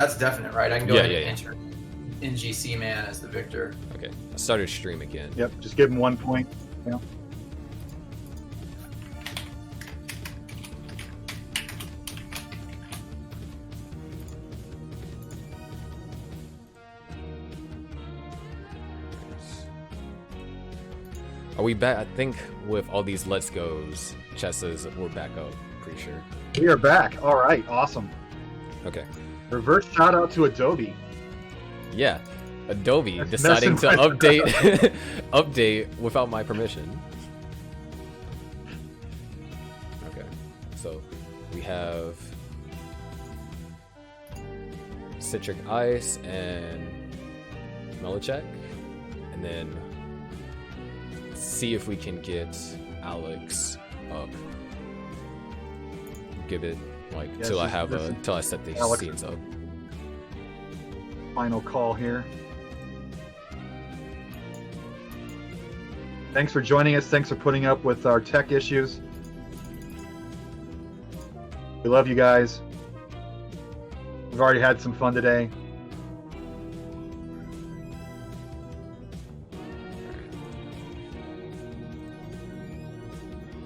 That's definite, right? I can go Yeah, ahead yeah, and enter NGC man as the victor. Okay, I started stream again. Yep, just give him 1 point. Yeah. Are we back? I think with all these let's goes, chesses, we're back up. Pretty sure. We are back. All right, awesome. Okay. Reverse shout out to Adobe. Yeah, Adobe That's deciding to messing with update update without my permission. Okay, so we have Citric Ice and Melichek, and then see if we can get Alex up. Give it like Yes, till I have till I set the Alex. scenes up. Final call here. Thanks for joining us. Thanks for putting up with our tech issues. We love you guys. We've already had some fun today.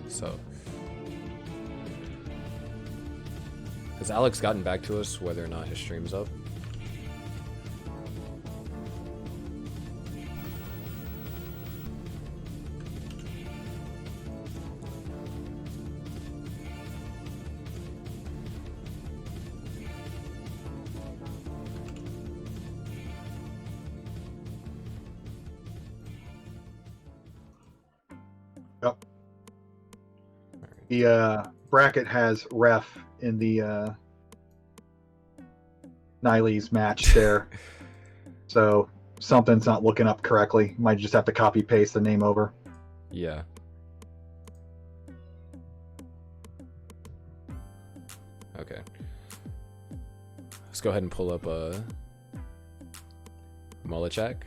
So, has Alex gotten back to us whether or not his stream's up? Yep. The bracket has ref in the Nilee's match there. So something's not looking up correctly. Might just have to copy paste the name over. Yeah. Okay. Let's go ahead and pull up Molichak.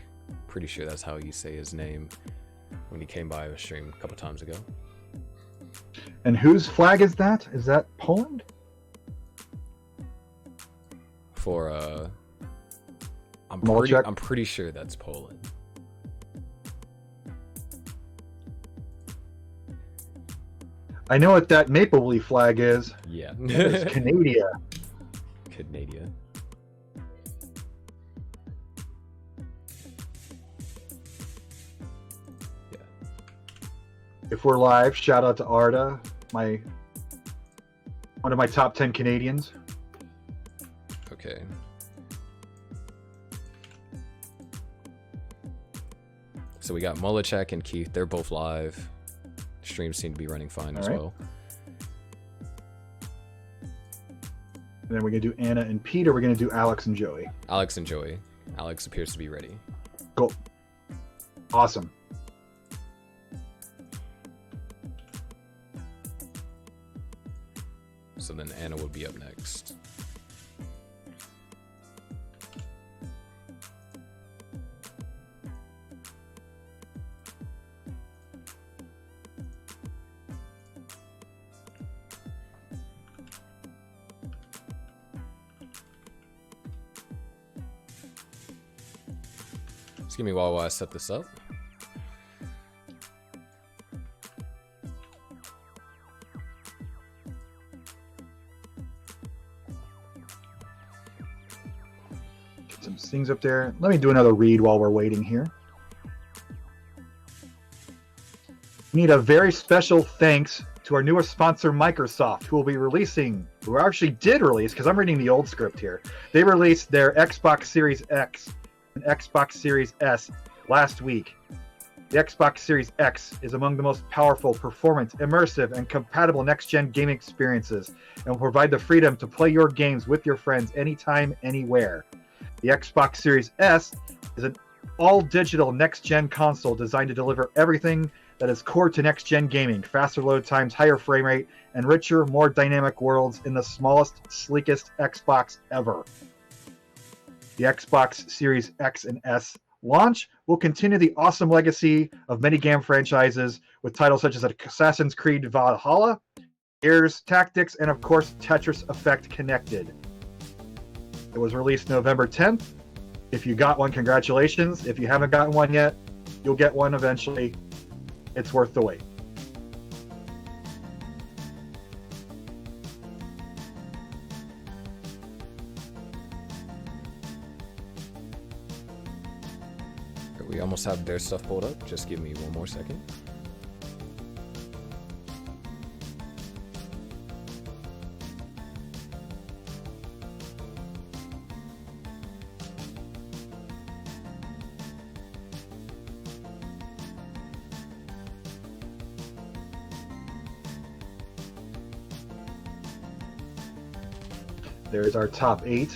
Pretty sure that's how you say his name when he came by our stream a couple times ago. And whose flag is that? Is that Poland? For Molichak? I'm pretty sure that's Poland. I know what that maple leaf flag is. Yeah. It's Canada. Canada. Yeah. If we're live, shout out to Arda, one of my top 10 Canadians. Okay. So we got Molichak and Keith. They're both live. Streams seem to be running fine as well. And then we're going to do Anna and Peter. We're going to do Alex and Joey. Alex and Joey. Alex appears to be ready. Cool. Awesome. So then Anna would be up next. Just give me a while I set this up. Get some things up there. Let me do another read while we're waiting here. We need a very special thanks to our newest sponsor, Microsoft, who actually did release, because I'm reading the old script here. They released their Xbox Series X and Xbox Series S last week. The Xbox Series X is among the most powerful, performant, immersive, and compatible next-gen gaming experiences and will provide the freedom to play your games with your friends anytime, anywhere. The Xbox Series S is an all-digital next-gen console designed to deliver everything that is core to next-gen gaming: faster load times, higher frame rate, and richer, more dynamic worlds in the smallest, sleekest Xbox ever. The Xbox Series X and S launch will continue the awesome legacy of many game franchises with titles such as Assassin's Creed Valhalla, Gears Tactics, and of course Tetris Effect Connected. It was released November 10th. If you got one, congratulations. If you haven't gotten one yet, you'll get one eventually. It's worth the wait. We almost have their stuff pulled up. Just give me one more second. There's our top 8.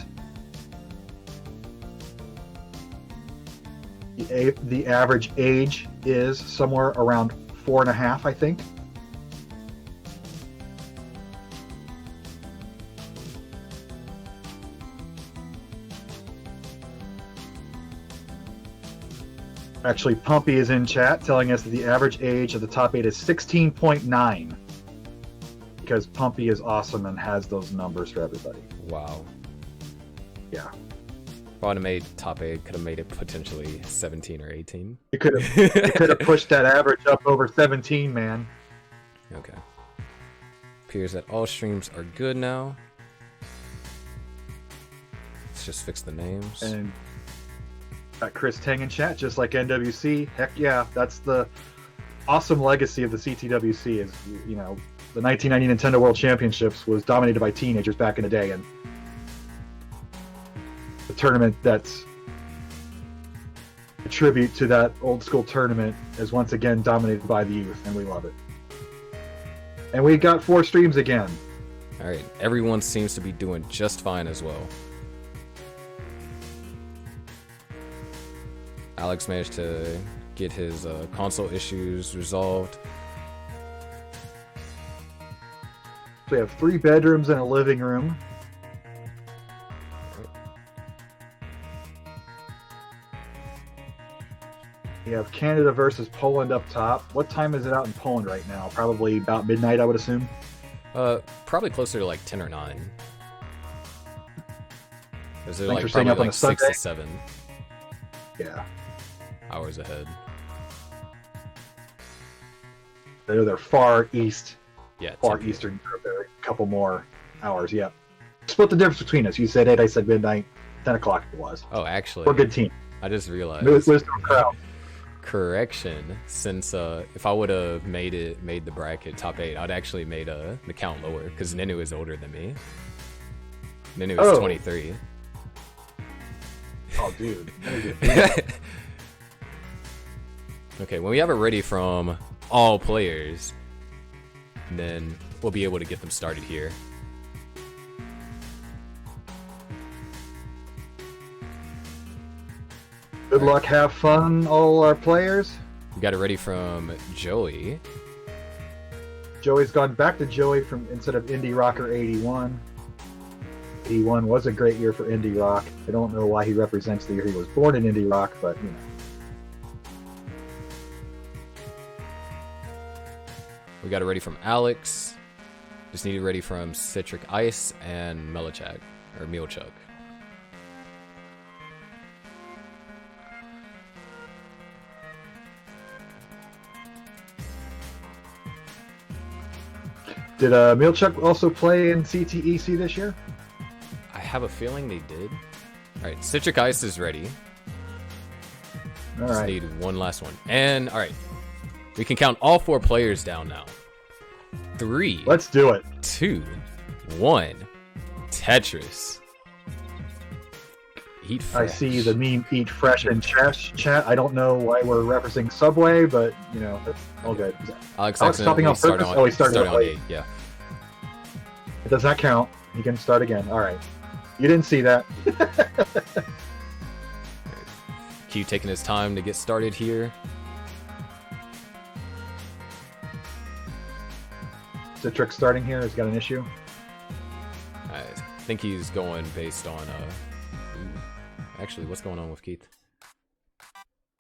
The average age is somewhere around 4.5, I think. Actually, Pumpy is in chat telling us that the average age of the top 8 is 16.9. Because Pumpy is awesome and has those numbers for everybody. Wow. Yeah. If I would have made top 8, could have made it potentially 17 or 18. You could have pushed that average up over 17, man. Okay. Appears that all streams are good now. Let's just fix the names. And got Chris Tang in chat, just like NWC. Heck yeah, that's the awesome legacy of the CTWC. Is, you know, the 1990 Nintendo World Championships was dominated by teenagers back in the day, and the tournament that's a tribute to that old school tournament is once again dominated by the youth, and we love it. And we got 4 streams again. All right, everyone seems to be doing just fine as well. Alex managed to get his console issues resolved. So we have 3 bedrooms and a living room. We have Canada versus Poland up top. What time is it out in Poland right now? Probably about midnight, I would assume. Probably closer to like 10 or 9. Is it Thanks like for staying probably up on like a 6 to Sunday. 7 Yeah. hours ahead? They're far east, Yeah, far 10 p.m. eastern Europe. They're a couple more hours, yeah. Split the difference between us. You said 8, I said midnight. 10 o'clock it was. Oh, actually, We're a good team. I just realized. Wisdom crowd. Correction. Since if I would have made the bracket top 8, I'd actually made the count lower because Ninu is older than me. Ninu is 23. Oh, dude. Okay, when we have it ready from all players, then we'll be able to get them started here. Good luck, have fun, all our players. We got it ready from Joey. Joey's gone back to Joey from instead of Indie Rocker 81. 81 was a great year for Indie Rock. I don't know why he represents the year he was born in Indie Rock, but you know. We got it ready from Alex. Just need it ready from Citric Ice and Melachak, or Mealchuk. Did Milchuk also play in CTEC this year? I have a feeling they did. Alright, Citric Ice is ready. All Just right. need one last one. And, alright. We can count all 4 players down now. 3, Let's do it. 2, 1. Tetris. Eat I fresh. see the meme "Eat Fresh" in chat. I don't know why we're referencing Subway, but you know, that's all good. Alex stopping accidentally on started purpose? Oh, he started on late. 8, yeah. It does not count. You can start again. All right. You didn't see that. Q taking his time to get started here. Citrix starting here has got an issue. I think he's going based on actually, what's going on with Keith?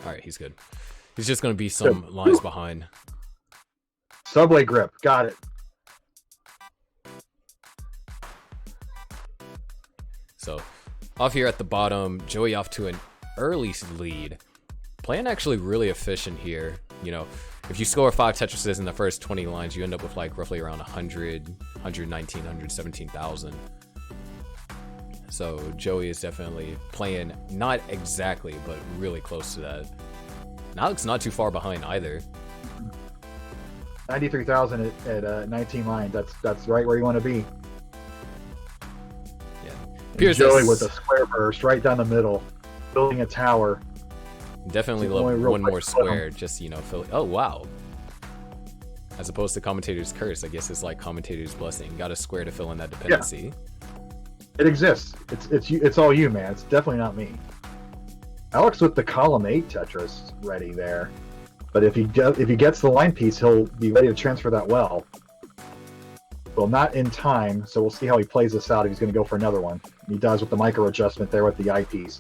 Alright, he's good. He's just gonna be some Good. lines behind. Subway grip. Got it. So off here at the bottom, Joey off to an early lead. Playing actually really efficient here. You know, if you score 5 Tetrises in the first 20 lines, you end up with like roughly around 100, 119, 117,000. So Joey is definitely playing not exactly, but really close to that. And Alex not too far behind either. 93,000 at 19 lines. That's right where you want to be. Pierce Joey with a square burst right down the middle, building a tower. Definitely love one more square, just, you know, fill. Oh, wow. As opposed to commentator's curse, I guess it's like commentator's blessing. Got a square to fill in that dependency. Yeah. It exists. It's all you, man. It's definitely not me. Alex with the column 8 Tetris ready there, but if he gets the line piece, he'll be ready to transfer that well. Well, not in time, so we'll see how he plays this out if he's going to go for another one. He does with the micro adjustment there with the eyepiece.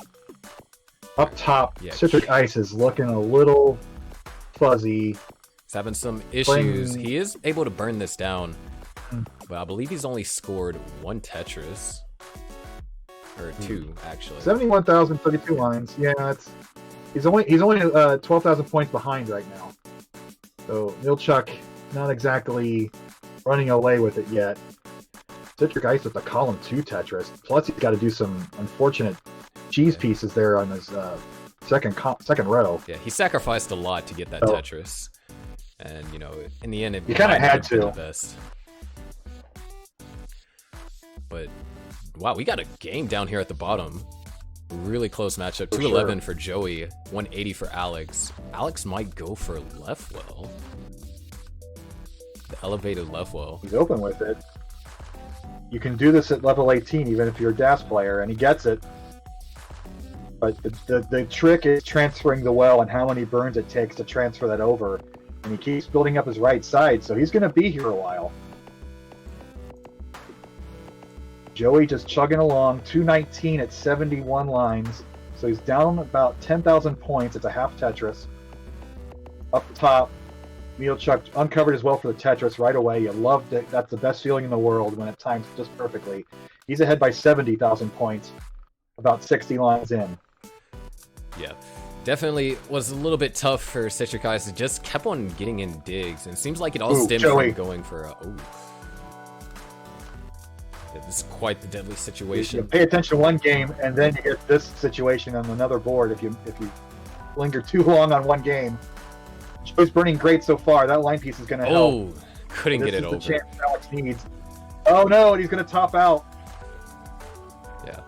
Up top, yeah. Citric Ice is looking a little fuzzy. He's having some issues. He is able to burn this down, but I believe he's only scored 1 Tetris. Or 2, actually. 71,032 lines. Yeah, he's only 12,000 points behind right now. So Milchuk not exactly running away with it yet. Citric Ice with the column 2 Tetris. Plus he's got to do some unfortunate cheese pieces there on his second row. Yeah, he sacrificed a lot to get that Tetris, and you know, in the end, he kind of had to. The best. But wow, we got a game down here at the bottom. Really close matchup. 211 for Joey, 180 for Alex. Alex might go for Leftwell. The elevated Leftwell. He's open with it. You can do this at level 18, even if you're a DAS player, and he gets it. But the trick is transferring the well and how many burns it takes to transfer that over. And he keeps building up his right side, so he's going to be here a while. Joey just chugging along, 219 at 71 lines. So he's down about 10,000 points. It's a half Tetris. Up top, Milchuk uncovered as well for the Tetris right away. You love it. That's the best feeling in the world when it times just perfectly. He's ahead by 70,000 points, about 60 lines in. Yeah, definitely was a little bit tough for Citric Ice. It just kept on getting in digs, and it seems like it all stemmed from going for a... Yeah, this is quite the deadly situation. You pay attention to one game, and then you get this situation on another board. If you linger too long on one game, Joey's burning great so far. That line piece is going to help. Oh, couldn't get it over. This is the chance Alex needs. Oh no, and he's going to top out. Yeah.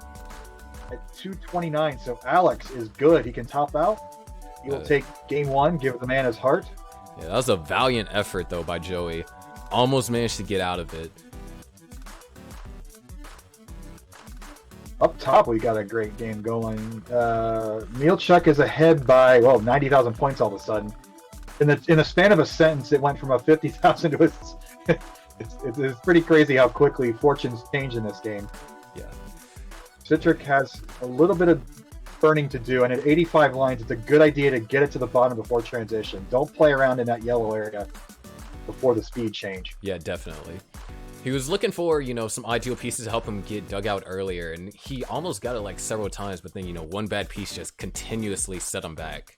At 229, so Alex is good. He can top out. He will take game 1, give the man his heart. Yeah, that was a valiant effort though by Joey. Almost managed to get out of it. Up top, we got a great game going. Milchuk is ahead by 90,000 points all of a sudden. In the span of a sentence, it went from a 50,000 to a. It's pretty crazy how quickly fortunes change in this game. Yeah. Citric has a little bit of burning to do, and at 85 lines, it's a good idea to get it to the bottom before transition. Don't play around in that yellow area before the speed change. Yeah, definitely. He was looking for, you know, some ideal pieces to help him get dug out earlier, and he almost got it like several times, but then, you know, one bad piece just continuously set him back.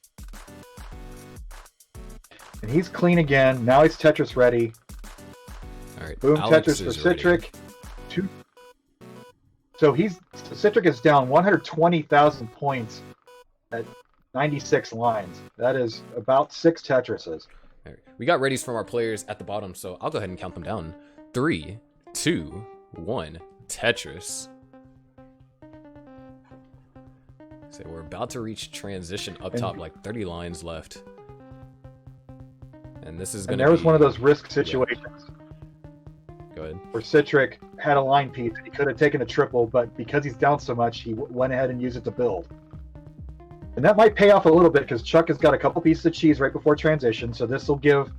And he's clean again. Now he's Tetris ready. All right, boom, Alex Tetris for Citric. So Citric is down 120,000 points at 96 lines. That is about 6 Tetrises. All right. We got readies from our players at the bottom, so I'll go ahead and count them down. 3, 2, 1, Tetris. So we're about to reach transition up top, like 30 lines left. And this is going to be... And there was one of those risk situations. Go ahead. Where Citric had a line piece. He could have taken a triple, but because he's down so much, he went ahead and used it to build. And that might pay off a little bit, because Chuck has got a couple pieces of cheese right before transition, so this will give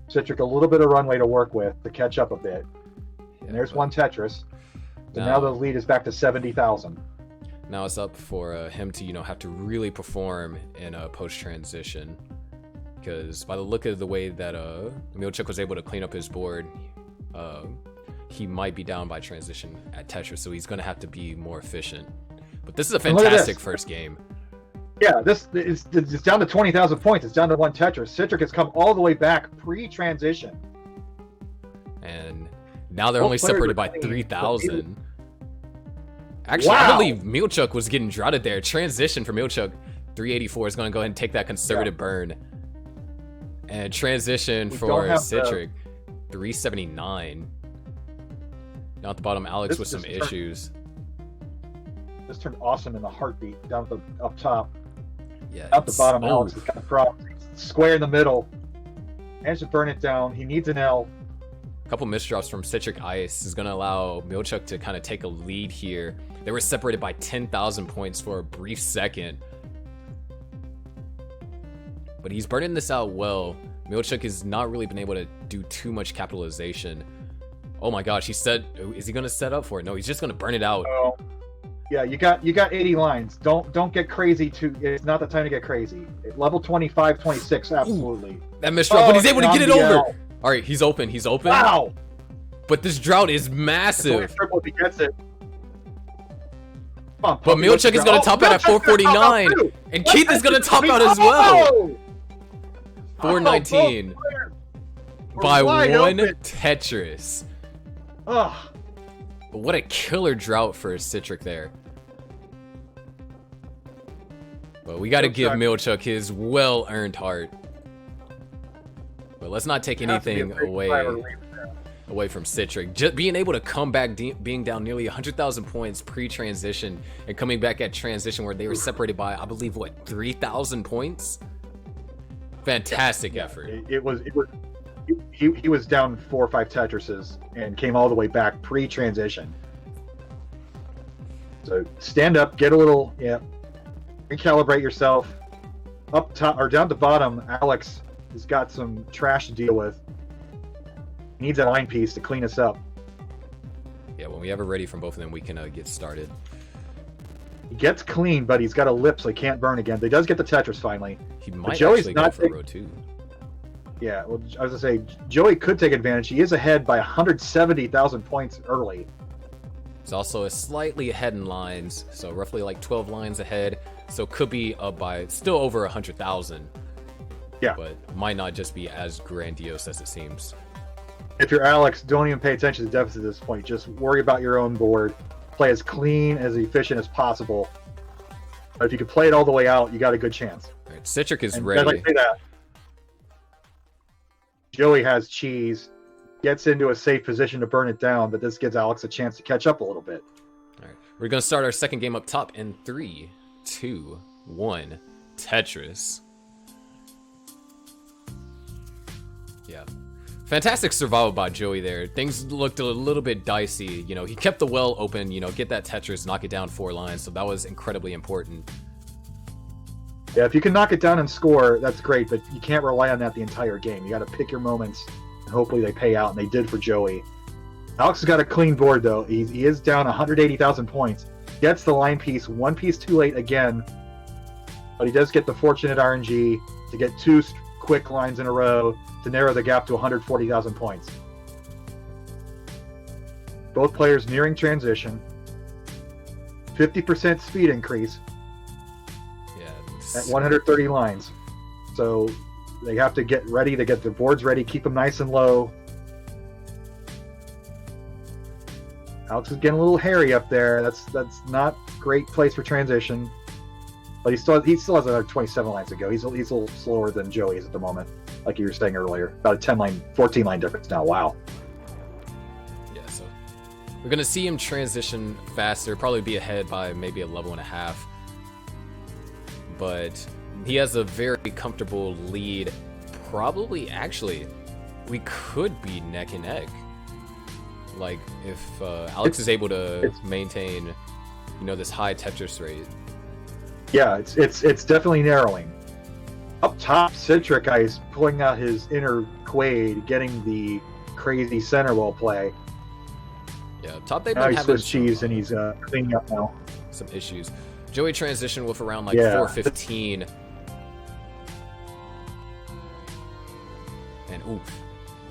Citric a little bit of runway to work with to catch up a bit. And there's one Tetris. So now the lead is back to 70,000. Now it's up for him to, you know, have to really perform in a post-transition. Because by the look of the way that Milchuk was able to clean up his board, he might be down by transition at Tetris, so he's going to have to be more efficient. But this is a And look at this. fantastic first game. Yeah, it's down to 20,000 points. It's down to 1 Tetris. Citric has come all the way back pre-transition. And now they're Both only players separated are by playing 3,000. Actually, Wow. I believe Milchuk was getting droughted there. Transition for Milchuk. 384 is going to go ahead and take that conservative burn. And transition We for don't have Citric. 379. Down at the bottom, Alex This with some just turned- issues. This turned awesome in the heartbeat. Down at the up top, Yeah, out the bottom, oh, Alex has got a problem. Square in the middle. Managed to burn it down. He needs an L. a couple misdrops from Citric Ice is going to allow Milchuk to kind of take a lead here. They were separated by 10,000 points for a brief second. But he's burning this out well. Milchuk has not really been able to do too much capitalization. Oh my gosh, is he going to set up for it? No, he's just going to burn it out. Oh, yeah, you got 80 lines. Don't get crazy. It's not the time to get crazy. At level 25, 26, absolutely. That misdrop, but he's able to get it over. L. All right, he's open. Wow. But this drought is It's only a massive. triple if he gets it. Come on, But Puppy, Milchuk let's is going go. to top out at Milchuk's gonna top out 449. too. And Keith is going to top out as well. 419 by wide one open. Tetris. Ugh. But what a killer drought for Citric there. But we got to give Milchuk his well-earned heart. But let's not take anything away from Citric. Just being able to come back, being down nearly 100,000 points pre-transition, and coming back at transition where they were separated by, I believe, what, 3,000 points? Fantastic effort. He was down 4 or 5 Tetrises and came all the way back pre-transition. So stand up, get a little, recalibrate yourself. Up top or down to bottom, Alex has got some trash to deal with. He needs a line piece to clean us up. Yeah, when we have it ready from both of them, we can get started. He gets clean, but he's got a lip, so he can't burn again. But he does get the Tetris finally. He might Joey's actually go not for row 2. Yeah, well, I was gonna say Joey could take advantage. He is ahead by 170,000 points early. He's also slightly ahead in lines, so roughly like 12 lines ahead. So could be up by still over 100,000. Yeah, but might not just be as grandiose as it seems. If you're Alex, don't even pay attention to the deficit at this point. Just worry about your own board. Play as clean, as efficient as possible. But if you can play it all the way out, you got a good chance. All right, Citric is And ready. as I say that, Joey has cheese, gets into a safe position to burn it down, but this gives Alex a chance to catch up a little bit. All right, we're gonna start our second game up top in 3, 2, 1. Tetris. Yeah. Fantastic survival by Joey there. Things looked a little bit dicey. You know, he kept the well open, you know, get that Tetris, knock it down 4 lines. So that was incredibly important. Yeah, if you can knock it down and score, that's great, but you can't rely on that the entire game. You got to pick your moments, and hopefully they pay out, and they did for Joey. Alex has got a clean board, though. He is down 180,000 points. Gets the line piece, 1 piece too late again, but he does get the fortunate RNG to get 2 quick lines in a row to narrow the gap to 140,000 points. Both players nearing transition. 50% speed increase at 130 lines. So they have to get ready, they get their boards ready, keep them nice and low. Alex is getting a little hairy up there. That's not a great place for transition. But he still has another 27 lines to go. He's a little slower than Joey is at the moment, like you were saying earlier. About a 14 line difference now. Wow. Yeah, so we're gonna see him transition faster, probably be ahead by maybe a level and a half. But he has a very comfortable lead. Probably, actually, we could be neck and neck. Like if Alex is able to maintain, you know, this high Tetris rate. Yeah, it's definitely narrowing. Up top, Citric is pulling out his inner Quaid, getting the crazy center wall play. Yeah, up top they've Now been he's having Swiss cheese and he's cleaning up now. Some issues. Joey transitioned with around like Yeah. 415. And ooh,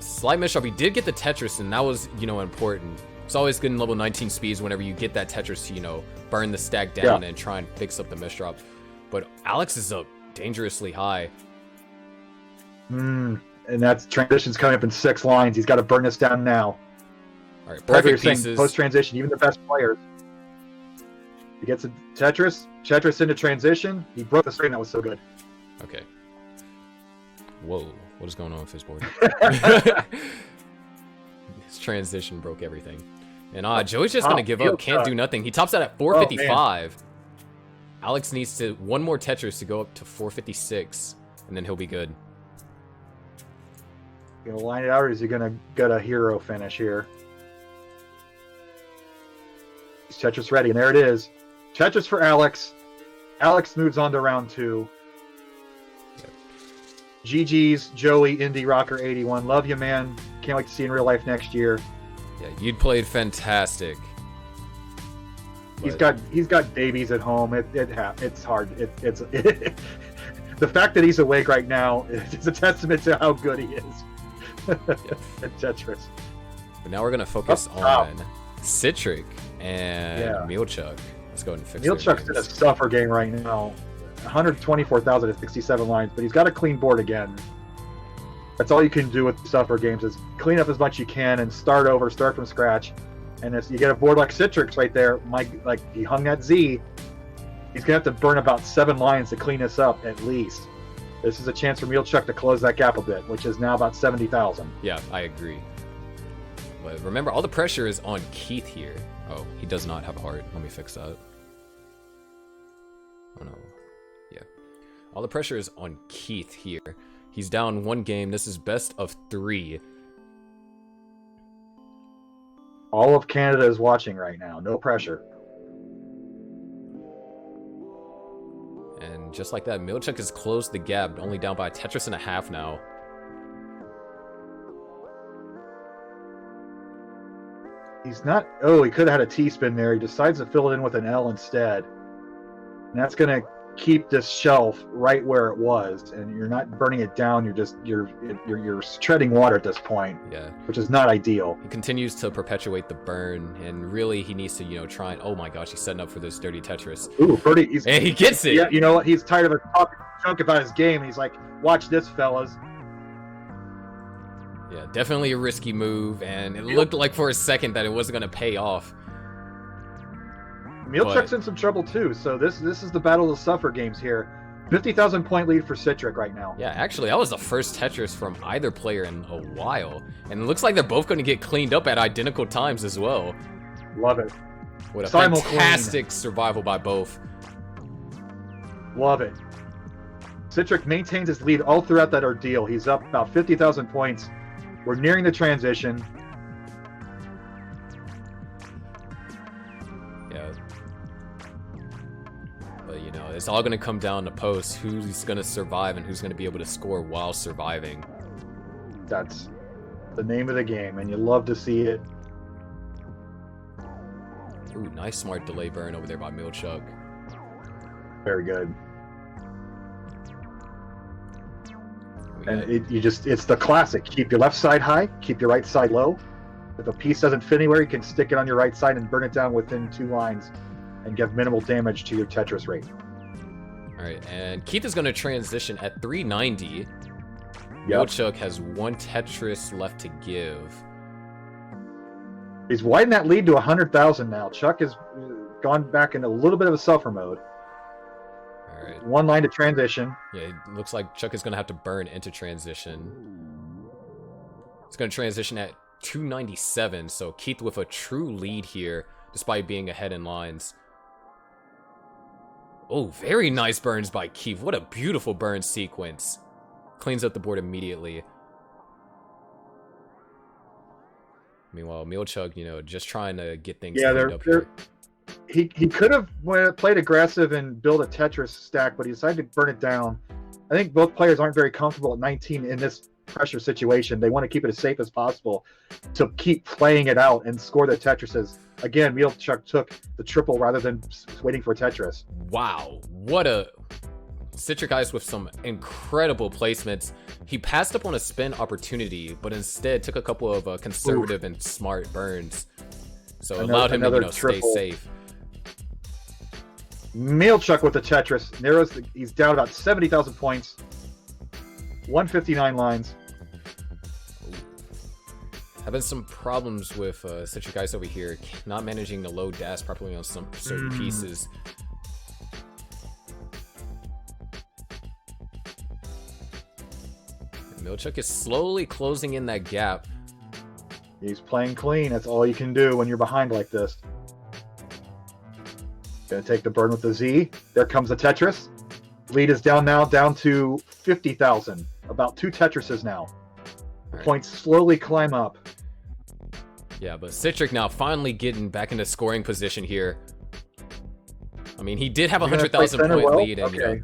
slight misshot. He did get the Tetris, and that was, you know, important It's always good in level 19 speeds whenever you get that Tetris to, you know, burn the stack down and try and fix up the misdrop. But Alex is up dangerously high. And that's transition's coming up in 6 lines. He's got to burn this down now. All right, perfect pieces. Post transition, even the best players. He gets a Tetris into transition. He broke the screen. That was so good. Okay. Whoa, what is going on with his board? His transition broke everything. And Joey's just gonna give up. Can't do nothing. He tops out at 455. Alex needs to one more Tetris to go up to 456, and then he'll be good. Gonna line it out, or is he gonna get a hero finish here? Is Tetris ready? And there it is. Tetris for Alex. Alex moves on to round 2. GG's, Joey, Indie Rocker 81. Love you, man. Can't wait to see you in real life next year. Yeah, you'd played fantastic. He's got babies at home. It's hard. It's the fact that he's awake right now is a testament to how good he is at Tetris. But now we're gonna focus on Citric and Mealchuck. Let's go ahead and fix Mealchuck's in a suffer game right now. 124,000 at 67 lines, but he's got a clean board again. That's all you can do with suffer games is clean up as much you can and start over, start from scratch. And if you get a board like Citrix right there, like he hung that Z, he's gonna have to burn about 7 lines to clean this up at least. This is a chance for Mealchuck to close that gap a bit, which is now about 70,000. Yeah, I agree. But remember, all the pressure is on Keith here. Oh, he does not have a heart. Let me fix that. Oh no. Yeah. All the pressure is on Keith here. He's down 1 game. This is best of 3. All of Canada is watching right now. No pressure. And just like that, Mealchuck has closed the gap, only down by a Tetris and a half now. He's not... Oh, he could have had a T-spin there. He decides to fill it in with an L instead. And that's going to keep this shelf right where it was. And you're not burning it down. You're treading water at this point. Yeah. Which is not ideal. He continues to perpetuate the burn. And really, he needs to, you know, try and... Oh my gosh, he's setting up for this dirty Tetris. Ooh, Birdie. And he gets it! Yeah, you know what? He's tired of talking junk about his game. He's like, watch this, fellas. Yeah, definitely a risky move, and it looked like for a second that it wasn't going to pay off. Mealchuck's in some trouble too, so this is the battle of the suffer games here. 50,000 point lead for Citric right now. Yeah, actually, that was the first Tetris from either player in a while, and it looks like they're both going to get cleaned up at identical times as well. Love it. What a fantastic survival by both. Love it. Citric maintains his lead all throughout that ordeal. He's up about 50,000 points. We're nearing the transition. Yeah. But, you know, it's all going to come down to post. Who's going to survive and who's going to be able to score while surviving. That's the name of the game, and you love to see it. Ooh, nice smart delay burn over there by Mealchuck. Very good. And it's the classic. Keep your left side high, keep your right side low. If a piece doesn't fit anywhere, you can stick it on your right side and burn it down within 2 lines and give minimal damage to your Tetris rate. All right, and Keith is going to transition at 390. Yep. Mealchuck has 1 Tetris left to give. He's widened that lead to 100,000 now. Chuck has gone back into a little bit of a suffer mode. All right. 1 line to transition. Yeah, it looks like Chuck is going to have to burn into transition. It's going to transition at 297, so Keith with a true lead here, despite being ahead in lines. Oh, very nice burns by Keith. What a beautiful burn sequence. Cleans up the board immediately. Meanwhile, Mealchuck, you know, just trying to get things cleaned up here. He could have played aggressive and built a Tetris stack, but he decided to burn it down. I think both players aren't very comfortable at 19 in this pressure situation. They want to keep it as safe as possible to keep playing it out and score their Tetrises. Again, Mealchuck took the triple rather than waiting for a Tetris. Wow, what a... Citric Ice with some incredible placements. He passed up on a spin opportunity, but instead took a couple of conservative and smart burns. So it allowed him to, another stay triple. safe. Mealchuck with the Tetris narrows. He's down about 70,000 points. 159 lines. Having some problems with Citric Ice over here, not managing to load dash properly on some certain pieces. Mealchuck is slowly closing in that gap. He's playing clean. That's all you can do when you're behind like this. Gonna take the burn with the Z. There comes the Tetris. Lead is down now, down to 50,000. About 2 Tetrises now. Right. Points slowly climb up. Yeah, but Citric now finally getting back into scoring position here. I mean, he did have a You're gonna 100,000 play center point well? lead, and Okay.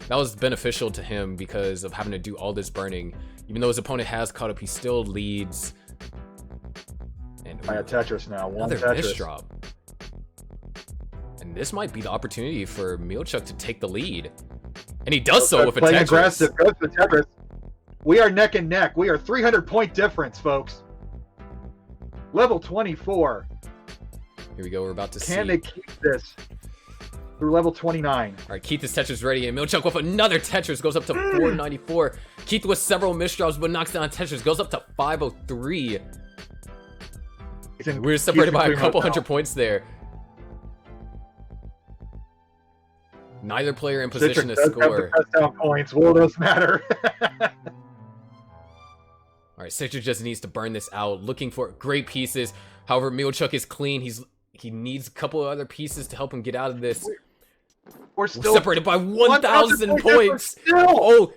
that was beneficial to him because of having to do all this burning. Even though his opponent has caught up, he still leads. And By a Tetris now. One another Tetris. miss drop. And this might be the opportunity for Mealchuck to take the lead. And he does so with a Playing Tetris. aggressive. Goes to Tetris. We are neck and neck. We are 300-point difference, folks. Level 24. Here we go. We're about to see. Can they keep this through level 29? All right, Keith is Tetris ready, and Mealchuck with another Tetris goes up to 494. Keith with several misdrops, but knocks down Tetris, goes up to 503. We're separated by a couple hundred points there. Neither player in position to score. Press down points. Will those matter? All right, Citric just needs to burn this out, looking for great pieces. However, Mealchuck is clean. He needs a couple of other pieces to help him get out of this. We're We're still separated by 1,000 points. Still. Oh,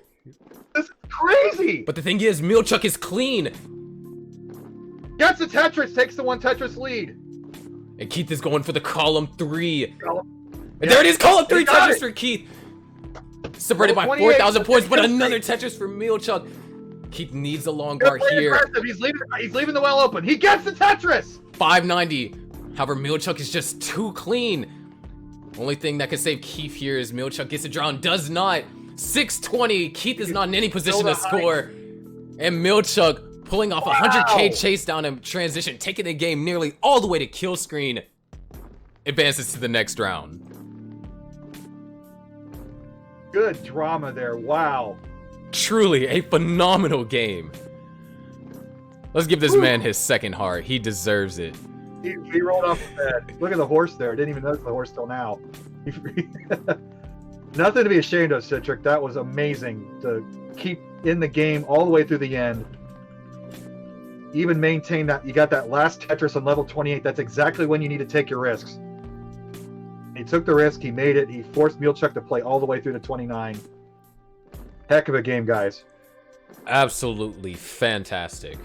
This is crazy. but the thing is, Mealchuck is clean. Gets the Tetris. Takes the 1 Tetris lead. And Keith is going for the column 3. And Yeah. there it is, column 3 He got Tetris it. for Keith. Separated by 28, 4,000 points, but Tetris. another Tetris for Mealchuck. Keith needs a long They're bar playing here. aggressive. He's leaving the well open. He gets the Tetris. 590. However, Mealchuck is just too clean. Only thing that can save Keith here is Mealchuck gets a draw and does not. 620. Keith is not in any position to score. And Mealchuck pulling off a 100k chase down in transition, taking the game nearly all the way to kill screen. Advances to the next round. Good drama there. Wow. Truly a phenomenal game. Let's give this man his second heart. He deserves it. He rolled off the bed. Look at the horse there. Didn't even notice the horse till now. Nothing to be ashamed of, Citric. That was amazing to keep in the game all the way through the end. Even maintain that. You got that last Tetris on level 28. That's exactly when you need to take your risks. He took the risk. He made it. He forced Mealchuck to play all the way through to 29. Heck of a game, guys. Absolutely fantastic.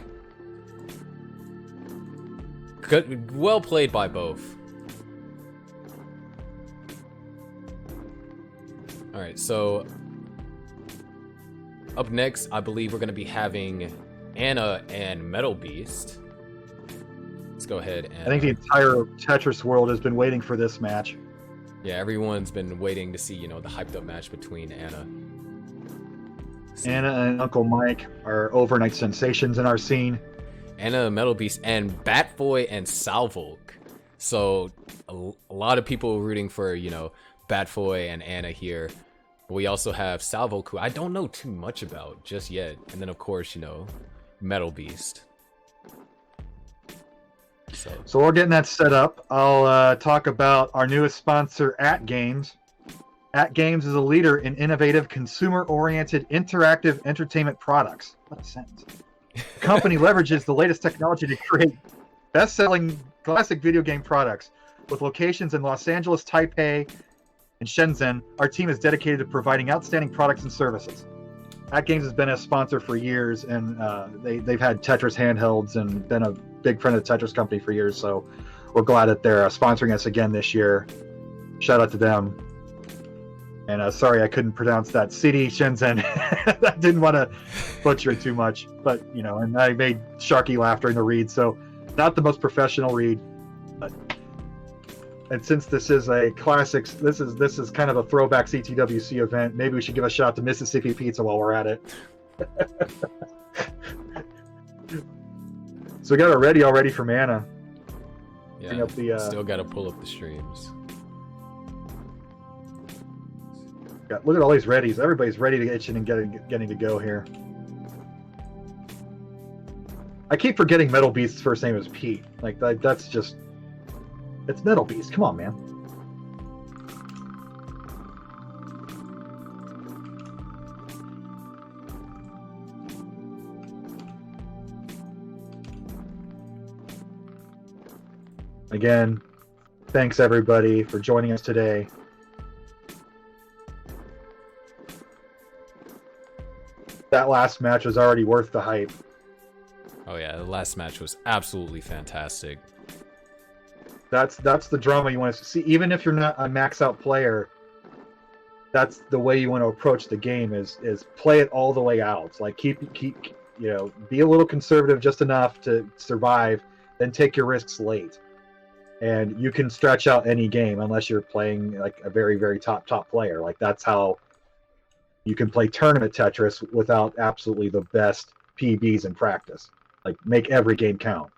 Good, well played by both. All right, so up next, I believe we're going to be having Anna and Metal Beast. Let's go ahead and... I think the entire Tetris world has been waiting for this match. Yeah, everyone's been waiting to see, the hyped up match between Anna. Anna and Uncle Mike are overnight sensations in our scene. Anna, Metal Beast, and Batboy and Salvolk. So a lot of people rooting for, Batboy and Anna here. But we also have Salvolk, who I don't know too much about just yet. And then, of course, Metal Beast. So we're getting that set up. I'll talk about our newest sponsor, At Games. At Games is a leader in innovative, consumer-oriented, interactive entertainment products. What a sentence. The company leverages the latest technology to create best-selling classic video game products. With locations in Los Angeles, Taipei, and Shenzhen, our team is dedicated to providing outstanding products and services. At Games has been a sponsor for years, and they've had Tetris handhelds and been a big friend of the Tetris company for years, so we're glad that they're sponsoring us again this year. Shout out to them. And sorry I couldn't pronounce that city, Shenzhen. I didn't want to butcher it too much, but and I made Sharky laugh during the read, so not the most professional read. And since this is a classics, this is kind of a throwback CTWC event. Maybe we should give a shout out to Mississippi Pizza while we're at it. So we got it ready already from Anna. bring up the. Still got to pull up the streams. Look at all these readies. Everybody's ready to get itching and getting to go here. I keep forgetting Metal Beast's first name is Pete. Like that's just. It's Metal Beast. Come on, man. Again, thanks everybody for joining us today. That last match was already worth the hype. Oh yeah, the last match was absolutely fantastic. That's the drama you want to see. Even if you're not a max out player, that's the way you want to approach the game. Is play it all the way out. Like keep be a little conservative just enough to survive, then take your risks late. And you can stretch out any game unless you're playing like a very, very top player. Like that's how you can play tournament Tetris without absolutely the best PBs in practice. Like make every game count.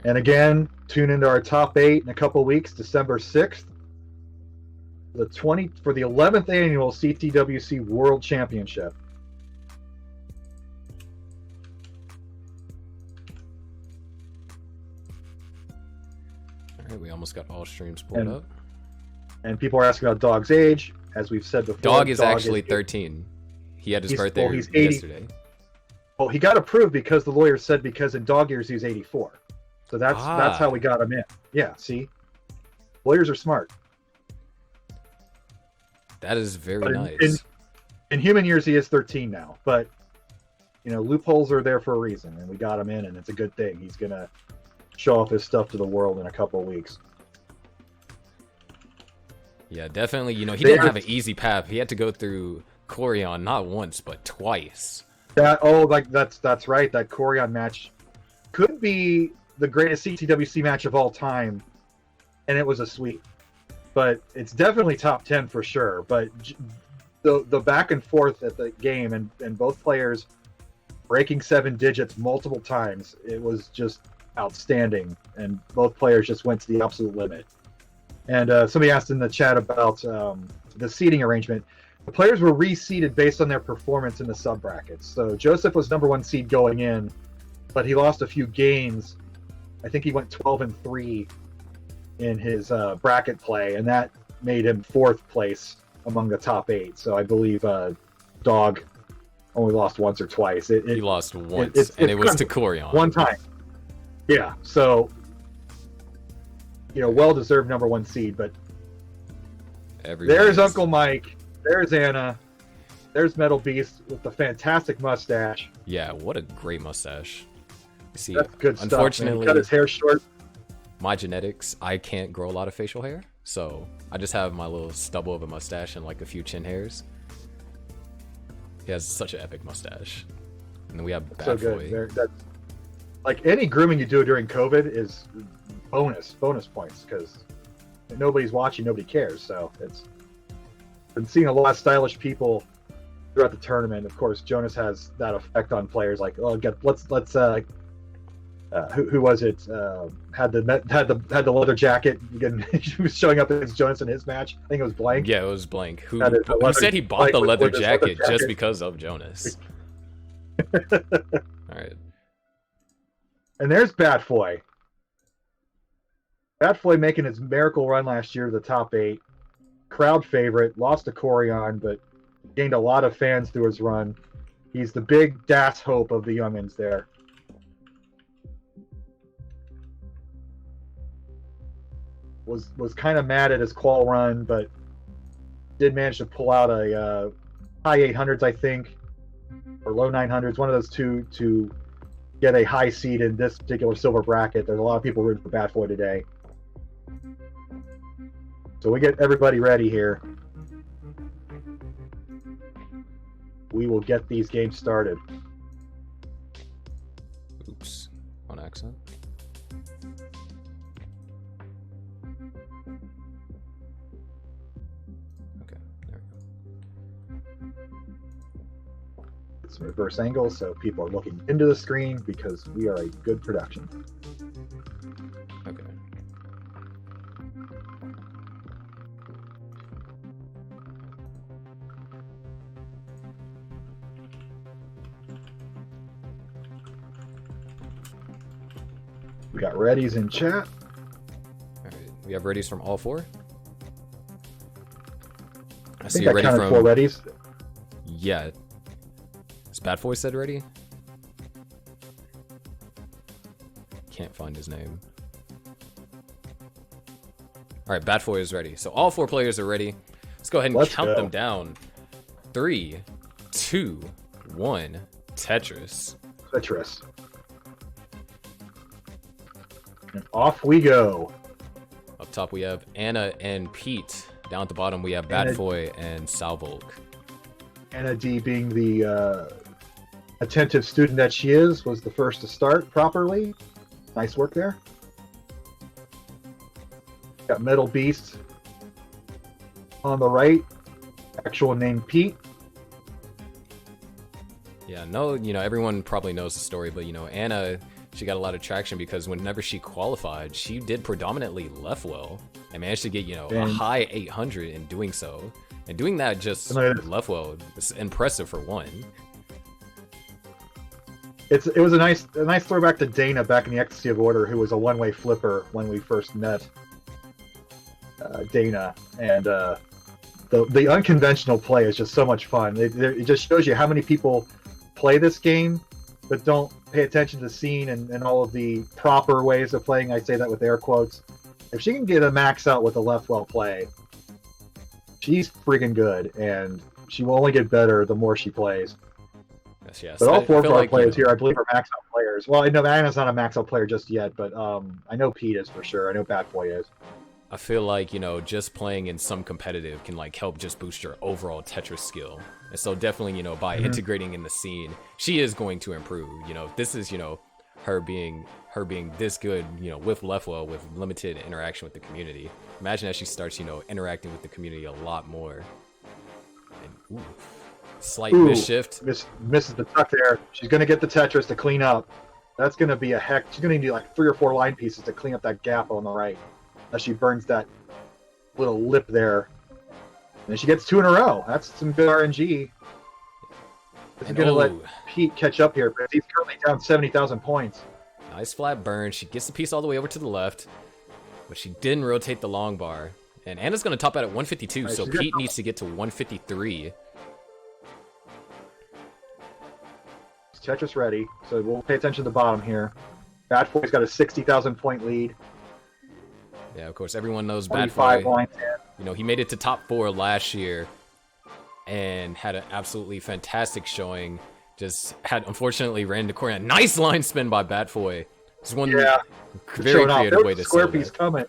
And again, tune into our top 8 in a couple weeks, December 6th, for the 11th annual CTWC World Championship. We almost got all streams pulled up. And people are asking about Dog's age. As we've said before, Dog is actually 13. He had his birthday yesterday. Well, he got approved because the lawyer said because in dog years he was 84. So that's how we got him in. Yeah, see? Lawyers are smart. That is very nice. In human years he is 13 now, but loopholes are there for a reason, and we got him in, and it's a good thing. He's going to show off his stuff to the world in a couple of weeks. Yeah, definitely. He didn't have an easy path. He had to go through Corion not once but twice. That's right. That Corion match could be the greatest CTWC match of all time, and it was a sweep. But it's definitely top 10 for sure. But the back and forth at the game and both players breaking 7 digits multiple times, it was just outstanding, and both players just went to the absolute limit. And somebody asked in the chat about the seeding arrangement. The players were reseeded based on their performance in the sub brackets. So Joseph was #1 seed going in, but he lost a few games. I think he went 12-3 in his bracket play, and that made him 4th place among the top 8. So I believe Dog only lost once or twice. He lost once, and it was to Corion. One time. Yeah, so well-deserved #1 seed, but there's Uncle Mike, there's Anna, there's Metal Beast with the fantastic mustache. Yeah, what a great mustache. See, that's good stuff. Unfortunately, he cut his hair short. My genetics, I can't grow a lot of facial hair, so I just have my little stubble of a mustache and like a few chin hairs. He has such an epic mustache. And then we have Bad So Boy. good. That's, like any grooming you do during COVID is bonus points, because nobody's watching, nobody cares. So it's been seeing a lot of stylish people throughout the tournament. Of course, Jonas has that effect on players. Like, let's who was it? Had the leather jacket. Again, he was showing up against Jonas in his match. I think it was Blank. Yeah, it was Blank. Who said he bought the leather jacket just because of Jonas? All right. And there's Batfoy. Batfoy making his miracle run last year to the top 8. Crowd favorite, lost to Corion, but gained a lot of fans through his run. He's the big DAS hope of the youngins there. Was kind of mad at his qual run, but did manage to pull out a high 800s, I think, or low 900s, one of those two, to get a high seed in this particular silver bracket. There's a lot of people rooting for Batfoy today. So we get everybody ready here. We will get these games started. Oops, on accent. Okay, there we go. some reverse angles, so people are looking into the screen because we are a good production. Okay. We got readies in chat. All right. We have readies from all four. I I see think you I ready counted from. 4 readies. Yeah. Has Bad Boy said ready? Can't find his name. All right, Bad Boy is ready. So all 4 players are ready. Let's go ahead and Let's count go. them down. 3, 2, 1. Tetris. Tetris. And off we go. Up top we have Anna and Pete. Down at the bottom we have Bad Anna- Boy and Salvolk. Anna D, being the attentive student that she is, was the first to start properly. Nice work there. Got Metal Beast on the right. Actual name Pete. Yeah, no, everyone probably knows the story, but Anna, she got a lot of traction because whenever she qualified, she did predominantly left well and managed to get, a And- high 800 in doing so. And doing that just Look at this. left well is impressive for one. It was a nice throwback to Dana back in the Ecstasy of Order, who was a one-way flipper when we first met Dana, and the unconventional play is just so much fun. It just shows you how many people play this game but don't pay attention to the scene and all of the proper ways of playing. I say that with air quotes. If she can get a max out with a left well play, she's freaking good, and she will only get better the more she plays. Yes. But all 4 of feel our like, players here, I believe, are max out players. Well, I know Anna's not a max out player just yet, but I know Pete is for sure. I know Bad Boy is. I feel like, just playing in some competitive can help just boost your overall Tetris skill. And so definitely, by integrating in the scene, she is going to improve. This is, her being this good, with Leftwell, with limited interaction with the community. Imagine as she starts, interacting with the community a lot more. And, slight misshift. Misses the tuck there. She's going to get the Tetris to clean up. That's going to be a heck. She's going to need like 3 or 4 line pieces to clean up that gap on the right. As she burns that little lip there. And then she gets 2 in a row. That's some good RNG. This is going to let Pete catch up here, but he's currently down 70,000 points. Nice flat burn. She gets the piece all the way over to the left, but she didn't rotate the long bar. And Anna's going to top out at 152, Right, so Pete needs to get to 153. Tetris ready, so we'll pay attention to the bottom here. Bad Boy's got a 60,000 point lead. Yeah, of course, everyone knows Bad 25 Boy. lines in. He made it to top 4 last year and had an absolutely fantastic showing. Just unfortunately ran into corner. Nice line spin by Bad Boy. It's one very Showing off. creative There way was to a square sell piece that. coming.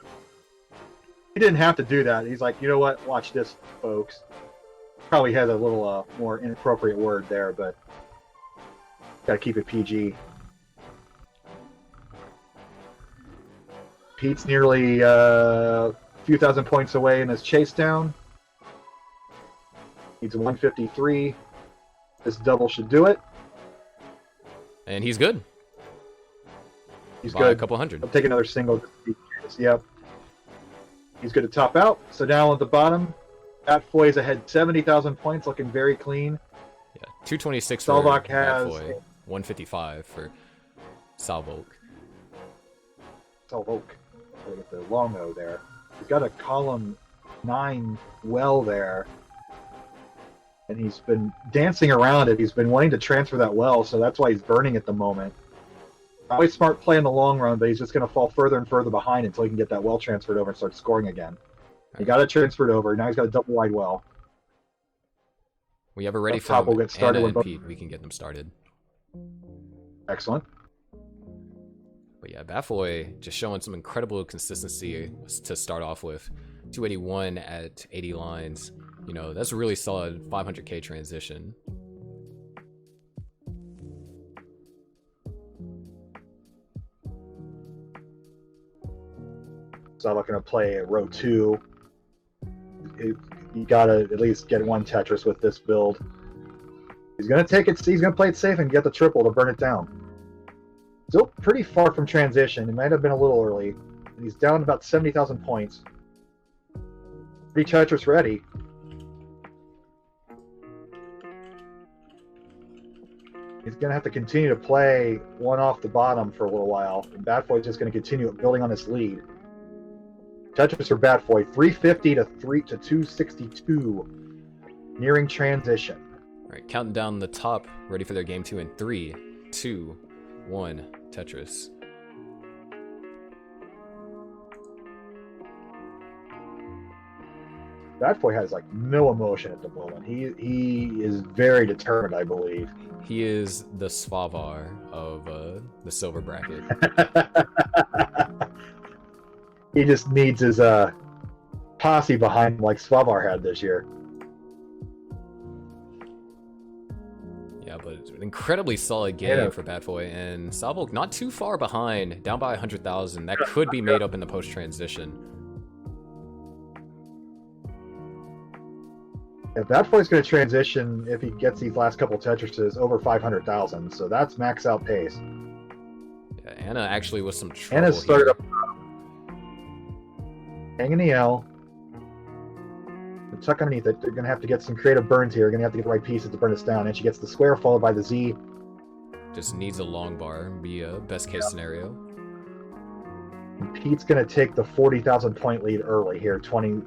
He didn't have to do that. He's like, you know what? Watch this, folks. Probably had a little more inappropriate word there, but gotta keep it PG. Pete's nearly a few thousand points away in his chase down. Needs 153. This double should do it. And he's good. He's By good. a couple hundred. I'll take another single. Just to be curious. Yep. He's good to top out. So now at the bottom, Bad Boy is ahead 70,000 points, looking very clean. Yeah, 226 for Salvok Bad has Boy, 155 for Salvolk. Salvok. Look at the long O there. He's got a column 9 well there. And he's been dancing around it. He's been wanting to transfer that well, so that's why he's burning at the moment. Probably smart play in the long run, but he's just going to fall further and further behind until he can get that well transferred over and start scoring again. He got it transferred over. Now he's got a double wide well. We have a ready Up top, from we'll get started Anna with and both. Pete. We can get them started. Excellent. But yeah, Bad Boy just showing some incredible consistency to start off with. 281 at 80 lines. That's a really solid 500k transition. So I'm looking to play row 2. You gotta at least get 1 Tetris with this build. He's gonna take it. He's gonna play it safe and get the triple to burn it down. Still pretty far from transition. It might have been a little early. He's down about 70,000 points. Tetris ready. He's going to have to continue to play one off the bottom for a little while. And Batfoy's just going to continue building on this lead. Tetris for Batfoy, 350 to 262. Nearing transition. All right, counting down the top, ready for their game 2 in 3, 2, 1, Tetris. Batfoy has like no emotion at the moment. He is very determined, I believe. He is the Svavar of the silver bracket. He just needs his posse behind him like Svavar had this year. Yeah, but it's an incredibly solid game for Batfoy, and Salvolk not too far behind, down by 100,000. That could be made up in the post-transition. Yeah, Batfoy's going to transition if he gets these last couple Tetrises over 500,000, so that's max out pace. Yeah, Anna actually with some trouble. Anna's started up, hanging the L. Tuck underneath it. They're going to have to get some creative burns here. They're going to have to get the right pieces to burn this down. And she gets the square followed by the Z. Just needs a long bar, be a best case scenario. And Pete's going to take the 40,000 point lead early here, 20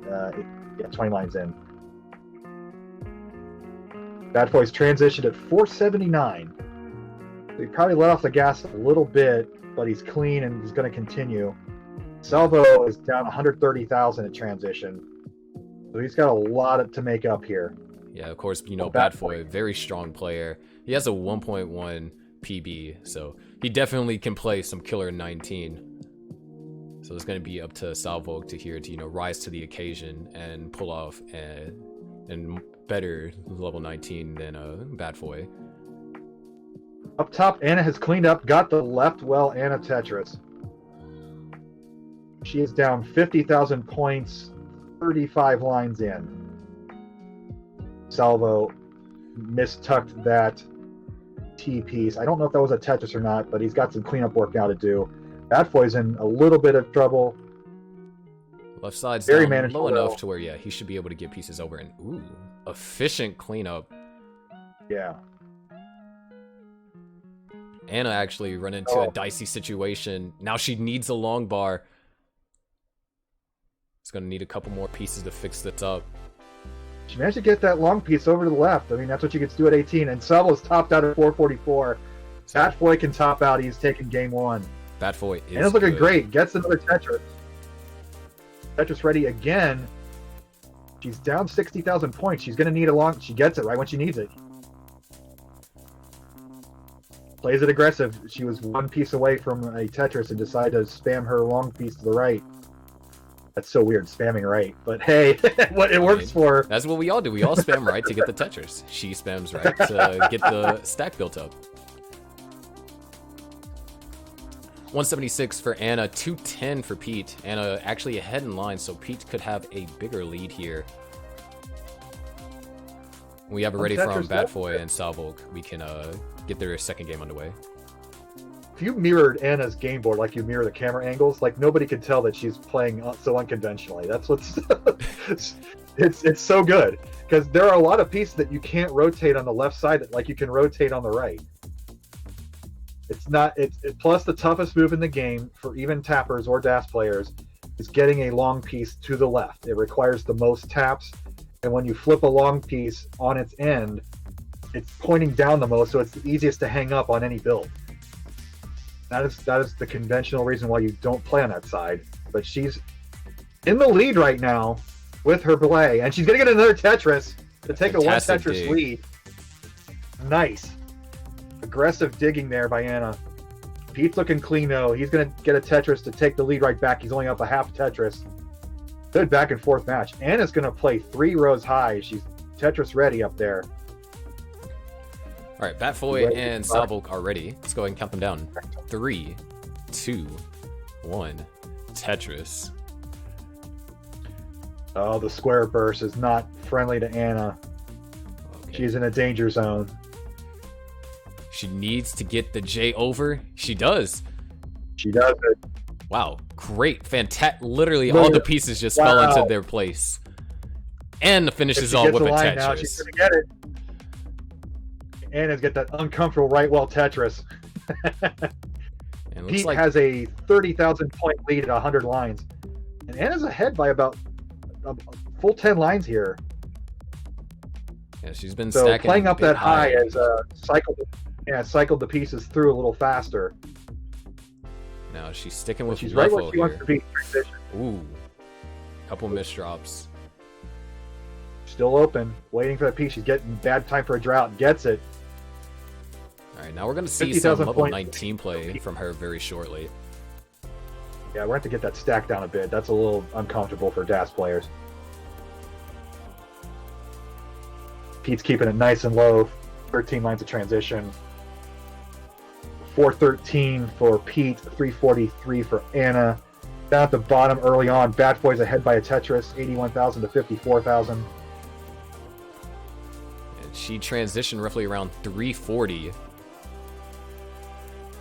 lines in. Batfoy's transitioned at 479. So he probably let off the gas a little bit, but he's clean and he's going to continue. Salvo is down 130,000 at transition. So he's got a lot to make up here. Yeah, of course, you know, Batfoy, very strong player. He has a 1.1 PB, so he definitely can play some killer 19. So it's going to be up to Salvolk to here to, you know, rise to the occasion and pull off and better level 19 than Batfoy. Up top, Anna has cleaned up, got the left well Anna Tetris. She is down 50,000 points, 35 lines in. Salvo mistucked that T piece. I don't know if that was a Tetris or not, but he's got some cleanup work now to do. Batfoy's in a little bit of trouble. Left side's very down manageable low enough to where, yeah, he should be able to get pieces over. And, ooh, efficient cleanup. Yeah. Anna actually run into a dicey situation. Now she needs a long bar. It's going to need a couple more pieces to fix this up. She managed to get that long piece over to the left. I mean, that's what you get to do at 18. And Salvo's topped out at 444. Batfoy can top out. He's taking game 1. Batfoy is Anna's looking good. great. Gets another Tetris. Tetris ready again. She's down 60,000 points. She's going to need a long... She gets it right when she needs it. Plays it aggressive. She was one piece away from a Tetris and decided to spam her long piece to the right. That's so weird, spamming right. But hey, what it works for. That's what we all do. We all spam right to get the Tetris. She spams right to get the stack built up. 176 for Anna, 210 for Pete. Anna actually ahead in line, so Pete could have a bigger lead here. We have it ready from Batfoy and Salvolk. We can get their second game underway. If you mirrored Anna's game board like you mirror the camera angles, like nobody could tell that she's playing so unconventionally. That's what's it's so good because there are a lot of pieces that you can't rotate on the left side that like you can rotate on the right. It's not plus the toughest move in the game for even tappers or DAS players is getting a long piece to the left. It requires the most taps, and when you flip a long piece on its end, it's pointing down the most, so it's the easiest to hang up on any build. That is the conventional reason why you don't play on that side. But she's in the lead right now with her belay, and she's gonna get another Tetris to take a one Tetris lead. Nice. Aggressive digging there by Anna. Pete's looking clean though. He's gonna get a Tetris to take the lead right back. He's only up a half Tetris. Good back and forth match. Anna's gonna play 3 rows high. She's Tetris ready up there. All right, Batfoy and Salvolk are ready. Let's go ahead and count them down. 3, 2, 1. Tetris. Oh, the square burst is not friendly to Anna. Okay. She's in a danger zone. She needs to get the J over. She does. She does it. Wow, great, fantastic. Literally, all the pieces just fell into their place. And finishes off with a Tetris. Now, she's gonna get it. Anna's got that uncomfortable right wall Tetris. And Pete has a 30,000 point lead at 100 lines. And Anna's ahead by about a full 10 lines here. Yeah, she's been so stacking playing up that high high. has cycled the pieces through a little faster. Now she's sticking with she's right where level she wants to be. Ooh, couple misdrops. Still open, waiting for that piece. She's getting bad time for a drought. Gets it. All right, now we're gonna see some level points. 19 play from her very shortly. Yeah, we're going to get that stack down a bit. That's a little uncomfortable for DAS players. Pete's keeping it nice and low. 13 lines of transition. 413 for Pete. 343 for Anna. Down at the bottom early on, Bat Boy's ahead by a Tetris. 81,000 to 54,000. And she transitioned roughly around 340.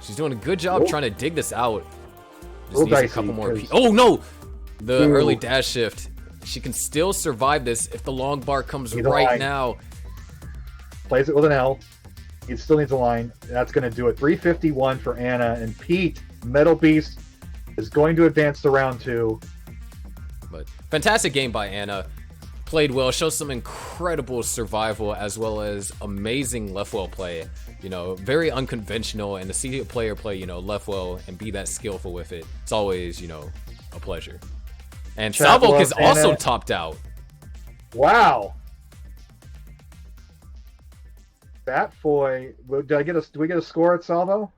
She's doing a good job trying to dig this out. Just needs a couple more. Oh no! The early dash shift. She can still survive this if the long bar comes right now. Plays it with an L. He still needs a line. That's going to do it. 351 for Anna. And Pete, Metal Beast, is going to advance to round 2. But fantastic game by Anna. Played well. Shows some incredible survival as well as amazing left wheel play. You know, very unconventional. And to see a player play, you know, left wheel and be that skillful with it, it's always, you know, a pleasure. And Salvok is also topped out. Wow. Batboy, do we get a score at Salvo?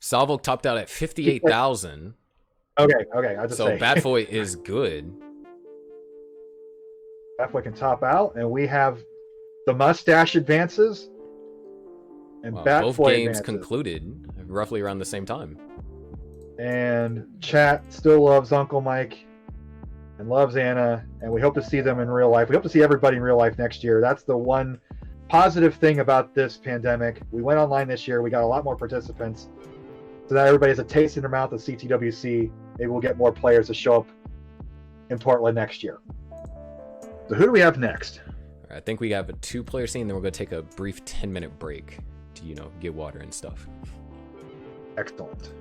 Salvo topped out at 58,000. Okay. I just so say. Batboy is good. Batboy can top out, and we have the mustache advances, and Batboy both games advances. concluded roughly around the same time. And chat still loves Uncle Mike and loves Anna, and we hope to see them in real life. We hope to see everybody in real life next year. That's the one positive thing about this pandemic. We went online this year. We got a lot more participants. So that everybody has a taste in their mouth of CTWC. Maybe we'll get more players to show up in Portland next year. So who do we have next? All right, I think we have a 2-player scene, then we're going to take a brief 10-minute break to, you know, get water and stuff. Excellent.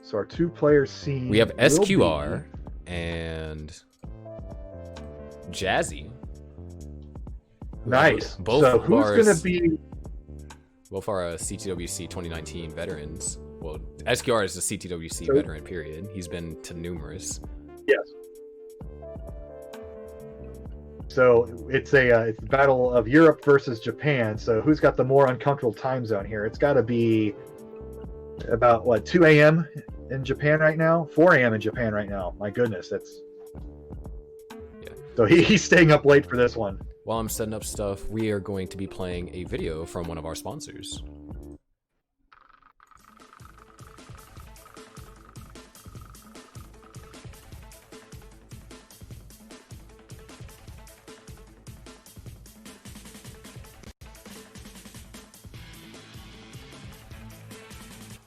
So our 2-player scene. We have SQR and Jazzy. Nice. Both so who's going to be... Both are CTWC 2019 veterans. Well, SQR is a CTWC veteran, period. He's been to numerous. Yes. So it's a battle of Europe versus Japan. So who's got the more uncomfortable time zone here? It's got to be about, what, 2 a.m. in Japan right now? 4 a.m. in Japan right now. My goodness, that's... Yeah. So he's staying up late for this one. While I'm setting up stuff, we are going to be playing a video from one of our sponsors.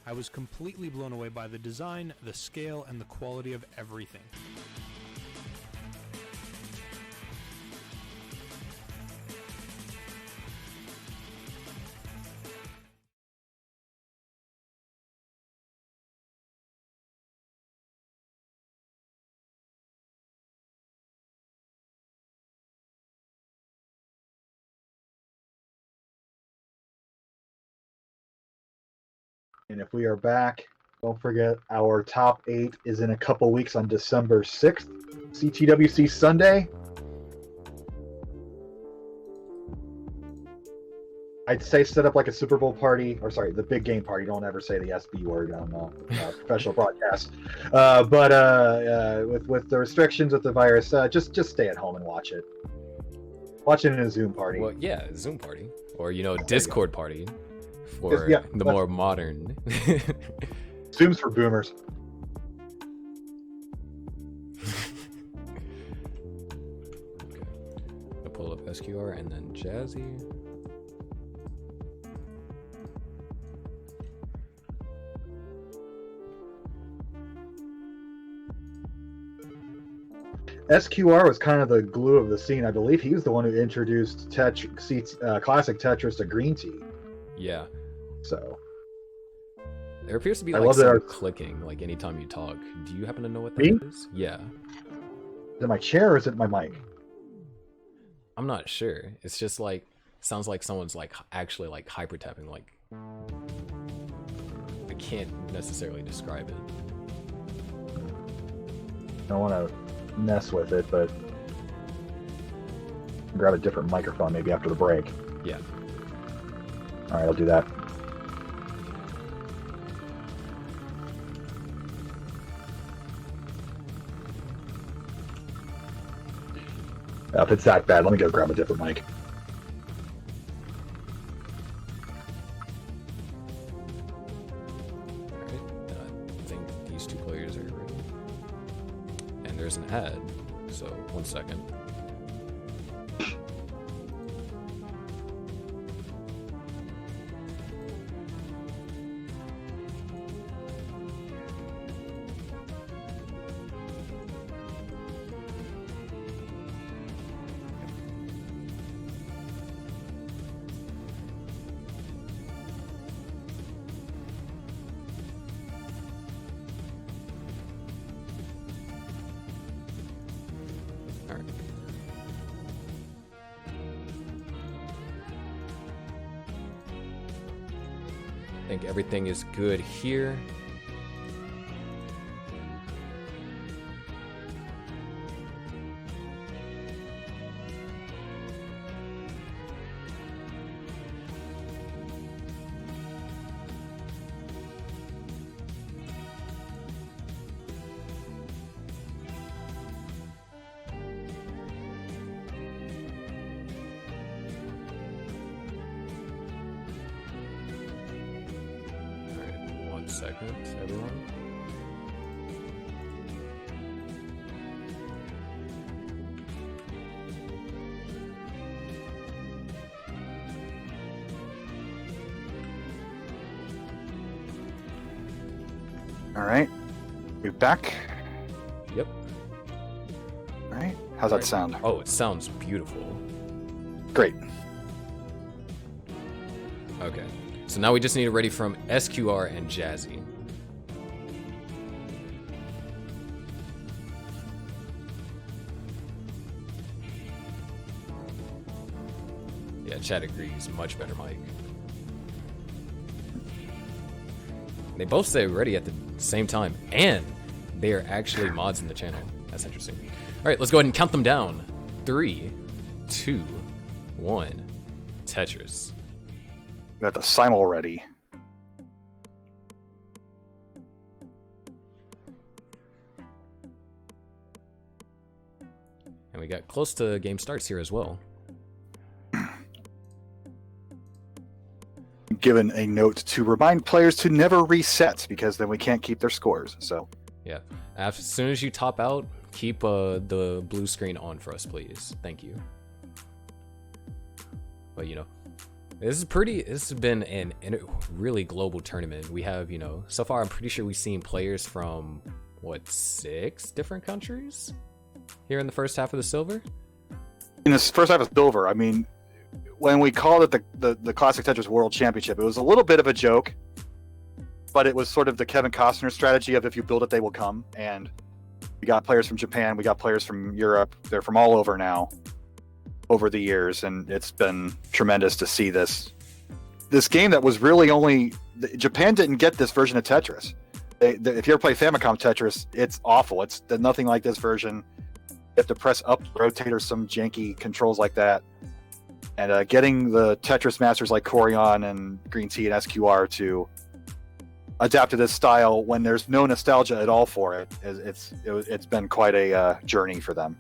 I was completely blown away by the design, the scale, and the quality of everything. And if we are back, don't forget our top 8 is in a couple weeks on December 6th, CTWC Sunday. I'd say set up like a Super Bowl party, or sorry, the big game party. Don't ever say the SB word on professional broadcast. But with the restrictions with the virus, just stay at home and watch it. Watch it in a Zoom party. Well, yeah, Zoom party, or Discord party. For the more modern. Zoom's for boomers. Okay. I'll pull up SQR and then Jazzy. SQR was kind of the glue of the scene. I believe he was the one who introduced classic Tetris to Green Tea. Yeah. So There appears to be I like love that some our- clicking, like anytime you talk. Do you happen to know what Me? that is? Yeah. is it my chair or is it my mic? I'm not sure. It's just like sounds like someone's like actually like hyper tapping. Like I can't necessarily describe it. I don't want to mess with it, but grab a different microphone maybe after the break. Yeah. All right, I'll do that. If it's that bad, let me go grab a different mic. Alright. I think these two players are ready. And there's an ad. So 1 second. Alright. I think everything is good here. Alright, 1 second, everyone. All right, we're back. Yep. All right, how's that sound? Oh, it sounds beautiful. Great. Okay. So now we just need it ready from SQR and Jazzy. Yeah, Chad agrees. Much better mic. They both say ready at the same time, and they are actually mods in the channel. That's interesting. All right, let's go ahead and count them down. 3, 2, 1. Tetris. We got the simul ready. And we got close to game starts here as well. Given a note to remind players to never reset because then we can't keep their scores. So Yeah. As soon as you top out, keep the blue screen on for us, please. Thank you. But, you know, this has been a really global tournament. We have, you know, so far I'm pretty sure we've seen players from, what, 6 different countries here in the first half of the silver? in this first half of silver, I mean, when we called it the Classic Tetris World Championship, it was a little bit of a joke, but it was sort of the Kevin Costner strategy of if you build it, they will come. And we got players from Japan, we got players from Europe, they're from all over now over the years, and it's been tremendous to see this game that was really only Japan didn't get this version of Tetris. If you ever play Famicom Tetris, it's awful. It's nothing like this version. You have to press up, rotate, or some janky controls like that. And getting the Tetris masters like Corian and Green Tea and SQR to adapt to this style when there's no nostalgia at all for it, it's been quite a journey for them.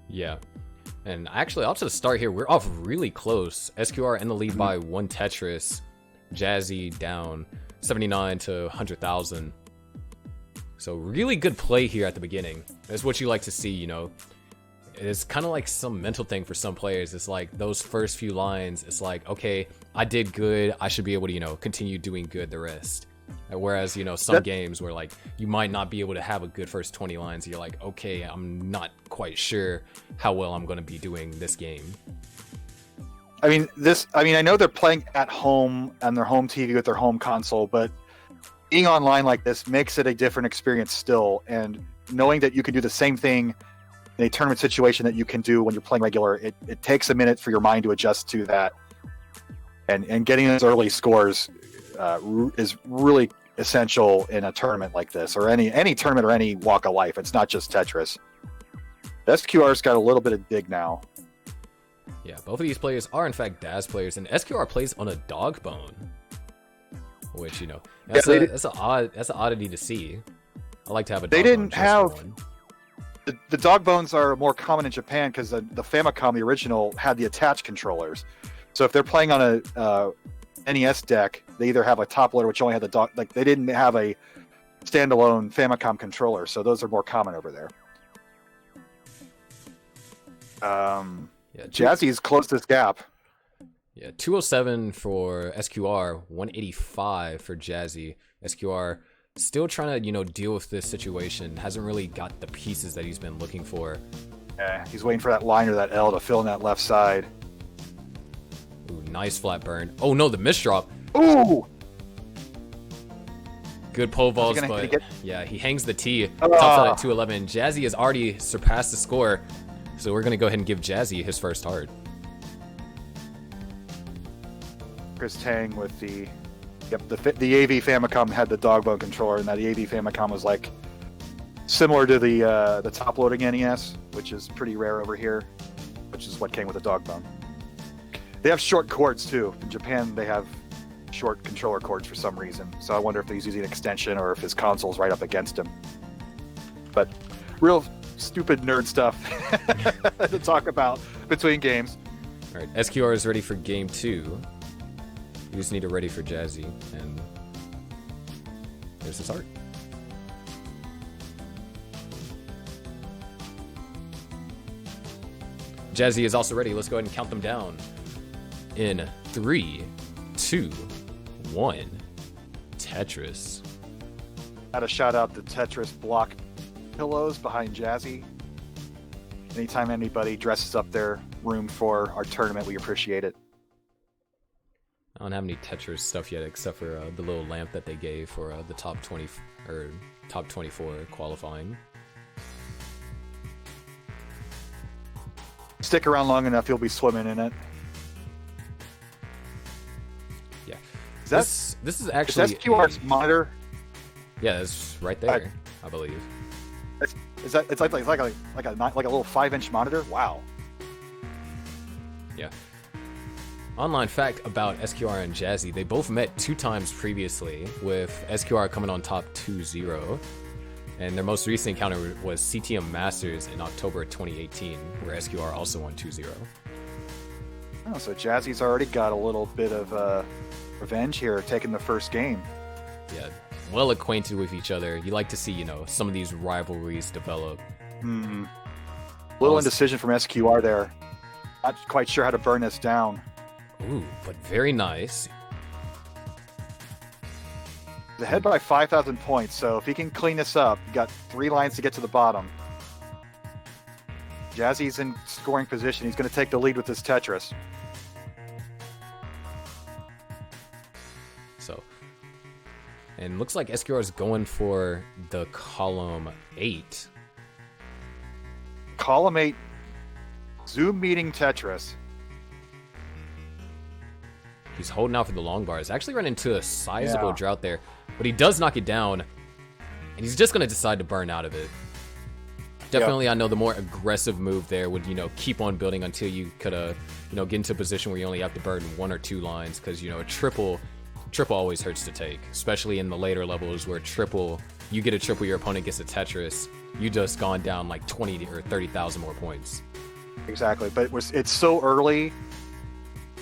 Yeah. And actually, off to the start here, we're off really close. SQR in the lead by 1 Tetris. Jazzy down 79 to 100,000. So really good play here at the beginning. That's what you like to see, you know. It's kind of like some mental thing for some players. It's like those first few lines, it's like, okay, I did good. I should be able to, you know, continue doing good the rest. Whereas, you know, some games where like you might not be able to have a good first 20 lines, you're like, okay, I'm not quite sure how well I'm going to be doing this game. I mean, I know they're playing at home on their home TV with their home console, but being online like this makes it a different experience still. And knowing that you can do the same thing in a tournament situation that you can do when you're playing regular, it takes a minute for your mind to adjust to that. And getting those early scores is really essential in a tournament like this, or any tournament or any walk of life. It's not just Tetris. SQR's got a little bit of dig now. Yeah, both of these players are in fact Daz players, and SQR plays on a dog bone, which, you know, that's an oddity to see. I like to have a dog They didn't bone have one. the dog bones are more common in Japan because the Famicom, the original, had the attached controllers. So if they're playing on a NES deck, they either have a top loader which only had the dog, like they didn't have a standalone Famicom controller, so those are more common over there. Yeah, Jazzy's closed this gap. Yeah, 207 for SQR, 185 for Jazzy. SQR still trying to, you know, deal with this situation. Hasn't really got the pieces that he's been looking for. Yeah, he's waiting for that line or that L to fill in that left side. Ooh, nice flat burn. Oh no, the misdrop. Ooh! Good pole balls, but yeah, he hangs the T. Tops out at 211. Jazzy has already surpassed the score, so we're gonna go ahead and give Jazzy his first heart. Chris Tang with the AV Famicom had the dog bone controller, and that the AV Famicom was like similar to the top loading NES, which is pretty rare over here, which is what came with the dog bone. They have short cords too. In Japan, they have short controller cords for some reason. So I wonder if he's using an extension or if his console's right up against him. But real stupid nerd stuff to talk about between games. All right, SQR is ready for game 2. You just need it ready for Jazzy, and there's his heart. Jazzy is also ready. Let's go ahead and count them down. In 3, 2, 1, Tetris. Had a shout out to Tetris block pillows behind Jazzy. Anytime anybody dresses up their room for our tournament, we appreciate it. I don't have any Tetris stuff yet, except for the little lamp that they gave for the top 20 or top 24 qualifying. Stick around long enough, you'll be swimming in it. Yeah, This is actually is SQR's monitor. Yeah, it's right there, I believe. It's like a little 5-inch monitor. Wow. Yeah. Online fact about SQR and Jazzy: they both met 2 times previously, with SQR coming on top 2-0. And their most recent encounter was CTM Masters in October 2018, where SQR also won 2-0. Oh, so Jazzy's already got a little bit of revenge here, taking the first game. Yeah, well acquainted with each other. You like to see, you know, some of these rivalries develop. Little indecision from SQR there. Not quite sure how to burn this down. Ooh, but very nice. He's ahead by 5,000 points, so if he can clean this up, you got 3 lines to get to the bottom. Jazzy's in scoring position. He's going to take the lead with this Tetris. So, and looks like SQR is going for the column 8. Column 8, Zoom meeting Tetris. He's holding out for the long bars. Actually run into a sizable drought there, but he does knock it down, and he's just going to decide to burn out of it. Definitely, I know the more aggressive move there would, you know, keep on building until you could, you know, get into a position where you only have to burn 1 or 2 lines, because, you know, a triple always hurts to take, especially in the later levels where you get a triple, your opponent gets a Tetris, you just gone down like 20 or 30,000 more points. Exactly, but it's so early,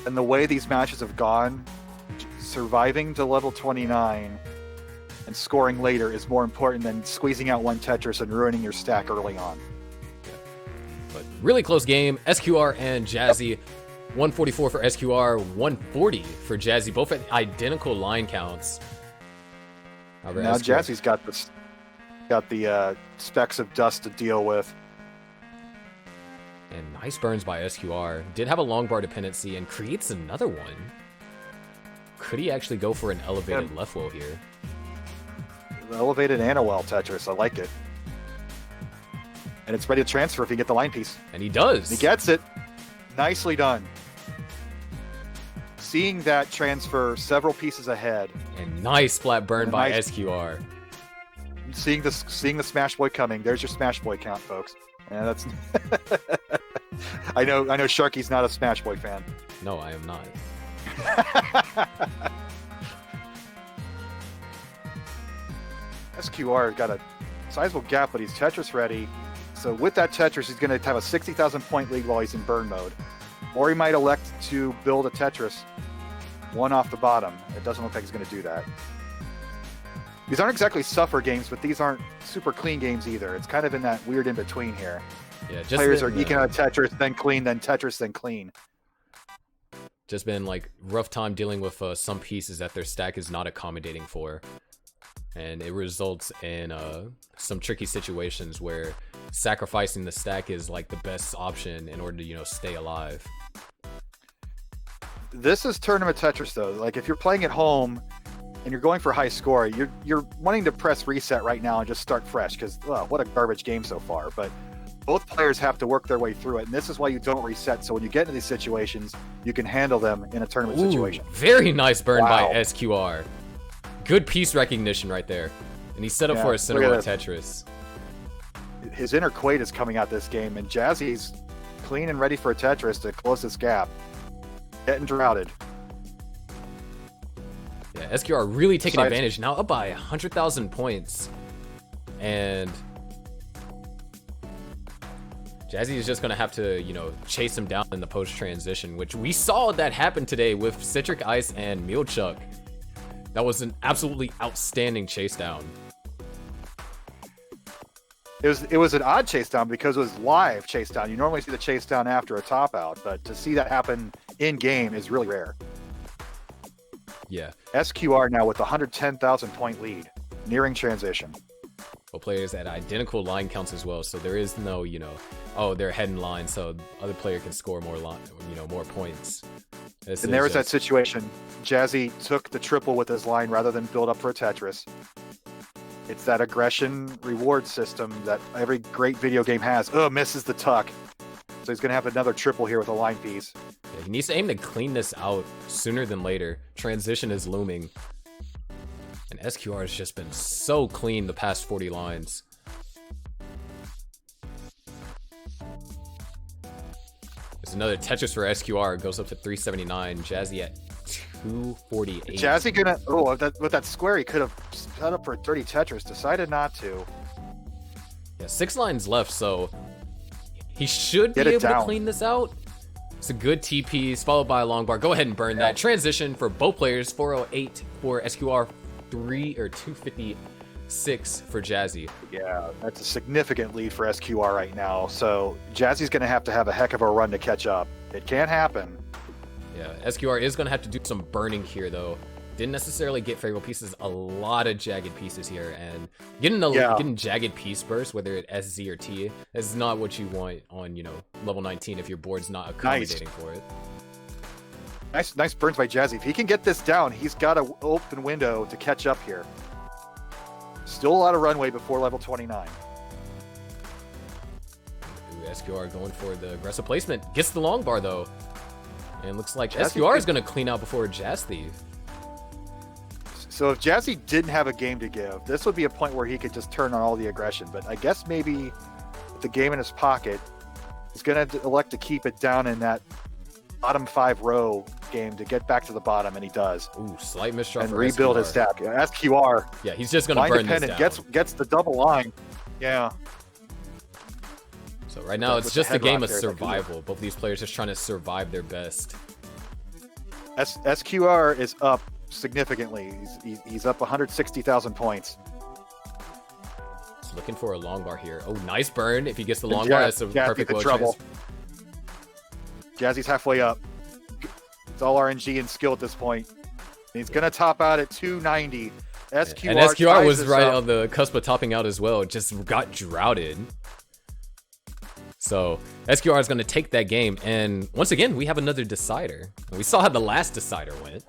and the way these matches have gone, surviving to level 29 and scoring later is more important than squeezing out 1 Tetris and ruining your stack early on. But really close game. SQR and Jazzy, 144 for SQR, 140 for Jazzy, both at identical line counts. However, Now SQR Jazzy's got the specks of dust to deal with. And nice burns by SQR. Did have a long bar dependency and creates another one. Could he actually go for an elevated left wall here? Elevated and a well Tetris. I like it. And it's ready to transfer if he get the line piece. And he does. He gets it. Nicely done. Seeing that transfer several pieces ahead. And nice flat burn And by nice- SQR. Seeing the Smash Boy coming. There's your Smash Boy count, folks. And that's. I know. Sharky's not a Smash Boy fan. No, I am not. SQR got a sizable gap, but he's Tetris ready. So with that Tetris, he's going to have a 60,000 point lead while he's in burn mode. Or he might elect to build a Tetris one off the bottom. It doesn't look like he's going to do that. These aren't exactly suffer games, but these aren't super clean games either. It's kind of in that weird in between here. Yeah, just Players are been, eking out Tetris, then clean, then Tetris, then clean. just been like rough time dealing with some pieces that their stack is not accommodating for. And it results in some tricky situations where sacrificing the stack is like the best option in order to, you know, stay alive. This is tournament Tetris though. Like if you're playing at home and you're going for high score, you're wanting to press reset right now and just start fresh because what a garbage game so far. But both players have to work their way through it, and this is why you don't reset. So when you get into these situations, you can handle them in a tournament situation. Very nice burn Wow. by SQR. Good piece recognition right there. And he's set up for a center look row at Tetris. His inner Quaid is coming out this game, and Jazzy's clean and ready for a Tetris to close this gap. Getting droughted. Yeah, SQR really taking Besides- advantage. Now up by 100,000 points. And Jazzy is just going to have to, you know, chase him down in the post-transition, which we saw that happen today with Citric Ice and Mealchuck. That was an absolutely outstanding chase down. It was an odd chase down because it was live chase down. You normally see the chase down after a top out, but to see that happen in game is really rare. Yeah. SQR now with a 110,000 point lead, nearing transition. Both players at identical line counts as well, so there is no, you know, oh, they're head in line, so the other player can score more more points. And there was that situation. Jazzy took the triple with his line rather than build up for a Tetris. It's that aggression reward system that every great video game has. Oh, misses the tuck. So he's going to have another triple here with a line piece. Yeah, he needs to aim to clean this out sooner than later. Transition is looming. And SQR has just been so clean the past 40 lines. There's another Tetris for SQR. Goes up to 379. Jazzy at 248. Jazzy gonna with that square he could have set up for a dirty Tetris. Decided not to. Yeah, 6 lines left, so he should be Get it able to down. clean this out. It's a good TPs followed by a long bar. Go ahead and burn that. Transition for both players. 408 for SQR, 256 for Jazzy. Yeah, that's a significant lead for SQR right now. So Jazzy's gonna have to have a heck of a run to catch up. It can't happen. Yeah, SQR is going to have to do some burning here, though. Didn't necessarily get favorable pieces, a lot of jagged pieces here, and getting jagged piece burst, whether it's SZ or T, is not what you want on, you know, level 19 if your board's not accommodating for it. Nice burns by Jazzy. If he can get this down, he's got an open window to catch up here. Still a lot of runway before level 29. Ooh, SQR going for the aggressive placement. Gets the long bar, though. And looks like Jazzy SQR is going to clean out before Jazz Thief. So if Jazzy didn't have a game to give, this would be a point where he could just turn on all the aggression. But I guess maybe with the game in his pocket, he's going to elect to keep it down in that bottom 5 row game to get back to the bottom, and he does. Ooh, slight misshot And for rebuild SQR. his stack. SQR, Yeah, he's just going to line burn this dependent, down. gets the double line. Yeah. So right now, With it's the just a game headlock of there, that could work. survival. Both these players just trying to survive their best. SQR is up significantly. He's up 160,000 points. Just looking for a long bar here. Oh, nice burn. If he gets the long And bar, that's a Jazzy's perfect in low trouble. chance. Jazzy's halfway up. It's all RNG and skill at this point. And he's going to top out at 290. SQR and SQR ties was this right up. on the cusp of topping out as well. Just got droughted. So SQR is going to take that game, and once again, we have another decider. And we saw how the last decider went.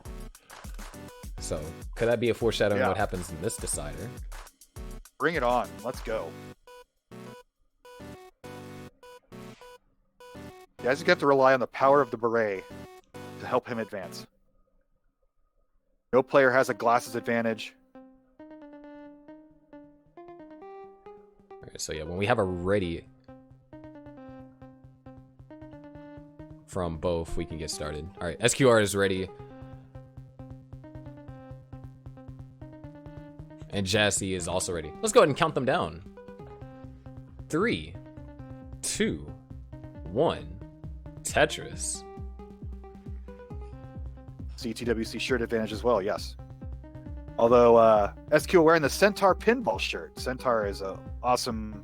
So could that be a foreshadowing of what happens in this decider? Bring it on. Let's go. You guys have to rely on the power of the beret to help him advance. No player has a glasses advantage. All right, so yeah, when we have a ready from both, we can get started. All right, SQR is ready. And Jazzy is also ready. Let's go ahead and count them down. 3, 2, 1. Tetris. CTWC shirt advantage as well, yes. Although SQ wearing the Centaur pinball shirt. Centaur is an awesome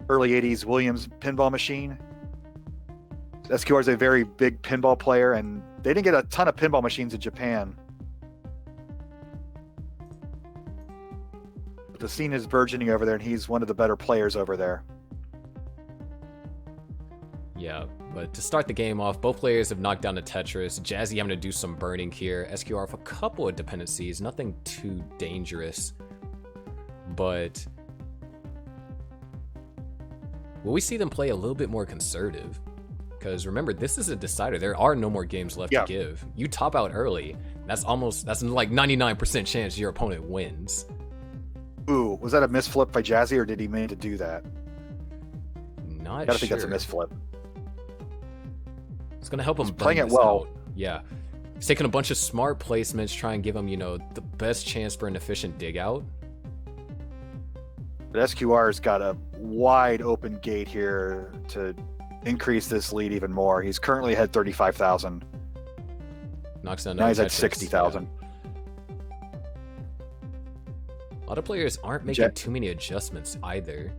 early 80s Williams pinball machine. SQR is a very big pinball player, and they didn't get a ton of pinball machines in Japan. But the scene is burgeoning over there, and he's one of the better players over there. Yeah, but to start the game off, both players have knocked down the Tetris. Jazzy having to do some burning here. SQR with a couple of dependencies, nothing too dangerous. But will we see them play a little bit more conservative? Because remember, this is a decider. There are no more games left to give. You top out early, that's like 99% chance your opponent wins. Ooh, was that a misflip by Jazzy, or did he mean to do that? Not I gotta sure. think that's a misflip. It's gonna help him playing burn it this well. out. Yeah. He's taking a bunch of smart placements, try and give him, you know, the best chance for an efficient dig out. But SQR's got a wide open gate here to increase this lead even more. He's currently ahead 35,000. Knocks down Now he's at Tetris. 60,000. Yeah. A lot of players aren't making too many adjustments either.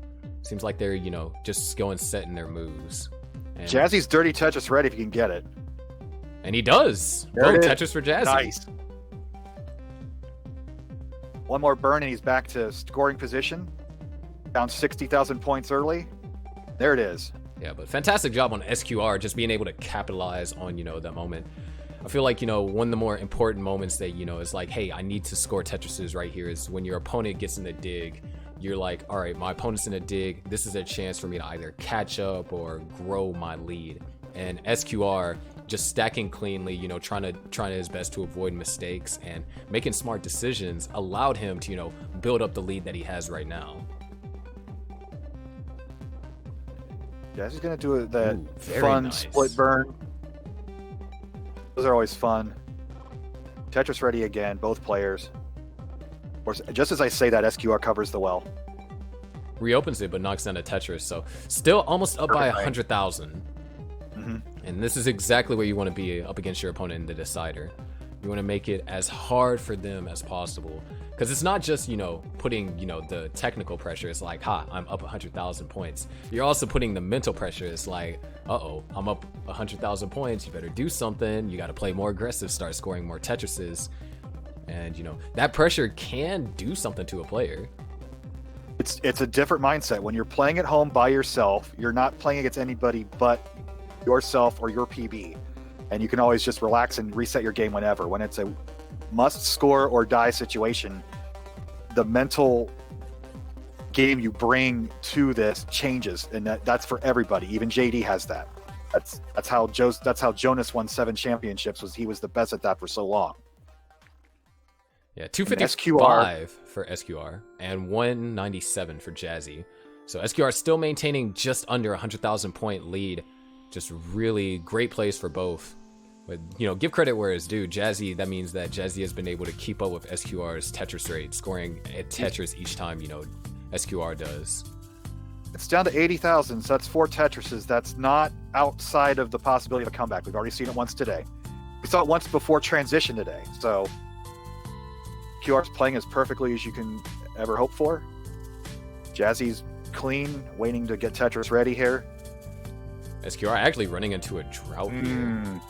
Seems like they're, you know, just going set in their moves. And Jazzy's dirty Tetris ready if you can get it. And he does. There Boom, it is. Tetris for Jazzy. Nice. One more burn and he's back to scoring position. Down 60,000 points early. There it is. Yeah, but fantastic job on SQR just being able to capitalize on, you know, that moment. I feel like, you know, one of the more important moments that, you know, is like, hey, I need to score Tetrises right here is when your opponent gets in the dig. You're like, all right, my opponent's in a dig. This is a chance for me to either catch up or grow my lead. And SQR just stacking cleanly, you know, trying his best to avoid mistakes and making smart decisions allowed him to, you know, build up the lead that he has right now. Jazzy's gonna do that very fun nice. split burn. Those are always fun. Tetris ready again, both players. Of course, just as I say that, SQR covers the well. Reopens it, but knocks down a Tetris. So still almost up by Perfect. 100,000. And this is exactly where you want to be up against your opponent in the decider. You want to make it as hard for them as possible. Because it's not just, you know, putting, you know, the technical pressure. It's like, ha, I'm up 100,000 points. You're also putting the mental pressure. It's like, uh-oh, I'm up 100,000 points. You better do something. You got to play more aggressive, start scoring more Tetrises. And, you know, that pressure can do something to a player. It's a different mindset. When you're playing at home by yourself, you're not playing against anybody but yourself or your PB. And you can always just relax and reset your game whenever. When it's a must score or die situation, the mental game you bring to this changes, and that's for everybody. Even JD has that. That's how Jonas won 7 championships. He was the best at that for so long. Yeah, 255 for SQR and 197 for Jazzy. So SQR still maintaining just under 100,000 point lead. Just really great plays for both. But, you know, give credit where it's due. Jazzy, that means that Jazzy has been able to keep up with SQR's Tetris rate, scoring a Tetris each time, you know, SQR does. It's down to 80,000, so that's 4 Tetrises. That's not outside of the possibility of a comeback. We've already seen it once today. We saw it once before transition today. So QR's playing as perfectly as you can ever hope for. Jazzy's clean, waiting to get Tetris ready here. SQR actually running into a drought here.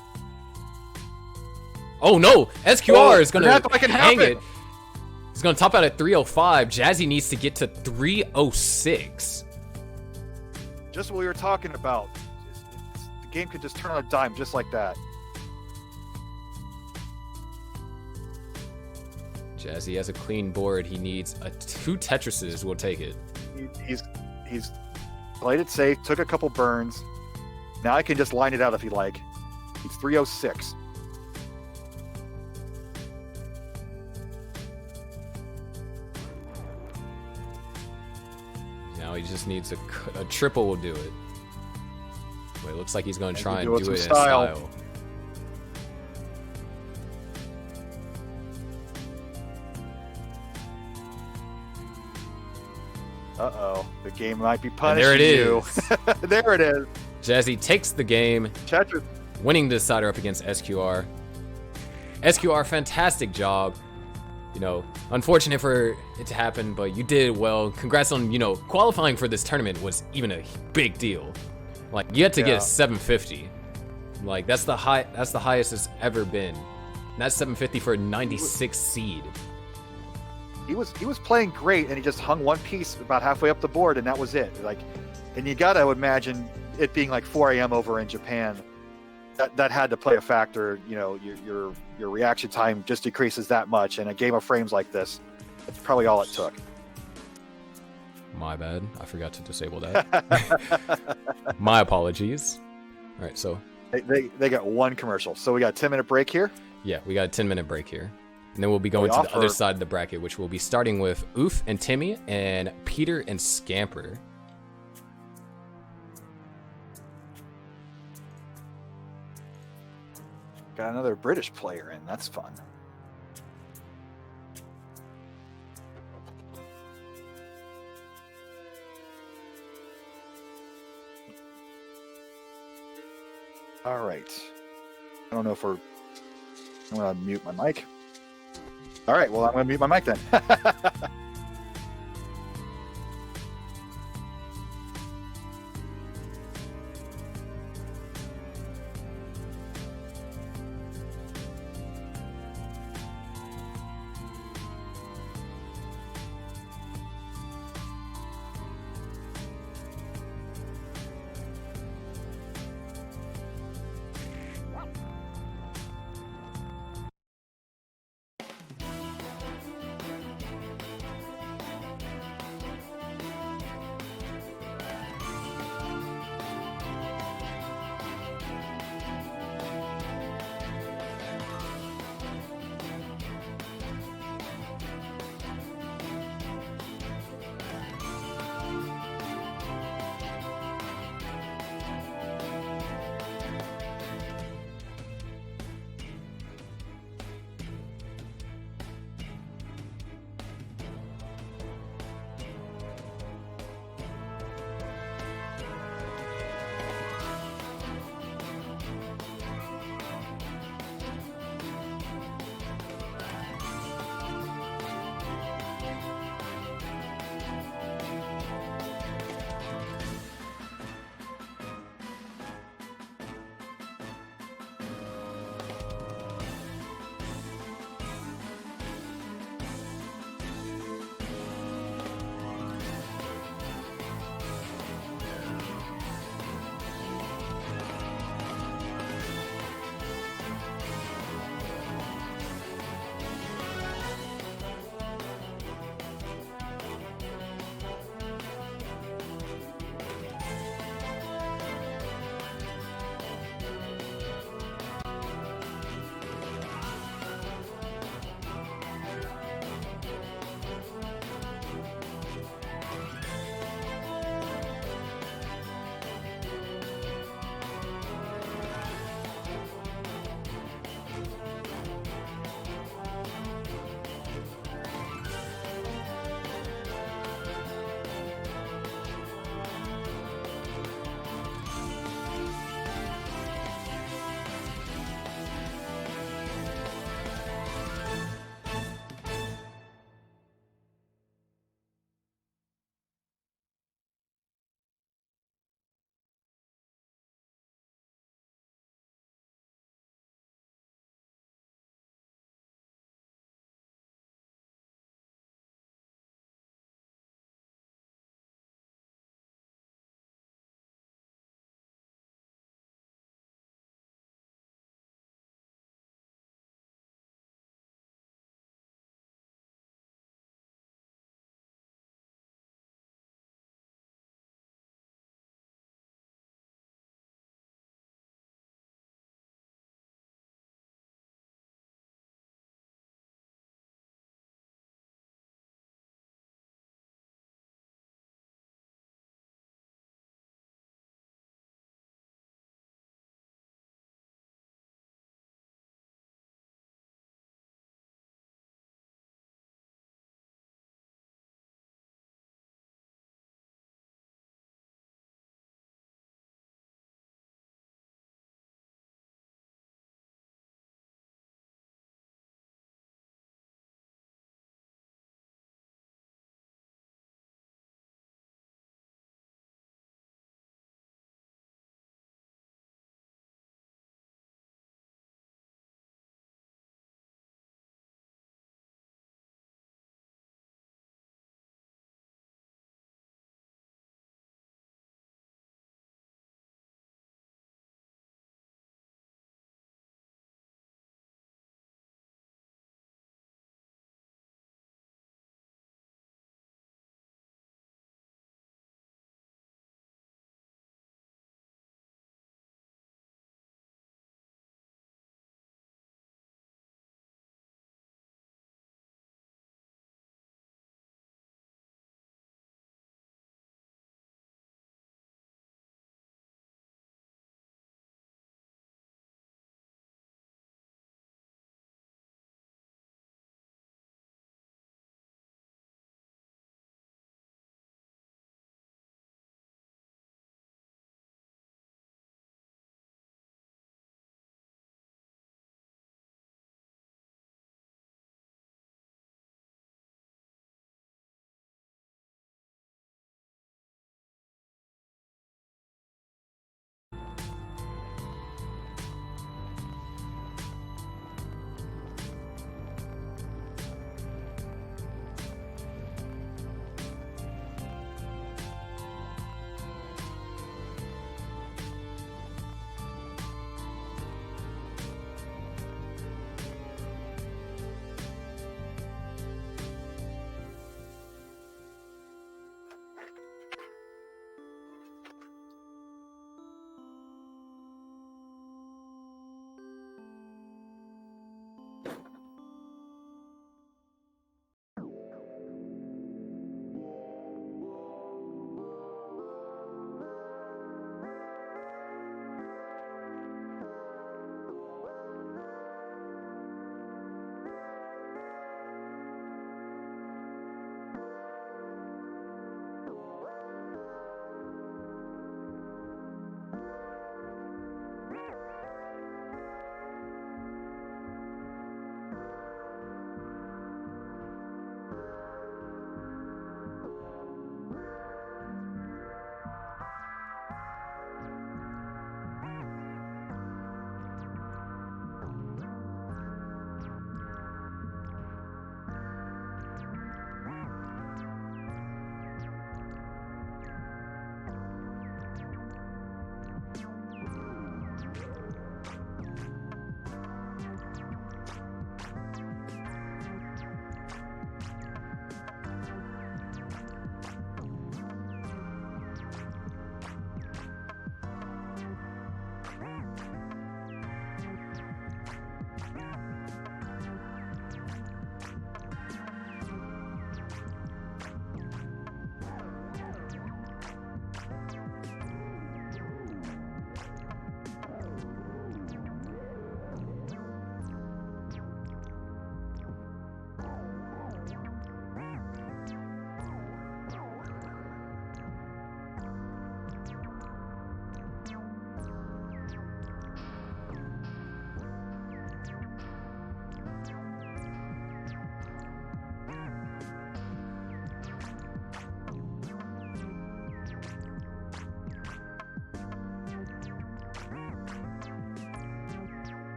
Oh no! SQR is gonna hang it. He's gonna top out at 305. Jazzy needs to get to 306. Just what we were talking about. The game could just turn on a dime just like that. Jazzy has a clean board. He needs 2 Tetrises. We'll take it. He's played it safe, took a couple burns. Now I can just line it out if you like. He's 306. Now he just needs a triple will do it. Wait, looks like he's going to try and do it do it in some style. style. Uh-oh. The game might be And punishing there it you. is. There it is. Jazzy takes the game, Tetris. winning the decider up against SQR. SQR, fantastic job. You know, unfortunate for it to happen, but you did well. Congrats on, you know, qualifying for this tournament was even a big deal. Like, you had to get a 750. Like, that's the highest it's ever been. And that's 750 for a 96 seed. He was playing great, and he just hung one piece about halfway up the board, and that was it. Like, and you gotta imagine it being like 4 a.m. over in Japan. That had to play a factor. You know, your reaction time just decreases that much, and a game of frames like this, that's probably all it took. My bad. I forgot to disable that. My apologies. All right, so They got one commercial, so we got a 10-minute break here. yeah, we got a 10-minute break here. And then we'll be going to the other side of the bracket, which will be starting with Oof and Timmy and Peter and Scamper. Got another British player in. That's fun. All right. I don't know if I'm going to mute my mic. All right. Well, I'm going to mute my mic then.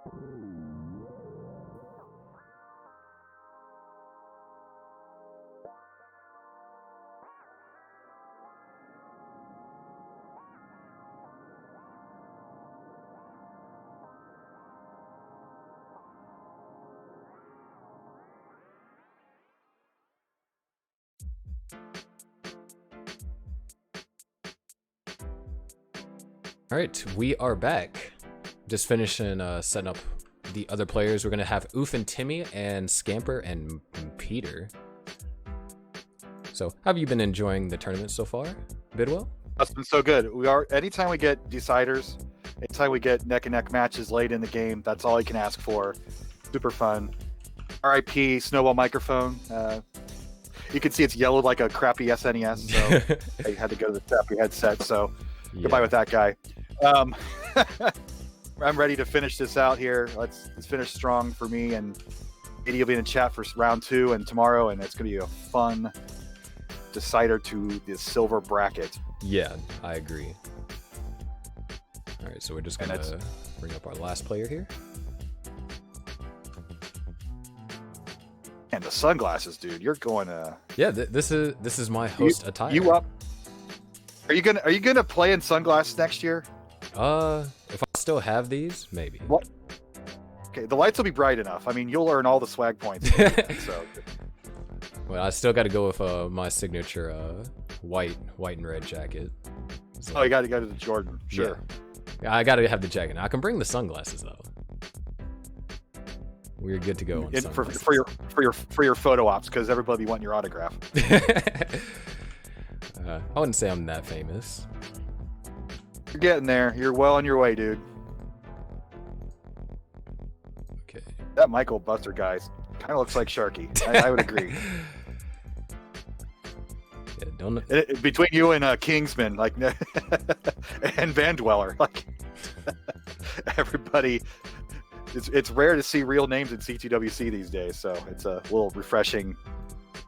All right, we are back. Just finishing setting up the other players. We're gonna have Oof and Timmy and Scamper and Peter. So, how have you been enjoying the tournament so far, Bidwell? That's been so good. We are anytime we get deciders, anytime we get neck and neck matches late in the game, that's all you can ask for. Super fun. RIP Snowball microphone. You can see it's yellowed like a crappy SNES, so I had to go to the crappy headset. So goodbye with that guy. I'm ready to finish this out here. Let's finish strong for me, and Katie will be in the chat for round 2 and tomorrow, and it's going to be a fun decider to the silver bracket. Yeah, I agree. All right, so we're just gonna bring up our last player here. And the sunglasses, dude. You're going to. Yeah, this is my host attire. You up? Are you gonna play in sunglasses next year? If I still have these, maybe. What? Okay, the lights will be bright enough. I mean, you'll earn all the swag points. So. Well, I still got to go with my signature white and red jacket. So, Oh, you got to go to the Jordan. Sure. Yeah, I got to have the jacket. I can bring the sunglasses though. We're good to go on sunglasses. for your photo ops, because everybody want your autograph. I wouldn't say I'm that famous. You're getting there. You're well on your way, dude. Okay. That Michael Buster guy kind of looks like Sharky. I would agree. Yeah, don't. Between you and Kingsman, like, and Van Dweller, like, everybody. It's rare to see real names in CTWC these days, so it's a little refreshing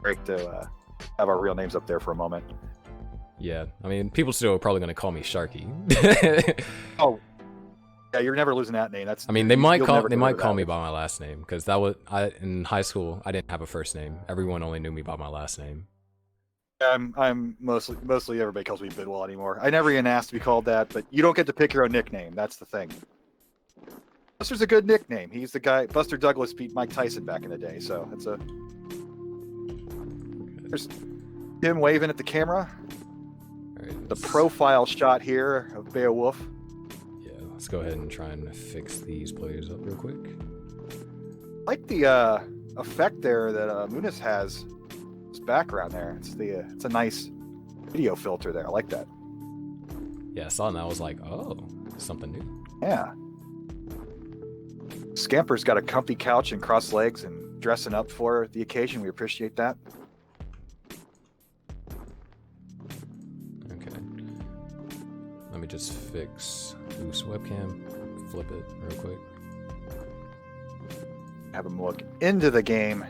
break to have our real names up there for a moment. Yeah, I mean, people still are probably going to call me Sharky. Oh, yeah, you're never losing that name. That's. I mean, they might call me me by my last name, because that was in high school. I didn't have a first name. Everyone only knew me by my last name. I'm mostly everybody calls me Bidwell anymore. I never even asked to be called that, but you don't get to pick your own nickname. That's the thing. Buster's a good nickname. He's the guy. Buster Douglas beat Mike Tyson back in the day, so it's a. There's him waving at the camera. All right, The profile shot here of Beowulf. Yeah, let's go ahead and try and fix these players up real quick. I like the effect there that Muniz has. His background there. It's a nice video filter there. I like that. Yeah, I saw it and I was like, oh, something new. Yeah. Scamper's got a comfy couch and crossed legs and dressing up for the occasion. We appreciate that. Okay. Let me just fix loose webcam. Flip it real quick. Have him look into the game.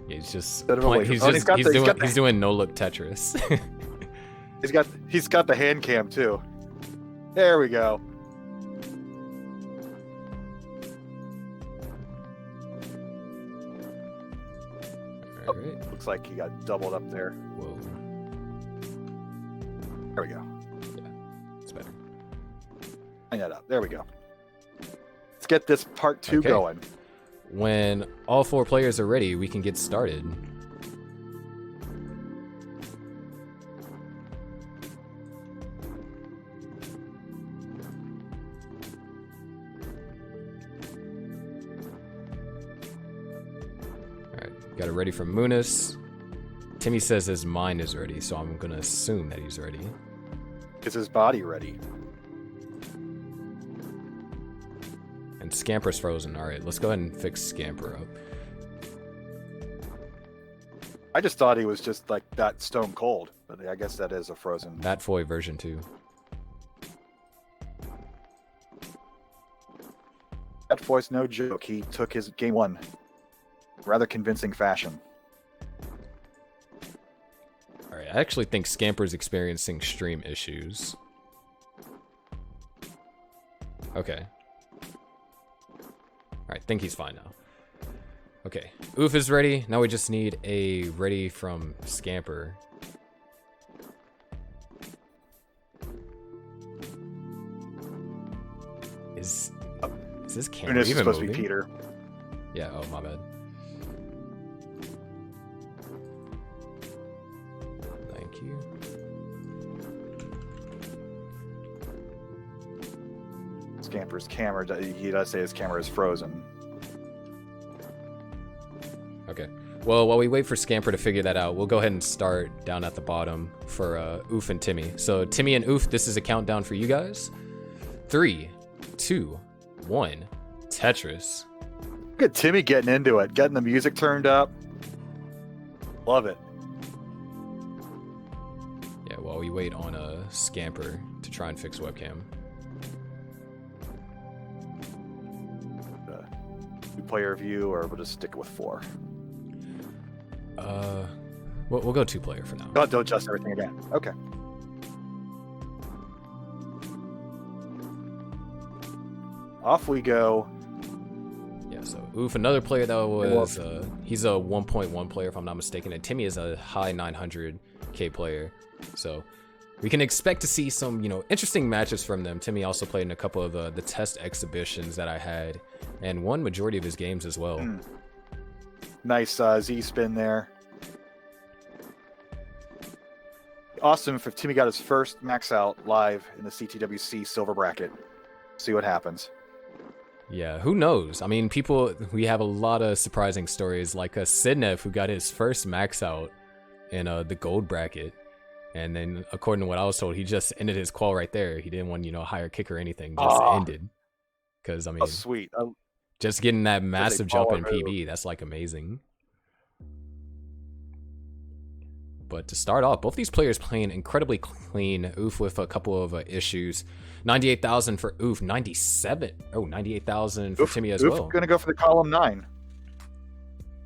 Yeah, he's just Instead of away from- he's doing no look Tetris. He's got the hand cam too. There we go. All right. Looks like he got doubled up there. Whoa. There we go. It's better. Line that up. There we go. Let's get this part 2 Okay. going. When all 4 players are ready, we can get started. Alright, got it ready from Muniz. Timmy says his mind is ready, so I'm gonna assume that he's ready. Is his body ready? And Scamper's frozen. Alright, let's go ahead and fix Scamper up. I just thought he was just like that stone cold, but I guess that is a frozen. Bat Foy version 2. That voice, no joke. He took his game 1 rather convincing fashion. Alright, I actually think Scamper's experiencing stream issues. Okay. Alright, think he's fine now. Okay, Oof is ready. Now we just need a ready from Scamper. Is this camera This is even supposed moving? to be Peter. Yeah, oh, my bad. Thank you. Scamper's camera, he does say his camera is frozen. Okay. Well, while we wait for Scamper to figure that out, we'll go ahead and start down at the bottom for Oof and Timmy. So Timmy and Oof, this is a countdown for you guys. 3, 2, 1, Tetris. Look at Timmy getting into it, getting the music turned up. Love it. Yeah, while we wait on a Scamper to try and fix webcam. Two-player view, or we'll just stick with 4. We'll go 2-player for now. Oh, don't adjust everything again. Okay. Off we go. Yeah, so Oof, another player that was, he's a 1.1 player if I'm not mistaken, and Timmy is a high 900k player. So we can expect to see some, interesting matches from them. Timmy also played in a couple of the test exhibitions that I had, and won majority of his games as well. Nice Z-spin there. Awesome if Timmy got his first max out live in the CTWC silver bracket. See what happens. Yeah, who knows? I mean, we have a lot of surprising stories, like Sidnev, who got his first max out in the gold bracket. And then, according to what I was told, he just ended his qual right there. He didn't want, a higher kick or anything. Just ended. Because, I mean, Sweet. just getting that massive jump in baller PB, that's, like, amazing. But to start off, both these players playing incredibly clean. Oof with a couple of issues. 98,000 for Oof. 98,000 for Timmy as well. Oof going to go for the column 9.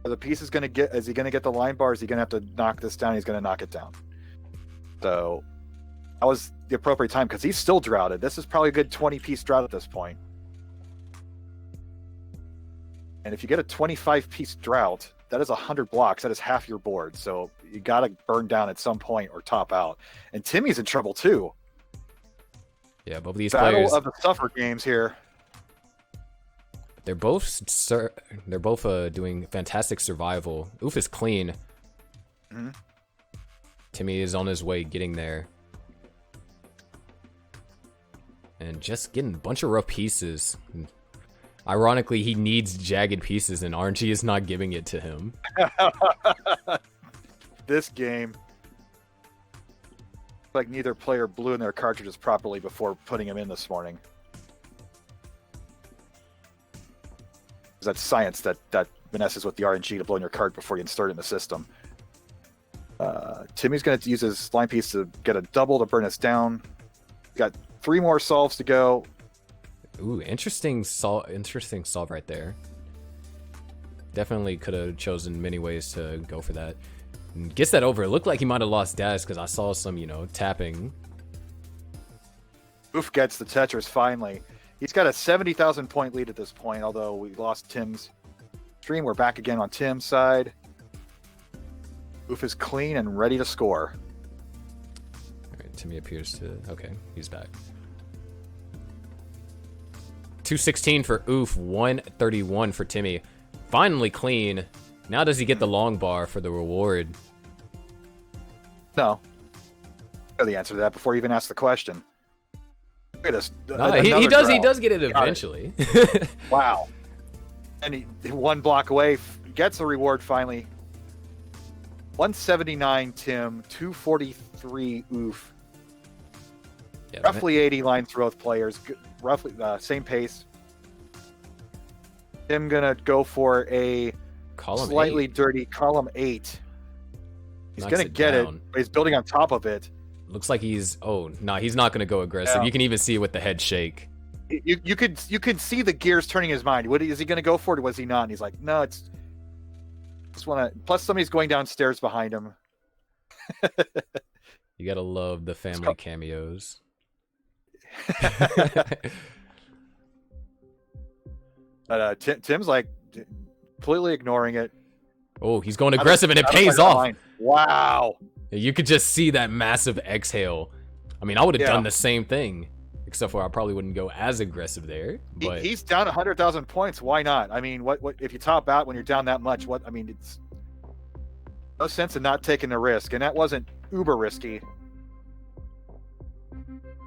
The piece is going to get. Is he going to get the line bar? Is he going to have to knock this down? He's going to knock it down. So that was the appropriate time because he's still droughted. This is probably a good 20-piece drought at this point. And if you get a 25-piece drought, that is 100 blocks. That is half your board. So you got to burn down at some point or top out. And Timmy's in trouble too. Yeah, both of these Battle players. of the suffer games here. They're both doing fantastic survival. Oof is clean. Mm-hmm. Timmy is on his way getting there. And just getting a bunch of rough pieces. Ironically, he needs jagged pieces, and RNG is not giving it to him. This game, like neither player blew in their cartridges properly before putting them in this morning. That's science that messes with the RNG to blow in your card before you insert it in the system. Timmy's going to use his line piece to get a double to burn us down. Got 3 more solves to go. Ooh, interesting solve right there. Definitely could have chosen many ways to go for that. And gets that over. It looked like he might have lost dash because I saw some, tapping. Oof gets the Tetris finally. He's got a 70,000 point lead at this point, although we lost Tim's stream. We're back again on Tim's side. Oof is clean and ready to score. All right, Timmy appears to... Okay, he's back. 216 for Oof, 131 for Timmy. Finally clean. Now does he get the long bar for the reward? No. I know the answer to that before you even ask the question. Look at this. He does get it eventually. Wow. And he 1 block away, gets a reward finally. 179 Tim, 243 Oof. Yeah, Roughly 80 line throw players, roughly same pace. Tim gonna go for a column slightly 8. dirty column 8. He's Knocks gonna it get down. it, but he's building on top of it. Looks like he's... Oh, nah, he's not going to go aggressive. Yeah. You can even see it with the head shake. You could see the gears turning in his mind. What is he gonna go for it or was he not? And he's like, no, it's just wanna. Plus somebody's going downstairs behind him. You gotta love the family cameos. But Tim's like completely ignoring it. Oh, he's going aggressive, and it pays off. Wow. You could just see that massive exhale. I mean, I would have Yeah. done the same thing, except for I probably wouldn't go as aggressive there. But He's down 100,000 points. Why not? I mean, what if you top out when you're down that much? What I mean, it's no sense in not taking the risk, and that wasn't uber risky.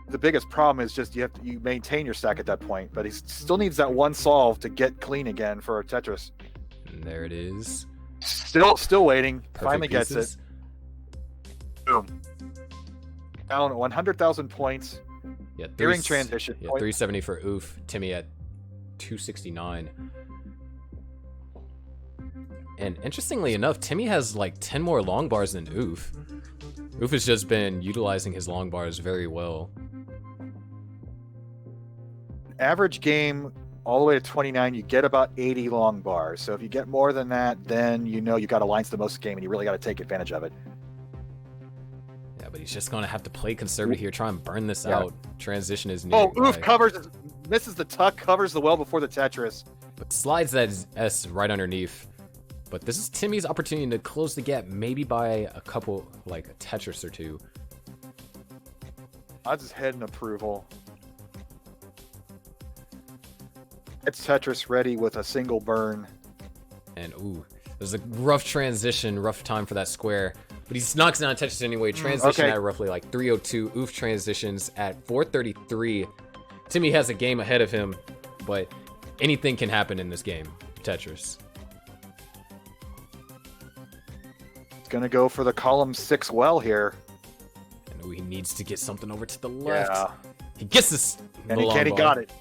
The biggest problem is just you maintain your stack at that point, but he still needs that one solve to get clean again for a Tetris. and there it is. Still waiting. Perfect Finally gets it. pieces. Boom. Down 100,000 points. Yeah, Hearing transition. Yeah, 370 for Oof. Timmy at 269. And interestingly enough, Timmy has like 10 more long bars than Oof. Oof has just been utilizing his long bars very well. Average game all the way to 29, you get about 80 long bars. So if you get more than that, then you know you got alliance the most game, and you really got to take advantage of it. Yeah, but he's just gonna have to play conservative here, try and burn this Yeah. out. Transition is near. Oh, Oof misses the tuck, covers the well before the Tetris. But slides that S right underneath. But this is Timmy's opportunity to close the gap, maybe by a couple, like a Tetris or two. Odds his head in approval. It's Tetris ready with a single burn. And ooh, there's a rough transition, rough time for that square. But he knocks down Tetris anyway. Transition okay. at roughly like 302. Oof transitions at 433. Timmy has a game ahead of him, but anything can happen in this game. Tetris. It's gonna go for the column 6 well here. And ooh, he needs to get something over to the left. Yeah. He gets this. And he got it.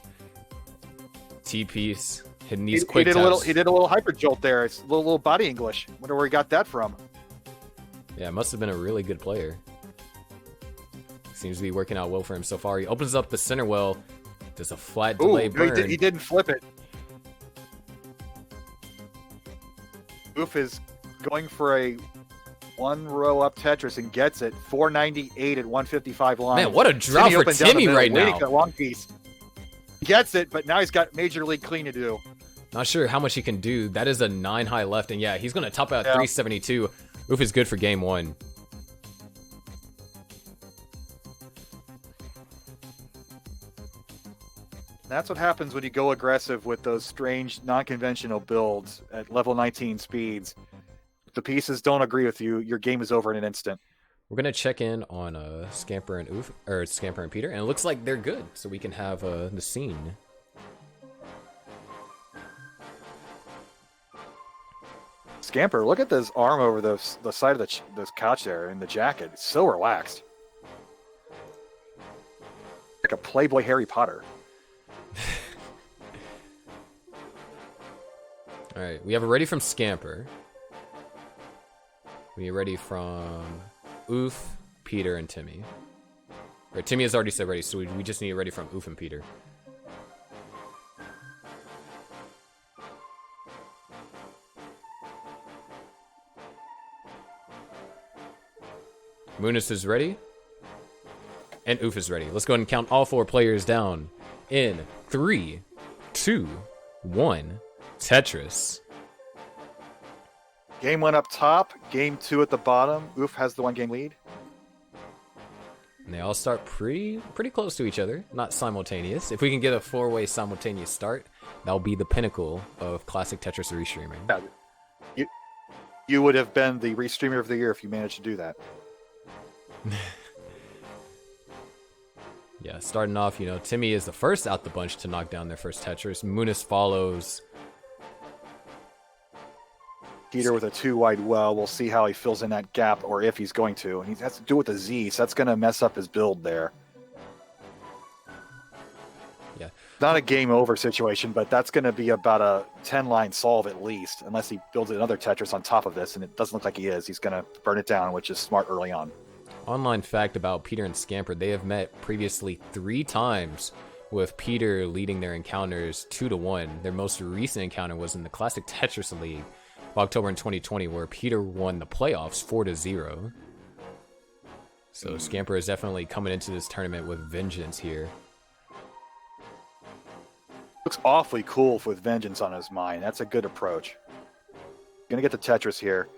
T-piece. Hitting He these quick did taps. he did a little hyper jolt there. It's a little body English. Wonder where he got that from. Yeah, must have been a really good player. Seems to be working out well for him so far. He opens up the center well. Does a flat Ooh, delay no, burn. he didn't flip it. Oof is going for a one row up Tetris and gets it. 498 at 155 line. Man, what a drop for opened down the Timmy middle, right waiting now. for that long piece. He gets it, but now he's got major league clean to do. Not sure how much he can do. That is a 9 high left, and yeah, he's going to top out Yeah. 372. Oof is good for game 1. That's what happens when you go aggressive with those strange, non-conventional builds at level 19 speeds. If the pieces don't agree with you, your game is over in an instant. We're going to check in on Scamper and Oof, or Scamper and Peter, and it looks like they're good, so we can have the scene. Scamper, look at this arm over the side of this couch there in the jacket. It's so relaxed. Like a Playboy Harry Potter. Alright, we have a ready from Scamper. We are ready from Oof, Peter, and Timmy. Right, Timmy has already said ready, so we just need a ready from Oof and Peter. Munis is ready. And Oof is ready. Let's go ahead and count all 4 players down. In 3, 2, 1. Tetris. Game 1 up top, game 2 at the bottom. Oof has the 1-game lead. And they all start pretty close to each other, not simultaneous. If we can get a 4-way simultaneous start, that'll be the pinnacle of classic Tetris restreaming. Yeah, you would have been the restreamer of the year if you managed to do that. Yeah, starting off, you know, Timmy is the first out the bunch to knock down their first Tetris. Munis follows. Peter with a 2-wide well. We'll see how he fills in that gap, or if he's going to. And he has to do it with a Z, so that's going to mess up his build there. Yeah. Not a game over situation, but that's going to be about a 10-line solve at least, unless he builds another Tetris on top of this, and it doesn't look like he is. He's going to burn it down, which is smart early on. Online fact about Peter and Scamper, they have met previously 3 times, with Peter leading their encounters 2-1. Their most recent encounter was in the Classic Tetris League of October in 2020, where Peter won the playoffs 4-0. So Scamper is definitely coming into this tournament with vengeance here. Looks awfully cool with Vengeance on his mind. That's a good approach. Gonna get the Tetris here.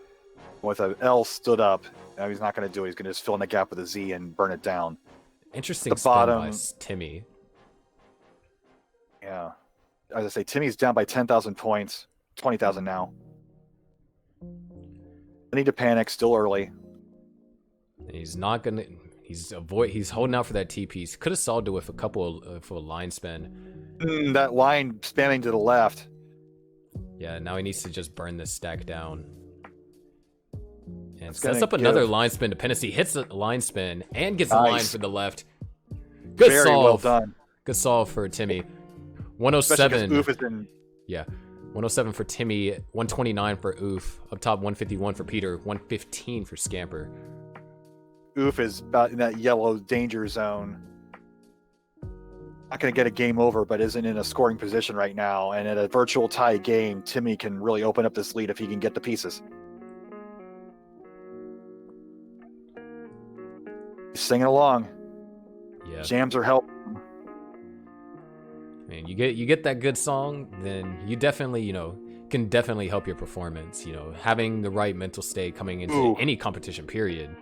With an L stood up. Now he's not gonna do it. He's gonna just fill in the gap with a Z and burn it down. Interesting The spin bottom- by Timmy. Yeah. As I say, Timmy's down by 10,000 points. 20,000 now. I need to panic. Still early. He's not gonna. He's holding out for that TP. Could have solved it with a couple of a line spin. That line spamming to the left. Yeah, now he needs to just burn this stack down. And It's sets gonna up another give- line spin dependency. Hits the line spin and gets a Nice. line for the left. Good Very solve. well done. Good solve for Timmy. Especially 107. because Oof has been Yeah. 107 for Timmy, 129 for Oof. Up top, 151 for Peter, 115 for Scamper. Oof is about in that yellow danger zone. Not going to get a game over, but isn't in a scoring position right now. And at a virtual tie game, Timmy can really open up this lead if he can get the pieces. He's singing along. Yeah. Jams are helping. Man, you get that good song, then you definitely, can definitely help your performance. Having the right mental state coming into Ooh. any competition period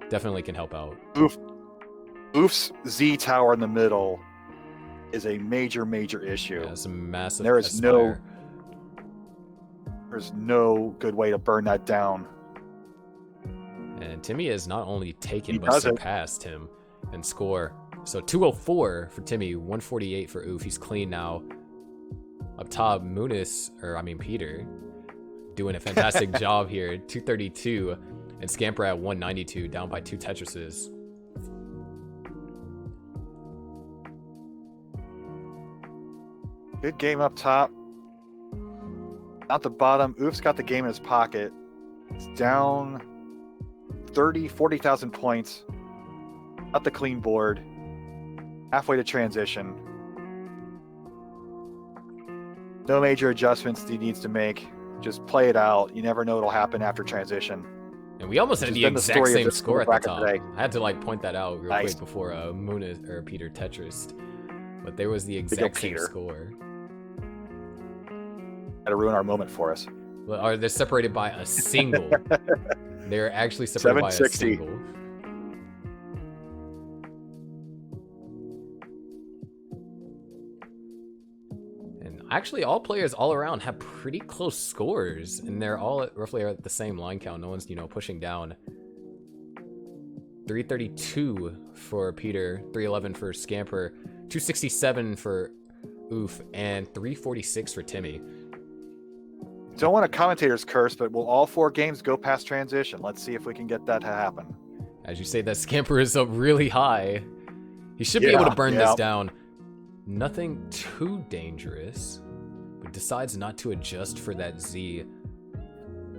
definitely can help out. Oof's Z tower in the middle is a major issue. Yeah, it's a massive. There is aspire. There's no good way to burn that down. And Timmy has not only taken He but does it. surpassed him in score. So 204 for Timmy, 148 for Oof. He's clean now. Up top, Peter, doing a fantastic job here. 232, and Scamper at 192, down by 2 Tetrises. Good game up top. Out the bottom, Oof's got the game in his pocket. It's down 40,000 points. Got the clean board. Halfway to transition. No major adjustments he needs to make. Just play it out. You never know what'll happen after transition. And we almost had Which the has been the exact story of same this score at the bracket top. today. I had to point that out real Nice. quick before Peter Tetris. But there was the exact same Peter. score. Had to ruin our moment for us. Well, they're separated by a single. They're actually separated by a 760. single. And actually, all players all around have pretty close scores, and they're all roughly at the same line count. No one's, pushing down. 332 for Peter, 311 for Scamper, 267 for Oof, and 346 for Timmy. Don't want a commentator's curse, but will all 4 games go past transition? Let's see if we can get that to happen. As you say, that Scamper is up really high. He should be able to burn this down. Nothing too dangerous, but decides not to adjust for that Z.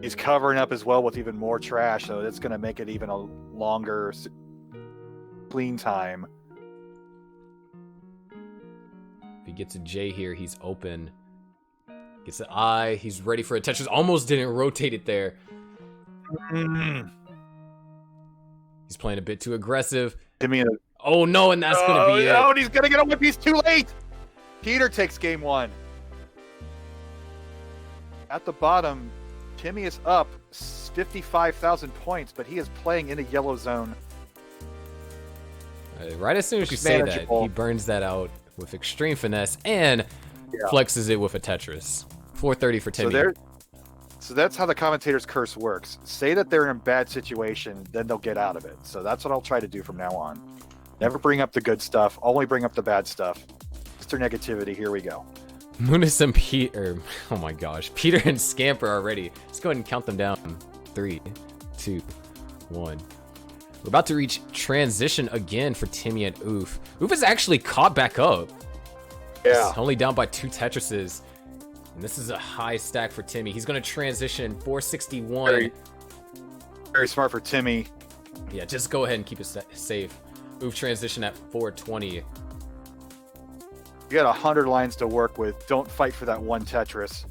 He's covering up as well with even more trash, so it's going to make it even a longer clean time. If he gets a J here, he's open. Gets an I, he's ready for a Tetris. Almost didn't rotate it there. He's playing a bit too aggressive. Timmy, Oh no, and that's gonna be it. Oh, and he's going to get a whip. He's too late. Peter takes game 1. At the bottom, Timmy is up 55,000 points, but he is playing in a yellow zone. Right as soon as you say that, Manageable. he burns that out with extreme finesse and flexes it with a Tetris. 430 for Timmy. So that's how the commentator's curse works. Say that they're in a bad situation, then they'll get out of it. So that's what I'll try to do from now on. Never bring up the good stuff, only bring up the bad stuff. Mr. Negativity, here we go. Munis and Peter, oh my gosh, Peter and Scamper are ready. Let's go ahead and count them down. 3, 2, 1. We're about to reach transition again for Timmy and Oof. Oof is actually caught back up. Yeah. He's only down by 2 Tetrises. And this is a high stack for Timmy. He's going to transition 461. Very, very smart for Timmy. Yeah, just go ahead and keep it safe. Oof transition at 420. You got 100 lines to work with. Don't fight for that one Tetris.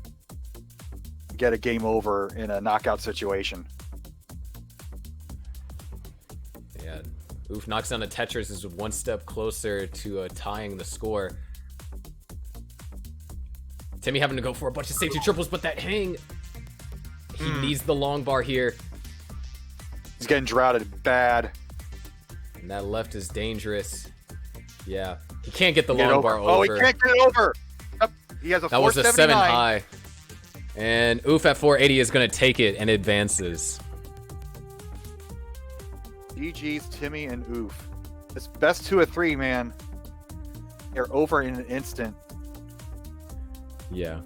Get a game over in a knockout situation. Yeah, Oof knocks down the Tetris, is one step closer to tying the score. Timmy having to go for a bunch of safety triples, but that hang, he needs the long bar here. He's getting droughted bad. And that left is dangerous. Yeah, he can't get the long bar over. Oh, he can't get it over. Yep. He has a 479. That was a 7 high. And Oof at 480 is going to take it and advances. GG's Timmy and Oof. It's best 2 of 3, man. They're over in an instant. Yeah.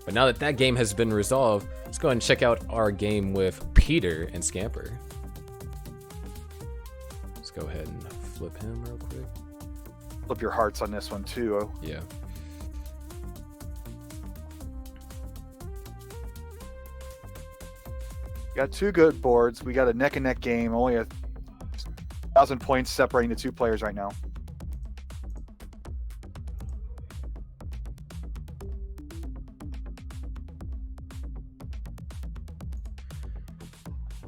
But now that that game has been resolved, let's go ahead and check out our game with Peter and Scamper. Let's go ahead and flip him real quick. Flip your hearts on this one, too. Yeah. Got 2 good boards. We got a neck-and-neck game. Only 1,000 points separating the 2 players right now.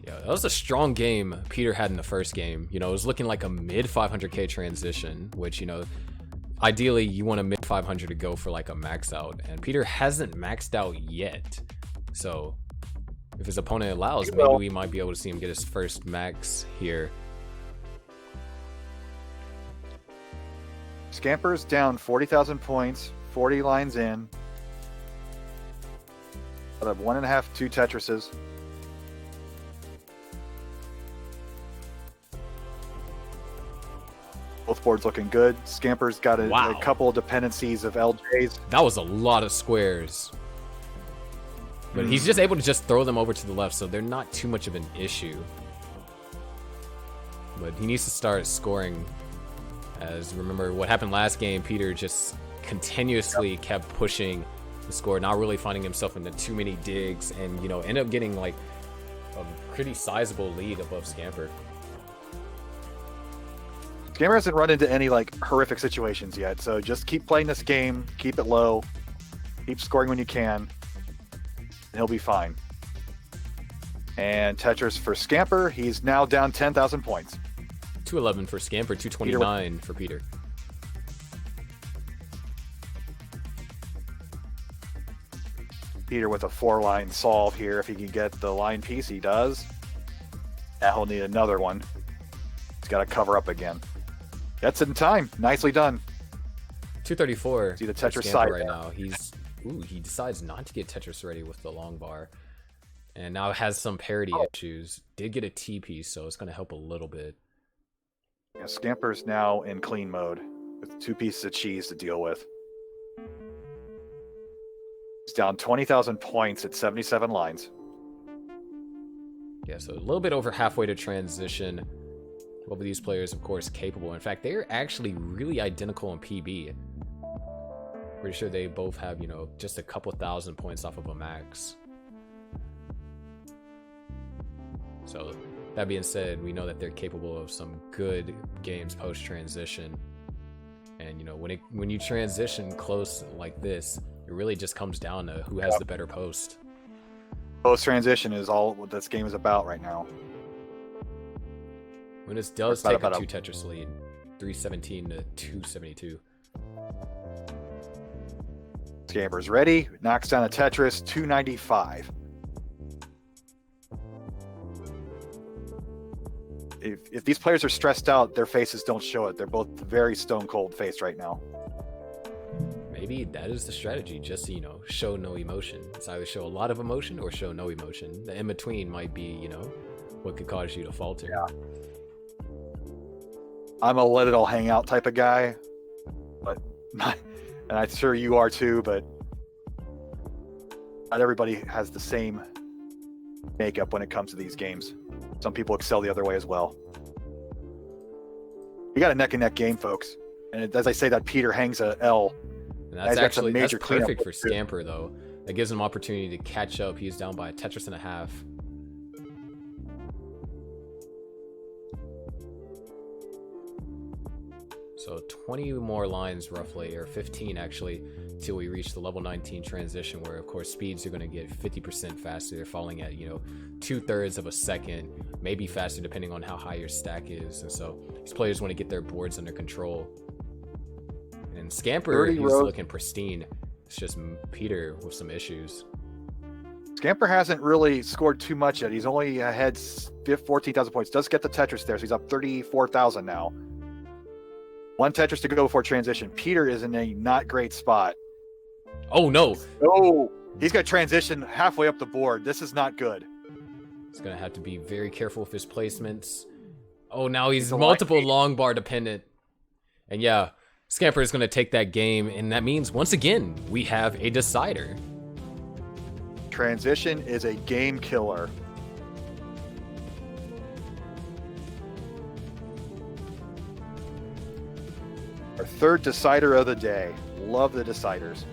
Yeah, that was a strong game Peter had in the first game. You know, it was looking like a mid 500k transition, which, you know, ideally you want a mid 500 to go for like a max out. And Peter hasn't maxed out yet. So if his opponent allows, maybe we might be able to see him get his first max here. Scamper's down 40,000 points, 40 lines in. I'll have 1.5, 2 Tetrises. Both boards looking good. Scamper's got a couple of dependencies of LJs. That was a lot of squares. But he's just able to just throw them over to the left, so they're not too much of an issue. But he needs to start scoring. As remember what happened last game, Peter just continuously kept pushing the score, not really finding himself into too many digs, and, you know, end up getting like a pretty sizable lead above Scamper. Scamper hasn't run into any like horrific situations yet, so just keep playing this game, keep it low, keep scoring when you can, and he'll be fine. And Tetris for Scamper, he's now down 10,000 points. 211 for Scamper, 229 for Peter. Peter with a 4-line solve here. If he can get the line piece, he does. Now he'll need another one. He's got to cover up again. That's in time. Nicely done. 234. See the for Tetris Scamper side right there. now. He decides not to get Tetris ready with the long bar, and now has some parity issues. Did get a T piece, so it's going to help a little bit. Yeah, Scamper's now in clean mode with 2 pieces of cheese to deal with. He's down 20,000 points at 77 lines. Yeah, so a little bit over halfway to transition. Both of these players, of course, capable. In fact, they're actually really identical in PB. Pretty sure they both have, you know, just a couple thousand points off of a max. So that being said, we know that they're capable of some good games post-transition. And, you know, when you transition close like this, it really just comes down to who has the better post. Post-transition is all what this game is about right now. When this does take a 2 Tetris lead, 317 to 272. Scamper's ready. Knocks down a Tetris, 295. If these players are stressed out, their faces don't show it. They're both very stone cold faced right now. Maybe that is the strategy, just, you know, show no emotion. It's either show a lot of emotion or show no emotion. The in-between might be, you know, what could cause you to falter. Yeah. I'm a let it all hang out type of guy, but not, and I'm sure you are too, but not everybody has the same makeup when it comes to these games. Some people excel the other way as well. We got a neck-and-neck game, folks. And as I say that, Peter hangs a L. And that's actually major perfect for cleanup too. Scamper, though. That gives him opportunity to catch up. He's down by a Tetris and a half. So 20 more lines roughly, or 15 actually, till we reach the level 19 transition, where of course speeds are going to get 50% faster. They're falling at, you know, 2/3 of a second, maybe faster depending on how high your stack is. And so these players want to get their boards under control. And Scamper, he's looking pristine. It's just Peter with some issues. Scamper hasn't really scored too much yet. He's only ahead 14,000 points. Does get the Tetris there, so he's up 34,000 now. One Tetris to go before transition. Peter is in a not great spot. Oh no! Oh, he's got transition halfway up the board. This is not good. He's gonna have to be very careful with his placements. Oh, now he's a multiple long bar dependent. And yeah, Scamper is gonna take that game, and that means once again we have a decider. Transition is a game killer. Our third decider of the day. Love the deciders.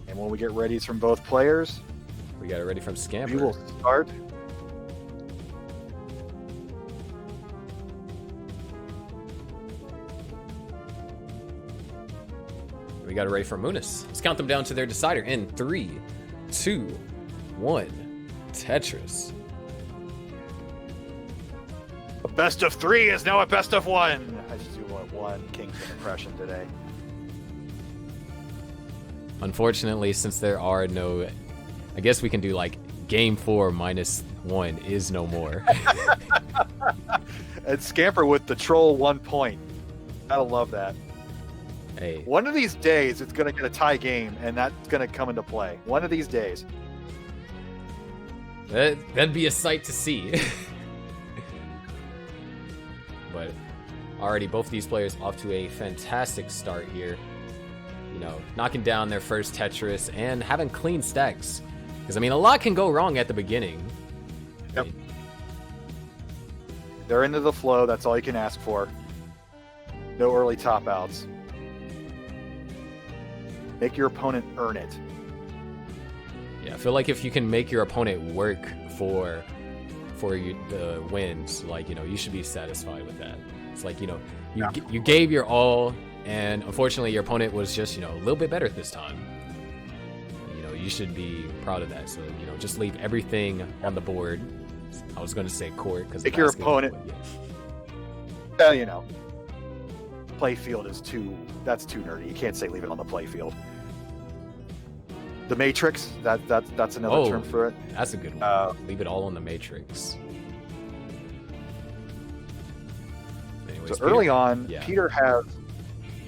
And when we get readies from both players, We got it ready from we Scamper. will start. We got it ready for Munis. Let's count them down to their decider in 3, 2, 1. Tetris. A best of 3 is now a best of 1. I just do one Kingsman impression today. Unfortunately, since there are no, I guess we can do like game 4 minus 1 is no more. And Scamper with the troll 1 point. Gotta love that. Hey, One of these days, it's going to get a tie game, and that's going to come into play. One of these days. that'd be a sight to see. But already both these players off to a fantastic start here. You know, knocking down their first Tetris and having clean stacks. Because, I mean, a lot can go wrong at the beginning. Yep. They're into the flow. That's all you can ask for. No early top outs. Make your opponent earn it. Yeah, I feel like if you can make your opponent work for the wins, like, you know, you should be satisfied with that. It's like, you know, you gave your all, and unfortunately your opponent was just, you know, a little bit better this time. You know, you should be proud of that. So, you know, just leave everything on the board. I was going to say court because Make your opponent. Well, you know, play field is that's too nerdy. You can't say leave it on the play field. The Matrix, that's another term for it. That's a good one. Leave it all on the Matrix. Anyways, So early on, yeah. Peter has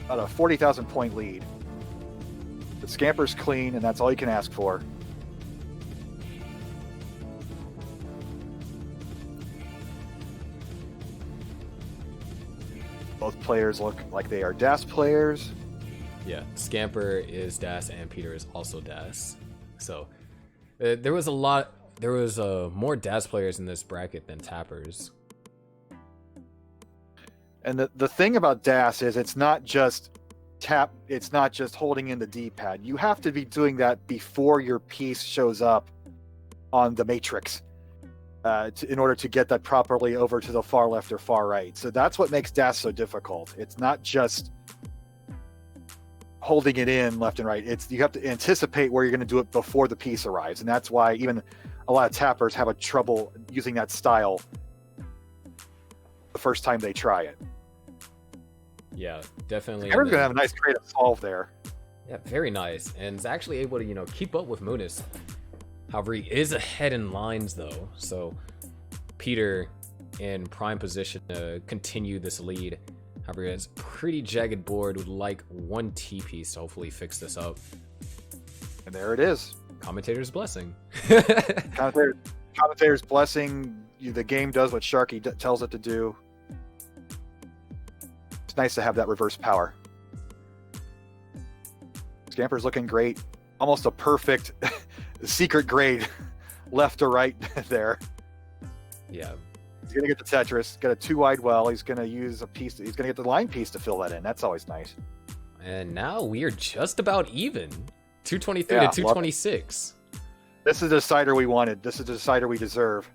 about a 40,000 point lead. The Scamper's clean, and that's all you can ask for. Both players look like they are DAS players. Yeah, Scamper is DAS and Peter is also DAS. So there was more DAS players in this bracket than tappers. And the thing about DAS is it's not just it's not just holding in the D-pad. You have to be doing that before your piece shows up on the matrix in order to get that properly over to the far left or far right. So that's what makes DAS so difficult. It's not just holding it in left and right. You have to anticipate where you're going to do it before the piece arrives. And that's why even a lot of tappers have a trouble using that style the first time they try it. Yeah, definitely. Aaron's going to have a nice creative solve there. Yeah, very nice. And is actually able to, you know, keep up with Munis. However, he is ahead in lines, though. So Peter in prime position to continue this lead. However, he has a pretty jagged board, would like one T-piece to hopefully fix this up. And there it is. Commentator's blessing. Commentator's blessing. The game does what Sharky tells it to do. It's nice to have that reverse power. Scamper's looking great. Almost a perfect secret grade left to right there. Yeah. He's going to get the Tetris, get a 2-wide well. He's going to use a piece. He's going to get the line piece to fill that in. That's always nice. And now we are just about even. 223 Yeah, to 226. This is the decider we wanted. This is the decider we deserve.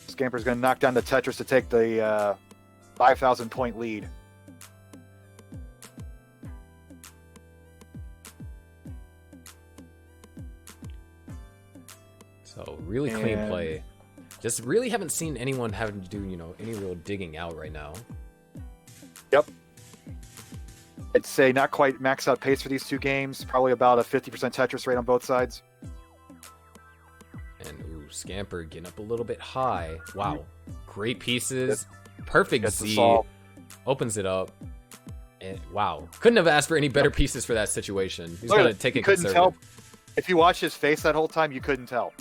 Scamper's going to knock down the Tetris to take the 5,000 point lead. So really clean And- play. Just really haven't seen anyone having to do, any real digging out right now. Yep. I'd say not quite max out pace for these two games. Probably about a 50% Tetris rate on both sides. And ooh, Scamper getting up a little bit high. Wow. Great pieces. Perfect Gets the Z. solve. Opens it up. And wow. Couldn't have asked for any better pieces for that situation. He's Look at gonna it. take You it couldn't conservative. tell. If you watch his face that whole time, you couldn't tell.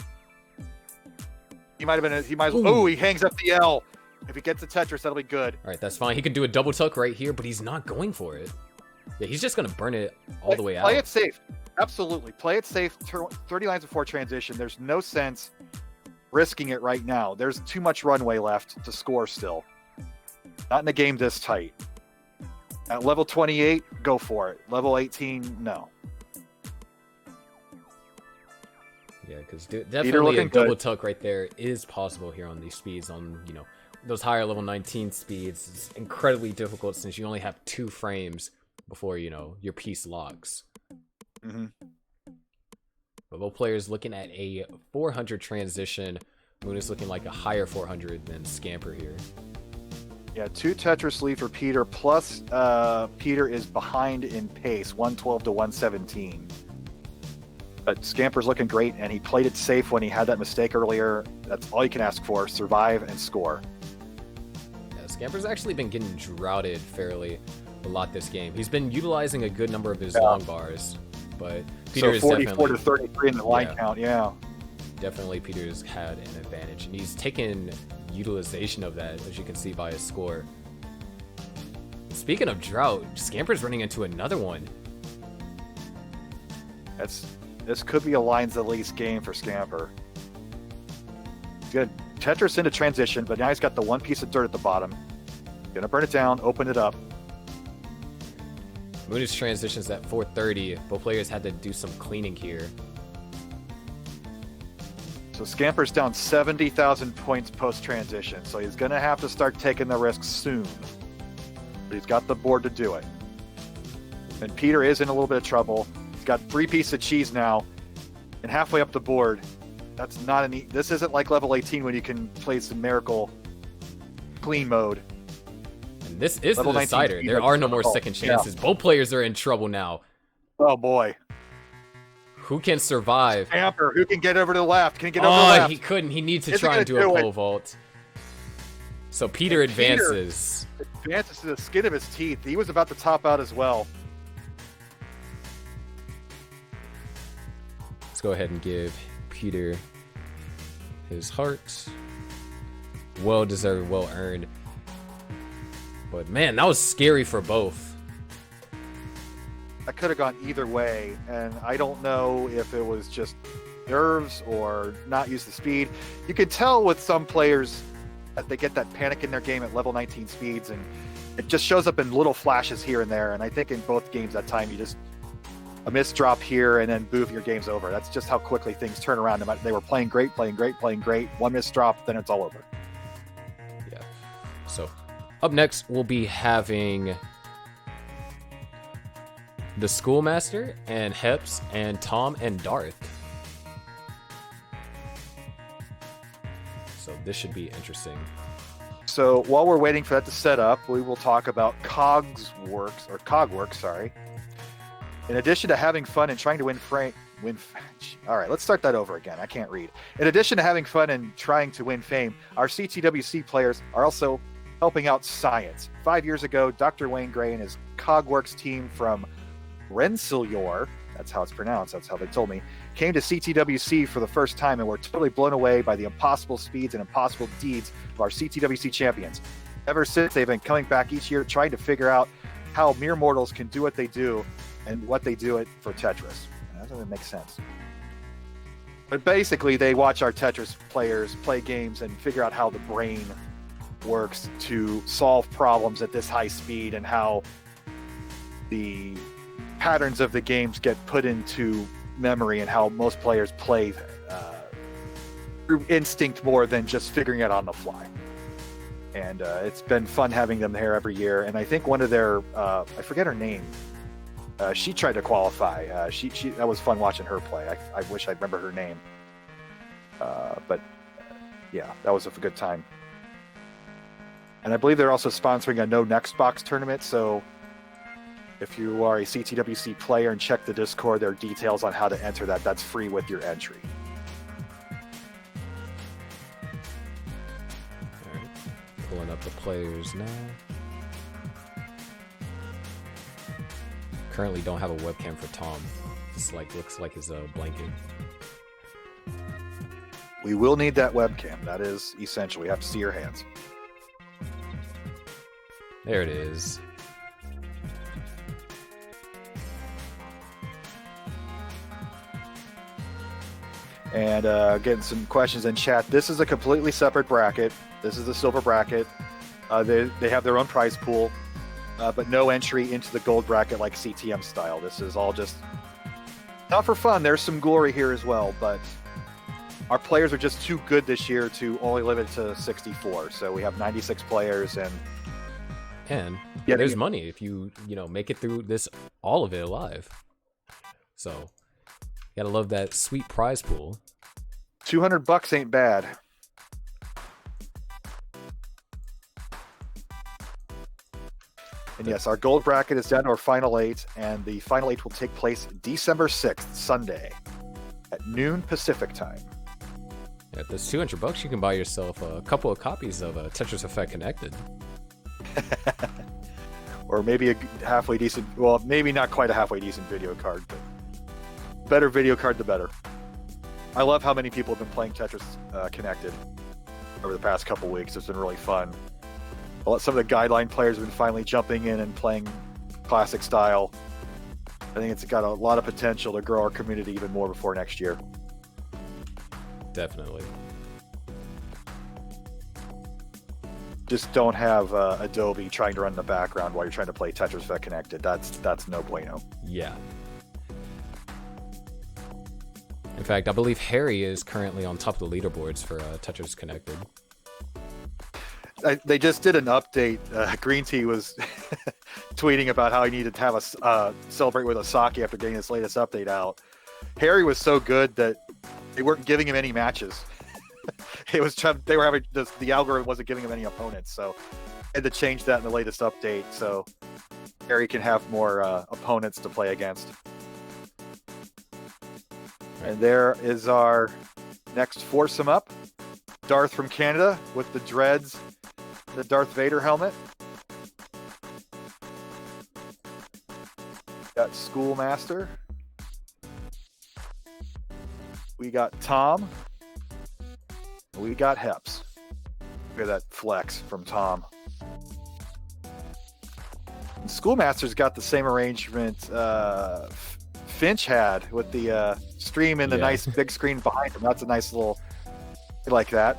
He might have been. He might. Oh, he hangs up the L. If he gets the Tetris, that'll be good. Alright, that's fine. He can do a double tuck right here, but he's not going for it. Yeah, he's just gonna burn it all the way out. Play it safe. Absolutely. Play it safe. 30 lines before transition. There's no sense risking it right now. There's too much runway left to score still. Not in a game this tight. At level 28, go for it. Level 18, no. Yeah, because definitely a looking double good. tuck right there is possible here on these speeds. On those higher level 19 speeds, it's incredibly difficult since you only have 2 frames before your piece locks. Mm-hmm. But both players looking at a 400 transition. Moon is looking like a higher 400 than Scamper here. Yeah, 2 Tetris lead for Peter, plus Peter is behind in pace, 112 to 117. But Scamper's looking great, and he played it safe when he had that mistake earlier. That's all you can ask for, survive and score. Yeah, Scamper's actually been getting droughted fairly a lot this game. He's been utilizing a good number of his long bars, but Peter So is 44 to definitely 33 in the line Yeah. count, yeah. definitely Peter's had an advantage, and he's taken utilization of that, as you can see by his score. Speaking of drought, Scamper's running into another one. This could be a lines the least game for Scamper. He's got Tetris into transition, but now he's got the one piece of dirt at the bottom. Gonna burn it down, open it up. Moon's transitions at 430. Both players had to do some cleaning here. So Scamper's down 70,000 points post-transition, so he's gonna have to start taking the risks soon. But he's got the board to do it. And Peter is in a little bit of trouble. He's got 3 pieces of cheese now, and halfway up the board. That's not an. This isn't like level 18 when you can play some miracle clean mode. And this is Level the 19 decider. speed There up are is no more difficult. second chances. Both players are in trouble now. Oh boy, Who can survive? Scamper, who can get over to the left? Can he get over Oh, the left? he couldn't. He needs to Isn't try and do gonna a do it. pole vault. So Peter And Peter- advances. Advances to the skin of his teeth. He was about to top out as well. Let's go ahead and give Peter his heart. Well deserved, well earned. But man, that was scary for both. That could have gone either way, and I don't know if it was just nerves or not use the speed. You can tell with some players that they get that panic in their game at level 19 speeds, and it just shows up in little flashes here and there. And I think in both games that time, you just a missed drop here, and then boof, your game's over. That's just how quickly things turn around. They were playing great, playing great, playing great. One missed drop, then it's all over. Yeah. So up next, we'll be having the Schoolmaster and Heps and Tom and Darth. So this should be interesting. So while we're waiting for that to set up, we will talk about Cogworks, sorry. In addition to having fun and trying to all right, let's start that over again. I can't read. In addition to having fun and trying to win fame, our CTWC players are also helping out science. 5 years ago, Dr. Wayne Gray and his Cogworks team from Rensselaer, that's how it's pronounced, that's how they told me, came to CTWC for the first time and were totally blown away by the impossible speeds and impossible deeds of our CTWC champions. Ever since, they've been coming back each year trying to figure out how mere mortals can do what they do and what they do it for Tetris. And that doesn't make sense. But basically, they watch our Tetris players play games and figure out how the brain works to solve problems at this high speed and how the patterns of the games get put into memory and how most players play through instinct more than just figuring it on the fly. And it's been fun having them there every year. And I think one of their, I forget her name, she tried to qualify. She that was fun watching her play. I wish I remember her name. But yeah, that was a good time. And I believe they're also sponsoring a No Next Box tournament. So if you are a CTWC player and check the Discord, there are details on how to enter that. That's free with your entry. All right. Pulling up the players now. Currently don't have a webcam for Tom. This looks like his blanket. We will need that webcam. That is essential. We have to see your hands. There it is. And getting some questions in chat. This is a completely separate bracket. This is the silver bracket. They have their own prize pool, but no entry into the gold bracket like CTM style. This is all just not for fun. There's some glory here as well, but our players are just too good this year to only limit it to 64. So we have 96 players, and yeah, there's money if you make it through all of it alive. So gotta love that sweet prize pool. $200 ain't bad. And yes, our gold bracket is down to our final 8, and the final 8 will take place December 6th, Sunday, at noon Pacific time. At this $200, you can buy yourself a couple of copies of Tetris Effect Connected. Or maybe a halfway decent, well, maybe not quite a halfway decent video card, but better video card, the better. I love how many people have been playing Tetris Connected over the past couple weeks. It's been really fun. Some of the guideline players have been finally jumping in and playing classic style. I think it's got a lot of potential to grow our community even more before next year. Definitely. Just don't have Adobe trying to run in the background while you're trying to play Tetris Effect Connected. That's no bueno. Yeah. In fact, I believe Harry is currently on top of the leaderboards for Tetris Connected. They just did an update. Green Tea was tweeting about how he needed to have a celebrate with a sake after getting this latest update out. Harry was so good that they weren't giving him any matches. They were having the algorithm wasn't giving him any opponents, so they had to change that in the latest update so Harry can have more opponents to play against. And there is our next foursome up. Darth from Canada with the dreads, the Darth Vader helmet. Got Schoolmaster. We got Tom. We got Heps. Look at that flex from Tom. And Schoolmaster's got the same arrangement Finch had with the stream and the nice big screen behind him. That's a nice little... I like that.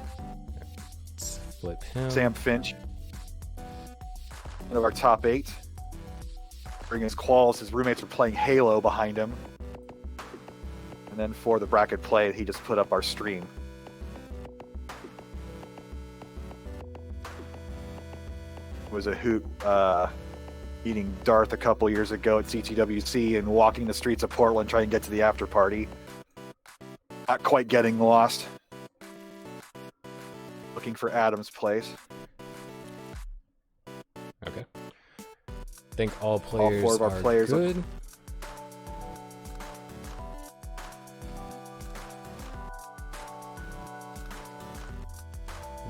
Let's flip him. Sam Finch. One of our top 8. Bringing his quals, his roommates are playing Halo behind him. And then for the bracket play, he just put up our stream. It was a hoot meeting Darth a couple years ago at CTWC and walking the streets of Portland trying to get to the after party. Not quite getting lost. Looking for Adam's place. Okay. I think all players four of our are players good.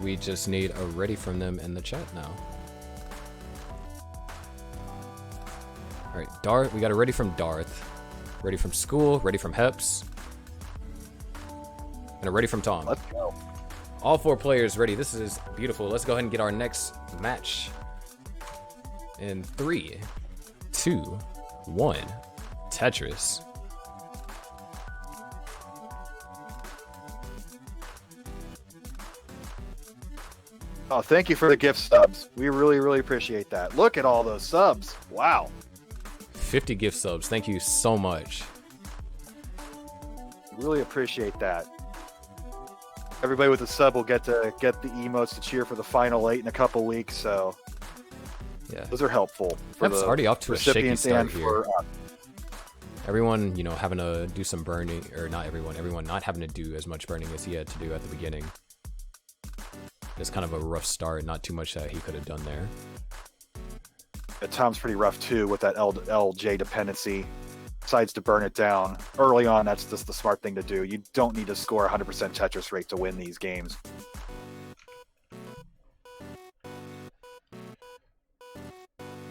We just need a ready from them in the chat now. All right, Darth. We got a ready from Darth, ready from School, ready from Heps, and a ready from Tom. Let's go. All 4 players ready. This is beautiful. Let's go ahead and get our next match. In 3, 2, 1, Tetris. Oh, thank you for the gift subs. We really, really appreciate that. Look at all those subs. Wow. 50 gift subs. Thank you so much. Really appreciate that. Everybody with a sub will get the emotes to cheer for the final 8 in a couple weeks, so yeah, those are helpful. That's already off to a shaky recipients start and here. for Everyone, you know, having to do some burning, or not everyone, not having to do as much burning as he had to do at the beginning. It's kind of a rough start, not too much that he could have done there. Tom's pretty rough too with that LJ dependency. Decides to burn it down. Early on, that's just the smart thing to do. You don't need to score 100% Tetris rate to win these games.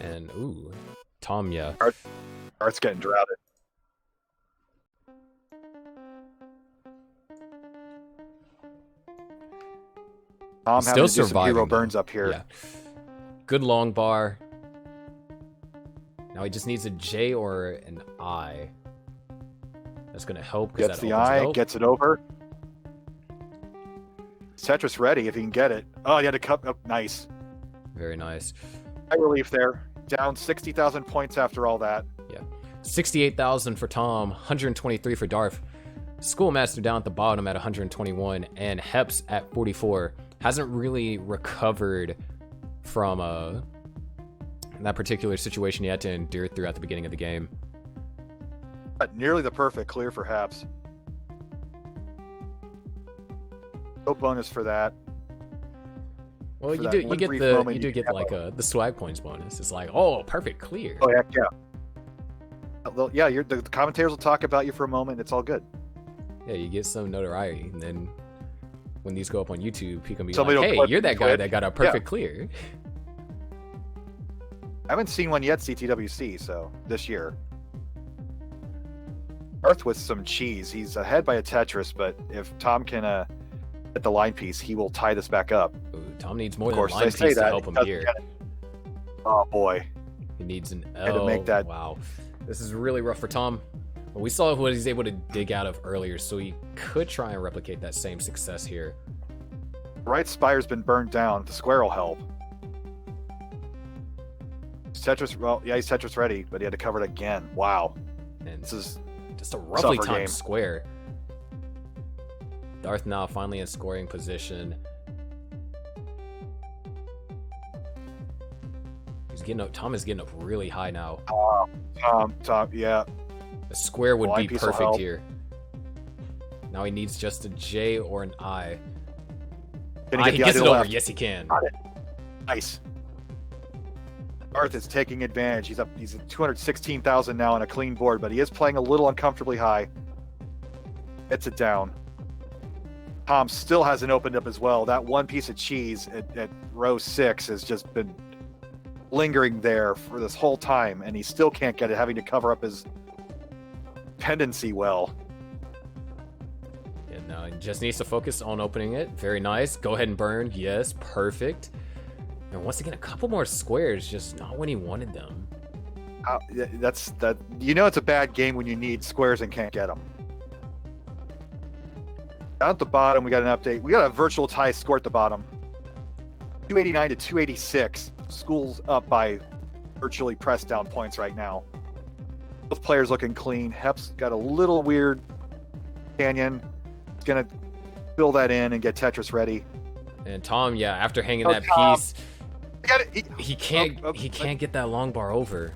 And, ooh, Tom, yeah. Art's getting droughted. Tom Still having to do some surviving, hero though. burns up here. Yeah. Good long bar. Now he just needs a J or an I. That's going to help. Gets the eye, gets it over. Tetris ready if he can get it. Oh, he had to cut up. Nice. Very nice. High relief there. Down 60,000 points after all that. Yeah. 68,000 for Tom, 123 for Darth. Schoolmaster down at the bottom at 121, and Heps at 44. Hasn't really recovered from that particular situation he had to endure throughout the beginning of the game. Nearly the perfect clear for Haps. No bonus for that. Well, For you that do one get brief the moment you do you get have like the swag points bonus. It's like, oh, perfect clear. Oh, heck yeah. Yeah, the commentators will talk about you for a moment. It's all good. Yeah, you get some notoriety, and then when these go up on YouTube, people can be Somebody like, will "Hey, clip you're that and guy clip." that got a perfect clear." I haven't seen one yet, CTWC, so this year. Earth with some cheese. He's ahead by a Tetris, but if Tom can get the line piece, he will tie this back up. Ooh, Tom needs more Of than course, line they say piece to that. help He him doesn't here. get it. Oh boy. He needs an Had to L. make that- Wow, this is really rough for Tom. But we saw what he's able to dig out of earlier, so he could try and replicate that same success here. Right spire's been burned down. The square will help. Tetris, well, yeah, he's Tetris ready, but he had to cover it again. Wow. And This is just a roughly suffer timed game. square. Darth now finally in scoring position. He's getting up. Tom is getting up really high now. Tom, yeah. A square would Line be piece will perfect help. here. Now he needs just a J or an I. Can Ah, he he get gets the it idea over. left? Yes, he can. Got it. Nice. Earth is taking advantage. He's up. He's at 216,000 now on a clean board, but he is playing a little uncomfortably high. Gets it down. Tom still hasn't opened up as well. That one piece of cheese at row 6 has just been lingering there for this whole time, and he still can't get it, having to cover up his pendency well. And now he just needs to focus on opening it. Very nice. Go ahead and burn. Yes, perfect. And once again, a couple more squares, just not when he wanted them. That's that. You know it's a bad game when you need squares and can't get them. Down at the bottom, we got an update. We got a virtual tie score at the bottom. 289 to 286. School's up by virtually pressed down points right now. Both players looking clean. Hep's got a little weird canyon. He's gonna fill that in and get Tetris ready. And Tom, yeah, after hanging Oh, that Tom. piece, Got it. he can't Oh, he can't get that long bar over.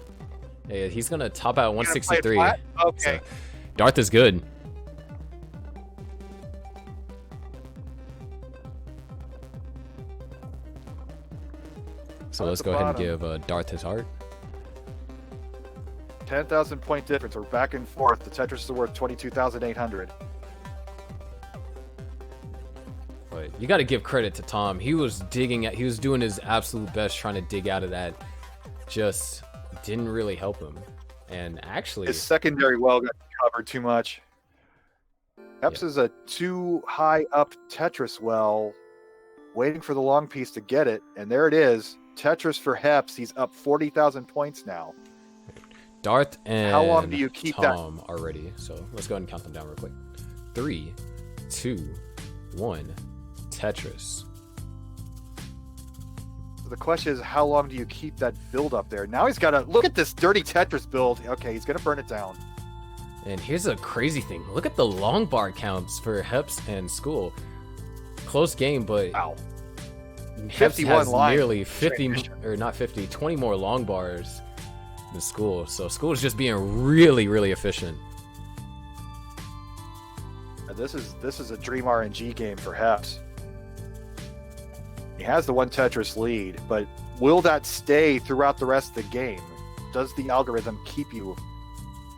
Yeah, he's gonna top out You're gonna play it 163. flat? Okay. So, Darth is good. So At let's the go ahead and bottom. give Darth his heart. 10,000 point difference. We're back and forth. The Tetris is worth 22,800. But you got to give credit to Tom. He was he was doing his absolute best trying to dig out of that. Just didn't really help him. And actually, His secondary well got covered too much. Epps is a too high up Tetris well, waiting for the long piece to get it, and there it is. Tetris for Heps. He's up 40,000 points now. Darth and How long do you keep that- Tom are ready. So let's go ahead and count them down real quick. 3, 2, 1. Tetris. So the question is, how long do you keep that build up there? Now he's got to look at this dirty Tetris build. Okay, he's going to burn it down. And here's a crazy thing. Look at the long bar counts for Heps and School. Close game, but Wow. Heps 51 has lines. nearly 50, or not 50, 20 more long bars than School. So School is just being really, really efficient. This is a dream RNG game for Heps. He has the one Tetris lead, but will that stay throughout the rest of the game? Does the algorithm keep you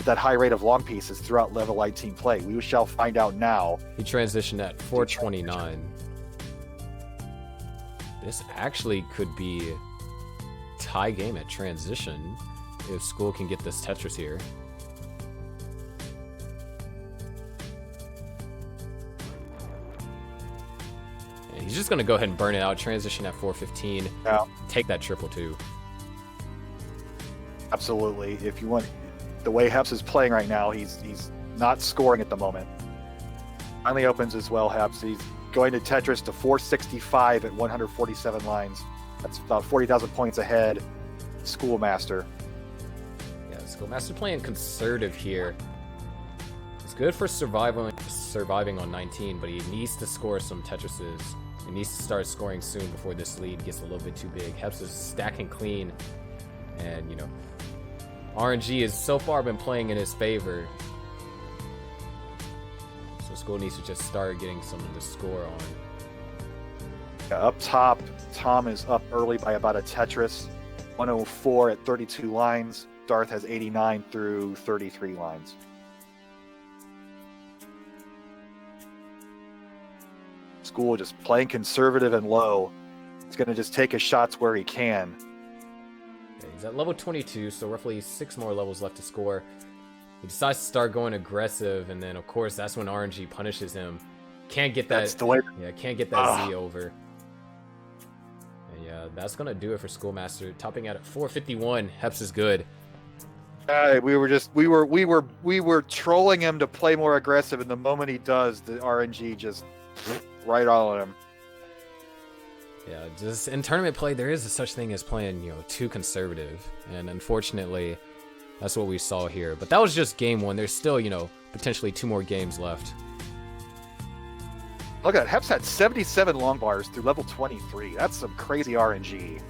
at that high rate of long pieces throughout level 19 play? We shall find out now. He transitioned at 429. This actually could be tie game at transition if School can get this Tetris here. And he's just going to go ahead and burn it out. Transition at 415. Yeah. Take that 222. Absolutely. If you want, the way Heps is playing right now, he's not scoring at the moment. Finally opens as well, Heps. He's going to Tetris to 465 at 147 lines. That's about 40,000 points ahead. Schoolmaster. Yeah, Schoolmaster playing conservative here. It's good for surviving on 19, but he needs to score some Tetrises. He needs to start scoring soon before this lead gets a little bit too big. Heps is stacking clean, and you know, RNG has so far been playing in his favor. So School needs to just start getting some of the score on. Yeah, up top, Tom is up early by about a Tetris. 104 at 32 lines. Darth has 89 through 33 lines. School just playing conservative and low. He's going to just take his shots where he can. Okay, he's at level 22, so roughly 6 more levels left to score. He decides to start going aggressive, and then of course that's when RNG punishes him. Can't get that. That's the way. Yeah, can't get that Z over. And yeah, that's gonna do it for Schoolmaster. Topping out at 451. Heps is good. We were trolling him to play more aggressive, and the moment he does, the RNG just right on him. Yeah, just in tournament play, there is a such thing as playing, you know, too conservative, and unfortunately, that's what we saw here. But that was just game 1. There's still, you know, potentially 2 more games left. Look at that. Heps had 77 long bars through level 23. That's some crazy RNG.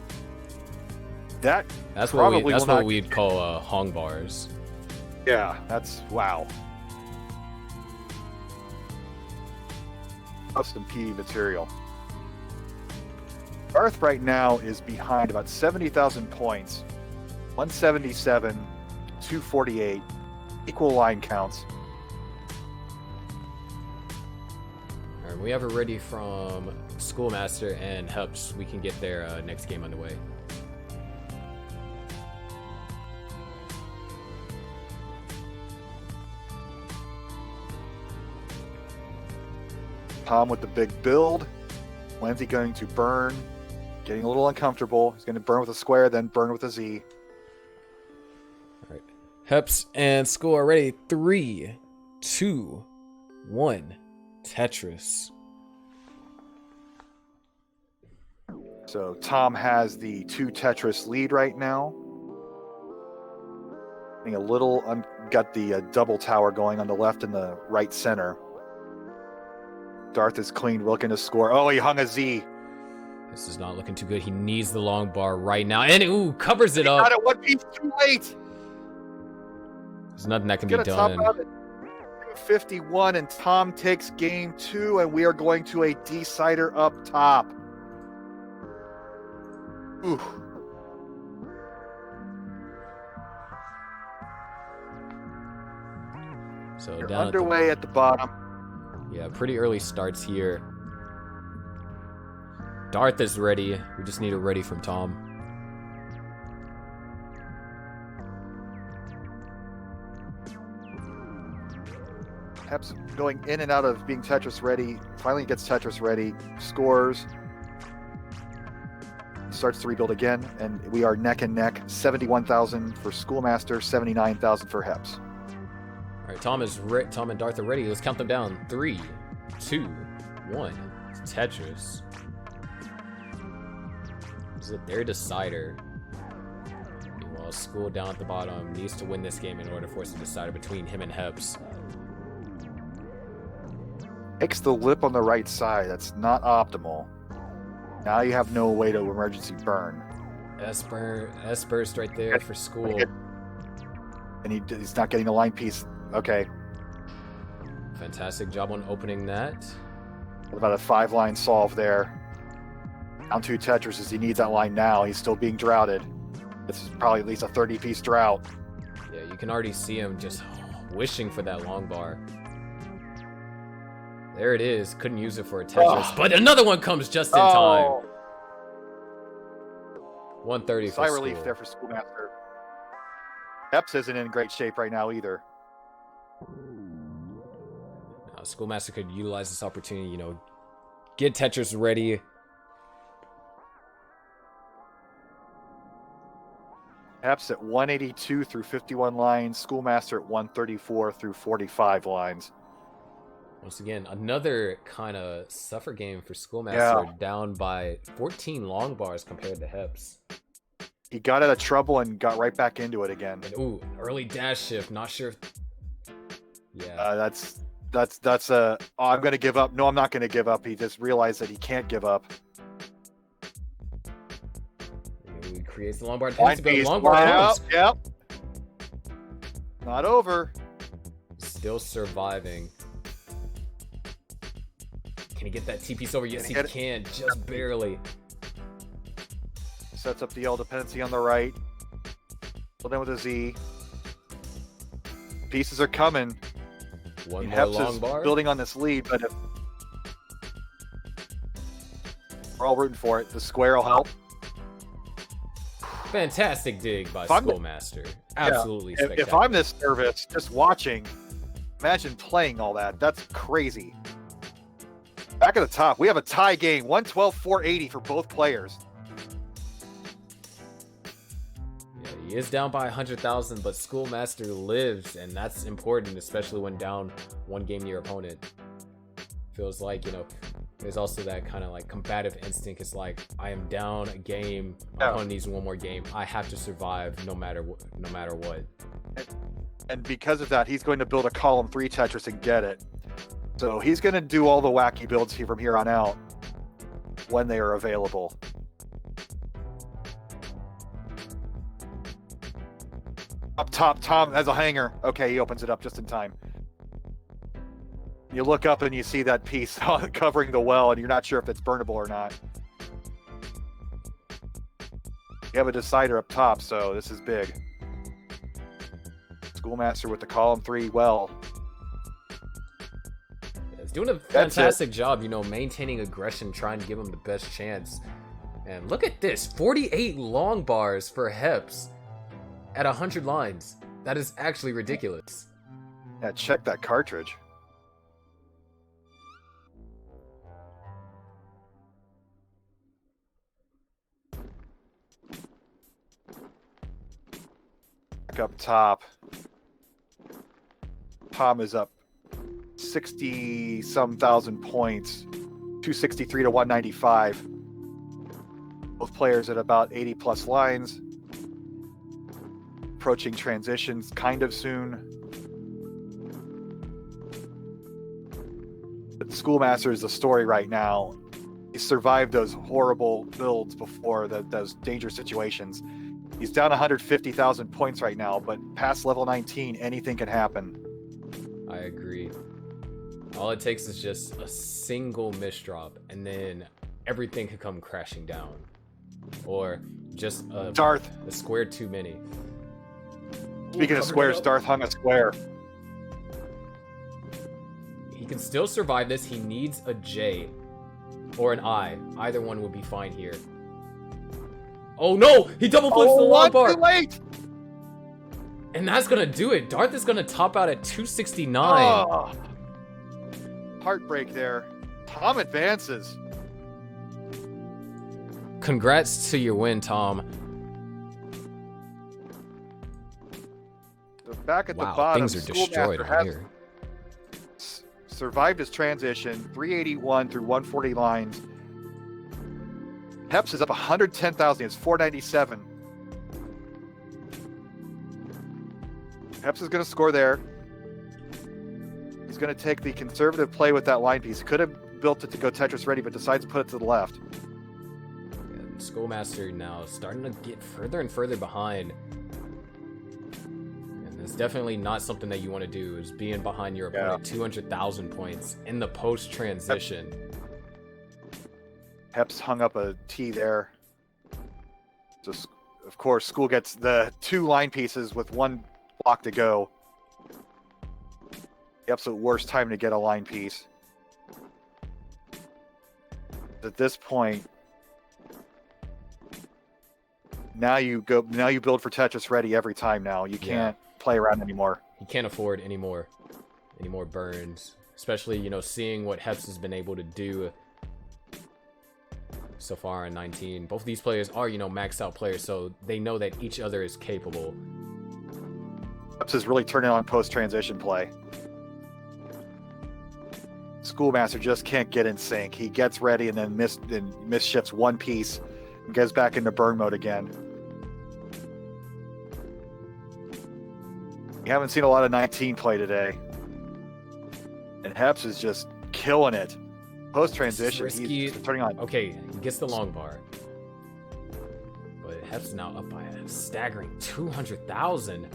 That's what we'd call Hong bars. Yeah, that's wow. Custom P material. Darth right now is behind about 70,000 points. 177, 248, equal line counts. All right, we have it ready from Schoolmaster and Heps. We can get their next game underway. Tom with the big build. When's he going to burn? Getting a little uncomfortable. He's going to burn with a square, then burn with a Z. All right. Heps and School are ready. 3, 2, 1. Tetris. So Tom has the 2 Tetris lead right now. Getting a little, got the double tower going on the left and the right center. Darth is clean, looking to score. Oh, he hung a Z. This is not looking too good. He needs the long bar right now. And ooh, covers it up. Got it one piece too late. There's nothing that can be Gonna top done. out at 51, and Tom takes game 2, and we are going to a decider up top. Ooh. So You're down underway at the bottom. Yeah, pretty early starts here. Darth is ready. We just need it ready from Tom. Heps going in and out of being Tetris ready. Finally gets Tetris ready. Scores. Starts to rebuild again. And we are neck and neck. 71,000 for Schoolmaster. 79,000 for Heps. All right, Tom and Darth are ready. Let's count them down. 3, 2, 1. Tetris. Is it their decider? Meanwhile, School down at the bottom needs to win this game in order for us to decide between him and Heps. Takes the lip on the right side. That's not optimal. Now you have no way to emergency burn. S burst right there for School. And he's not getting the line piece. Okay. Fantastic job on opening that. What about a 5-line solve there? Down 2 Tetris as he needs that line now. He's still being droughted. This is probably at least a 30-piece drought. Yeah, you can already see him just wishing for that long bar. There it is. Couldn't use it for a Tetris, but another one comes just in time. 130 for Sigh School. relief there for Schoolmaster. Epps isn't in great shape right now either. Now, Schoolmaster could utilize this opportunity, get Tetris ready. Epps at 182 through 51 lines. Schoolmaster at 134 through 45 lines. Once again, another kind of suffer game for Schoolmaster, down by 14 long bars compared to Heps. He got out of trouble and got right back into it again. And, ooh, early dash shift. Not sure. Yeah. That's a. Oh, I'm gonna give up. No, I'm not gonna give up. He just realized that he can't give up. He creates the long bar. Line piece, Long bar comes. Yep. Not over. Still surviving. Can he get that T piece over? Yes, he can. Just barely. Sets up the L dependency on the right. Well, then with a Z. Pieces are coming. One more Heps long is bar. building on this lead, but we're all rooting for it. The square will help. Fantastic dig by Schoolmaster. Absolutely spectacular. If I'm this nervous, just watching, imagine playing all that. That's crazy. Back at the top, we have a tie game. 112-480 for both players. Yeah, he is down by 100,000, but Schoolmaster lives, and that's important, especially when down one game to your opponent. Feels like, there's also that kind of like combative instinct. It's like, I am down a game. My opponent needs one more game. I have to survive no matter what. And because of that, he's going to build a column 3 Tetris and get it. So he's going to do all the wacky builds from here on out when they are available. Up top, Tom has a hanger. Okay, he opens it up just in time. You look up and you see that piece covering the well, and you're not sure if it's burnable or not. You have a decider up top, so this is big. Schoolmaster with the column 3 well. He's doing a fantastic job, maintaining aggression, trying to give him the best chance. And look at this, 48 long bars for Heps at 100 lines. That is actually ridiculous. Yeah, check that cartridge. Back up top. Tom is up 60-some thousand points, 263 to 195. Both players at about 80 plus lines. Approaching transitions kind of soon. But Schoolmaster is the story right now. He survived those horrible builds before, those dangerous situations. He's down 150,000 points right now, but past level 19, anything can happen. I agree. All it takes is just a single misdrop, and then everything could come crashing down. Or just a square too many. Speaking of squares, Darth hung a square. He can still survive this. He needs a J or an I. Either one would be fine here. Oh no! He double flips the long bar! Too late! And that's gonna do it. Darth is gonna top out at 269. Oh, heartbreak there. Tom advances. Congrats to your win, Tom. So back at the Wow, bottom, things are destroyed on here. Survived his transition, 381 through 140 lines. Heps is up 110,000. It's 497. Heps is going to score there. He's going to take the conservative play with that line piece. Could have built it to go Tetris ready, but decides to put it to the left. Yeah, Schoolmaster now starting to get further and further behind. And It's definitely not something that you want to do, is being behind your opponent 200,000 points in the post-transition. Heps hung up a T there. Just, of course, School gets the 2 line pieces with 1 block to go. The absolute worst time to get a line piece. At this point, now you build for Tetris ready every time now. You can't play around anymore. You can't afford any more burns, especially, you know, seeing what Heps has been able to do so far in 19. Both of these players are, you know, maxed out players, so they know that each other is capable. Heps is really turning on post-transition play. Schoolmaster just can't get in sync. He gets ready and then misshifts 1 piece and gets back into burn mode again. We haven't seen a lot of 19 play today. And Heps is just killing it. Post-transition, he's turning on. Okay, he gets the long bar. But Heps is now up by a staggering 200,000.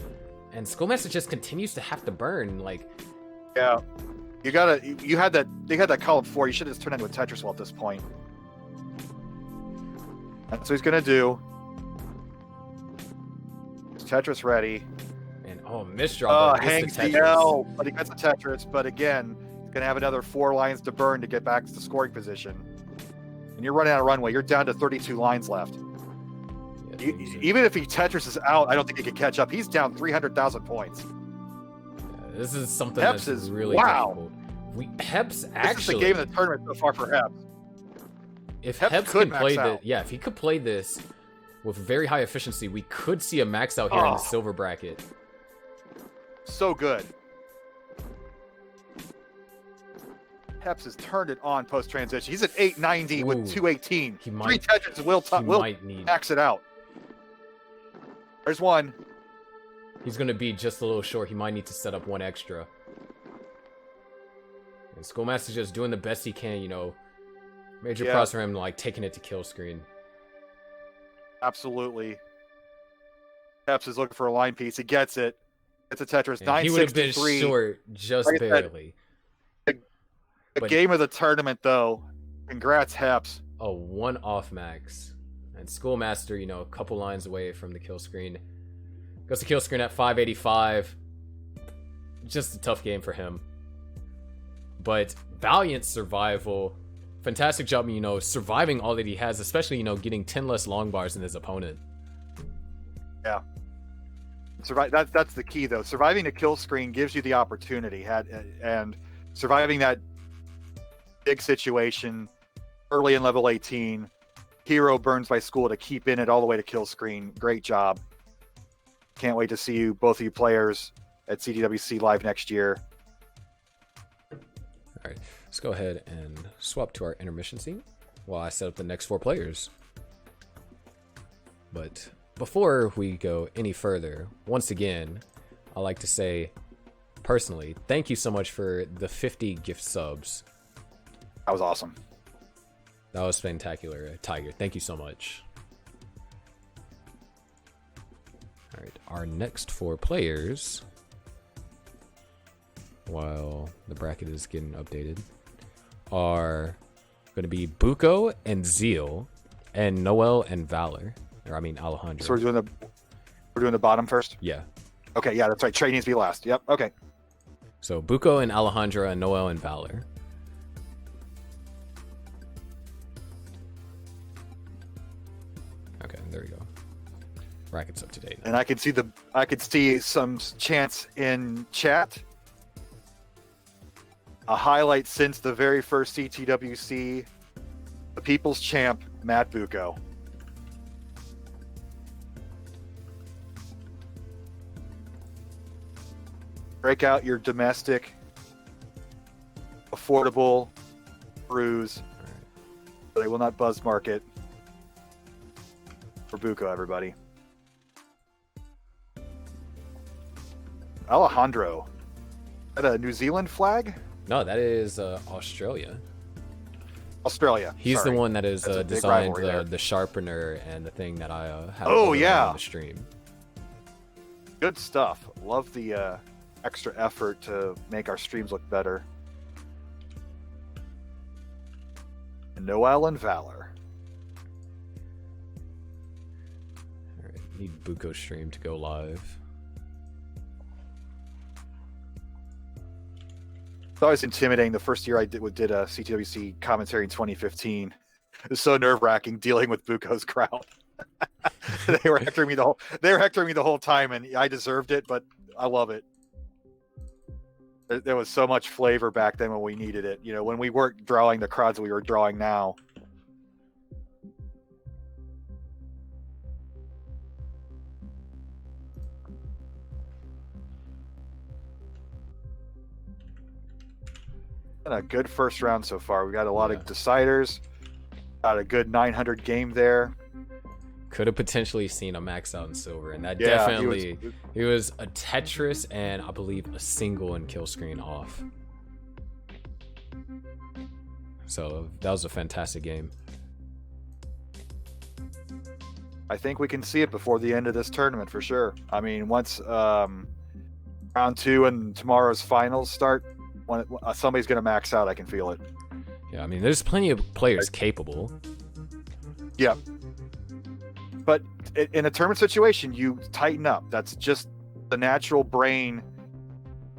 And Schoolmaster just continues to have to burn. Like, yeah. They had that column 4. You should have just turned into a Tetris wall at this point. That's what he's gonna do. Is Tetris ready. And misdraw. Hangs the L, but he gets a Tetris. But again, he's gonna have another 4 lines to burn to get back to the scoring position. And you're running out of runway. You're down to 32 lines left. Yeah, even if he Tetris is out, I don't think he could catch up. He's down 300,000 points. This is something Heps that's is really wow. difficult. Heps actually. This is the game of the tournament so far for Heps. If Heps Heps could can play max out. if he could play this with very high efficiency, we could see a max out here in the silver bracket. So good. Heps has turned it on post transition. He's at 890 with 218. 3 Tetris will max it out. There's 1. He's going to be just a little short. He might need to set up 1 extra. And Schoolmaster's just doing the best he can, you know. Major props for him, like, taking it to kill screen. Absolutely. Heps is looking for a line piece. He gets it. It's a Tetris. And 963. He would have been short just barely. The game of the tournament, though. Congrats, Heps. A 1 off max. And Schoolmaster, you know, a couple lines away from the kill screen. Goes to kill screen at 585. Just a tough game for him. But valiant survival. Fantastic job, you know, surviving all that he has, especially, you know, getting 10 less long bars than his opponent. Yeah. That's the key, though. Surviving a kill screen gives you the opportunity. And surviving that big situation early in level 18. Hero burns by School to keep in it all the way to kill screen. Great job. Can't wait to see you, both of you players, at CTWC Live next year. All right, let's go ahead and swap to our intermission scene while I set up the next 4 players. But before we go any further, once again, I'd like to say, personally, thank you so much for the 50 gift subs. That was awesome. That was spectacular, Tiger. Thank you so much. All right, our next 4 players, while the bracket is getting updated, are going to be Buko and Zeal, and Noel and Valor. Or I mean Alejandro. So we're doing the bottom first? Yeah. Okay, yeah, that's right. Trey needs to be last. Yep, okay. So Buko and Alejandro and Noel and Valor. Okay, there we go. Bracket's up to date now. And I could see some chants in chat. A highlight since the very first CTWC, the people's champ, Matt Buko. Break out your domestic, affordable brews. They will not buzz market. For Buko, everybody. Alejandro. Is that a New Zealand flag? No, that is Australia. Australia. He's Sorry. the one that is That's a big designed rivalry the sharpener and the thing that I have on the stream. Good stuff. Love the extra effort to make our streams look better. Noel and Valor. Alright, need Buko stream to go live. It's always intimidating. The first year I did a CTWC commentary in 2015. It was so nerve-wracking dealing with Buko's crowd. They were hectoring me the whole time, and I deserved it, but I love it. There was so much flavor back then when we needed it. You know, when we weren't drawing the crowds we were drawing now. And a good first round so far. We got a lot of deciders. Got a good 900 game there. Could have potentially seen a max out in silver, and that Yeah, definitely he was a Tetris and I believe a single and kill screen off. So that was a fantastic game. I think we can see it before the end of this tournament for sure. I mean, once round 2 and tomorrow's finals start, when somebody's going to max out, I can feel it. Yeah, I mean, there's plenty of players capable. Yeah. But in a tournament situation, you tighten up. That's just the natural brain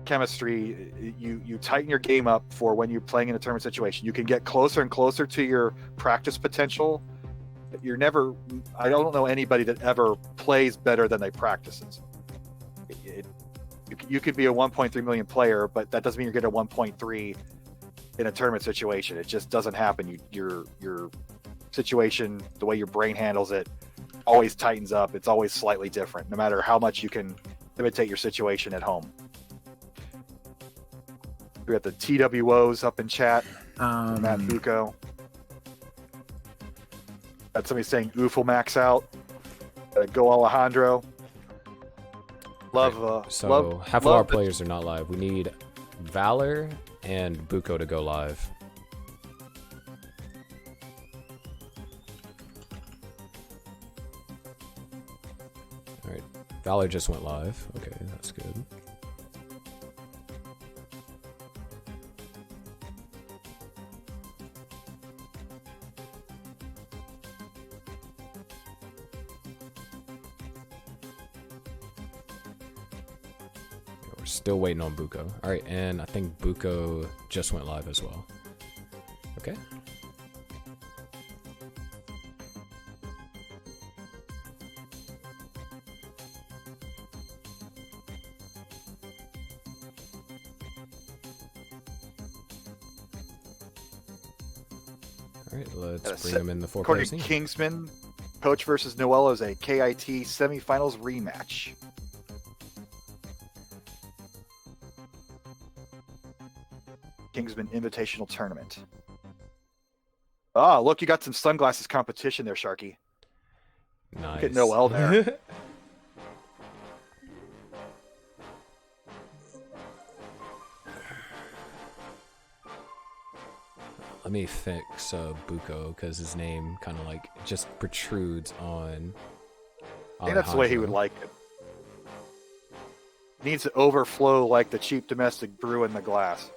chemistry. You tighten your game up for when you're playing in a tournament situation. You can get closer and closer to your practice potential. You're never. I don't know anybody that ever plays better than they practices. You could be a 1.3 million player, but that doesn't mean you're getting a 1.3 in a tournament situation. It just doesn't happen. Your situation, the way your brain handles it, always tightens up. It's always slightly different, no matter how much you can imitate your situation at home. We got the TWOs up in chat. Matt Buko. Got somebody saying Oof will max out. Go Alejandro. So half of our players are not live. We need Valor and Buko to go live. Alright, Valor just went live. Okay, that's good. Still waiting on Buko. Alright, and I think Buko just went live as well. Okay. Alright, let's bring him in the four-player According scene. to Kingsman, Coach versus Noel is a KIT semifinals rematch. Kingsman Invitational Tournament. Ah, look, you got some sunglasses competition there, Sharky. Nice. Get Noel there. Let me fix Buko because his name kind of like just protrudes on. I think that's the way he would like it. Needs to overflow like the cheap domestic brew in the glass.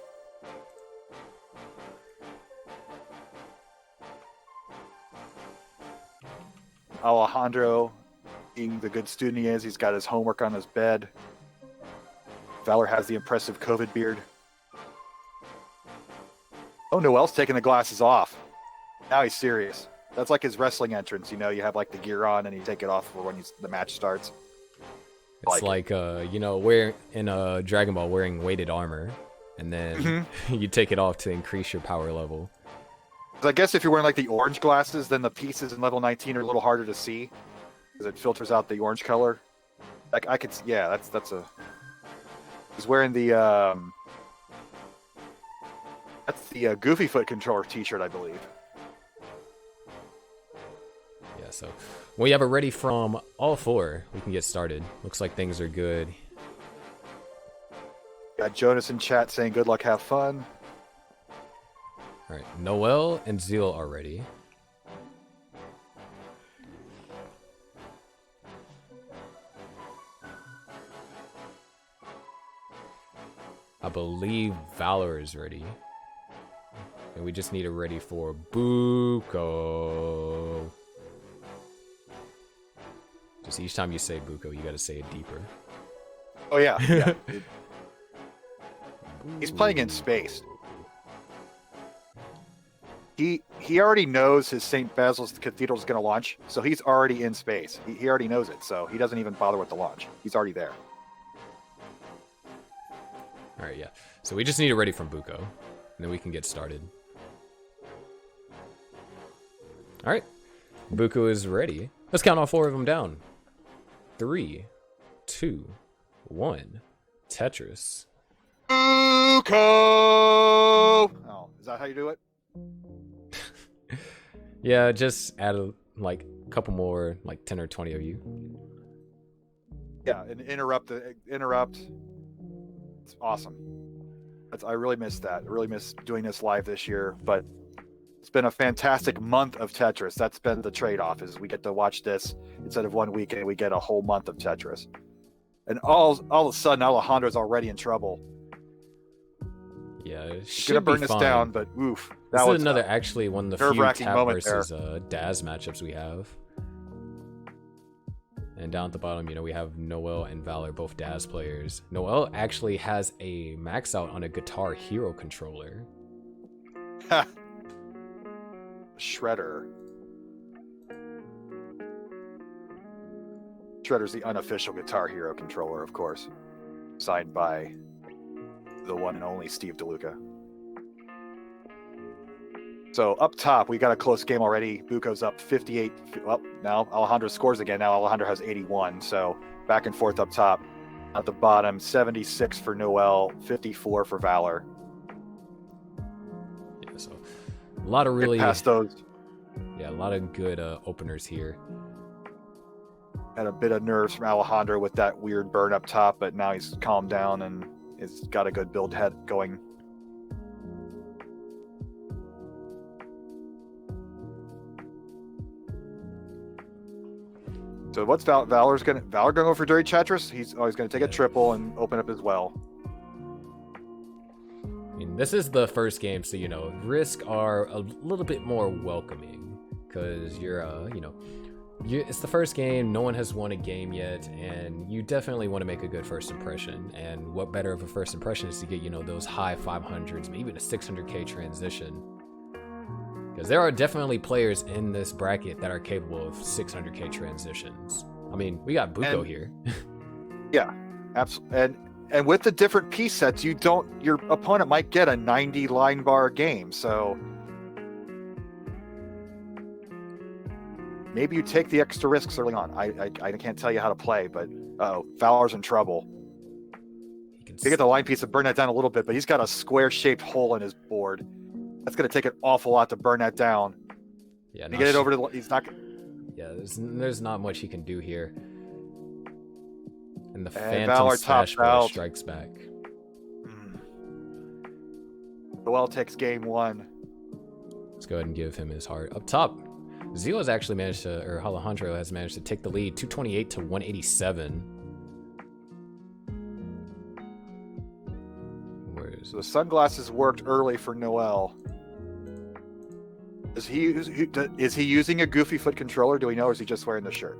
Alejandro, being the good student he is, he's got his homework on his bed. Valor has the impressive COVID beard. Oh, Noel's taking the glasses off. Now he's serious. That's like his wrestling entrance, you know, you have like the gear on and you take it off for when the match starts. It's like you know, we're in a Dragon Ball wearing weighted armor, and then you take it off to increase your power level. I guess if you're wearing like the orange glasses, then the pieces in level 19 are a little harder to see because it filters out the orange color. Like I could, yeah, that's a. He's wearing the that's the Goofy Foot controller T-shirt, I believe. Yeah, so when we have it ready from all four, we can get started. Looks like things are good. Got Jonas in chat saying good luck, have fun. All right, Noel and Zeal are ready. I believe Valor is ready. And we just need it ready for Buko. Just each time you say Buko, you gotta say it deeper. Oh yeah, yeah. He's playing in space. He already knows his St. Basil's Cathedral is going to launch, so he's already in space. He already knows it, so he doesn't even bother with the launch. He's already there. All right, yeah. So we just need it ready from Buko, and then we can get started. All right, Buko is ready. Let's count all 4 of them down. 3, 2, 1. Tetris. Buko! Oh, is that how you do it? Yeah, just add a couple more, like 10 or 20 of you. Yeah, and interrupt. It's awesome. I really missed that. I really miss doing this live this year, but it's been a fantastic month of Tetris. That's been the trade-off, is we get to watch this instead of 1 weekend, we get a whole month of Tetris. And all of a sudden, Alejandro's already in trouble. Yeah, it He's should gonna burn be this fine. down, but oof. This That is was another, actually, one of the few nerve-wracking Tap moment versus Daz matchups we have. And down at the bottom, we have Noel and Valor, both Daz players. Noel actually has a max out on a Guitar Hero controller. Shredder. Shredder's the unofficial Guitar Hero controller, of course. Signed by the one and only Steve DeLuca. So up top, we got a close game already. Buko's up 58. Well, now Alejandro scores again. Now Alejandro has 81. So back and forth up top. At the bottom, 76 for Noel, 54 for Valor. Yeah, so a lot of really... Get past those. Yeah, a lot of good openers here. Had a bit of nerves from Alejandro with that weird burn up top, but now he's calmed down and has got a good build head going. So what's Valor gonna go for dirty Tetris? He's always gonna take a triple and open up as well. I mean, this is the first game, so risks are a little bit more welcoming because it's the first game. No one has won a game yet, and you definitely want to make a good first impression. And what better of a first impression is to get those high 500s, maybe even a 600k transition. Because there are definitely players in this bracket that are capable of 600k transitions. I mean, we got Buko here. Yeah, absolutely. And with the different piece sets, your opponent might get a 90 line bar game. So maybe you take the extra risks early on. I can't tell you how to play, but Valor's in trouble. He get the line piece to burn that down a little bit, but he's got a square-shaped hole in his board. That's going to take an awful lot to burn that down. Yeah, to get it over to he's not. Yeah, there's not much he can do here. And the Valor Phantom Smash tops Ball out. strikes back. Noel takes game 1. Let's go ahead and give him his heart. Up top, Zio has actually managed to, or Alejandro has managed to take the lead, 228 to 187. So the sunglasses worked early for Noel. Is he using a Goofy Foot controller? Do we know, or is he just wearing the shirt?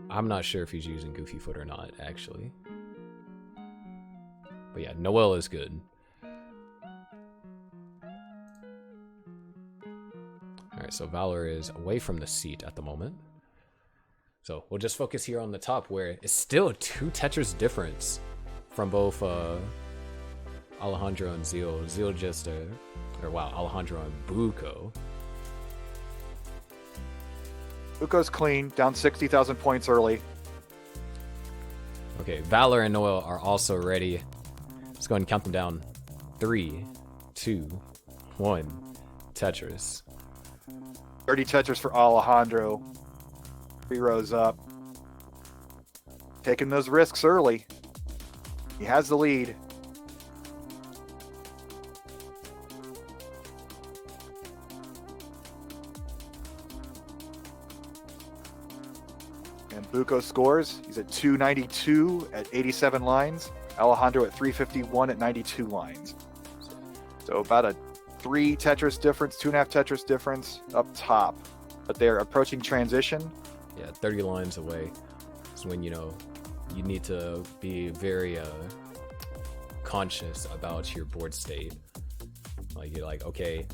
I'm not sure if he's using Goofy Foot or not, actually. But yeah, Noel is good. Alright, so Valor is away from the seat at the moment. So we'll just focus here on the top, where it's still 2 Tetris difference from both Alejandro and Zio. Zio just, Alejandro and Buko. Buko's clean, down 60,000 points early. Okay, Valor and Noel are also ready. Let's go ahead and count them down. 3, 2, 1. Tetris. 30 Tetris for Alejandro. 3 rows up. Taking those risks early. He has the lead. And Buko scores. He's at 292 at 87 lines. Alejandro at 351 at 92 lines. So about a 3 Tetris difference, 2.5 Tetris difference up top. But they're approaching transition. Yeah, 30 lines away. It's when, you know, you need to be very conscious about your board state. Like, you're like, okay,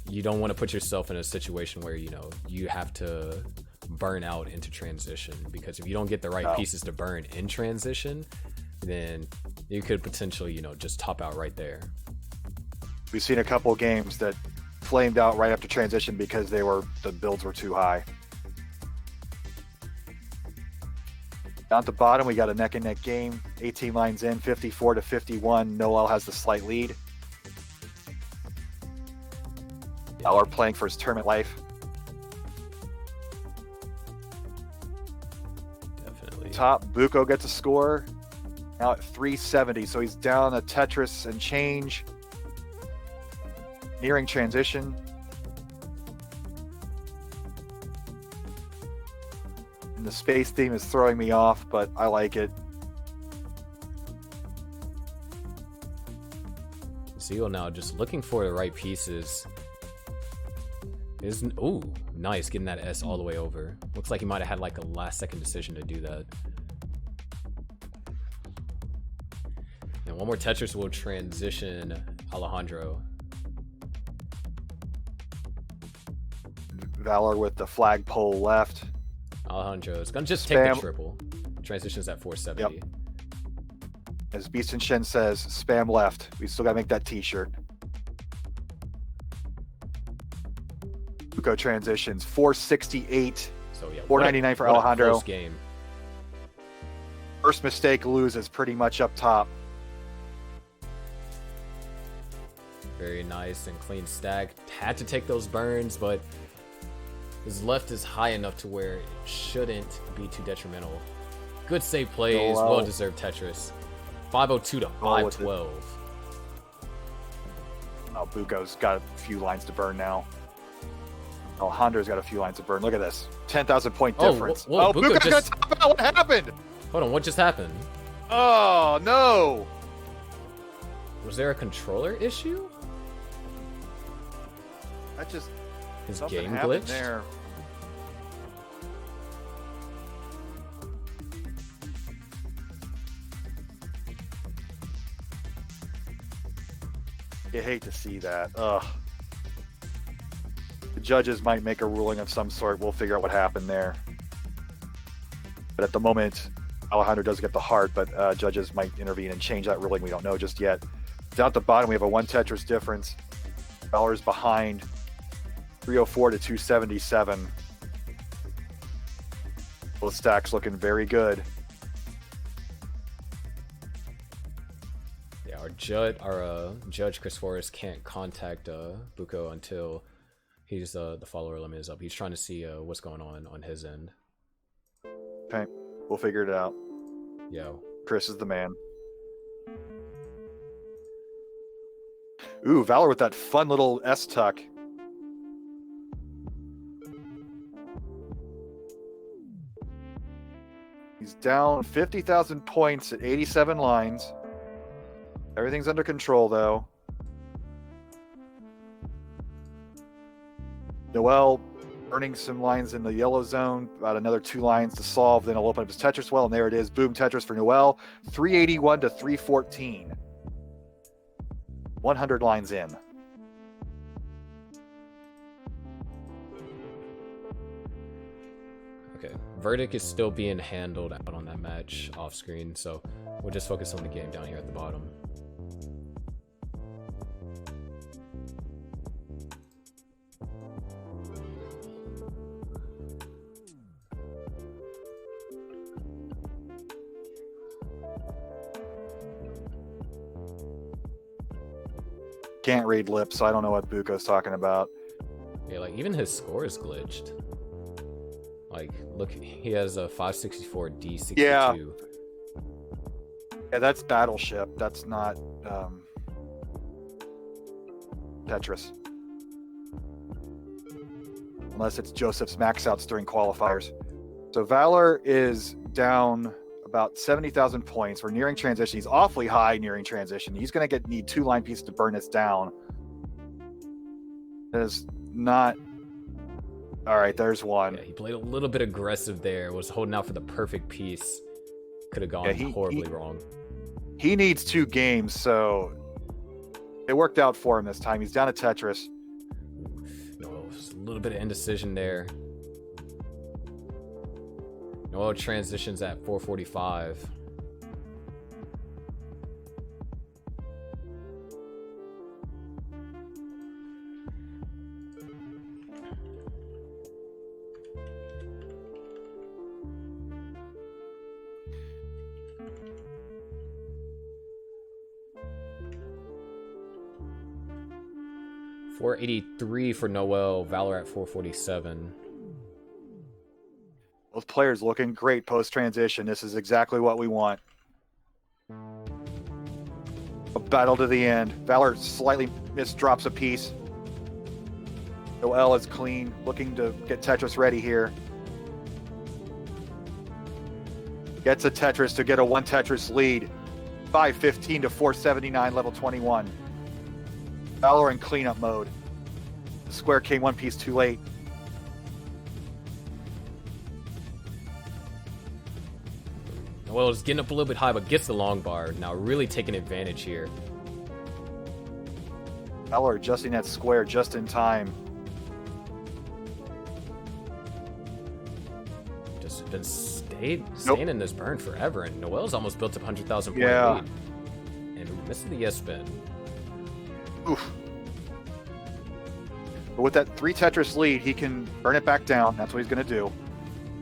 you don't want to put yourself in a situation where, you know, you have to burn out into transition, because if you don't get the right pieces to burn in transition, then you could potentially, you know, just top out right there. We've seen a couple games that flamed out right after transition because the builds were too high. Down at the bottom, we got a neck and neck game. 18 lines in, 54 to 51. Noel has the slight lead. Valor playing for his tournament life. Definitely. Top, Buko gets a score. Now at 370, so he's down a Tetris and change. Nearing transition. And the space theme is throwing me off, but I like it. Zeal now just looking for the right pieces. Ooh, nice, getting that S all the way over. Looks like he might have had like a last second decision to do that. And one more Tetris will transition Alejandro. Valor with the flagpole left. Alejandro is gonna just take the triple. Transitions at 470. Yep. As Beast and Shen says, spam left. We still gotta make that t-shirt. Buko transitions, 468. So yeah, 499 for what a Alejandro. close game. First mistake loses pretty much up top. Very nice and clean stack. Had to take those burns, but his left is high enough to where it shouldn't be too detrimental. Good save plays, well-deserved Tetris. 502 to 512. Oh, Buko's got a few lines to burn now. Alejandro's got a few lines to burn. Look at this. 10,000 point difference. Whoa, Buko Buko's gonna top out. What happened? Hold on, what just happened? Oh, no. Was there a controller issue? That just... His something game happened glitched? there. You hate to see that. Ugh. The judges might make a ruling of some sort. We'll figure out what happened there. But at the moment, Alejandro does get the heart, but judges might intervene and change that ruling. We don't know just yet. Down at the bottom, we have a 1 Tetris difference. Valor's behind. 304 to 277. Both stacks looking very good. Yeah, our judge Chris Forrest can't contact Buko until he's the follower limit is up. He's trying to see what's going on his end. Okay, we'll figure it out. Yeah. Chris is the man. Ooh, Valor with that fun little S-tuck. He's down 50,000 points at 87 lines. Everything's under control, though. Noel burning some lines in the yellow zone. About another 2 lines to solve. Then he'll open up his Tetris well, and there it is. Boom, Tetris for Noel. 381 to 314. 100 lines in. Okay. Verdict is still being handled out on that match off screen, so we'll just focus on the game down here at the bottom. Can't read lips, so I don't know what Buko's talking about. Yeah, like even his score is glitched. Like, look, he has a 564 D62. Yeah, that's Battleship. That's not Tetris. Unless it's Joseph's max outs during qualifiers. So Valor is down about 70,000 points. We're nearing transition. He's awfully high nearing transition. He's going to need 2 line pieces to burn this down. That is not... All right, there's one. Yeah, he played a little bit aggressive there. Was holding out for the perfect piece. Could have gone horribly wrong. He needs 2 games, so it worked out for him this time. He's down to Tetris. No, just a little bit of indecision there. Noel transitions at 445. $483 for Noel, Valor at 447. Both players looking great post-transition. This is exactly what we want. A battle to the end. Valor slightly misdrops a piece. Noel is clean, looking to get Tetris ready here. Gets a Tetris to get a 1 Tetris lead. 515 to 479, level 21. Valor in cleanup mode. The square came 1 piece too late. Noel is getting up a little bit high, but gets the long bar. Now really taking advantage here. Valor adjusting that square just in time. Just been staying in this burn forever, and Noel's almost built up 100,000 point Yeah. lead. And misses the yes spin. Oof. But with that 3 Tetris lead, he can burn it back down. That's what he's going to do.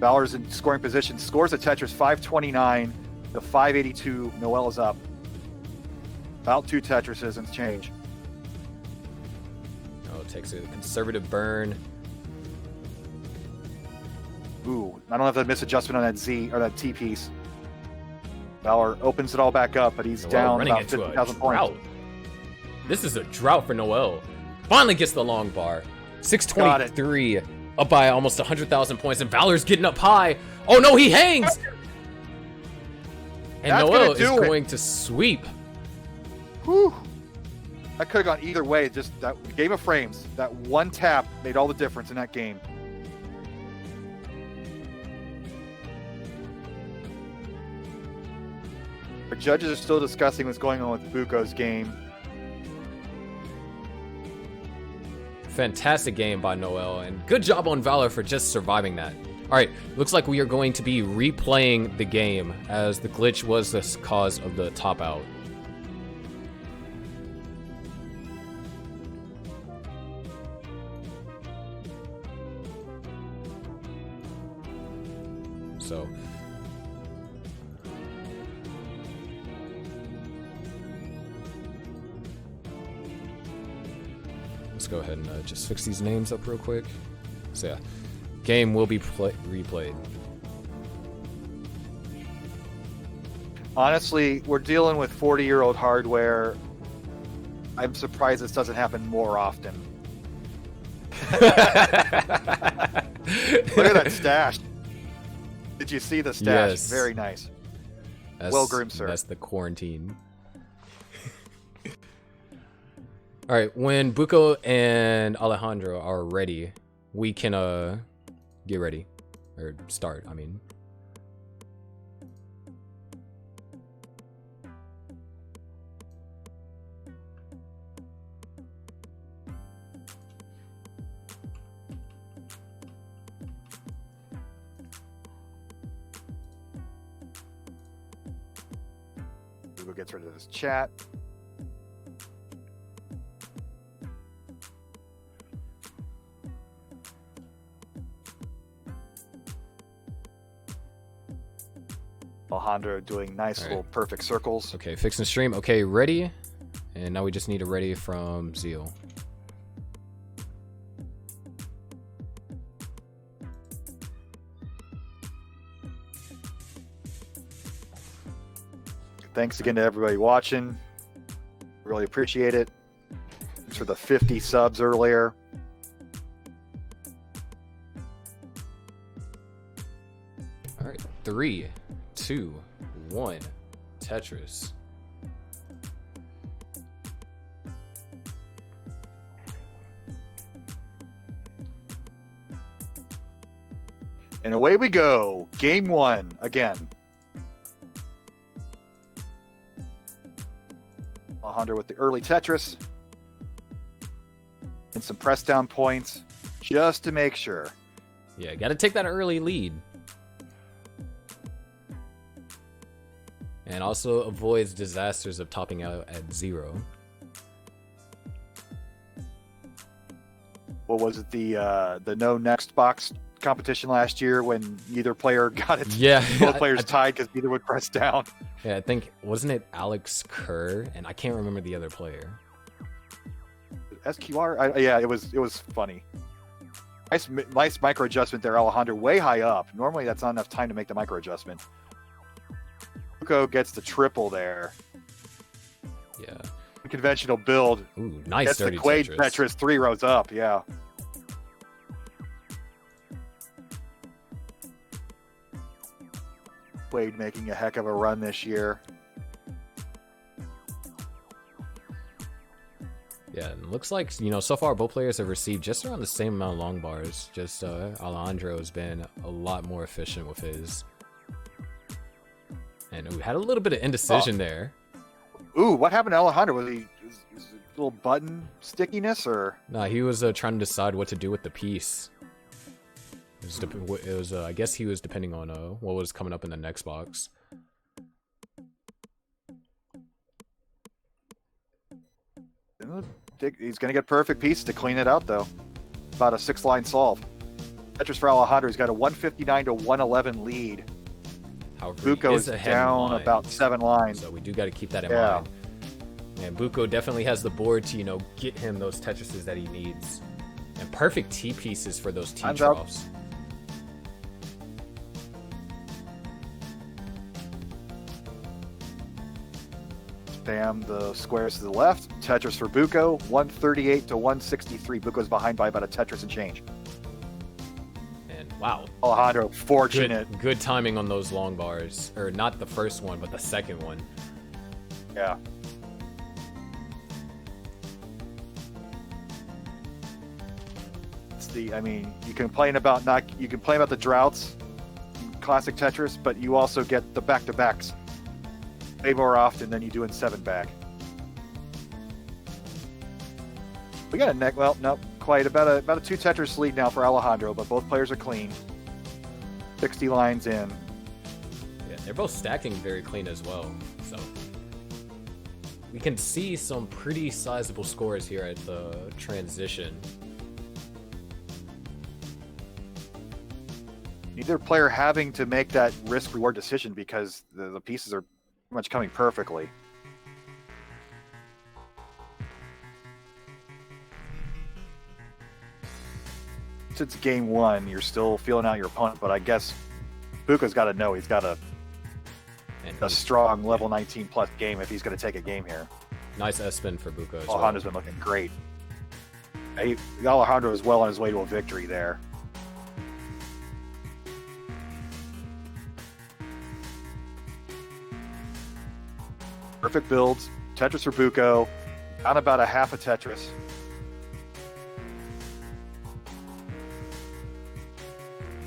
Valor's in scoring position, scores a Tetris 529 to 582. Noel is up. About 2 Tetrises and change. Oh, takes a conservative burn. Ooh, I don't have that misadjustment on that Z or that T piece. Valor opens it all back up, but he's Noel down running about into 50,000 a points. drought. This is a drought for Noel. Finally gets the long bar. 623. Up by almost 100,000 points, and Valor's getting up high. Oh no, he hangs! And That's Noel gonna do is it. going to sweep. Whew. That could have gone either way. Just that game of frames, that 1 tap made all the difference in that game. The judges are still discussing what's going on with Buko's game. Fantastic game by Noel, and good job on Valor for just surviving that. Alright, looks like we are going to be replaying the game, as the glitch was the cause of the top out. So let's go ahead and just fix these names up real quick. So yeah, game will be replayed. Honestly, we're dealing with 40-year-old hardware. I'm surprised this doesn't happen more often. Look at that stash. Did you see the stash? Yes. Very nice. That's, Well groomed, sir. That's the quarantine. All right, when Buko and Alejandro are ready, we can get ready or start. I mean, Google gets rid of this chat. Alejandro doing nice All right. little perfect circles. okay, fixing the stream. Okay, ready, and now we just need a ready from Zeal. Thanks again to everybody watching. Really appreciate it. Thanks for the 50 subs earlier. All right, 3, 2, 1 Tetris. And away we go. Game 1 again. Alejandro with the early Tetris. And some press down points just to make sure. Yeah, got to take that early lead. And also avoids disasters of topping out at 0. What was it, the no next box competition last year when neither player got it? Yeah. Both players tied because neither would press down. Yeah, I think, wasn't it Alex Kerr? And I can't remember the other player. SQR? Yeah, it was funny. Nice micro adjustment there, Alejandro, way high up. Normally that's not enough time to make the micro adjustment. Buko gets the triple there. Yeah. Conventional build. Ooh, nice gets dirty the Quaid Tetris. Tetris 3 rows up, yeah. Quaid making a heck of a run this year. Yeah, and looks like, you know, so far both players have received just around the same amount of long bars. Just Alejandro has been a lot more efficient with his. And we had a little bit of indecision there. Ooh, what happened to Alejandro? Was he is it a little button stickiness or? Nah, he was trying to decide what to do with the piece. It was I guess he was depending on what was coming up in the next box. He's going to get perfect pieces to clean it out, though. About a 6-line solve. Tetris for Alejandro. He's got a 159 to 111 lead. However, Buko is down about 7 lines. So we do got to keep that in mind. And Buko definitely has the board to, you know, get him those Tetrises that he needs. And perfect T pieces for those T troughs. Spam the squares to the left. Tetris for Buko. 138 to 163. Buko's behind by about a Tetris and change. And wow. Alejandro, fortunate. Good timing on those long bars. Or not the first one, but the second one. Yeah. I mean, you complain about the droughts, classic Tetris, but you also get the back-to-backs way more often than you do in 7-back. We got a well, no, quite about a 2 Tetris lead now for Alejandro, but both players are clean. 60 lines in. Yeah, they're both stacking very clean as well. So we can see some pretty sizable scores here at the transition. Neither player having to make that risk-reward decision because the pieces are pretty much coming perfectly. Since game 1, you're still feeling out your opponent, but I guess Buko's got to know he's got a strong level 19 plus game if he's going to take a game here. Nice S-spin for Buko as Alejandro's been looking great. Alejandro is well on his way to a victory there. Perfect builds. Tetris for Buko. Down about a half a Tetris.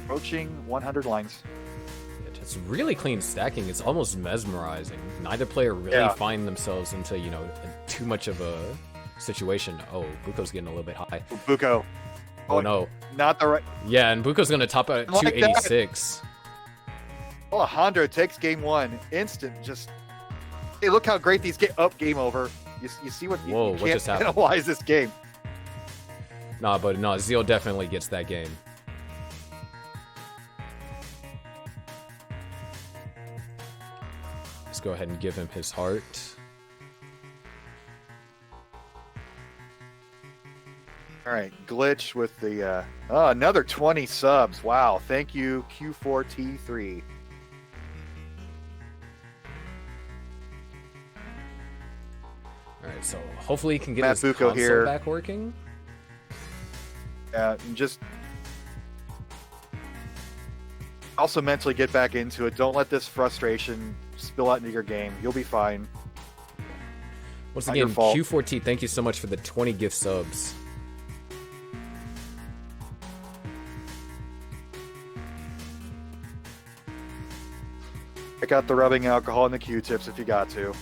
Approaching 100 lines. It's really clean stacking. It's almost mesmerizing. Neither player really find themselves into, you know, too much of a situation. Oh, Buko's getting a little bit high. Buko. Oh no. Not the right. Yeah, and Buko's going to top out at 286. Alejandro takes game 1. Instant. Just. Hey, look how great these get up. Game over. You see what? Whoa, you what just happened? Analyze this game. Nah, but no, Zeal definitely gets that game. Let's go ahead and give him his heart. All right, Glitch with the another 20 subs. Wow, thank you Q4T3. Alright, so hopefully he can get Matt his Buko console here. back working. And just Also, mentally get back into it. Don't let this frustration spill out into your game. You'll be fine. Once Not your again, fault. Q4T, thank you so much for the 20 gift subs. Check out the rubbing alcohol and the Q-tips if you got to.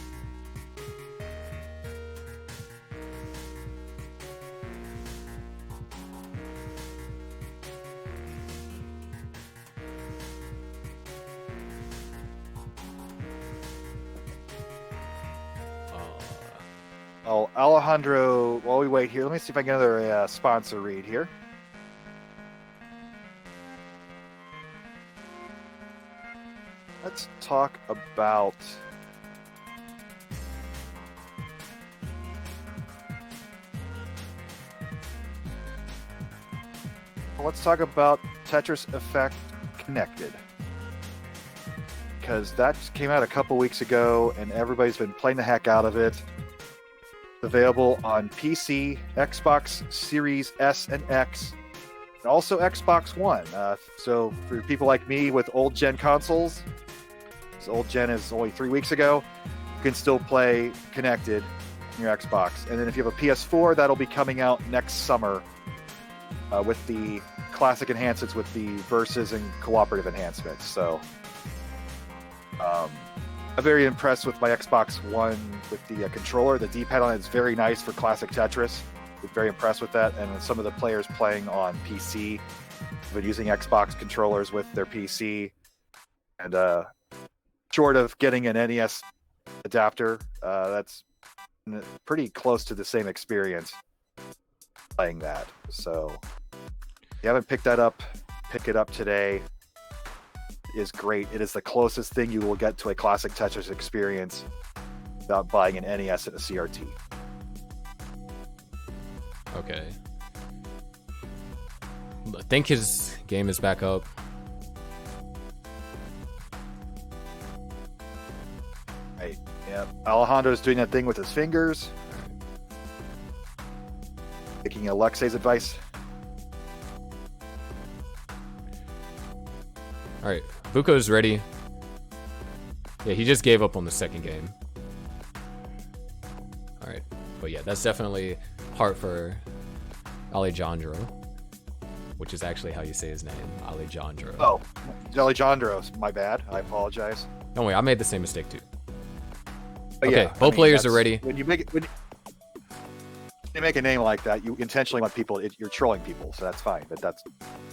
Oh, Alejandro, while we wait here, let me see if I can get another sponsor read here. Let's talk about Tetris Effect Connected. Because that just came out a couple weeks ago and everybody's been playing the heck out of it. It's available on PC, Xbox Series S and X, and also Xbox One. So for people like me with old gen consoles, this old gen is only 3 weeks ago, you can still play Connected on your Xbox. And then if you have a PS4, that'll be coming out next summer with the classic enhancements with the versus and cooperative enhancements. So I'm very impressed with my Xbox One with the controller. The D-pad on it is very nice for classic Tetris. I'm very impressed with that. And some of the players playing on PC have been using Xbox controllers with their PC. And short of getting an NES adapter, that's pretty close to the same experience playing that. So if you haven't picked that up, pick it up today. It is great. It is the closest thing you will get to a classic Tetris experience without buying an NES and a CRT. Okay. I think his game is back up. Right. Yeah. Alejandro's doing that thing with his fingers. Taking Alexei's advice. Alright, Buko's ready. Yeah, he just gave up on the second game. Alright, but yeah, that's definitely hard for Alejandro, which is actually how you say his name, Alejandro. Oh, Alejandro, my bad. I apologize. Don't worry, I made the same mistake too. But Okay, yeah, both players are ready. When you make it, when you make a name like that, you intentionally want people. You're trolling people, so that's fine. But that's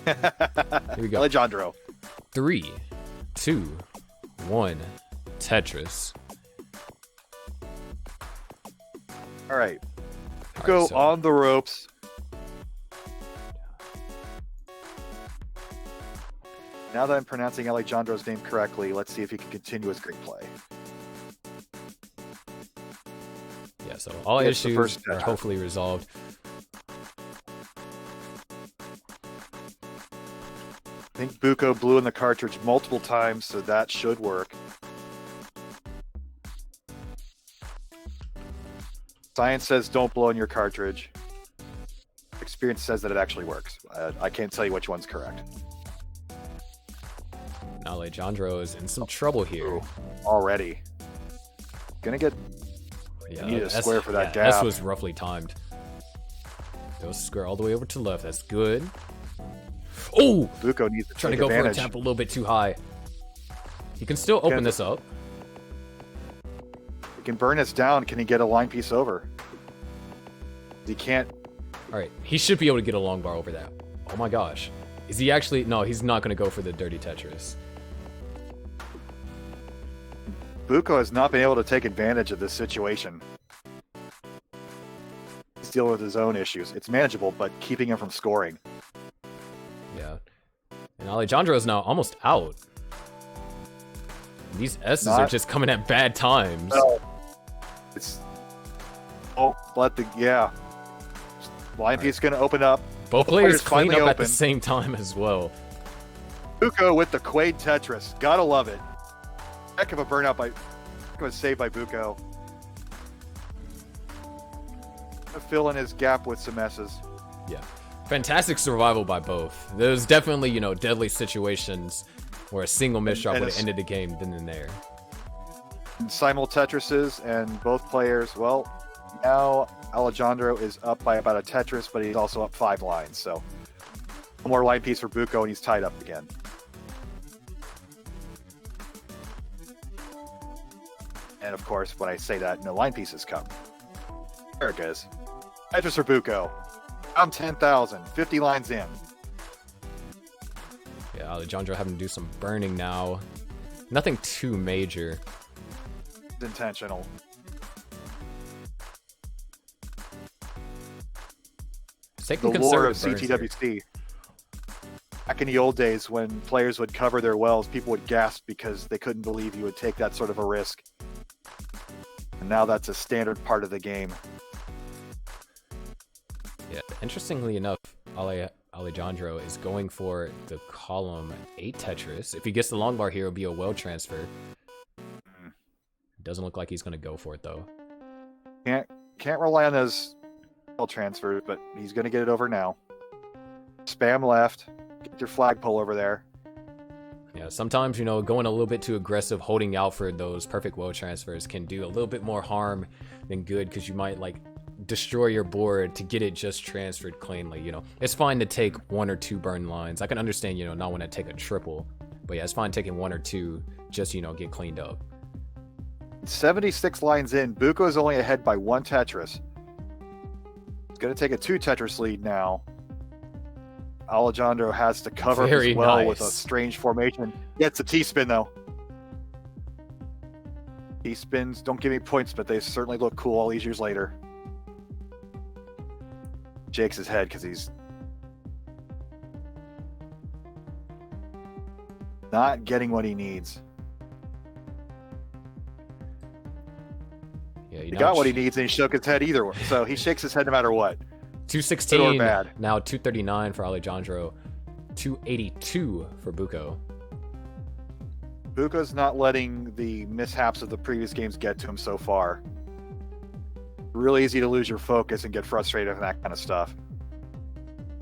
Here we go. Alejandro. 3, 2, 1, Tetris. All right, All go right, so- on the ropes. Now that I'm pronouncing Alejandro's name correctly, let's see if he can continue his great play. Yeah, so all It's the issues first are Tetris. hopefully resolved. I think Buko blew in the cartridge multiple times, so that should work. Science says don't blow in your cartridge. Experience says that it actually works. I can't tell you which one's correct. Now Alejandro is in some trouble here. Ooh, already. Gonna get... Yeah, need a that's- square for that yeah, gap. S was roughly timed. Goes square all the way over to left. That's good. Oh! Buko needs to Trying to take go for a advantage. tap a little bit too high. He can still open this up. He can burn this down. Can he get a line piece over? He can't. Alright, he should be able to get a long bar over that. Oh my gosh. Is he actually... No, he's not going to go for the dirty Tetris. Buko has not been able to take advantage of this situation. He's dealing with his own issues. It's manageable, but keeping him from scoring. Yeah. And Alejandro is now almost out. These S's are Not- just coming at bad times. No. It's... Oh, let the... Yeah. Line piece is going to open up. Both players players clean finally up at the open. same time as well. Buko with the Quaid Tetris. Gotta love it. Heck of a burnout by... Heck of a save by Buko. Fill in his gap with some S's. Yeah. Fantastic survival by both. There's definitely, you know, deadly situations where a single miss shot and would have ended the game then and there. Simul Tetrises, and both players, well, now Alejandro is up by about a Tetris, but he's also up 5 lines, so one more line piece for Buko, and he's tied up again. And of course, when I say that, no line pieces come. There it goes. Tetris for Buko. I'm 10,000, 50 lines in. Yeah, Alejandro having to do some burning now. Nothing too major. It's intentional. He's taking The lore of conservative burns here. CTWC. Back in the old days when players would cover their wells, people would gasp because they couldn't believe you would take that sort of a risk. And now that's a standard part of the game. Yeah, interestingly enough, Alejandro is going for the column 8 Tetris. If he gets the long bar here, it'll be a well transfer. Doesn't look like he's going to go for it, though. Can't rely on those well transfers, but he's going to get it over now. Spam left. Get your flagpole over there. Yeah, sometimes, going a little bit too aggressive, holding out for those perfect well transfers can do a little bit more harm than good, because you might, destroy your board to get it just transferred cleanly. It's fine to take 1 or 2 burn lines. I can understand, not want to take a triple, but yeah, it's fine taking 1 or 2 just, get cleaned up. 76 lines in. Buko is only ahead by 1 Tetris. It's going to take a 2 Tetris lead now. Alejandro has to cover Very as well nice. with a strange formation. Gets a T-spin, though. T-spins don't give me points, but they certainly look cool all these years later. Shakes his head because he's not getting what he needs. Yeah, He got what he needs, and he shook his head either way. So he shakes his head no matter what. 216, Good or bad. now 239 for Alejandro, 282 for Buko. Buko's not letting the mishaps of the previous games get to him so far. Really easy to lose your focus and get frustrated with that kind of stuff.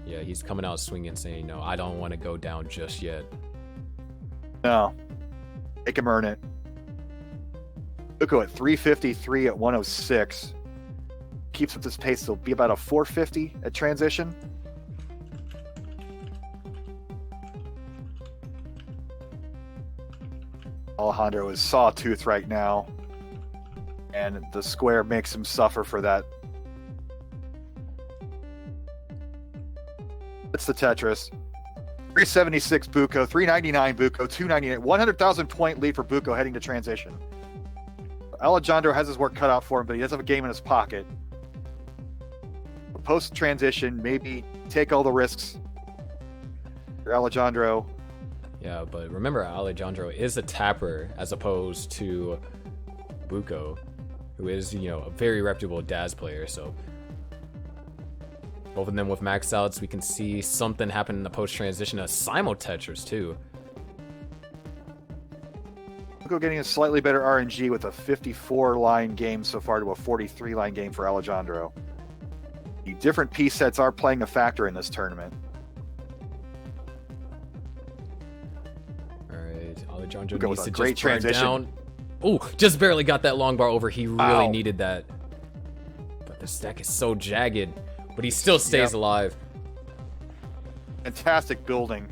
Yeah, he's coming out swinging, saying, no, I don't want to go down just yet. No. Make him earn it. Buko at 353 at 106. Keeps with this pace, it'll be about a 450 at transition. Alejandro is sawtooth right now, and the square makes him suffer for that. That's the Tetris. 376 Buko, 399 Buko, 299, 100,000 point lead for Buko heading to transition. Alejandro has his work cut out for him, but he does have a game in his pocket. Post transition, maybe take all the risks for Alejandro. Yeah, but remember, Alejandro is a tapper as opposed to Buko, who is, a very reputable Daz player. So both of them with max outs, we can see something happen in the post transition. A Simul Tetris too. Buko getting a slightly better RNG with a 54 line game so far to a 43 line game for Alejandro. The different piece sets are playing a factor in this tournament. All right, Alejandro Buko needs with to a great just burn transition. down. Oh, just barely got that long bar over. He really Wow. needed that. But the stack is so jagged, but he still stays alive. Fantastic building.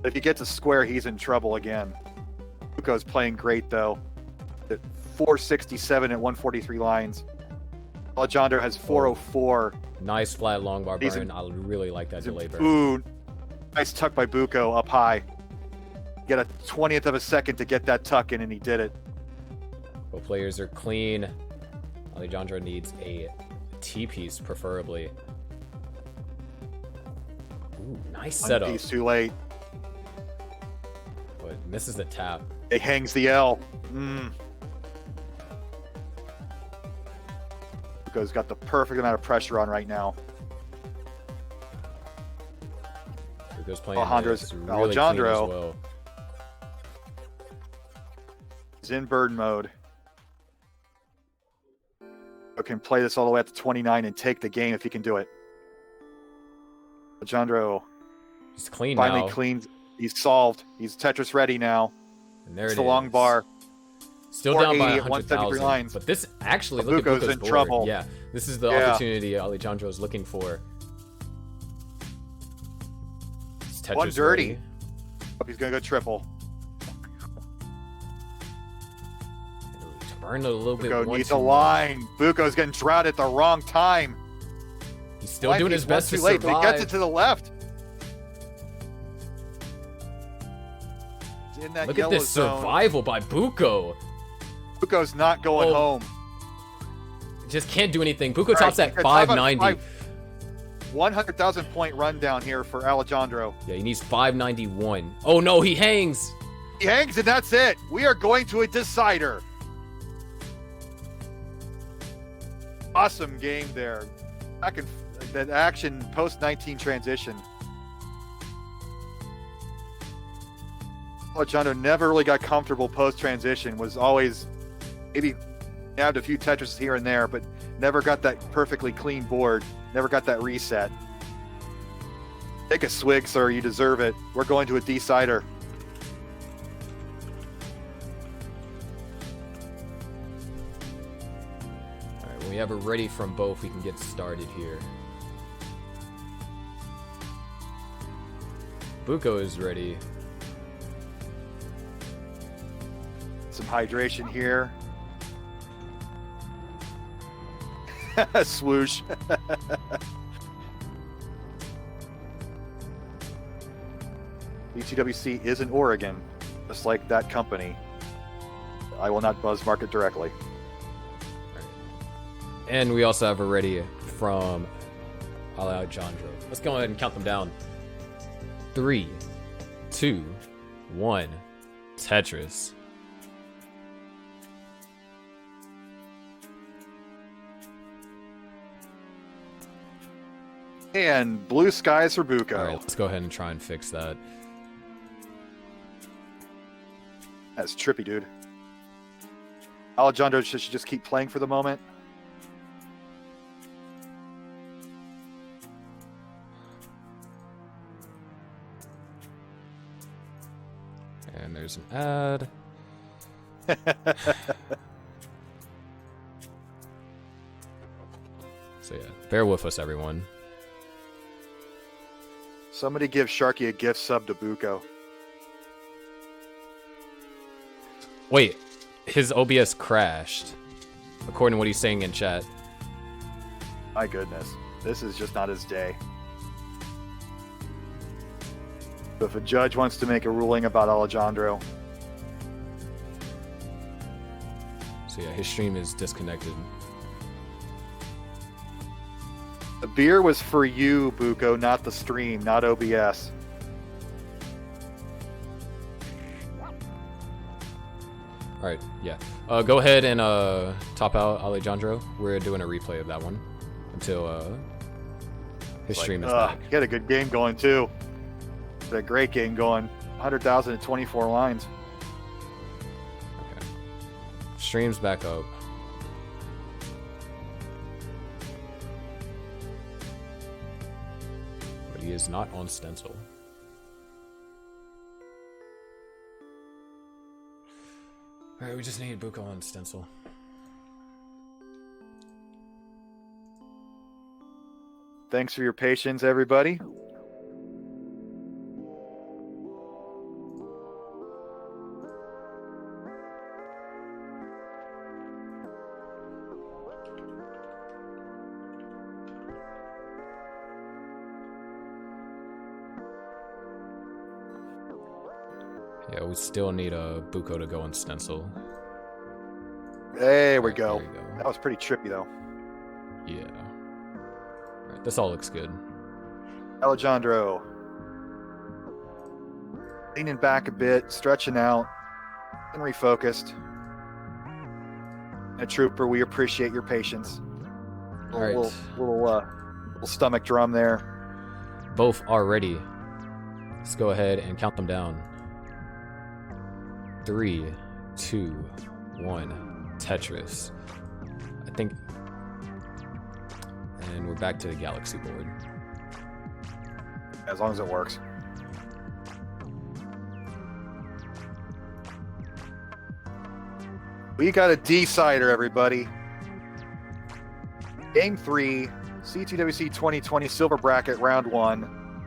If he gets a square, he's in trouble again. Buko's playing great though. At 467 at 143 lines. Alejandro has 404. Nice flat long bar He's burn. I really like that delay burn. Ooh, nice tuck by Buko up high. Get a 20th of a second to get that tuck in, and he did it. Both players are clean. Alejandro needs a T-piece, preferably. Ooh, nice One setup. piece too late. But misses the tap. It hangs the L. Buko's got the perfect amount of pressure on right now. Buko's playing Alejandro's- this really Alejandro. clean as well. He's in bird mode. Buko can play this all the way up to 29 and take the game if he can do it. Alejandro He's clean finally now. cleans. He's solved. He's Tetris ready now. And there It's it the is. long bar. Still down by 480 at 173 100,000. lines. But this actually, look at Buko's Buko's in board. trouble. Yeah, this is the Yeah. opportunity Alejandro is looking for. Is Tetris One dirty. ready? He's gonna go triple. Burn it a little bit. Buko one needs too a much. line. Buko's getting drowned at the wrong time. He's still Life doing is his best to too late, but survive. he gets it to the left. It's in that Look at yellow this zone. survival by Buko. Buko's not going home. Just can't do anything. Buko All tops right, at 590. 100,000 point run down here for Alejandro. Yeah, he needs 591. Oh no, he hangs. He hangs and that's it. We are going to a decider. Awesome game there. Back in that action post 19 transition. Alejandro never really got comfortable post transition. Was always maybe nabbed a few Tetris here and there, but never got that perfectly clean board. Never got that reset. Take a swig, sir. You deserve it. We're going to a decider. Alright, when we have it ready from both, we can get started here. Buko is ready. Some hydration here. Swoosh. CTWC is in Oregon, just like that company. I will not buzz market directly. And we also have it ready from Alejandro. Let's go ahead and count them down. 3, 2, 1. Tetris. And blue skies for Buko. Alright, let's go ahead and try and fix that. That's trippy, dude. Alejandro should just keep playing for the moment. And there's an ad. So yeah, bear with us, everyone. Somebody give Sharky a gift sub to Buko. Wait, his OBS crashed, according to what he's saying in chat. My goodness. This is just not his day. So if a judge wants to make a ruling about Alejandro, So yeah, his stream is disconnected. the beer was for you, Buko, not the stream, not OBS. Alright, yeah. Go ahead and top out Alejandro. We're doing a replay of that one until his stream is back. He had a good game going, too. He had a great game going. 100,000 and 24 lines. Okay. Stream's back up. But he is not on stencil. Alright, we just need Buko on stencil. Thanks for your patience, everybody. Yeah, we still need a Buko to go on stencil. There we Alright, go. there we go. That was pretty trippy, though. Yeah. Alright, this all looks good. Alejandro. Leaning back a bit, stretching out, and refocused. And Trooper, we appreciate your patience. All right. Little stomach drum there. Both are ready. Let's go ahead and count them down. 3, 2, 1. Tetris. I think. And we're back to the Galaxy board. As long as it works. We got a decider, everybody. Game 3, CTWC 2020 Silver Bracket, Round 1.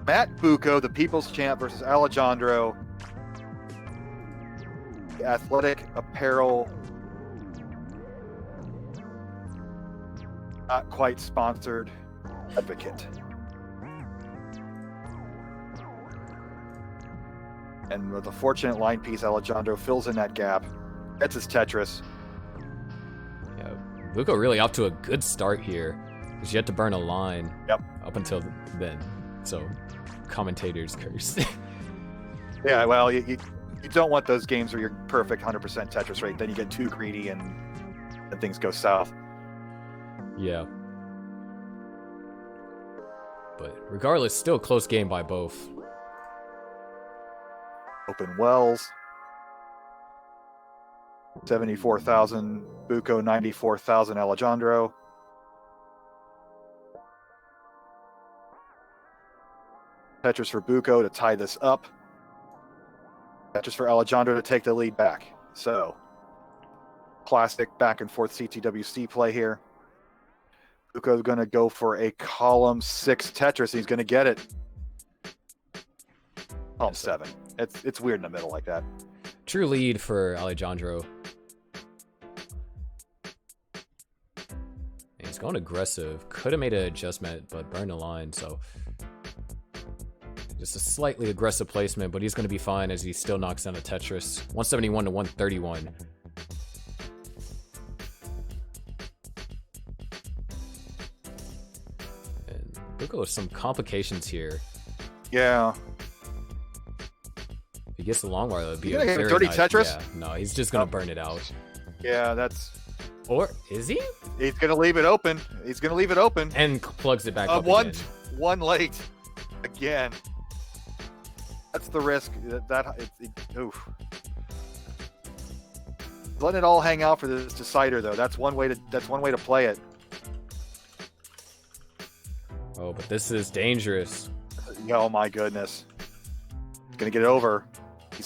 Matt Bucco, the People's Champ, versus Alejandro, the Athletic Apparel, not quite sponsored, advocate. And with a fortunate line piece, Alejandro fills in that gap. Gets his Tetris. Yeah, Bucco really off to a good start here. He's yet to burn a line. Yep. Up until then. So, commentators curse. Yeah, well, you don't want those games where you're perfect 100% Tetris rate. Then you get too greedy and things go south. Yeah. But regardless, still a close game by both. Open wells. 74,000 Bucco, 94,000 Alejandro. Tetris for Bucco to tie this up. Tetris for Alejandro to take the lead back. So, classic back and forth CTWC play here. Bucco's going to go for a column 6 Tetris. He's going to get it. Column 7. It's weird in the middle like that. True lead for Alejandro. He's going aggressive. Could have made an adjustment, but burned the line, so just a slightly aggressive placement, but he's going to be fine as he still knocks down a Tetris. 171 to 131. And look at some complications here. Yeah. If he gets the long wire, that would be You a gonna get a very dirty nice, Tetris? Yeah, no, he's just going to burn it out. Yeah, that's... Or is he? He's going to leave it open. He's going to leave it open. And plugs it back up again. One late. Again. That's the risk. Oof. Letting it all hang out for this decider, though. That's one way to play it. Oh, but this is dangerous. Oh my goodness. He's gonna get it over.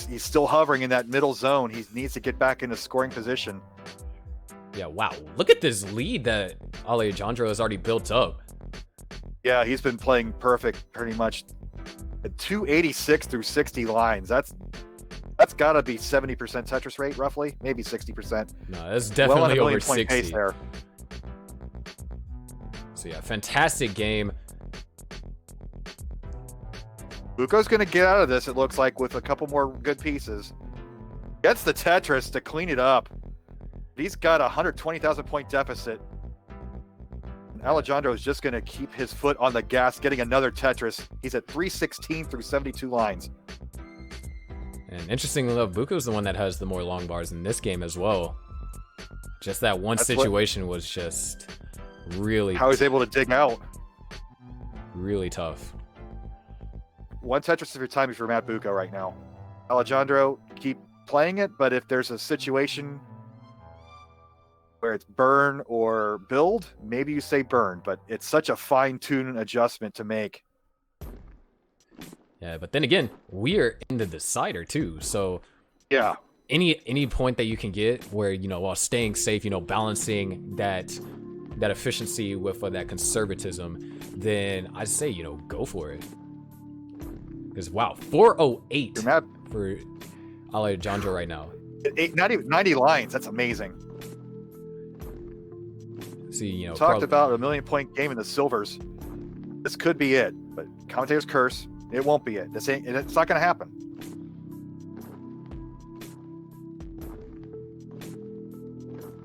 He's still hovering in that middle zone. He needs to get back into scoring position. Yeah, wow. Look at this lead that Alejandro has already built up. Yeah, he's been playing perfect pretty much. At 286 through 60 lines. That's got to be 70% Tetris rate, roughly, maybe 60%. No, that's definitely over 60. Pace there. So yeah, fantastic game. Bucco's going to get out of this, it looks like, with a couple more good pieces. Gets the Tetris to clean it up. He's got a 120,000 point deficit. And Alejandro is just going to keep his foot on the gas, getting another Tetris. He's at 316 through 72 lines. And interestingly enough, Bucco's the one that has the more long bars in this game as well. Just that one situation was just really... How he's able to dig out. Really tough. One Tetris of your time if you're Matt Bucco right now. Alejandro, keep playing it, but if there's a situation where it's burn or build, maybe you say burn, but it's such a fine-tuned adjustment to make. Yeah, but then again, we are in the decider too, so yeah, any point that you can get where, you know, while staying safe, you know, balancing that efficiency with that conservatism, then I'd say, you know, go for it. Because wow, 408 for Alejandro right now. 90 lines, that's amazing. See, you know, talked about a 1,000,000 game in the silvers. This could be it, but commentators curse. It won't be it. It's not going to happen.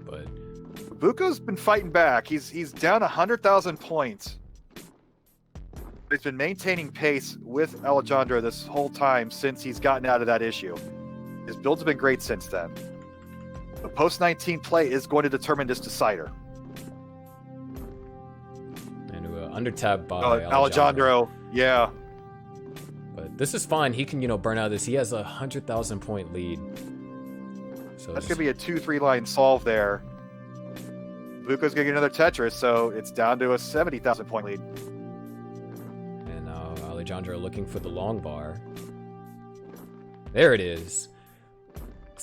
But Bucco's been fighting back. He's down 100,000 points. He's been maintaining pace with Alejandro this whole time since he's gotten out of that issue. His builds have been great since then. The post-19 play is going to determine this decider. And undertapped by Alejandro. Yeah. But this is fine. He can, you know, burn out of this. He has 100,000 point lead. So that's going to be a 2-3 line solve there. Bucco's going to get another Tetris, so it's down to a 70,000 point lead. And now Alejandro looking for the long bar. There it is.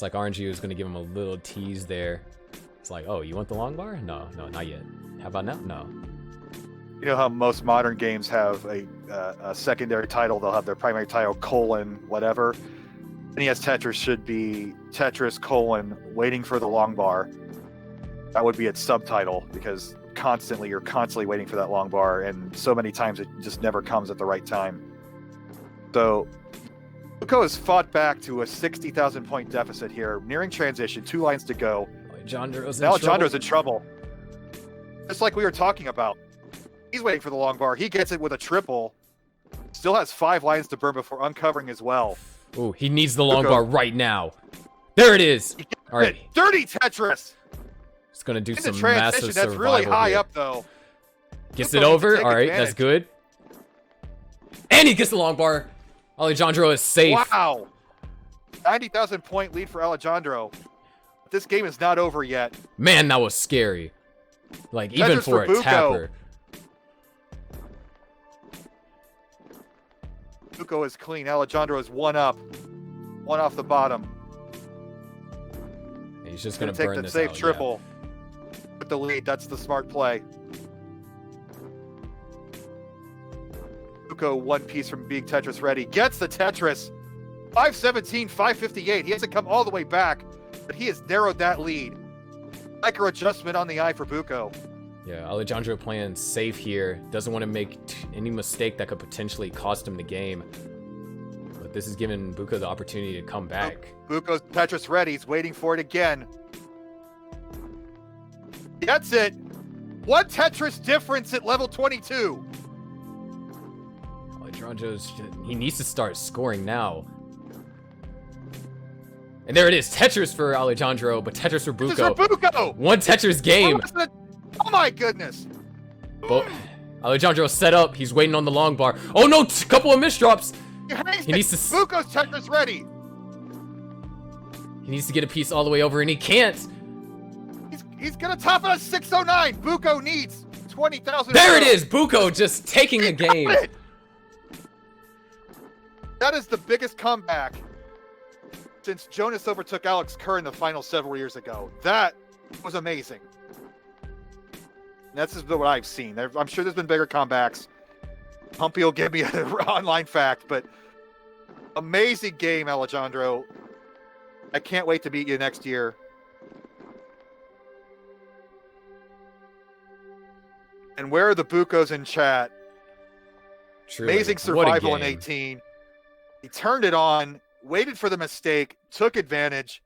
Looks like RNG was gonna give him a little tease there. It's like, oh, you want the long bar? No, no, not yet. How about now? No. You know how most modern games have a secondary title? They'll have their primary title, colon, whatever. NES Tetris should be Tetris, colon, waiting for the long bar. That would be its subtitle, because you're constantly waiting for that long bar, and so many times it just never comes at the right time. So Buko has fought back to a 60,000 point deficit here, nearing transition, 2 lines to go. Alejandro's in trouble. Just like we were talking about. He's waiting for the long bar. He gets it with a triple. Still has 5 lines to burn before uncovering as well. Ooh, he needs the long bar right now. There it is. All right. Dirty Tetris. It's going to do In some the massive transition, survival that's really high here. up, though. Gets Buko it needs to over. take All right, advantage. that's good. And he gets the long bar. Alejandro is safe. Wow. 90,000 point lead for Alejandro. This game is not over yet. Man, that was scary. Like, even Tetris for a Buko. tapper. Buko is clean. Alejandro is 1 up. 1 off the bottom. He's just Gonna going to take burn the this safe out, triple with the lead. That's the smart play. Buko 1 piece from being Tetris ready. Gets the Tetris. 517, 558. He hasn't come all the way back, but he has narrowed that lead. Micro adjustment on the eye for Buko. Yeah, Alejandro playing safe here. Doesn't want to make any mistake that could potentially cost him the game. But this is giving Buko the opportunity to come back. Buko's Tetris ready. He's waiting for it again. That's it. 1 Tetris difference at level 22. He needs to start scoring now. And there it is. Tetris for Alejandro, but Tetris for This is Buko. for Buko. 1 Tetris game. Oh my goodness. But Alejandro set up. He's waiting on the long bar. Oh no, couple of misdrops. He needs to Buko's Tetris ready. He needs to get a piece all the way over, and he can't. He's gonna top it at 609. Buko needs 20,000. There it is. Buko just taking the game. That is the biggest comeback since Jonas overtook Alex Kerr in the final several years ago. That was amazing. That's just what I've seen. I'm sure there's been bigger comebacks. Humpy will give me an online fact, but amazing game, Alejandro. I can't wait to meet you next year. And where are the Bukos in chat? Truly, Amazing what a survival in game. 18. He turned it on, waited for the mistake, took advantage.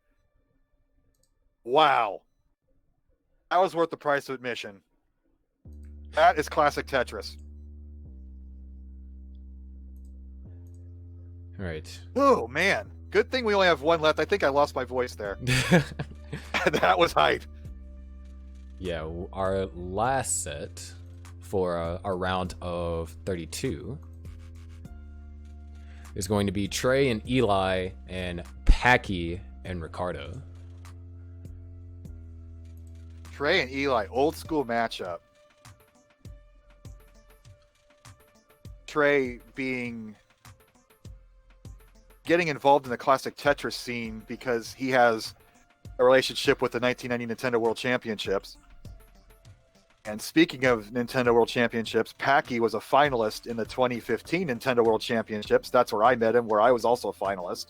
Wow. That was worth the price of admission. That is classic Tetris. All right. Oh, man. Good thing we only have 1 left. I think I lost my voice there. That was hype. Yeah, our last set for our round of 32 is going to be Trey and Eli and Packy and Ricardo. Trey and Eli, old school matchup. Trey getting involved in the classic Tetris scene because he has a relationship with the 1990 Nintendo World Championships. And speaking of Nintendo World Championships, Packy was a finalist in the 2015 Nintendo World Championships. That's where I met him, where I was also a finalist.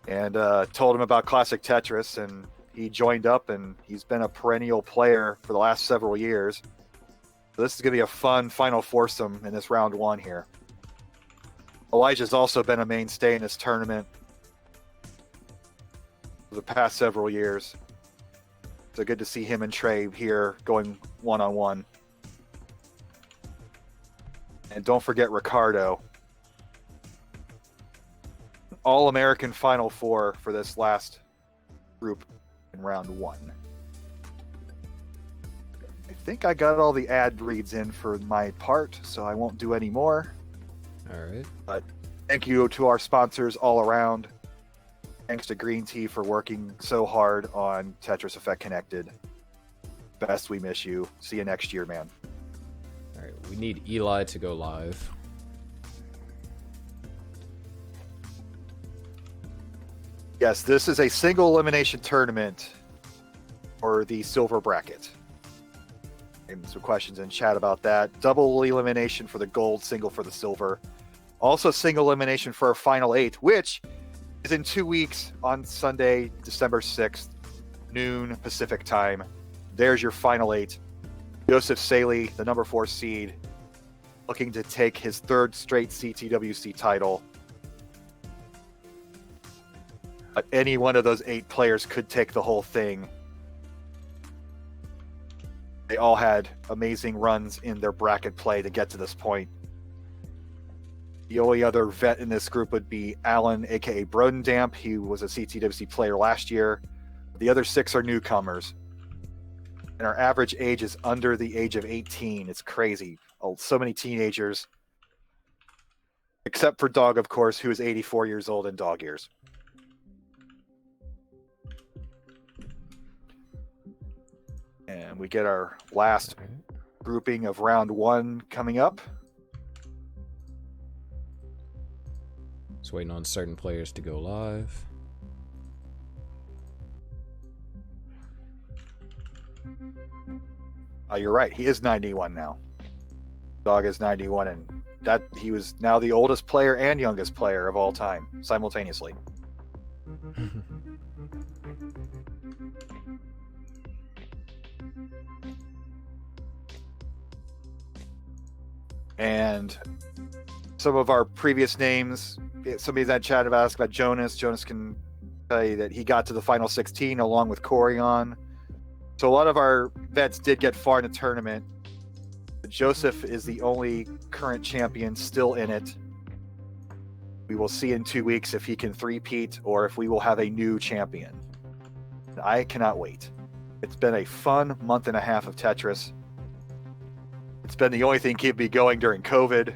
And told him about classic Tetris, and he joined up, and he's been a perennial player for the last several years. So this is going to be a fun final foursome in this round 1 here. Elijah's also been a mainstay in this tournament for the past several years. So good to see him and Trey here going one-on-one. And don't forget Ricardo. All-American Final Four for this last group in round 1. I think I got all the ad reads in for my part, so I won't do any more. All right. But thank you to our sponsors all around. Thanks to Green Tea for working so hard on Tetris Effect Connected. Best, we miss you. See you next year, man. All right. We need Eli to go live. Yes, this is a single elimination tournament for the silver bracket. And some questions in chat about that. Double elimination for the gold, single for the silver. Also single elimination for our final 8, which is in 2 weeks on Sunday, December 6th, noon Pacific time. There's your final 8. Joseph Saley, the number 4 seed, looking to take his 3rd straight CTWC title. But any one of those 8 players could take the whole thing. They all had amazing runs in their bracket play to get to this point. The only other vet in this group would be Alan, aka Brodendamp. He was a CTWC player last year. The other 6 are newcomers. And our average age is under the age of 18. It's crazy. Oh, so many teenagers. Except for Dog, of course, who is 84 years old in dog years. And we get our last grouping of round 1 coming up. Just waiting on certain players to go live. You're right. He is 91 now. Dog is 91, and that he was now the oldest player and youngest player of all time simultaneously. And some of our previous names, somebody's in that chat have asked about Jonas. Jonas can tell you that he got to the final 16 along with Corion. So a lot of our vets did get far in the tournament. Joseph is the only current champion still in it. We will see in 2 weeks if he can three-peat or if we will have a new champion. I cannot wait. It's been a fun month and a half of Tetris. It's been the only thing keeping me going during COVID.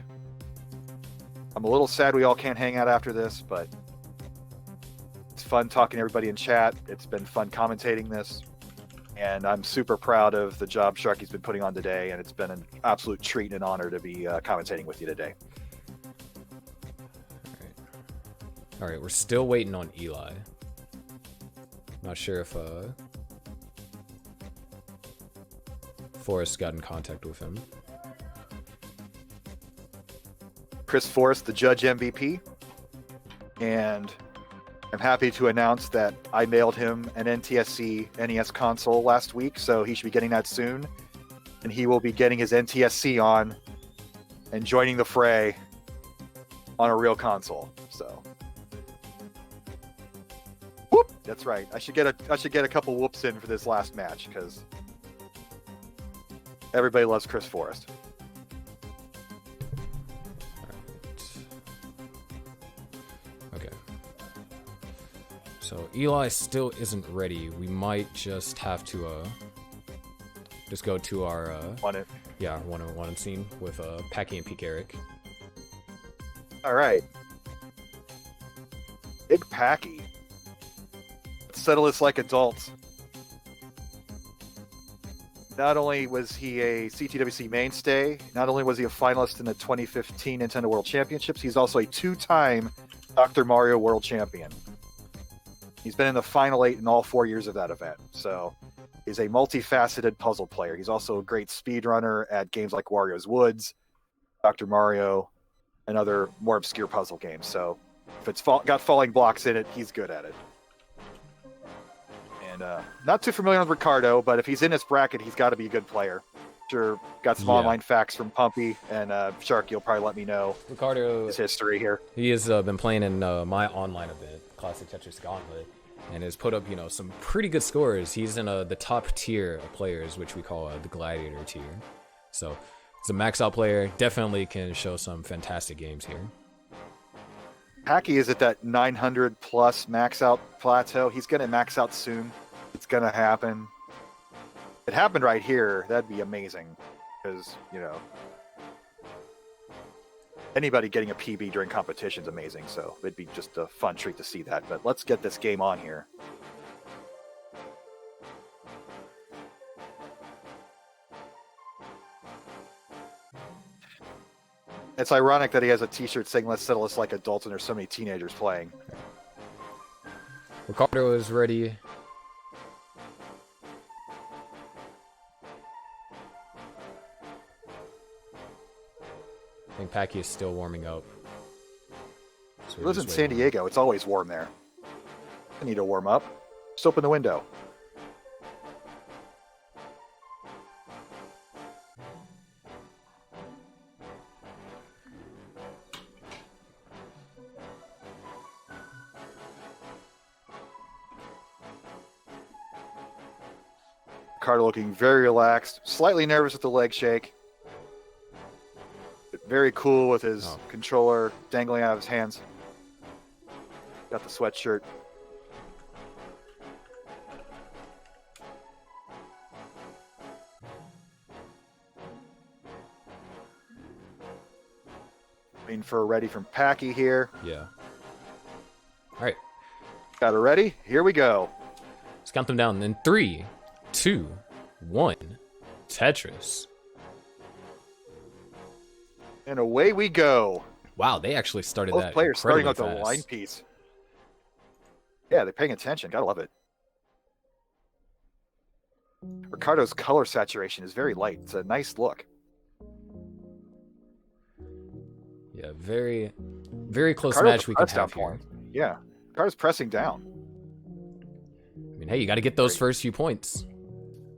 I'm a little sad we all can't hang out after this, but it's fun talking to everybody in chat. It's been fun commentating this. And I'm super proud of the job Sharky's been putting on today, and it's been an absolute treat and honor to be commentating with you today. All right, we're still waiting on Eli. Not sure if Forrest got in contact with him. Chris Forrest, the Judge MVP, and I'm happy to announce that I mailed him an NTSC NES console last week, so he should be getting that soon. And he will be getting his NTSC on and joining the fray on a real console. So, whoop! That's right. I should get a couple whoops in for this last match because everybody loves Chris Forrest. So Eli still isn't ready. We might just have to just go to our one-on-one scene with Packy and Peak Eric. All right, Big Packy. Let's settle this like adults. Not only was he a CTWC mainstay, not only was he a finalist in the 2015 Nintendo World Championships, he's also a 2-time Dr. Mario World Champion. He's been in the final 8 in all 4 years of that event. So he's a multifaceted puzzle player. He's also a great speedrunner at games like Wario's Woods, Dr. Mario, and other more obscure puzzle games. So if it's got falling blocks in it, he's good at it. And not too familiar with Ricardo, but if he's in this bracket, he's got to be a good player. Sure, got some online facts from Pumpy, and Shark, you'll probably let me know Ricardo, his history here. He has been playing in my online event, Classic Tetris Gauntlet, and has put up, some pretty good scores. He's in the top tier of players, which we call the Gladiator tier. So, he's a max out player. Definitely can show some fantastic games here. Packy is at that 900 plus max out plateau. He's going to max out soon. It's going to happen. If it happened right here, that'd be amazing. Because, anybody getting a PB during competition is amazing, so it'd be just a fun treat to see that. But let's get this game on here. It's ironic that he has a t-shirt saying, "Let's settle this like adults," and there's so many teenagers playing. Ricardo is ready. I think Packy is still warming up. So He we're lives in just San waiting. Diego. It's always warm there. I need to warm up. Just open the window. Ricardo looking very relaxed, slightly nervous with the leg shake. But very cool with his controller dangling out of his hands. Got the sweatshirt. Waiting for a ready from Packy here. Yeah. All right. Got it ready? Here we go. Let's count them down in 3, 2, 1. Tetris. And away we go. Wow, they actually started Both that players starting incredibly with the fast. line piece. Yeah, they're paying attention. Gotta love it. Ricardo's color saturation is very light. It's a nice look. Yeah, very, very close Ricardo's match a we can press down have here. point. Yeah, Ricardo's pressing down. I mean, hey, you got to get those first few points.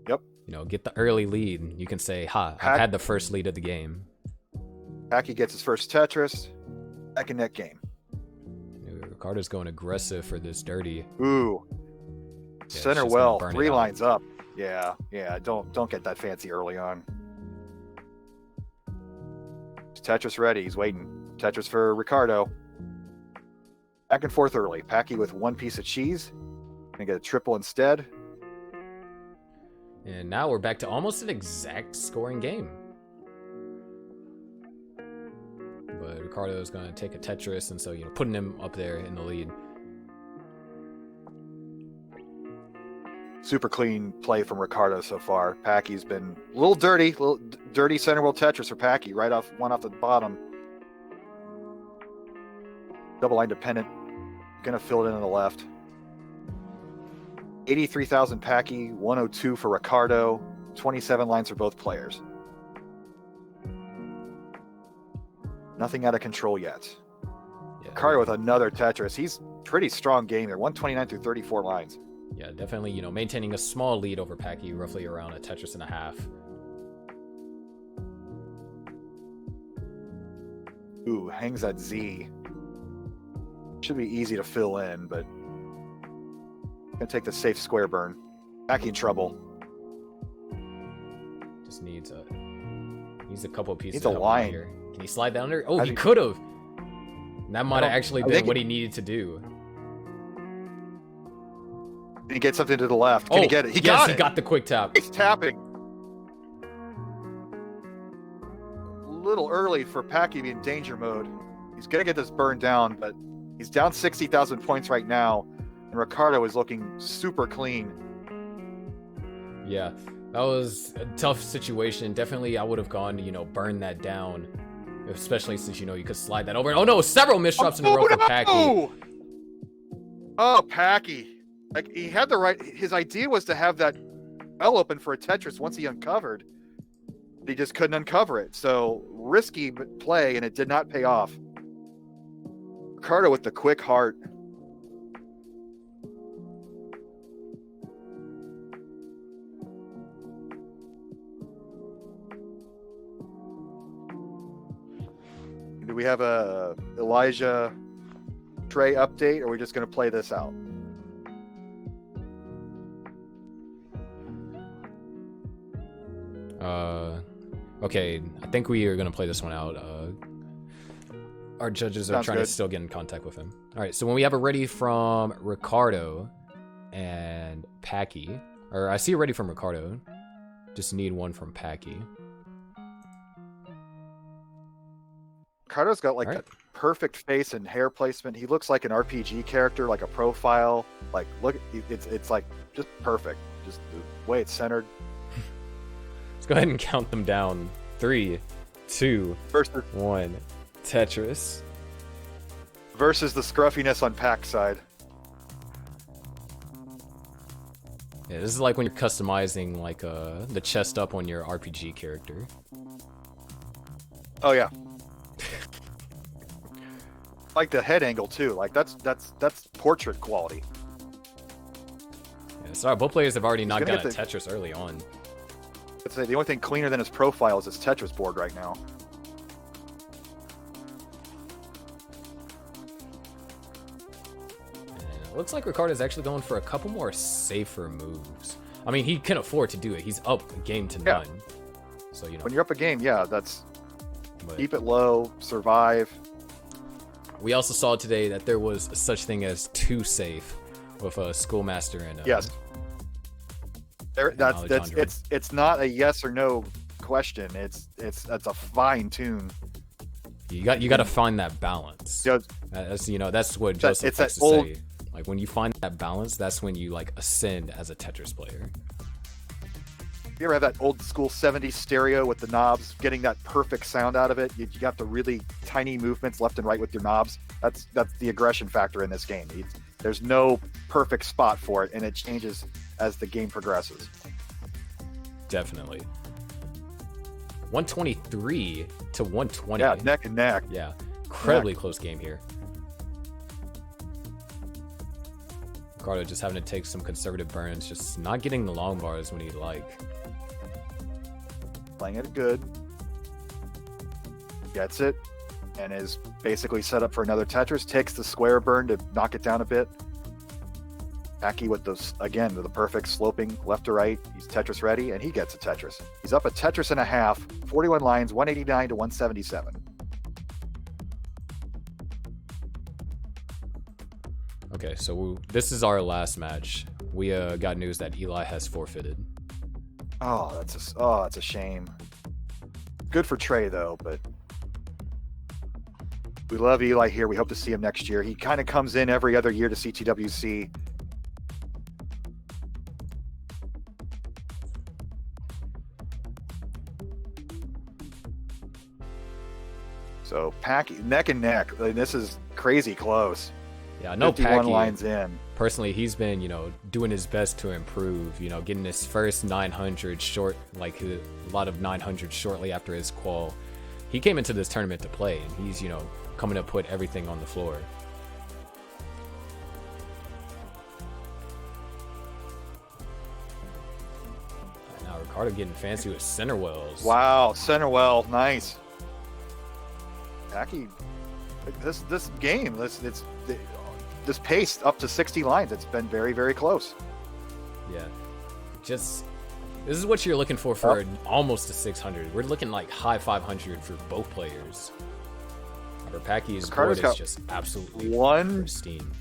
Yep. You know, get the early lead. You can say, ha, I've Pack- had the first lead of the game. Packy gets his first Tetris. Back in that game. Ricardo's going aggressive for this dirty. Ooh. it's Center just gonna well. burn it 3 out. lines up. Yeah, yeah. Don't get that fancy early on. Is Tetris ready. He's waiting. Tetris for Ricardo. Back and forth early. Packy with 1 piece of cheese. Gonna get a triple instead. And now we're back to almost an exact scoring game. But Ricardo's going to take a Tetris, and so, you know, putting him up there in the lead. Super clean play from Ricardo so far. Packy's been a little dirty center world Tetris for Packy. Right off the bottom. Double line dependent. Gonna fill it in on the left. 83,000 Packy, 102 for Ricardo. 27 lines for both players. Nothing out of control yet. Yeah, Ricardo with another Tetris. He's pretty strong game there. 129 through 34 lines. Yeah, definitely, you know, maintaining a small lead over Packy, roughly around a Tetris and a half. Ooh, hangs that Z. Should be easy to fill in, but gonna take the safe square burn. Packy in trouble. Just needs a couple of pieces Needs a of help line. here. Can he slide down there? Oh, How's he he- could have. That might have actually I been think what he needed to do. Did he get something to the left? Can he get it? He got it. He got the quick tap. He's tapping. A little early for Packy to be in danger mode. He's gonna get this burned down, but he's down 60,000 points right now, and Ricardo is looking super clean. Yeah, that was a tough situation. Definitely, I would have gone to, you know, burn that down, especially since, you know, you could slide that over. Oh no, several misdrops in a row for Packy. Oh, Packy. Like, he had the right. His idea was to have that well open for a Tetris once he uncovered. He just couldn't uncover it. So risky play, and it did not pay off. Ricardo with the quick heart. Do we have a Elijah Trey update, or are we just going to play this out? Okay, I think we are gonna play this one out. Our judges are Sounds trying to good. still get in contact with him. All right, so when we have a ready from Ricardo and Packy, or I see a ready from Ricardo, just need one from Packy. Ricardo's got like All right. the perfect face and hair placement. He looks like an RPG character, like a profile. Like, look, it's like just perfect. Just the way it's centered. Let's go ahead and count them down. 3, 2, Versus 1. Tetris. the scruffiness on Pack's side. Yeah, this is like when you're customizing like the chest up on your RPG character. Oh yeah. Like the head angle too. Like that's portrait quality. Yeah, sorry, both players have already knocked gonna down a get Tetris early on. I'd say the only thing cleaner than his profile is his Tetris board right now. And it looks like Ricardo's actually going for a couple more safer moves. I mean, he can afford to do it. He's up a game to none. So, you know. When you're up a game, yeah, that's But keep it low, survive. we also saw today that there was such thing as too safe with a Schoolmaster and Yes. That's Alejandro. it's not a yes or no question. That's a fine tune. You got to find that balance. You know, That's what That- Joseph it's likes that to old- say. Like when you find that balance, that's when you like ascend as a Tetris player. you ever have that old school 70s stereo with the knobs, getting that perfect sound out of it? You got the really tiny movements left and right with your knobs. That's the aggression factor in this game. There's no perfect spot for it, and it changes as the game progresses. Definitely. 123 to 120. Yeah, neck and neck. Yeah, incredibly close game here. Ricardo just having to take some conservative burns, just not getting the long bars when he'd like. Playing it good. Gets it, and is basically set up for another Tetris. Takes the square burn to knock it down a bit. Aki with those, again, with the perfect sloping left to right. He's Tetris ready, and he gets a Tetris. He's up a Tetris and a half, 41 lines, 189 to 177. Okay, so this is our last match. We got news that Eli has forfeited. Oh, that's a shame. Good for Trey though, but we love Eli here. We hope to see him next year. He kind of comes in every other year to CTWC. So Packy neck and neck. I mean, this is crazy close. Yeah, no 51 Packy. lines in. Personally, he's been, doing his best to improve, getting his first 900 short, like a lot of 900 shortly after his qual. He came into this tournament to play, and he's, coming to put everything on the floor. Now Ricardo getting fancy with center wells. Wow, center well, nice. Packy, this game, this pace up to 60 lines. It's been very, very close. Yeah. This is what you're looking for almost a 600. We're looking like high 500 for both players. For Packy's board Ricardo's is got just absolutely pristine.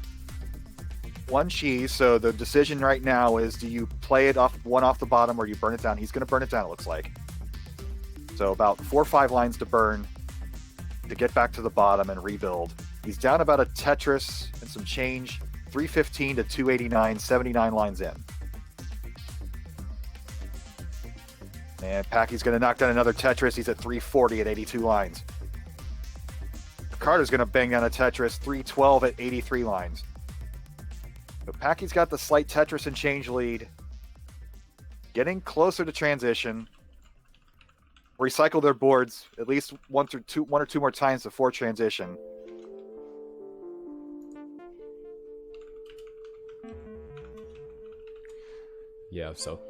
One cheese. So the decision right now is: do you play it off the bottom, or you burn it down? He's going to burn it down. It looks like. So about 4 or 5 lines to burn to get back to the bottom and rebuild. He's down about a Tetris and some change. 315 to 289, 79 lines in. And Packy's going to knock down another Tetris. He's at 340 at 82 lines. Ricardo's going to bang down a Tetris, 312 at 83 lines. But Packy's got the slight Tetris and change lead. Getting closer to transition. Recycle their boards at least one or two more times before transition. Yeah, so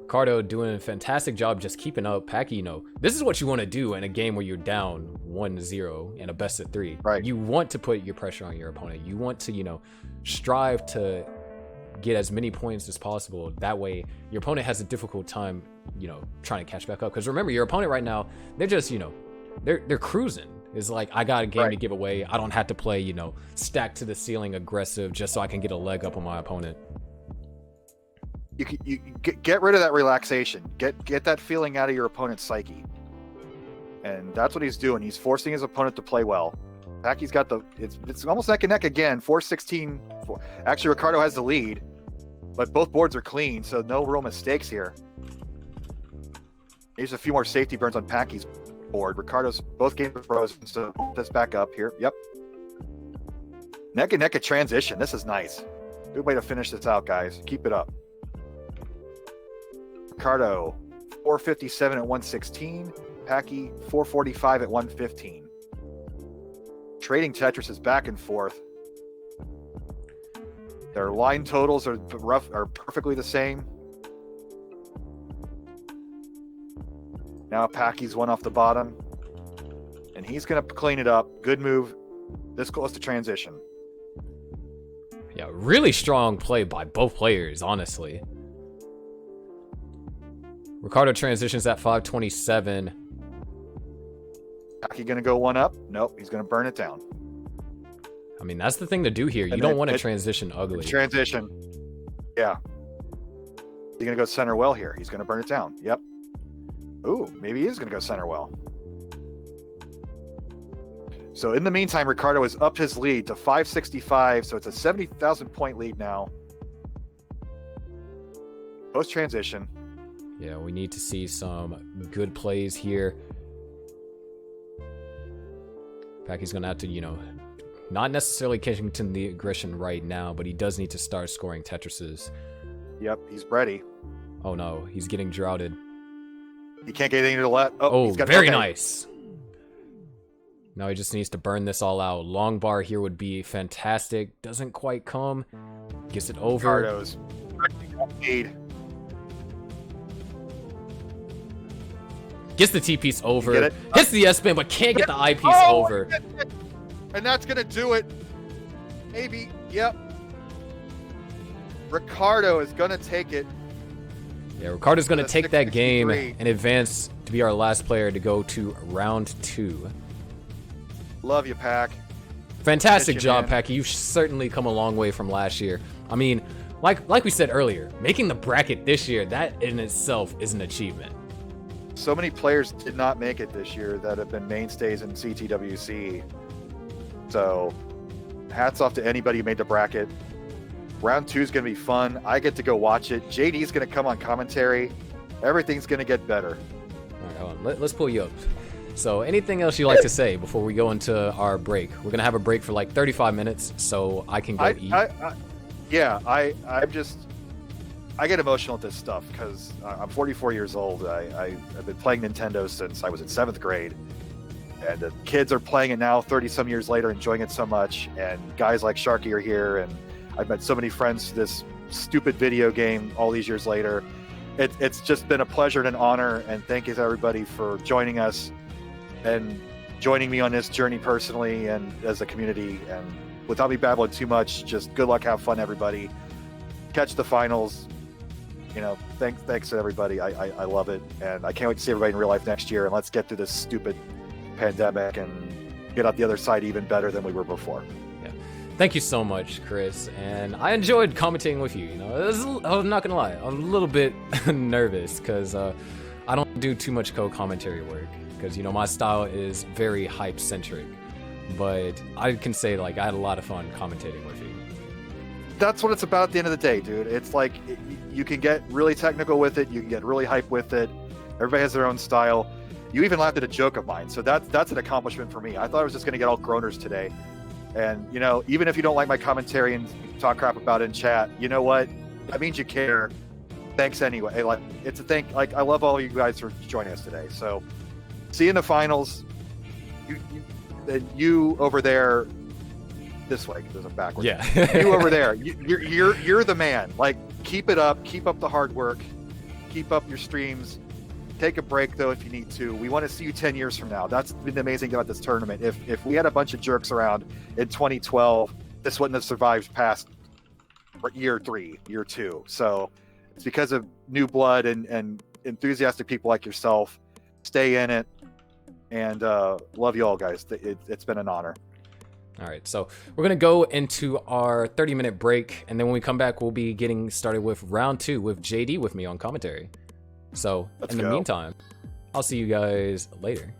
Ricardo doing a fantastic job just keeping up. Packy, this is what you want to do in a game where you're down 1-0 in a best of 3. Right. You want to put your pressure on your opponent. You want to, strive to get as many points as possible. That way, your opponent has a difficult time, trying to catch back up. Because remember, your opponent right now, they're just, they're cruising. It's like, I got a game to give away. I don't have to play, stack to the ceiling aggressive just so I can get a leg up on my opponent. You get rid of that relaxation. Get that feeling out of your opponent's psyche. And that's what he's doing. He's forcing his opponent to play well. Packy's got it's almost neck and neck again. 416. Actually, Ricardo has the lead, but both boards are clean, so no real mistakes here. Here's a few more safety burns on Packy's board. Ricardo's both games are frozen, so put this back up here. Yep. Neck and neck at transition. This is nice. Good way to finish this out, guys. Keep it up. Ricardo, 457 at 116. Packy, 445 at 115. Trading Tetris is back and forth. Their line totals are perfectly the same. Now Packy's one off the bottom. And he's going to clean it up. Good move. This close to transition. Yeah, really strong play by both players, honestly. Ricardo transitions at 527. Packy going to go one up? Nope, he's going to burn it down. I mean, that's the thing to do here. You don't want to transition ugly. Transition. Yeah. He's going to go center well here. He's going to burn it down. Yep. Ooh, maybe he is going to go center well. So in the meantime, Ricardo has upped his lead to 565. So it's a 70,000 point lead now. Post transition. Yeah, we need to see some good plays here. Packy's going to have to, you know, not necessarily catching to the aggression right now, but he does need to start scoring Tetrises. Yep, he's ready. Oh no, he's getting droughted. He can't get anything to the left. Oh, he's got very okay. nice. Now he just needs to burn this all out. Long bar here would be fantastic. Doesn't quite come. Gets it over. Ricardo's lead. Gets the T piece over. Get it? Hits the S spin, but can't get the I piece over. And that's going to do it. Maybe. Yep. Ricardo is going to take it. Yeah, Ricardo's going to take that game 663. and advance to be our last player to go to round 2. Love you, Pack. Fantastic Miss you, job, man. Packy. You've certainly come a long way from last year. I mean, like we said earlier, making the bracket this year, that in itself is an achievement. So many players did not make it this year that have been mainstays in CTWC. So, hats off to anybody who made the bracket. Round 2 is going to be fun. I get to go watch it. JD's going to come on commentary. Everything's going to get better. All right, hold on. Let's pull you up. So, anything else you'd like to say before we go into our break? We're going to have a break for like 35 minutes, so I can go eat. I get emotional at this stuff because I'm 44 years old. I've been playing Nintendo since I was in 7th grade. And the kids are playing it now 30-some years later, enjoying it so much. And guys like Sharky are here. And I've met so many friends through this stupid video game all these years later. It's just been a pleasure and an honor. And thank you to everybody for joining us and joining me on this journey personally and as a community. And without me babbling too much, just good luck, have fun, everybody. Catch the finals. You know, thanks to everybody. I love it. And I can't wait to see everybody in real life next year. And let's get through this stupid pandemic and get out the other side even better than we were before. Yeah. Thank you so much, Chris. And I enjoyed commentating with you. You know, I'm not gonna lie, I'm a little bit nervous because I don't do too much co-commentary work because, you know, my style is very hype centric. But I can say, like, I had a lot of fun commentating with you. That's what it's about at the end of the day, dude. It's like you can get really technical with it, you can get really hype with it. Everybody has their own style. You even laughed at a joke of mine, so that's an accomplishment for me. I thought I was just going to get all groaners today, and you know, even if you don't like my commentary and talk crap about it in chat, you know what? That means you care. Thanks anyway. Like, it's a thing. Like, I love all you guys for joining us today. So, see you in the finals. You over there. This way, because I'm backwards. Yeah. You over there. You're the man. Like, keep it up. Keep up the hard work. Keep up your streams. Take a break though if you need to. We want to see you 10 years from now. That's been the amazing thing about this tournament. If we had a bunch of jerks around in 2012, this wouldn't have survived past year 3, year 2. So it's because of new blood and enthusiastic people like yourself. Stay in it, and love you all, guys. It's been an honor. All right, so we're going to go into our 30-minute break, and then when we come back, we'll be getting started with round 2 with JD with me on commentary. So, Let's in the go. meantime, I'll see you guys later.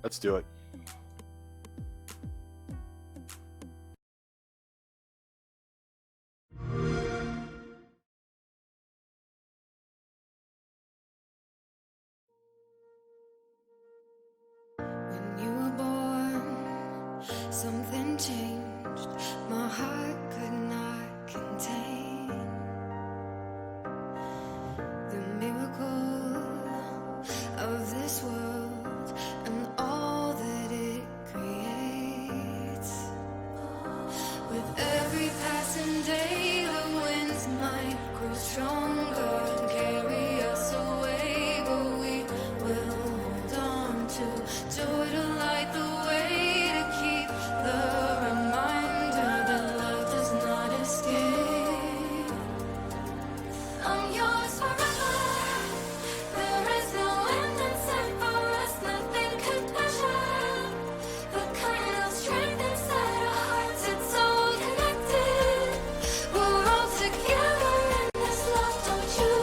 Let's do it. When you were born, something changed. My heart could not contain the With every passing day, the winds might grow stronger and carry us away, but we will hold on to joy to light the way, to keep the reminder that love does not escape. I'm yours forever. There is no end in sight for us, nothing could measure the kind of strength inside our hearts. It's so connected. We're all together in this love, don't you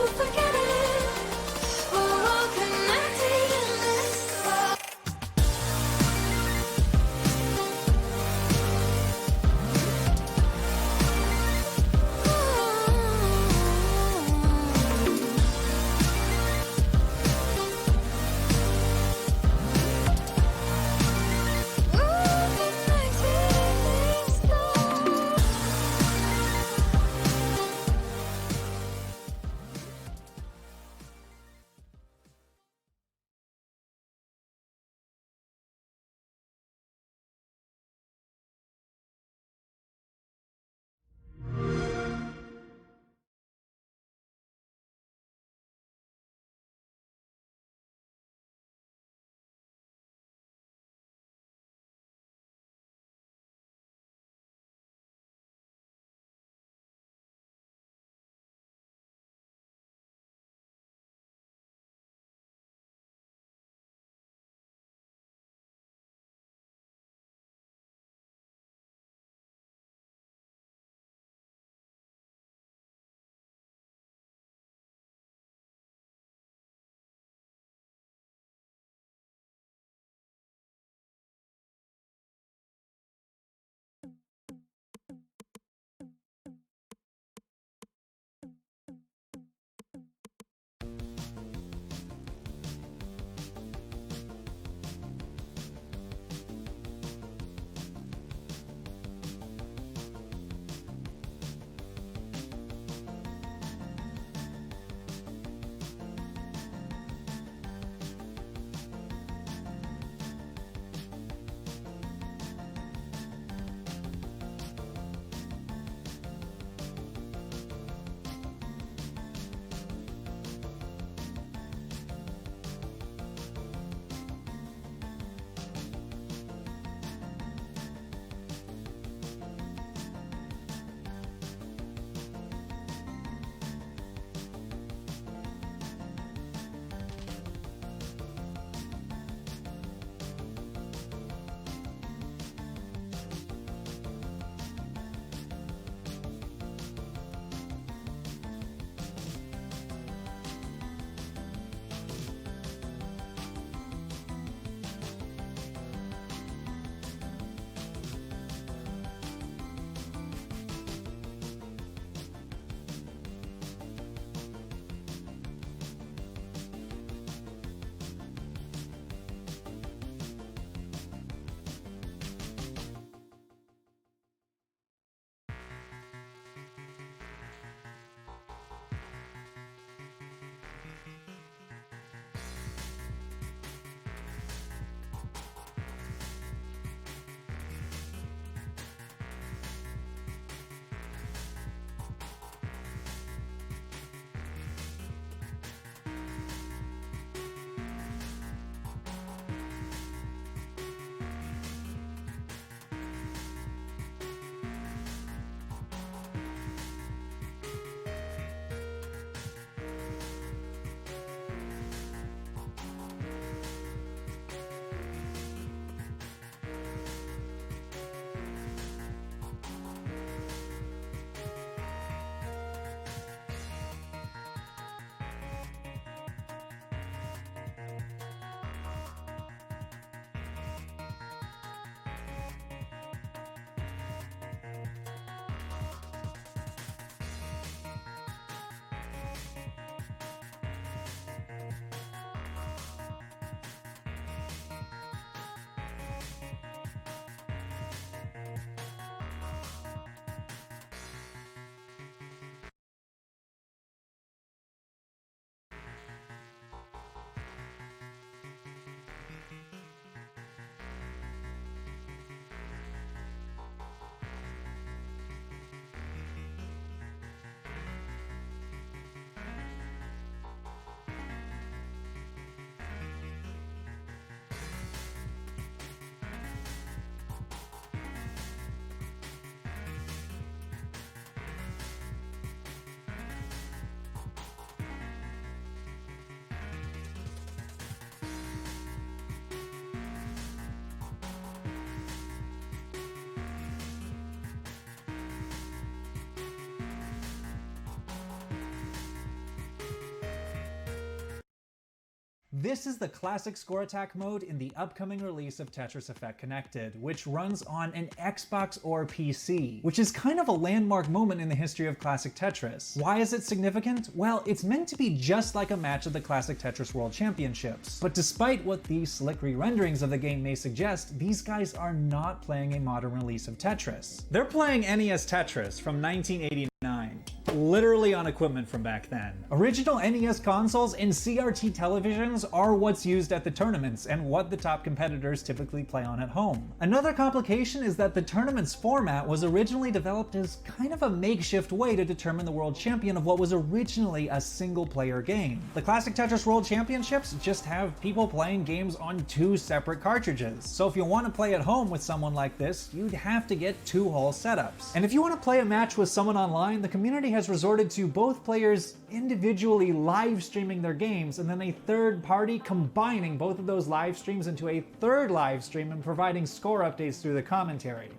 This is the classic score attack mode in the upcoming release of Tetris Effect Connected, which runs on an Xbox or PC, which is kind of a landmark moment in the history of classic Tetris. Why is it significant? Well, it's meant to be just like a match of the classic Tetris World Championships. But despite what these slick re-renderings of the game may suggest, these guys are not playing a modern release of Tetris. They're playing NES Tetris from 1989. Literally on equipment from back then. Original NES consoles and CRT televisions are what's used at the tournaments and what the top competitors typically play on at home. Another complication is that the tournament's format was originally developed as kind of a makeshift way to determine the world champion of what was originally a single-player game. The classic Tetris World Championships just have people playing games on 2 separate cartridges. So if you want to play at home with someone like this, you'd have to get 2 whole setups. And if you want to play a match with someone online, the community has resorted to both players individually live streaming their games and then a third party combining both of those live streams into a third live stream and providing score updates through the commentary.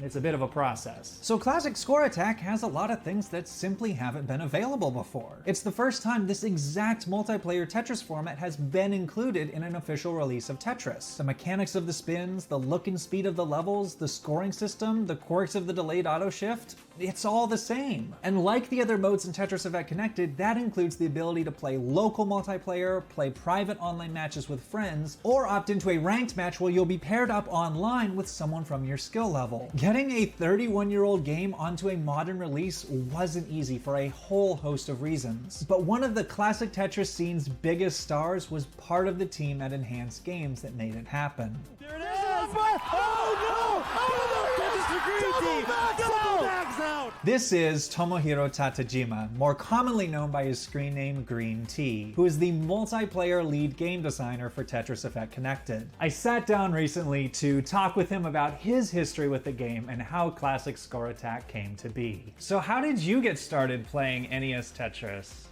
It's a bit of a process. So Classic Score Attack has a lot of things that simply haven't been available before. It's the first time this exact multiplayer Tetris format has been included in an official release of Tetris. The mechanics of the spins, the look and speed of the levels, the scoring system, the quirks of the delayed auto shift, it's all the same. And like the other modes in Tetris Effect Connected, that includes the ability to play local multiplayer, play private online matches with friends, or opt into a ranked match where you'll be paired up online with someone from your skill level. Getting a 31-year-old game onto a modern release wasn't easy for a whole host of reasons. But one of the classic Tetris scene's biggest stars was part of the team at Enhanced Games that made it happen. There it is! Oh no! Oh no! Tetris for Green Team! Double bags out! This is Tomohiro Tatajima, more commonly known by his screen name Green Tea, who is the multiplayer lead game designer for Tetris Effect Connected. I sat down recently to talk with him about his history with the game and how Classic Score Attack came to be. So how did you get started playing NES Tetris?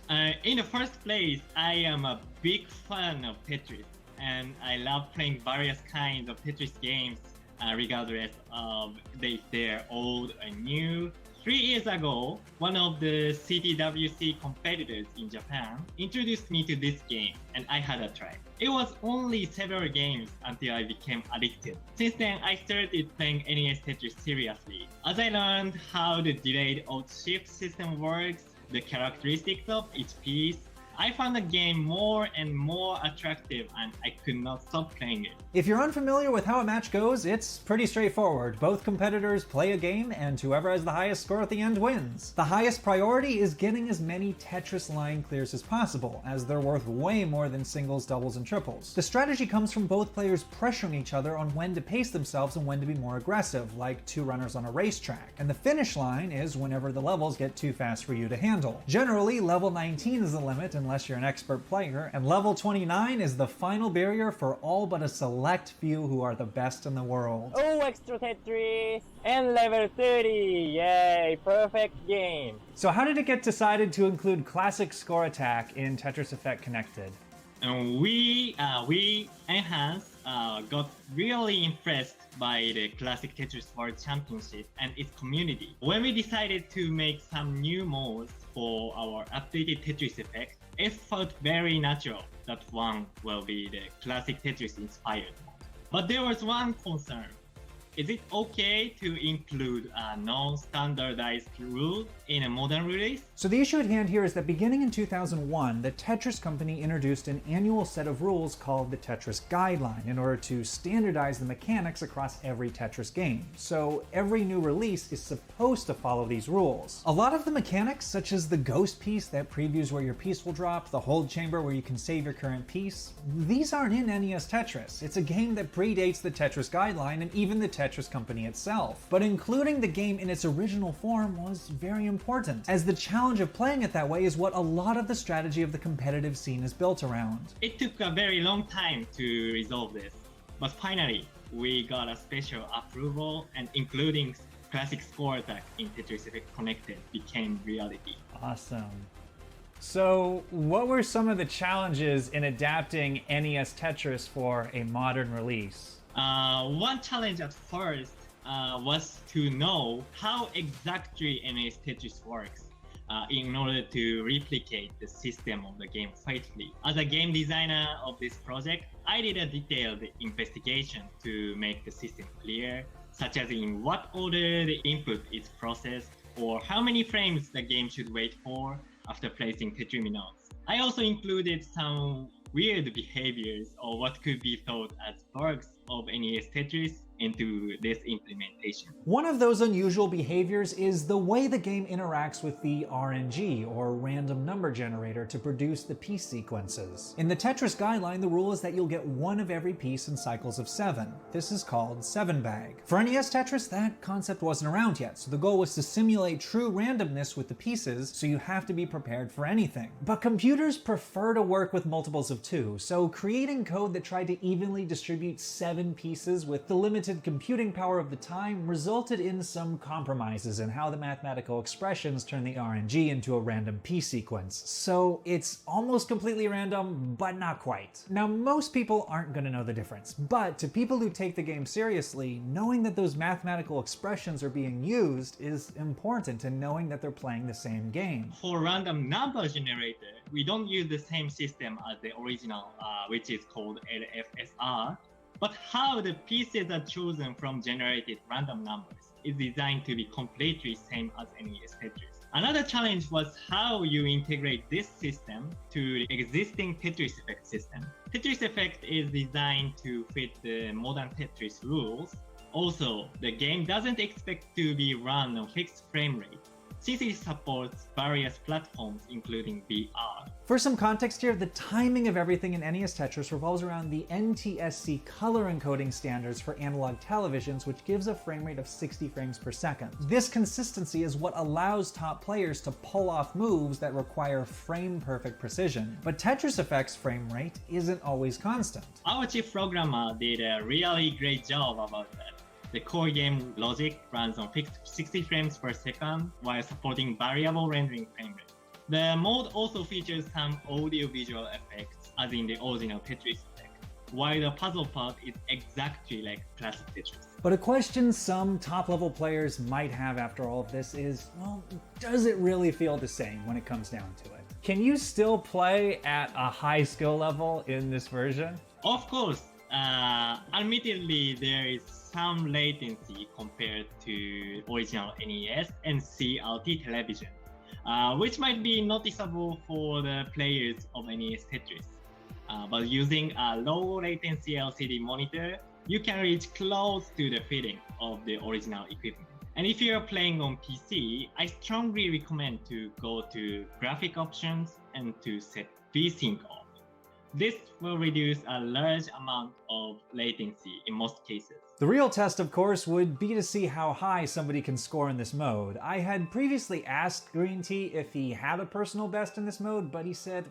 In the first place, I am a big fan of Tetris, and I love playing various kinds of Tetris games, regardless of if they're old or new. 3 years ago, one of the CTWC competitors in Japan introduced me to this game, and I had a try. It was only several games until I became addicted. Since then, I started playing NES Tetris seriously. As I learned how the delayed auto shift system works, the characteristics of each piece, I found the game more and more attractive and I could not stop playing it. If you're unfamiliar with how a match goes, it's pretty straightforward. Both competitors play a game and whoever has the highest score at the end wins. The highest priority is getting as many Tetris line clears as possible, as they're worth way more than singles, doubles, and triples. The strategy comes from both players pressuring each other on when to pace themselves and when to be more aggressive, like 2 runners on a racetrack. And the finish line is whenever the levels get too fast for you to handle. Generally, level 19 is the limit unless you're an expert player, and level 29 is the final barrier for all but a select few who are the best in the world. Oh, extra Tetris! And level 30! Yay! Perfect game! So how did it get decided to include Classic Score Attack in Tetris Effect Connected? And we Enhance got really impressed by the Classic Tetris World Championship and its community. When we decided to make some new modes for our updated Tetris Effect, it felt very natural that one will be the Classic Tetris inspired mode. But there was one concern. Is it okay to include a non-standardized rule in a modern release? So the issue at hand here is that beginning in 2001, the Tetris company introduced an annual set of rules called the Tetris Guideline in order to standardize the mechanics across every Tetris game. So every new release is supposed to follow these rules. A lot of the mechanics, such as the ghost piece that previews where your piece will drop, the hold chamber where you can save your current piece, these aren't in NES Tetris. It's a game that predates the Tetris Guideline and even the Tetris company itself. But including the game in its original form was very important, as the challenge of playing it that way is what a lot of the strategy of the competitive scene is built around. It took a very long time to resolve this, but finally, we got a special approval, and including Classic Score Attack in Tetris Effect Connected became reality. Awesome. So, what were some of the challenges in adapting NES Tetris for a modern release? One challenge at first was to know how exactly NES Tetris works. in order to replicate the system of the game faithfully. As a game designer of this project, I did a detailed investigation to make the system clear, such as in what order the input is processed, or how many frames the game should wait for after placing Tetriminos. I also included some weird behaviors or what could be thought as bugs of NES Tetris into this implementation. One of those unusual behaviors is the way the game interacts with the RNG, or random number generator, to produce the piece sequences. In the Tetris guideline, the rule is that you'll get one of every piece in cycles of 7. This is called 7-bag. For NES Tetris, that concept wasn't around yet, so the goal was to simulate true randomness with the pieces, so you have to be prepared for anything. But computers prefer to work with multiples of 2, so creating code that tried to evenly distribute 7 pieces with the limited computing power of the time resulted in some compromises in how the mathematical expressions turn the RNG into a random piece sequence. So it's almost completely random, but not quite. Now, most people aren't going to know the difference, but to people who take the game seriously, knowing that those mathematical expressions are being used is important, and knowing that they're playing the same game. For random number generator, we don't use the same system as the original, which is called LFSR. But how the pieces are chosen from generated random numbers is designed to be completely same as NES Tetris. Another challenge was how you integrate this system to the existing Tetris Effect system. Tetris Effect is designed to fit the modern Tetris rules. Also, the game doesn't expect to be run on fixed frame rate, since it supports various platforms including VR. For some context here, the timing of everything in NES Tetris revolves around the NTSC color encoding standards for analog televisions, which gives a frame rate of 60 frames per second. This consistency is what allows top players to pull off moves that require frame-perfect precision. But Tetris Effect's frame rate isn't always constant. Our chief programmer did a really great job about that. The core game logic runs on fixed 60 frames per second while supporting variable rendering frame rate. The mode also features some audio-visual effects, as in the original Tetris effect, while the puzzle part is exactly like classic Tetris. But a question some top-level players might have after all of this is, well, does it really feel the same when it comes down to it? Can you still play at a high skill level in this version? Of course, admittedly there is some latency compared to original NES and CRT television, which might be noticeable for the players of NES Tetris. But using a low latency LCD monitor, you can reach close to the feeling of the original equipment. And if you're playing on PC, I strongly recommend to go to graphic options and to set VSync off. This will reduce a large amount of latency in most cases. The real test, of course, would be to see how high somebody can score in this mode. I had previously asked Green Tea if he had a personal best in this mode, but he said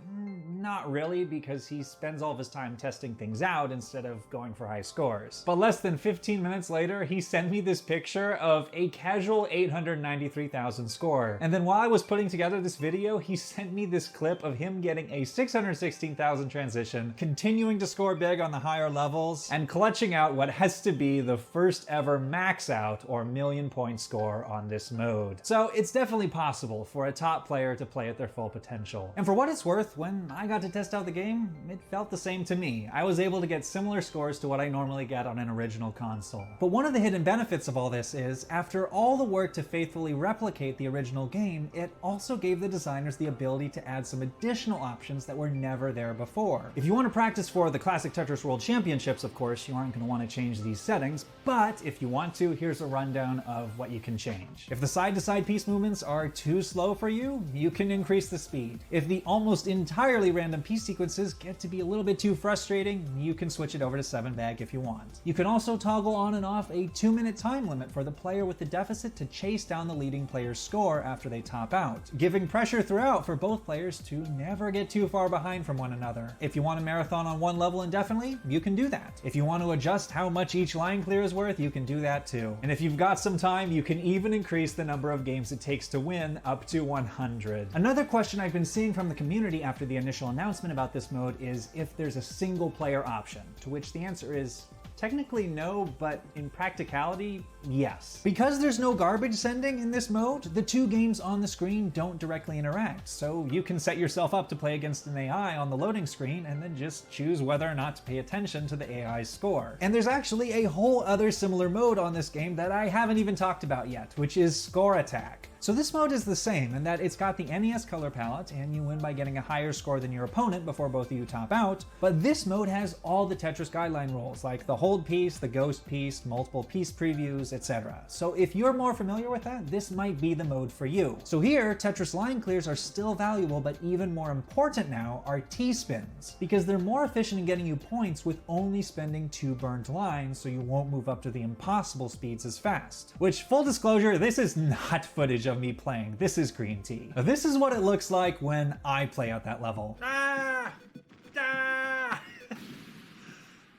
not really, because he spends all of his time testing things out instead of going for high scores. But less than 15 minutes later, he sent me this picture of a casual 893,000 score. And then while I was putting together this video, he sent me this clip of him getting a 616,000 transition, continuing to score big on the higher levels, and clutching out what has to be the first ever max out or million point score on this mode. So it's definitely possible for a top player to play at their full potential. And for what it's worth, when I got to test out the game, it felt the same to me. I was able to get similar scores to what I normally get on an original console. But one of the hidden benefits of all this is, after all the work to faithfully replicate the original game, it also gave the designers the ability to add some additional options that were never there before. If you want to practice for the Classic Tetris World Championships, of course, you aren't going to want to change these settings, but if you want to, here's a rundown of what you can change. If the side-to-side piece movements are too slow for you, you can increase the speed. If the almost entirely random piece sequences get to be a little bit too frustrating, you can switch it over to 7-bag if you want. You can also toggle on and off a 2-minute time limit for the player with the deficit to chase down the leading player's score after they top out, giving pressure throughout for both players to never get too far behind from one another. If you want to marathon on one level indefinitely, you can do that. If you want to adjust how much each line clear is worth, you can do that too. And if you've got some time, you can even increase the number of games it takes to win up to 100. Another question I've been seeing from the community after the initial announcement about this mode is if there's a single player option, to which the answer is technically no, but in practicality, Yes. Because there's no garbage sending in this mode, the two games on the screen don't directly interact, so you can set yourself up to play against an AI on the loading screen and then just choose whether or not to pay attention to the AI's score. And there's actually a whole other similar mode on this game that I haven't even talked about yet, which is Score Attack. So this mode is the same in that it's got the NES color palette and you win by getting a higher score than your opponent before both of you top out, but this mode has all the Tetris guideline rules like the hold piece, the ghost piece, multiple piece previews, etc. So if you're more familiar with that, this might be the mode for you. So here, Tetris line clears are still valuable, but even more important now are T-spins, because they're more efficient in getting you points with only spending 2 burned lines, so you won't move up to the impossible speeds as fast. Which, full disclosure, this is not footage of me playing, this is green tea. Now, this is what it looks like when I play out that level.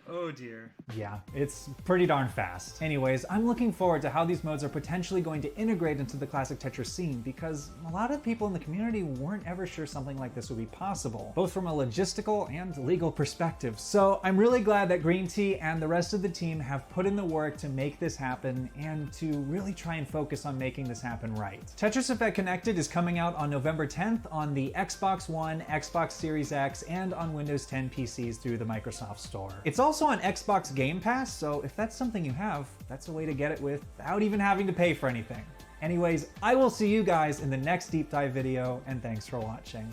Oh dear. Yeah, it's pretty darn fast. Anyways, I'm looking forward to how these modes are potentially going to integrate into the classic Tetris scene, because a lot of people in the community weren't ever sure something like this would be possible, both from a logistical and legal perspective. So I'm really glad that Green Tea and the rest of the team have put in the work to make this happen and to really try and focus on making this happen right. Tetris Effect Connected is coming out on November 10th on the Xbox One, Xbox Series X, and on Windows 10 PCs through the Microsoft Store. It's also on Xbox Game Pass, so if that's something you have, that's a way to get it without even having to pay for anything. Anyways, I will see you guys in the next deep dive video, and thanks for watching.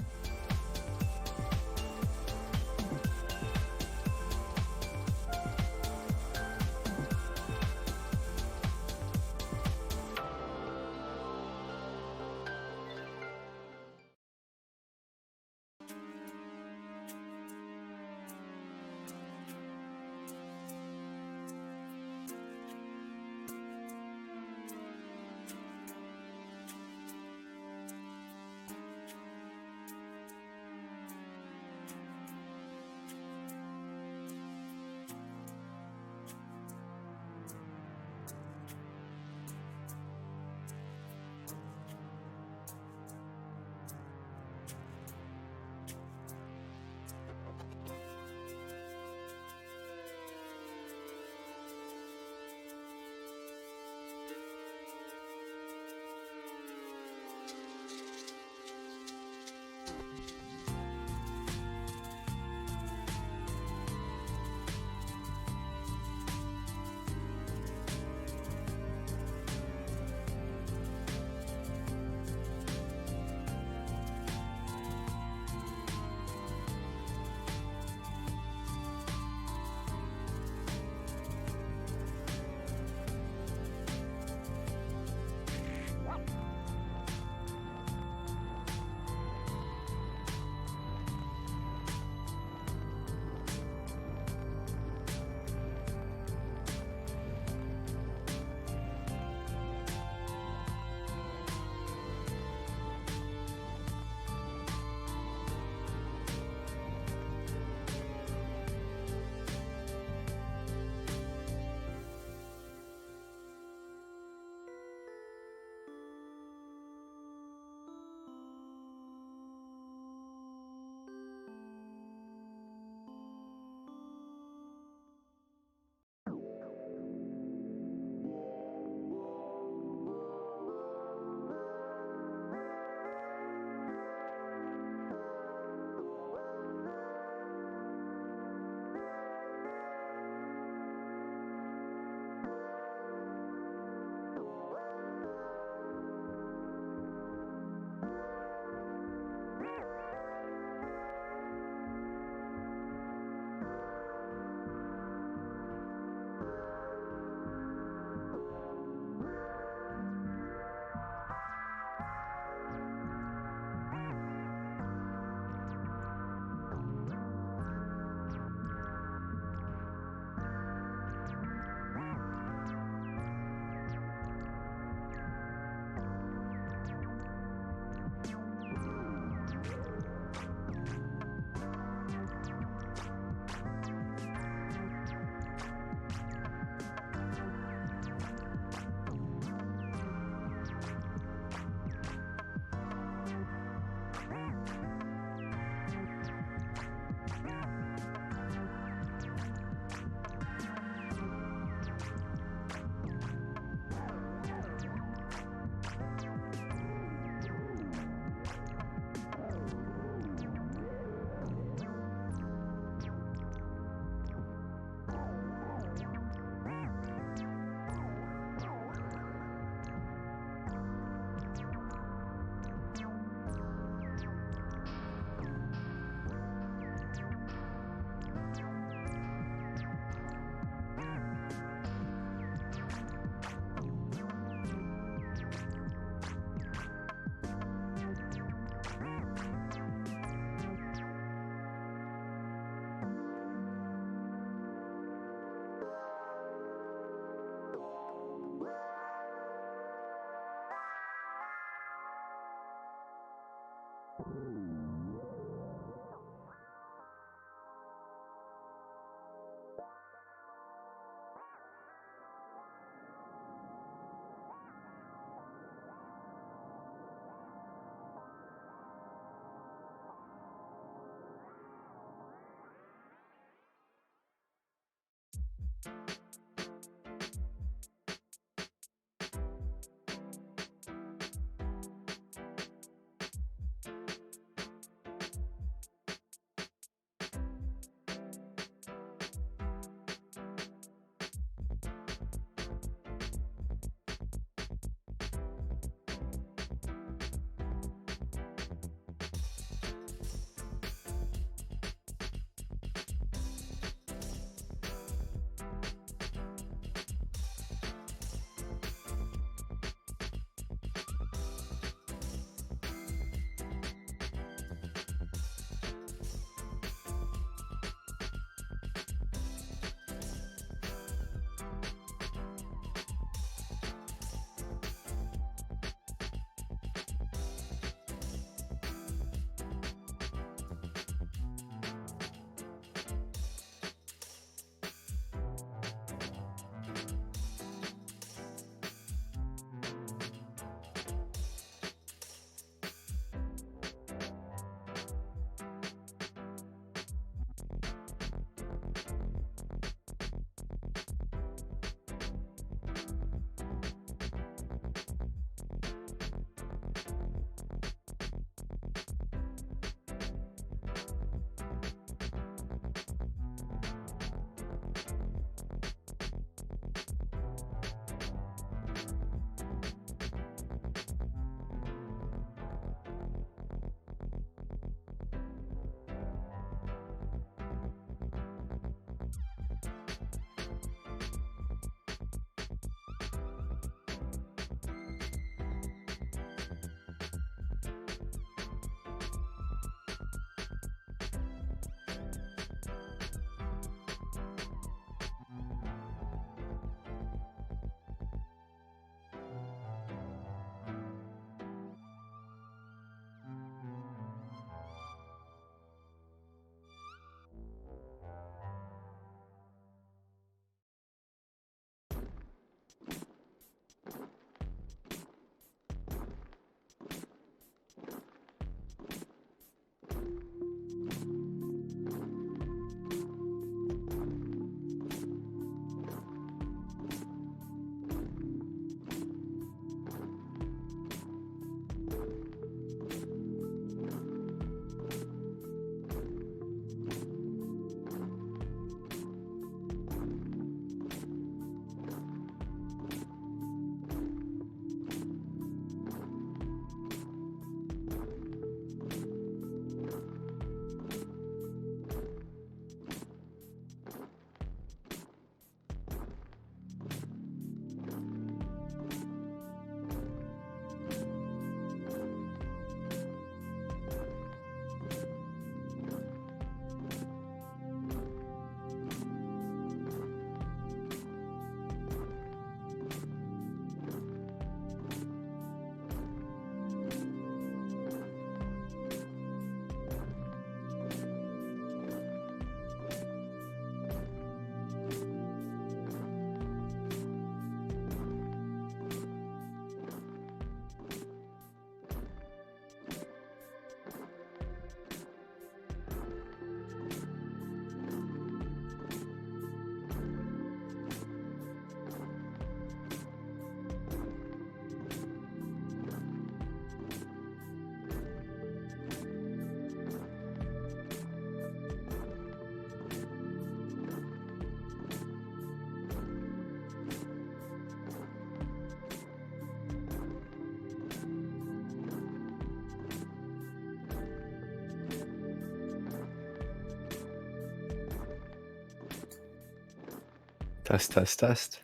Test, test, test.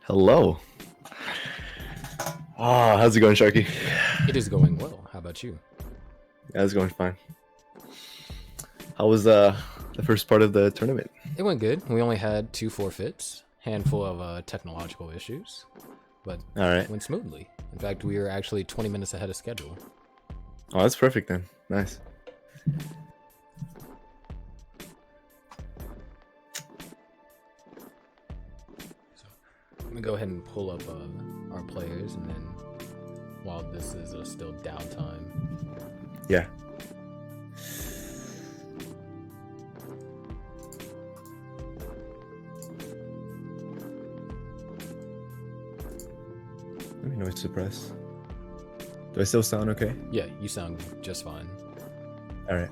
Hello. Ah, how's it going, Sharky? It is going well. How about you? Yeah, it's going fine. How was the first part of the tournament? It went good. We only had 2 forfeits, handful of technological issues, but All right. it went smoothly. In fact, we are actually 20 minutes ahead of schedule. Oh, that's perfect then. Nice. Let me go ahead and pull up our players, and then while this is still downtime. Yeah. Let me noise suppress. Do I still sound okay? Yeah, you sound just fine. All right.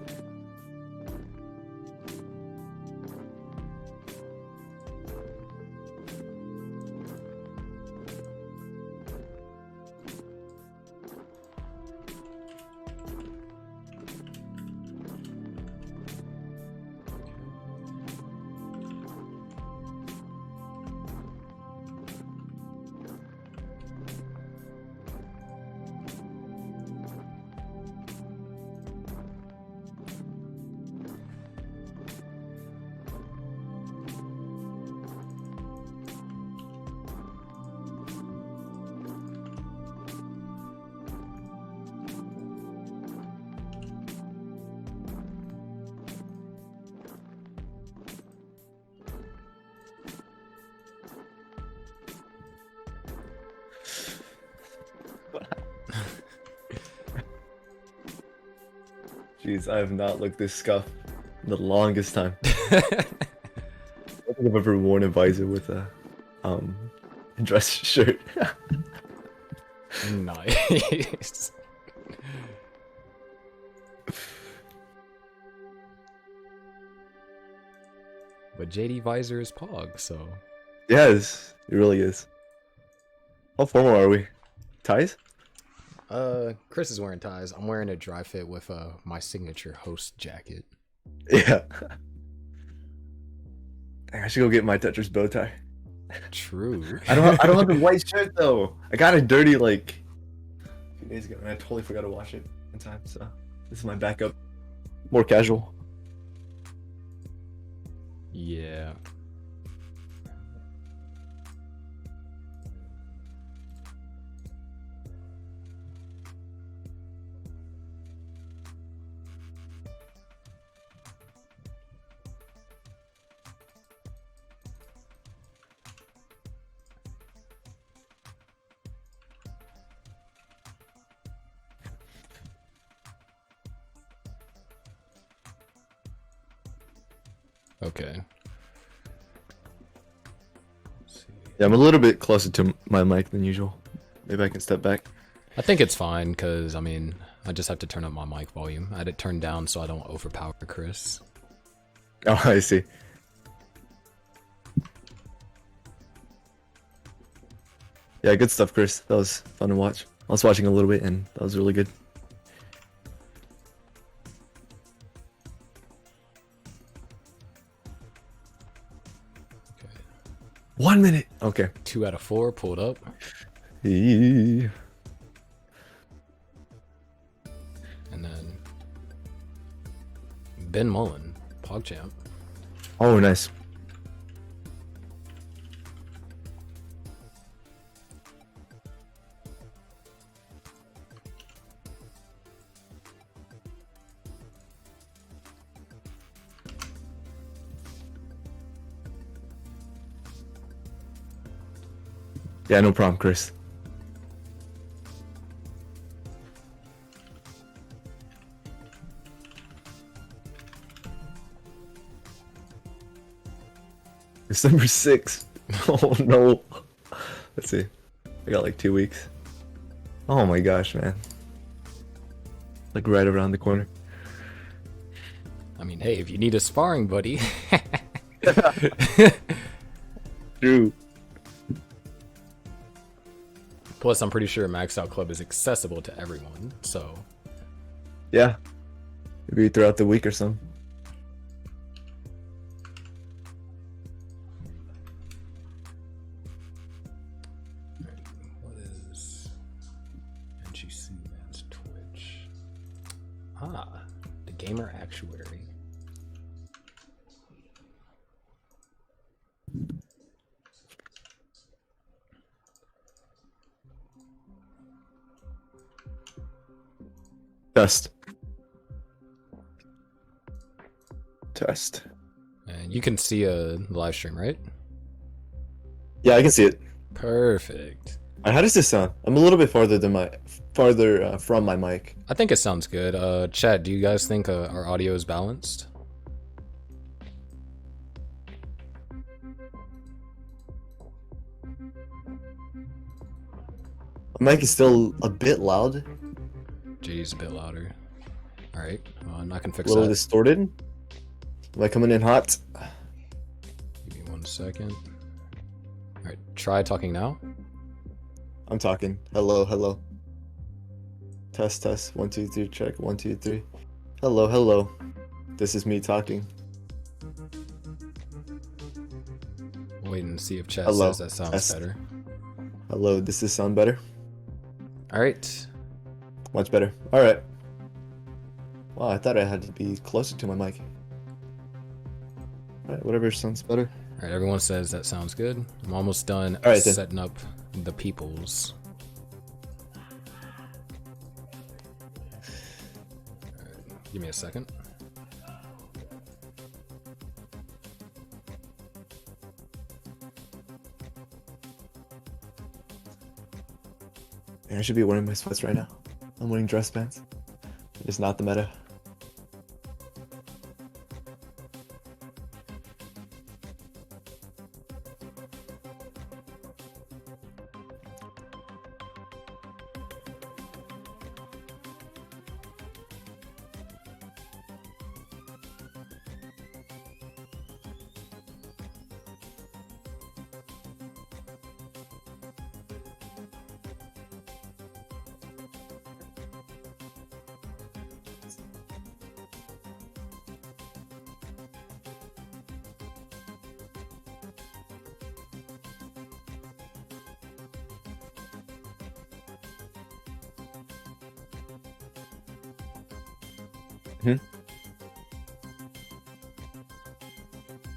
Jeez, I have not looked this scuffed in the longest time. I don't think I've ever worn a visor with a dress shirt. Nice. But JD Visor is Pog, so. Yes, it really is. How formal are we? Ties? Chris is wearing ties. I'm wearing a dry fit with my signature host jacket. Yeah. Dang, I should go get my Tetris bow tie. True. I don't have the white shirt though. I got it dirty like a few days ago and I totally forgot to wash it in time, so this is my backup. More casual. Yeah. Okay. Yeah, I'm a little bit closer to my mic than usual. Maybe I can step back. I think it's fine, because, I mean, I just have to turn up my mic volume. I had it turned down so I don't overpower Chris. Oh, I see. Yeah, good stuff, Chris. That was fun to watch. I was watching a little bit and that was really good. Okay. 1 minute. Okay. 2 out of 4 pulled up. Eee. And then Ben Mullen, PogChamp. Oh, nice. Yeah, no problem, Chris. December 6th. Oh no. Let's see. I got like 2 weeks. Oh my gosh, man. Like right around the corner. I mean, hey, if you need a sparring buddy. True. Plus, I'm pretty sure Maxed Out Club is accessible to everyone, so. Yeah. Maybe throughout the week or something. What is NGC Man's Twitch? Ah, the Gamer Actuary. Test. Test. And you can see a live stream, right? Yeah, I can see it. Perfect. Alright, how does this sound? I'm a little bit farther from my mic. I think it sounds good. Chad, do you guys think our audio is balanced? My mic is still a bit loud. Jeez, a bit louder. All right, I can A fix little that. distorted. Am I coming in hot? Give me 1 second. All right, try talking now. I'm talking. Hello, hello. Test, test. 1, 2, 3. Check. 1, 2, 3. Hello, hello. This is me talking. Wait and see if Chad Hello. says that sounds Test. better. Hello. Does this sound better? All right. Much better. All right. Wow, I thought I had to be closer to my mic. All right, whatever sounds better. All right, everyone says that sounds good. I'm almost done All right, then. setting up the peoples. All right, give me a second. Man, I should be wearing my sweats right now. I'm wearing dress pants. It's not the meta.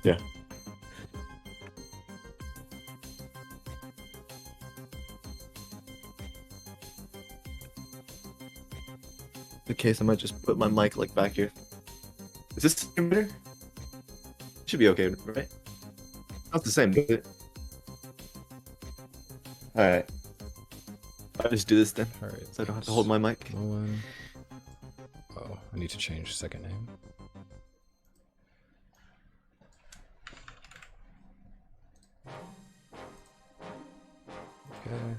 Yeah. In case I might just put my mic like back here. Is this better? Should be okay, right? Not the same, is it? Alright. I'll just do this then. All right. So I don't have to hold my mic. Oh, I need to change second name. Okay.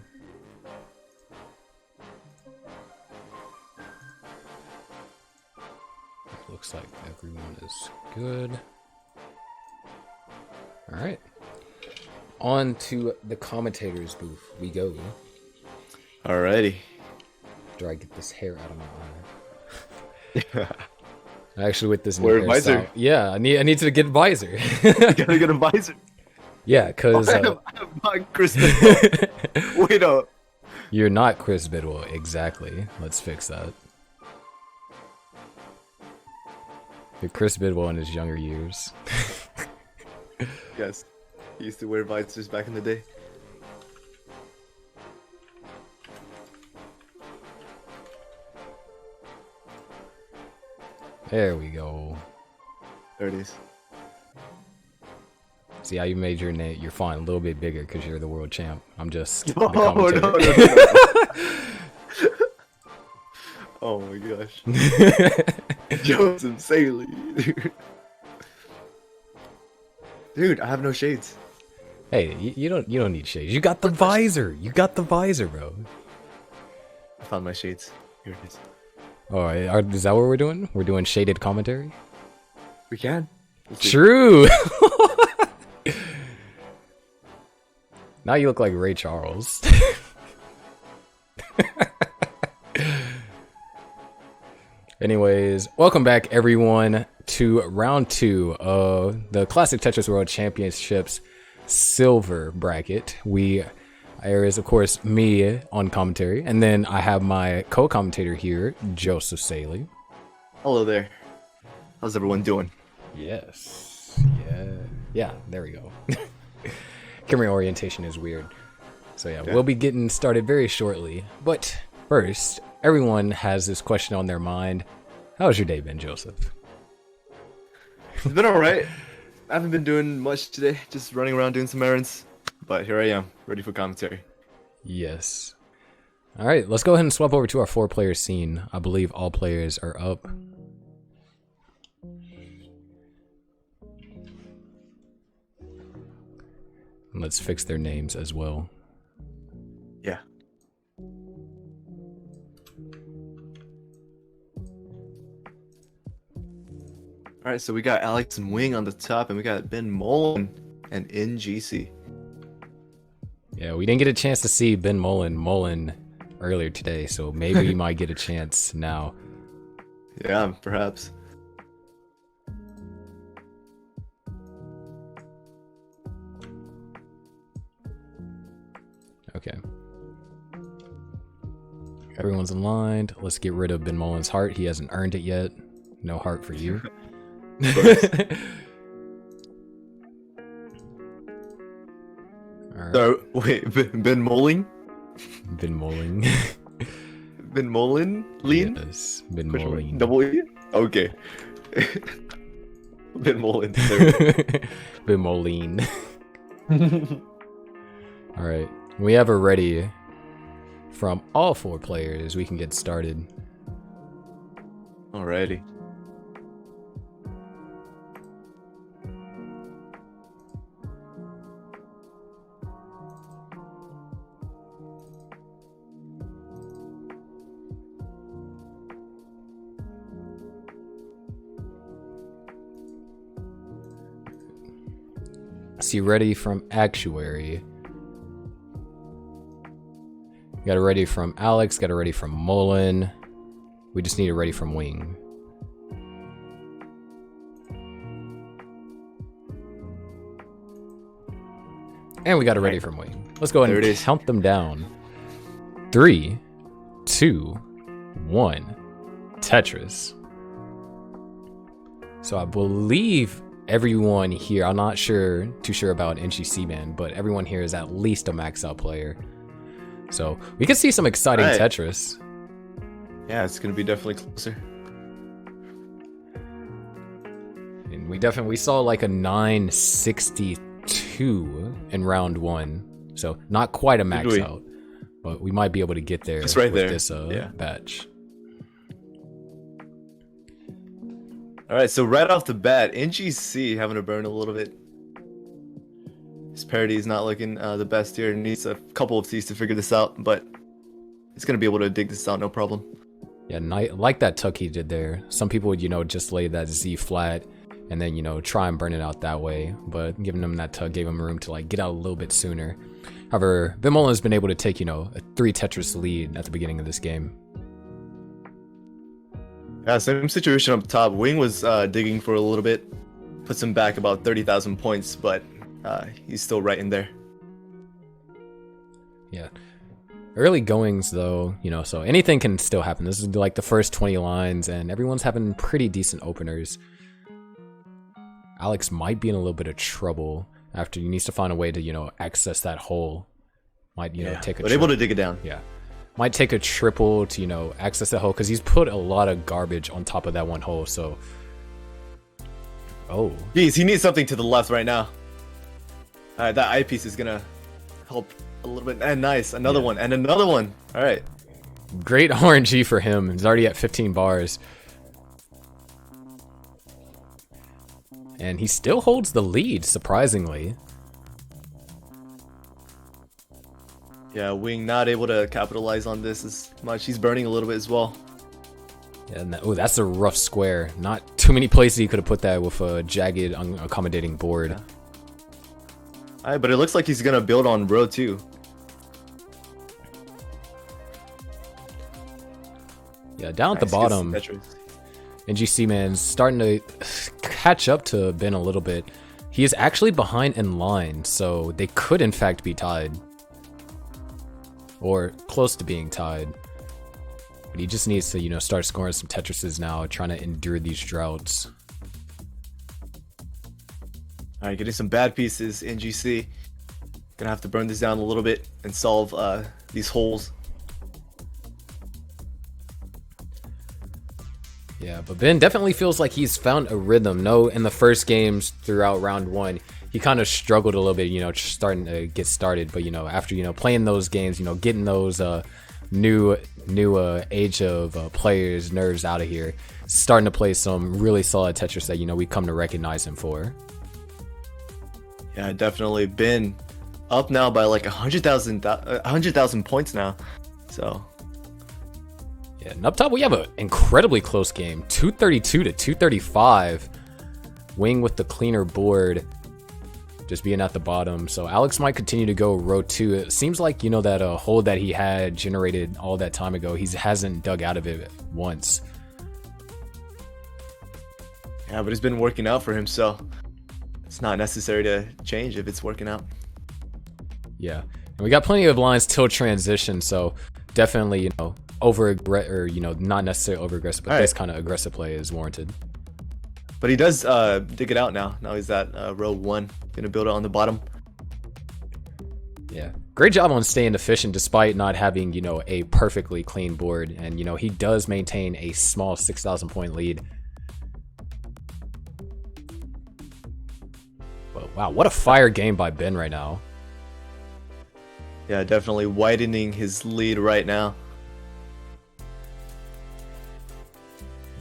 Looks like everyone is good. All right. On to the commentators booth we go. Alrighty. Do I get this hair out of my eye? Actually, with this new Wear a visor. hairstyle, yeah, I need to get a visor. You gotta get a visor. Yeah, because I'm not Chris Bidwell. Wait up. you're not Chris Bidwell. Exactly. Let's fix that. You're Chris Bidwell in his younger years. Yes. He used to wear visors back in the day. There we go. There it is. See how you made your name, your font a little bit bigger because you're the world champ. I'm just the Oh, commentator. no. Oh my gosh. Joseph Saley. Dude, I have no shades. Hey, you don't need shades. You got the visor. You got the visor, bro. I found my shades. Here it is. All right, is that what we're doing? We're doing shaded commentary. We can. We'll see. True. Now you look like Ray Charles. Anyways, welcome back everyone to round 2 of the Classic Tetris World Championships silver bracket. There is of course me on commentary, and then I have my co-commentator here, Joseph Saley. Hello there. How's everyone doing? Yes. Yeah, there we go. Camera orientation is weird. So yeah, we'll be getting started very shortly. But first, everyone has this question on their mind. How's your day been, Joseph? It's been alright. I haven't been doing much today, just running around doing some errands. But here I am, ready for commentary. Yes. All right, let's go ahead and swap over to our 4-player scene. I believe all players are up. And let's fix their names as well. Yeah. Alright, so we got Alex and Wing on the top, and we got Ben Mullen and NGC. Yeah, we didn't get a chance to see Ben Mullen earlier today, so maybe we might get a chance now. Yeah, perhaps. Okay. Everyone's aligned. Let's get rid of Ben Mullen's heart. He hasn't earned it yet. No heart for you. All right. So, wait, Ben Mullen? Ben Mullen. Ben Mullen? Lean? Yes, Ben Mullen. Double E? Okay. Ben Mullen. Ben Mullen. All right. We have a ready from all 4 players. We can get started. Alrighty. See, ready from Actuary. Got a ready from Alex, got a ready from Mullen. We just need a ready from Wing. And we got a ready from Wing. Let's go ahead and count them down. 3, 2, 1. Tetris. So I believe everyone here, I'm not too sure about NGC Man, but everyone here is at least a max out player. So we can see some exciting Tetris. Yeah, it's gonna be definitely closer. And we saw like a 962 in round 1. So not quite a max out, but we might be able to get there with this batch. Alright, so right off the bat, NGC having to burn a little bit. His parity is not looking the best here. Needs a couple of T's to figure this out, but he's going to be able to dig this out, no problem. Yeah, like that tuck he did there. Some people would, just lay that Z flat and then, try and burn it out that way. But giving him that tuck gave him room to get out a little bit sooner. However, Ben Mullen has been able to take, a 3 Tetris lead at the beginning of this game. Yeah, same situation up top. Wing was digging for a little bit. Puts him back about 30,000 points, but he's still right in there. Yeah. Early goings, though, so anything can still happen. This is like the first 20 lines, and everyone's having pretty decent openers. Alex might be in a little bit of trouble after he needs to find a way to, access that hole. Might, take a but able to dig it down. Yeah. Might take a triple to, access that hole, because he's put a lot of garbage on top of that one hole, so... Oh. Geez, he needs something to the left right now. Alright, that eyepiece is gonna help a little bit. And nice, another one, and another one. Alright. Great RNG for him. He's already at 15 bars. And he still holds the lead, surprisingly. Yeah, Wing not able to capitalize on this as much. He's burning a little bit as well. Yeah, and that's a rough square. Not too many places he could have put that with a jagged, unaccommodating board. Yeah. Alright, but it looks like he's gonna build on row 2. Yeah, down at the bottom, NGC Man's starting to catch up to Ben a little bit. He is actually behind in line, so they could in fact be tied. Or close to being tied. But he just needs to, start scoring some Tetrises now, trying to endure these droughts. Alright, getting some bad pieces, NGC. Gonna have to burn this down a little bit and solve these holes. Yeah, but Ben definitely feels like he's found a rhythm. No, in the first games throughout round one, he kind of struggled a little bit, starting to get started. But, after, playing those games, getting those new age of players' nerves out of here, starting to play some really solid Tetris that, we come to recognize him for. Yeah, definitely been up now by like 100,000 points now. So. Yeah, and up top we have an incredibly close game, 232 to 235. Wing with the cleaner board, just being at the bottom. So Alex might continue to go row 2. It seems like, that hole that he had generated all that time ago, he hasn't dug out of it once. Yeah, but it's been working out for him, so it's not necessary to change if it's working out. Yeah, and we got plenty of lines till transition, so definitely, not necessarily over aggressive, but this kind of aggressive play is warranted. But he does dig it out now. Now he's at row 1, gonna build it on the bottom. Yeah, great job on staying efficient despite not having, a perfectly clean board, and he does maintain a small 6,000 point lead. Well, wow, what a fire game by Ben right now. Yeah, definitely widening his lead right now.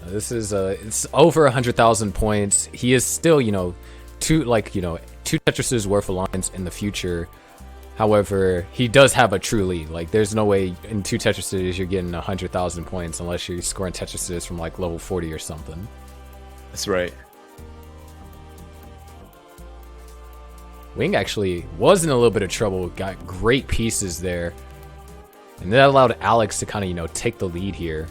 This is it's over 100,000 points. He is still, two Tetrises worth of lines in the future. However, he does have a true lead. Like, there's no way in 2 Tetrises you're getting 100,000 points unless you're scoring Tetrises from like level 40 or something. That's right. Wing actually was in a little bit of trouble. Got great pieces there, and that allowed Alex to kind of take the lead here.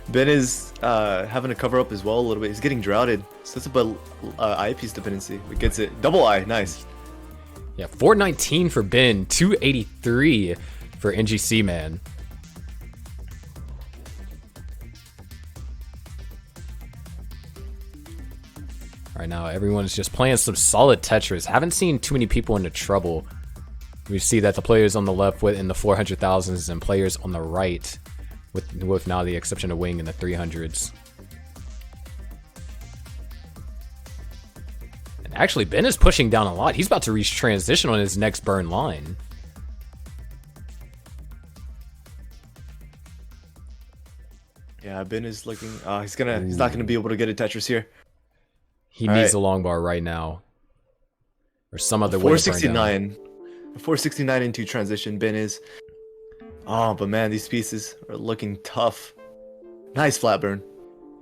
Ben is having to cover up as well a little bit. He's getting droughted. So that's about eye piece dependency. He gets it. Double eye. Nice. Yeah, 419 for Ben, 283 for NGC Man. Right now, everyone's just playing some solid Tetris. Haven't seen too many people into trouble. We see that the players on the left in the 400,000s and players on the right with now the exception of Wing in the 300s. And actually, Ben is pushing down a lot. He's about to reach transition on his next burn line. Yeah, Ben is looking. He's not gonna be able to get a Tetris here. He needs a long bar right now, or some other way. 469, 469 into transition. Ben is. Oh, but man, these pieces are looking tough. Nice flat burn.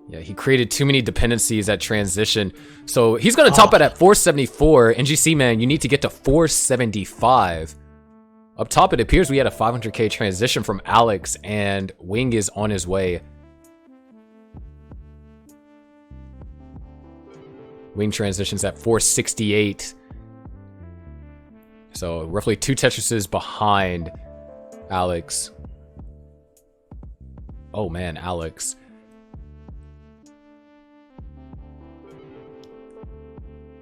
Yeah, he created too many dependencies at transition, so he's gonna top it at 474. NGC Man, you need to get to 475. Up top, it appears we had a 500k transition from Alex, and Wing is on his way. Wing transitions at 468. So roughly 2 Tetrises behind Alex. Oh man, Alex.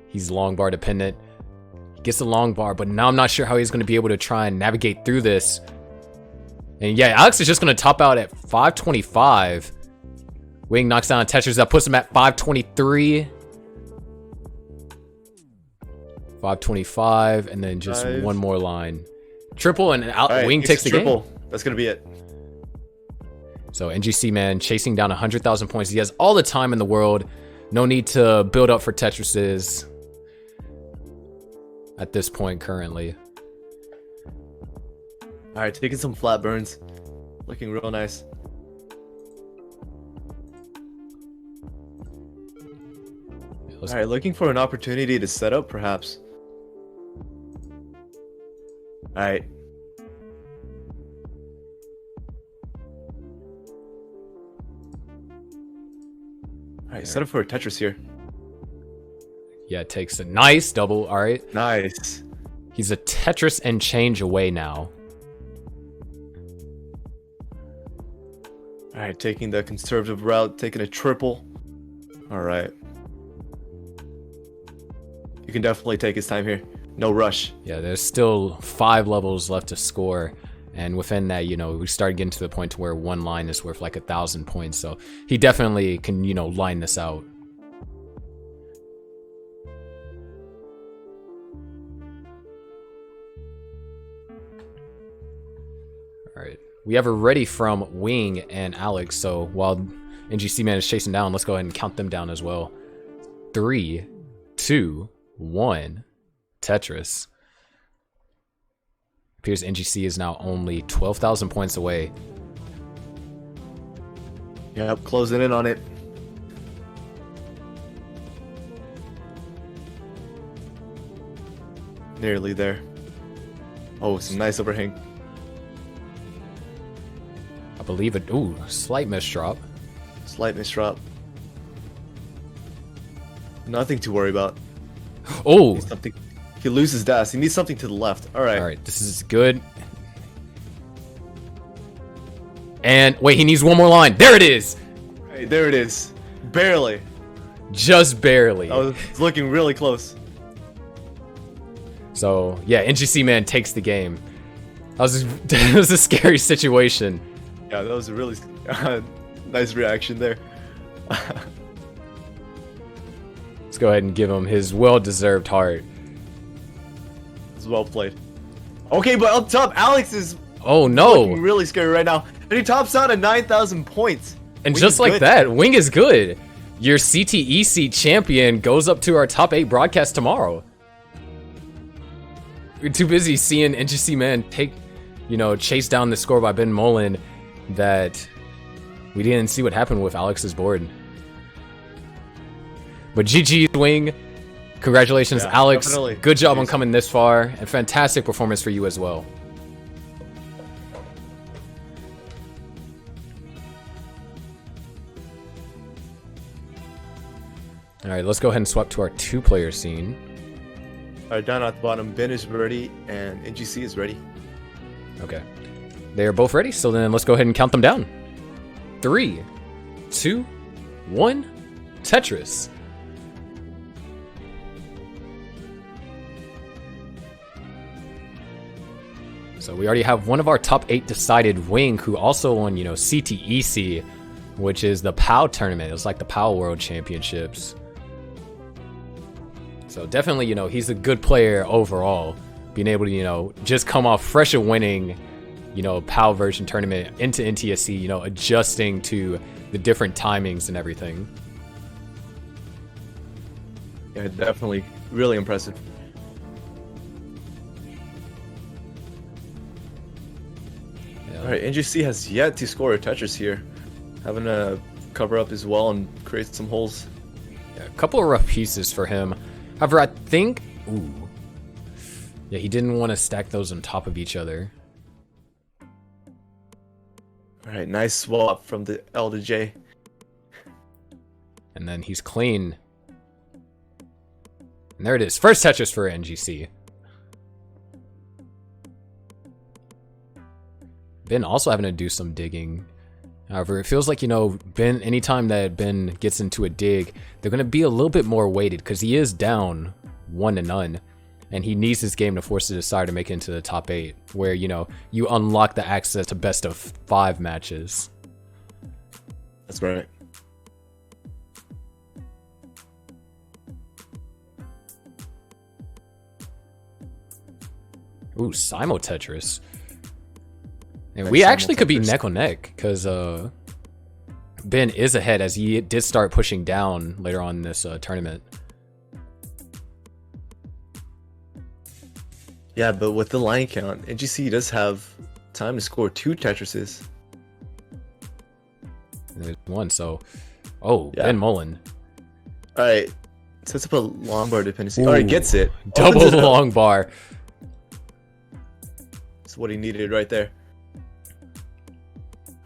He's long bar dependent. He gets a long bar, but now I'm not sure how he's going to be able to try and navigate through this. And yeah, Alex is just going to top out at 525. Wing knocks down a Tetris that puts him at 523. 525, and then just one more line. Triple, and Wing takes the triple. game. That's going to be it. So NGC Man chasing down 100,000 points. He has all the time in the world. No need to build up for Tetrises at this point currently. All right, taking some flat burns. Looking real nice. All right, looking for an opportunity to set up, perhaps. All right. All right, set up for a Tetris here. Yeah, it takes a nice double. All right. Nice. He's a Tetris and change away now. All right, taking the conservative route, taking a triple. All right. You can definitely take his time here. No rush. Yeah, there's still 5 levels left to score. And within that, you know, we started getting to the point to where one line is worth like 1,000 points. So he definitely can, you know, line this out. All right, we have a ready from Wing and Alex. So while NGC Man is chasing down, let's go ahead and count them down as well. 3, 2, 1, Tetris. Appears NGC is now only 12,000 points away. Yep, closing in on it. Nearly there. Oh, some nice overhang. I believe it. Ooh, slight misdrop. Slight misdrop. Nothing to worry about. Oh! Something. He loses dash. He needs something to the left. All right. All right, this is good. And wait, he needs one more line. There it is. Hey, there it is. Barely. Just barely. Oh, it's looking really close. So yeah, NGC Man takes the game. That was a scary situation. Yeah, that was a really nice reaction there. Let's go ahead and give him his well-deserved heart. It's well played. Okay, but up top, Alex is oh no, looking really scary right now, and he tops out at 9,000 points. And Wing just like good. that, Wing is good. Your CTEC champion goes up to our top 8 broadcast tomorrow. We're too busy seeing NGC Man take, you know, chase down the score by Ben Mullen that we didn't see what happened with Alex's board. But GG Wing. Congratulations, Yeah, Alex. definitely. Good job on Jeez. coming this far, and fantastic performance for you as well. All right, let's go ahead and swap to our 2-player scene. All right, down at the bottom, Ben is ready, and NGC is ready. Okay. They are both ready, so then let's go ahead and count them down. 3, 2, 1, Tetris. So we already have one of our top 8 decided, Wing, who also won, you know, CTEC, which is the POW tournament. It's like the POW World Championships. So definitely, you know, he's a good player overall. Being able to, you know, just come off fresh of winning, you know, POW version tournament into NTSC, you know, adjusting to the different timings and everything. Yeah, definitely. Really impressive. Yeah. All right, NGC has yet to score a Tetris here. Having to cover up as well and create some holes. Yeah, a couple of rough pieces for him. However, I think... Ooh. Yeah, he didn't want to stack those on top of each other. All right, nice swap from the L to J. And then he's clean. And there it is. First Tetris for NGC. Ben also having to do some digging. However, it feels like, you know, Ben, anytime that Ben gets into a dig, they're going to be a little bit more weighted because he is down 1-0. And he needs this game to force the decider to make it into the top 8, where, you know, you unlock the access to best of 5 matches. That's right. Ooh, Simo Tetris. And Nice we actually Simo could be Tetris. neck on neck, because Ben is ahead as he did start pushing down later on in this tournament. Yeah, but with the line count, NGC does have time to score 2 Tetrises. And there's one, so... Oh, Yeah. Ben Mullen. All right, sets up a long bar dependency. Ooh, All right, gets it. Double Opens it up. long bar. That's what he needed right there.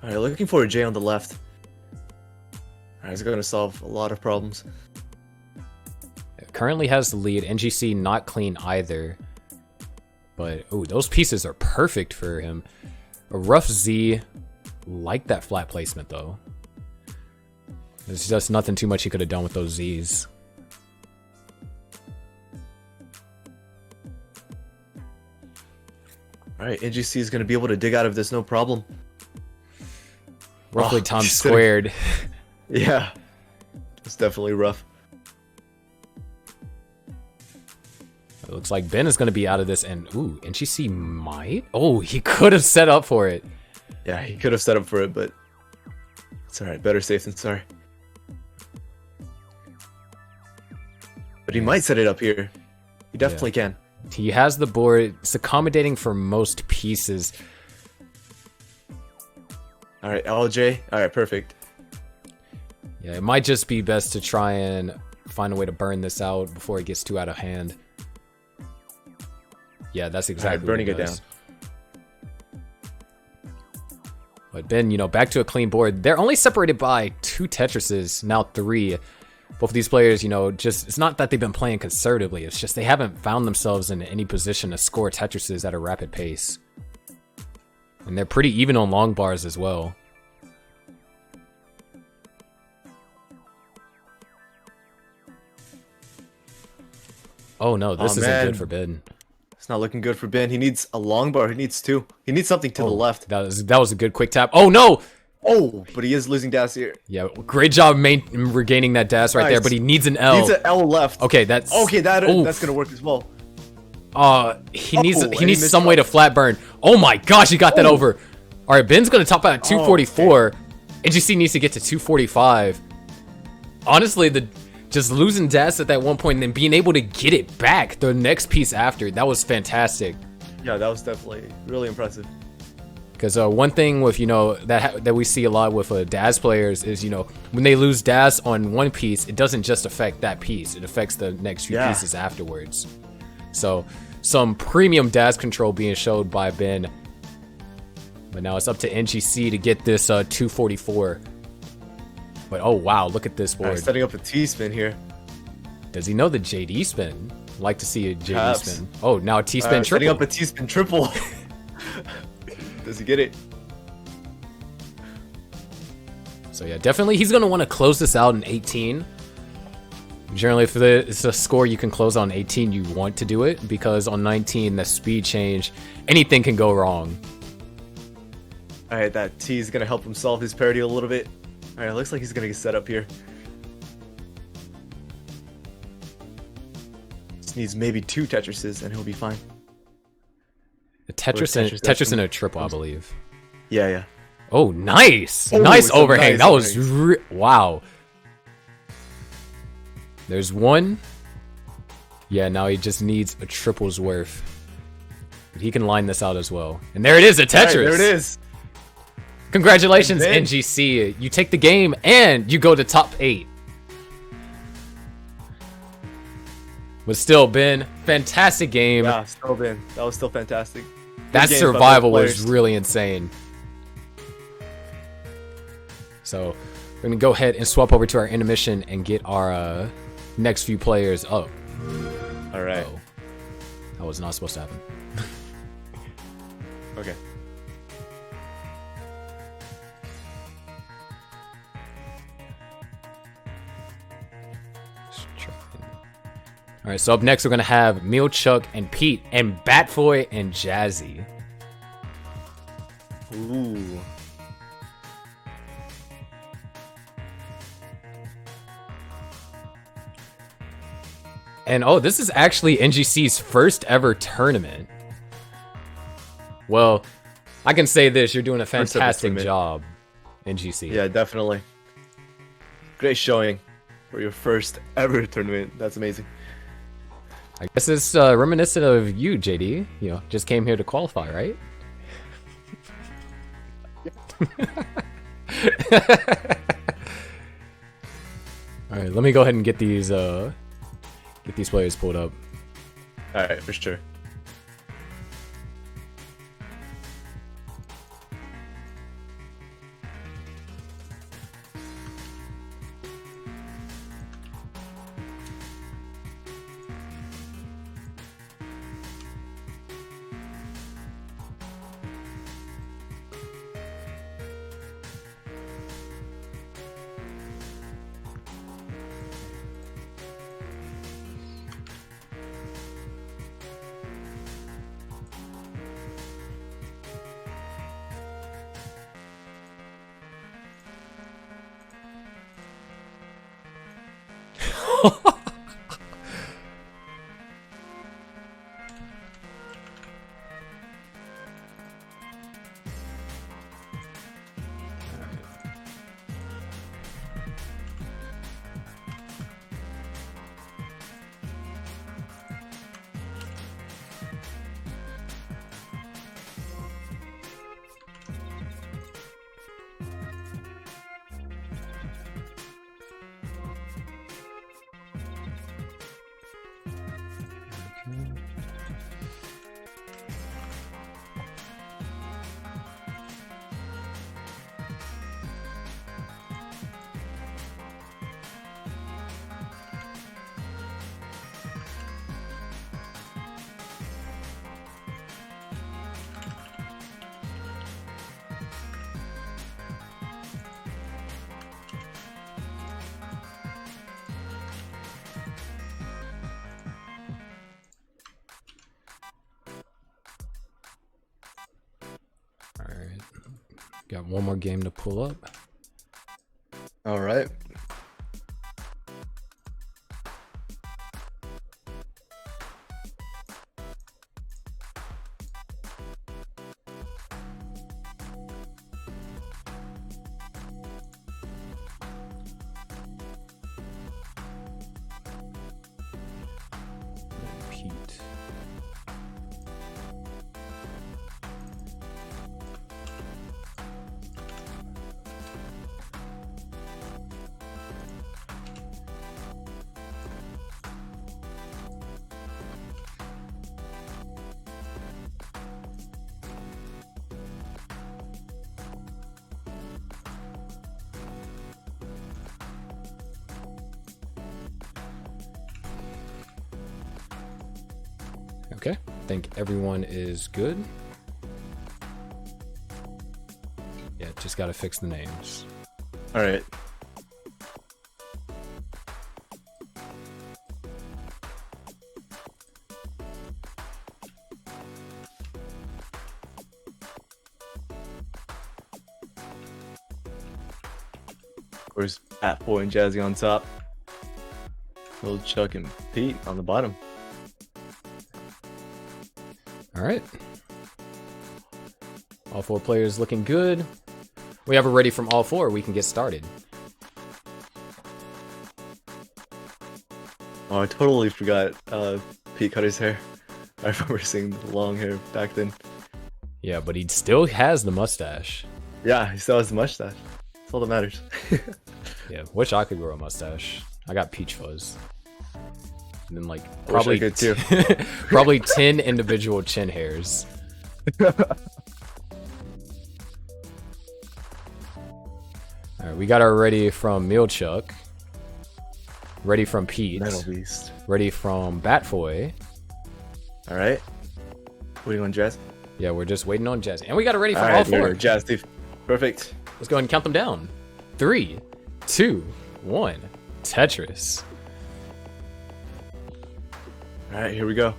All right, looking for a J on the left. All right, it's going to solve a lot of problems. Currently has the lead. NGC not clean either. But, oh, those pieces are perfect for him. A rough Z. Like that flat placement, though. There's just nothing too much he could have done with those Zs. All right, NGC is going to be able to dig out of this, no problem. Roughly Oh, times shit. squared. Yeah, it's definitely rough. It looks like Ben is going to be out of this, and ooh, NGC might. Oh, he could have set up for it. Yeah, he could have set up for it, but it's all right. Better safe than sorry. But he might set it up here. He definitely can. He has the board. It's accommodating for most pieces. All right, LJ. All right, perfect. Yeah, it might just be best to try and find a way to burn this out before it gets too out of hand. Yeah, that's exactly burning what it does. But Ben, you know, back to a clean board. They're only separated by 2 Tetrises, now 3. Both of these players, you know, just it's not that they've been playing conservatively. It's just they haven't found themselves in any position to score Tetrises at a rapid pace. And they're pretty even on long bars as well. Oh no, this isn't man. good for Ben. It's not looking good for Ben. He needs a long bar. He needs 2. He needs something to the left. That was a good quick tap. Oh no! Oh, but he is losing dash here. Yeah, great job regaining that dash right there, Nice. but he needs an L. He needs an L left. Okay, that's that's gonna work as well. He needs and he some missed way to flat burn. Oh my gosh, he got that over. All right, Ben's gonna top out at 244. NGC needs to get to 245. Honestly, just losing dash at that one point and then being able to get it back the next piece after, that was fantastic. Yeah, that was definitely really impressive. Because one thing with, you know, that we see a lot with DAS players is, you know, when they lose DAS on one piece, it doesn't just affect that piece. It affects the next few pieces afterwards. So some premium DAS control being showed by Ben. But now it's up to NGC to get this 244. But oh wow, look at this board. Setting up a T-spin here. Does he know the JD spin? Like to see a JD Perhaps. spin. Oh, now a T-spin triple. Setting up a T-spin triple. Does he get it? So yeah, definitely he's going to want to close this out in 18. Generally, if it's a score you can close on 18, you want to do it. Because on 19, the speed change, anything can go wrong. Alright, that T is going to help him solve his parity a little bit. Alright, looks like he's going to get set up here. Just needs maybe 2 Tetrises and he'll be fine. A Tetris and a triple, I believe. Yeah. Oh, nice! Oh, nice it's a overhang. nice That was overhang. wow. There's one. Yeah, now he just needs a triple's worth. But he can line this out as well. And there it is, a Tetris. Alright, there it is. Congratulations, And then- NGC. You take the game and you go to top 8. But still, Ben, fantastic game. Yeah, still Ben. That was still fantastic. That Good games by both survival was players. really insane. So we're gonna go ahead and swap over to our intermission and get our next few players up. All right. Oh, that was not supposed to happen. Okay. All right, so up next we're gonna have Meal Chuck and Pete and Batboy and Jazzy. Ooh. And oh, this is actually NGC's first ever tournament. Well, I can say this, you're doing a First ever fantastic tournament. job, NGC. Yeah, definitely. Great showing for your first ever tournament. That's amazing. I guess it's reminiscent of you, JD. You know, just came here to qualify, right? All right, let me go ahead and get these players pulled up. All right, for sure. Alright. Got one more game to pull up. All right. Pete. Okay, I think everyone is good. Yeah, just gotta fix the names. All right. Of course, Pat Boy and Jazzy on top. Little Chuck and Pete on the bottom. All right. All four players looking good. We have it ready from all four. We can get started. Oh, I totally forgot Pete cut his hair. I remember seeing the long hair back then. Yeah, but he still has the mustache. Yeah, he still has the mustache. That's all that matters. Yeah, wish I could grow a mustache. I got peach fuzz. And then like I probably could too. probably 10 individual chin hairs. All right, we got our ready from Milchuk. Ready from Pete. Metal Beast. Ready from Batfoy. All right. Waiting on Jazz. Yeah, we're just waiting on Jazz. And we got it ready from all All right, four. here, Jazz Steve. Perfect. Let's go ahead and count them down. 3, 2, 1. Tetris. All right, here we go.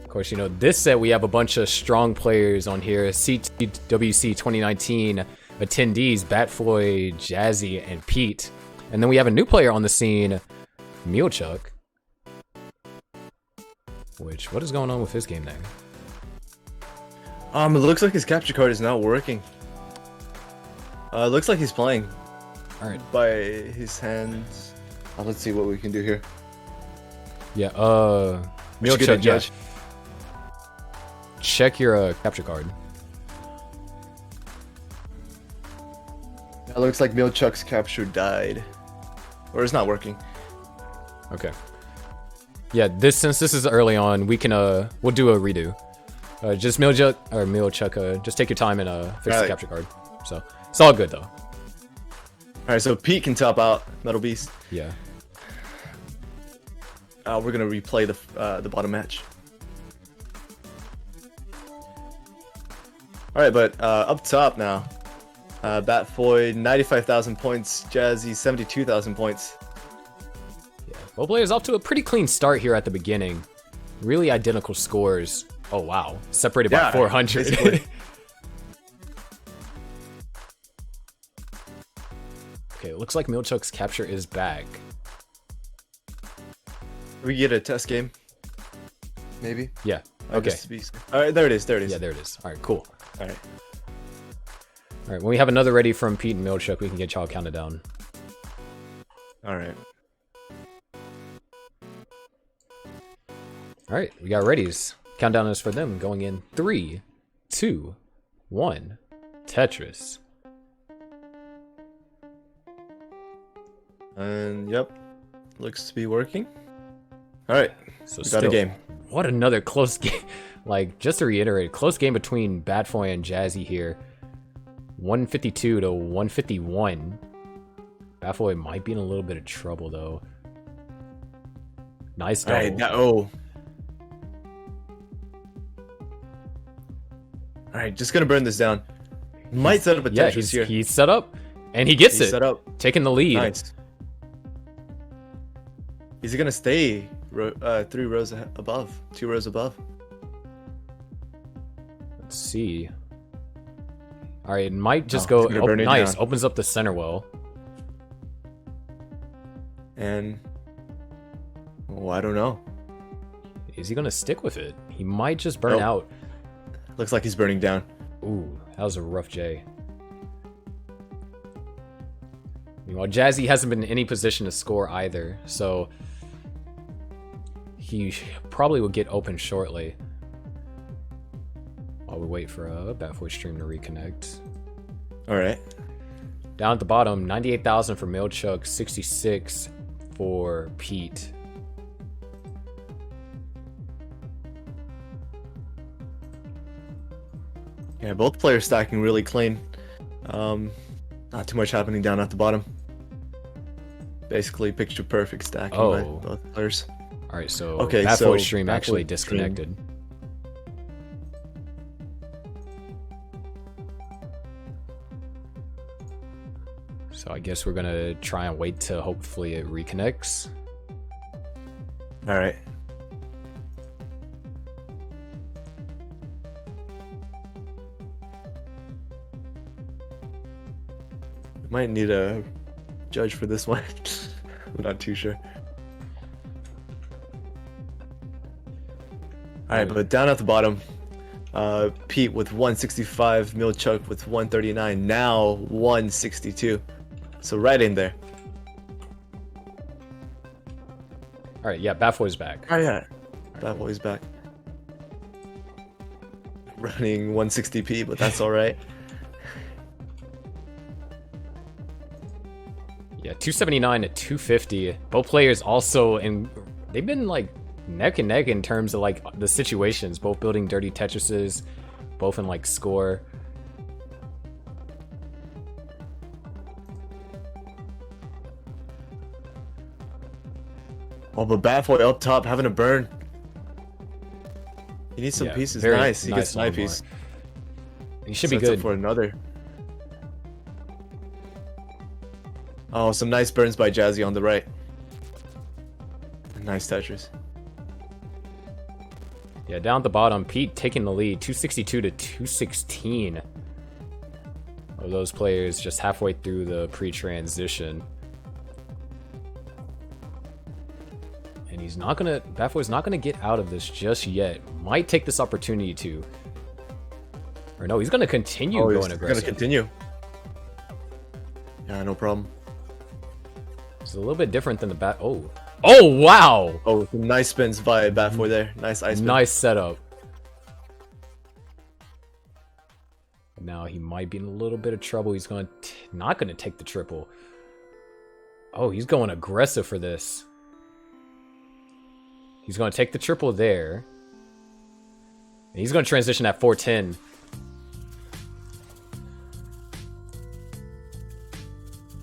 Of course, you know, this set we have a bunch of strong players on here. CTWC 2019 attendees, Batfoy, Jazzy, and Pete. And then we have a new player on the scene, Milchuk. Which, what is going on with his game there? It looks like his capture card is not working. It looks like he's playing. All right. By his hands. Let's see what we can do here. Yeah, Milchuk, Milchuk, yeah. Judge. Check your capture card. It looks like Milchuk's capture died. Or it's not working. Okay. Yeah, since this is early on, we can we'll do a redo. Just Milchuk, just take your time and fix the capture card. So it's all good though. Alright, so Pete can top out Metal Beast. Yeah. We're gonna replay the bottom match. Alright, but up top now. Batfoy 95,000 points, Jazzy 72,000 points. Yeah. Both players off to a pretty clean start here at the beginning. Really identical scores. Oh wow, separated by 400. Okay, it looks like Milchuk's capture is back. we get a test game? Maybe. Yeah. All Okay. right, there it is. There it is. Yeah, there it is. All right, cool. All right. All right, when we have another ready from Pete and Milchuk, we can get y'all counted down. All right. All right, we got readies. Countdown is for them going in 3, 2, 1. Tetris. And yep, looks to be working. All right, So we got a game. What another close game. Like, just to reiterate, close game between Batfoy and Jazzy here. 152 to 151. Batfoy might be in a little bit of trouble, though. Nice All double. right, All right, just gonna burn this down. Might set up a Tetris here. He's set up, and he gets He's it. set up. Taking the lead. Nice. Is he gonna stay 3 rows above? 2 rows above? Let's see. All right, it might just Oh, go. he's gonna burn it Nice. down. Opens up the center well. And I don't know. Is he gonna stick with it? He might just burn Nope. out. Looks like he's burning down. Ooh, that was a rough J. Meanwhile, Jazzy hasn't been in any position to score either, so he probably will get open shortly. While we wait for a Batfoy stream to reconnect. All right. Down at the bottom, 98,000 for Milchuk, 66 for Pete. Yeah, both players stacking really clean. Not too much happening down at the bottom. Basically, picture perfect stacking by Oh. both players. All right, so Okay, Batfoy so stream Batfoy actually stream. disconnected. So I guess we're gonna try and wait till hopefully it reconnects. All right. Might need a judge for this one. I'm not too sure. All right, but down at the bottom, Pete with 165, Milchuk with 139, now 162. So right in there. All right, yeah, Batfoy's back. Oh yeah, that boy's back. Running 160p, but that's all right. Yeah, 279 to 250. Both players also they've been like neck and neck in terms of like the situations. Both building dirty Tetrises, both in like score. Oh, but Batfoy up top having a burn. He needs some Yeah, pieces. very Nice. He gets nice an eye one piece. He should be Sets up good. for another. Oh, some nice burns by Jazzy on the right. Nice Tetris. Yeah, down at the bottom, Pete taking the lead, 262 to 216. Of those players just halfway through the pre-transition. And he's not gonna, Batfoy's not gonna get out of this just yet. Might take this opportunity to. Or no, he's gonna continue Oh, going he's aggressive. gonna continue. Yeah, no problem. It's a little bit different than the bat. Oh, oh wow! Oh, some nice spins by Batfoy there. Nice ice spin. Nice setup. Now he might be in a little bit of trouble. He's going not going to take the triple. Oh, he's going aggressive for this. He's going to take the triple there. And he's going to transition at 410.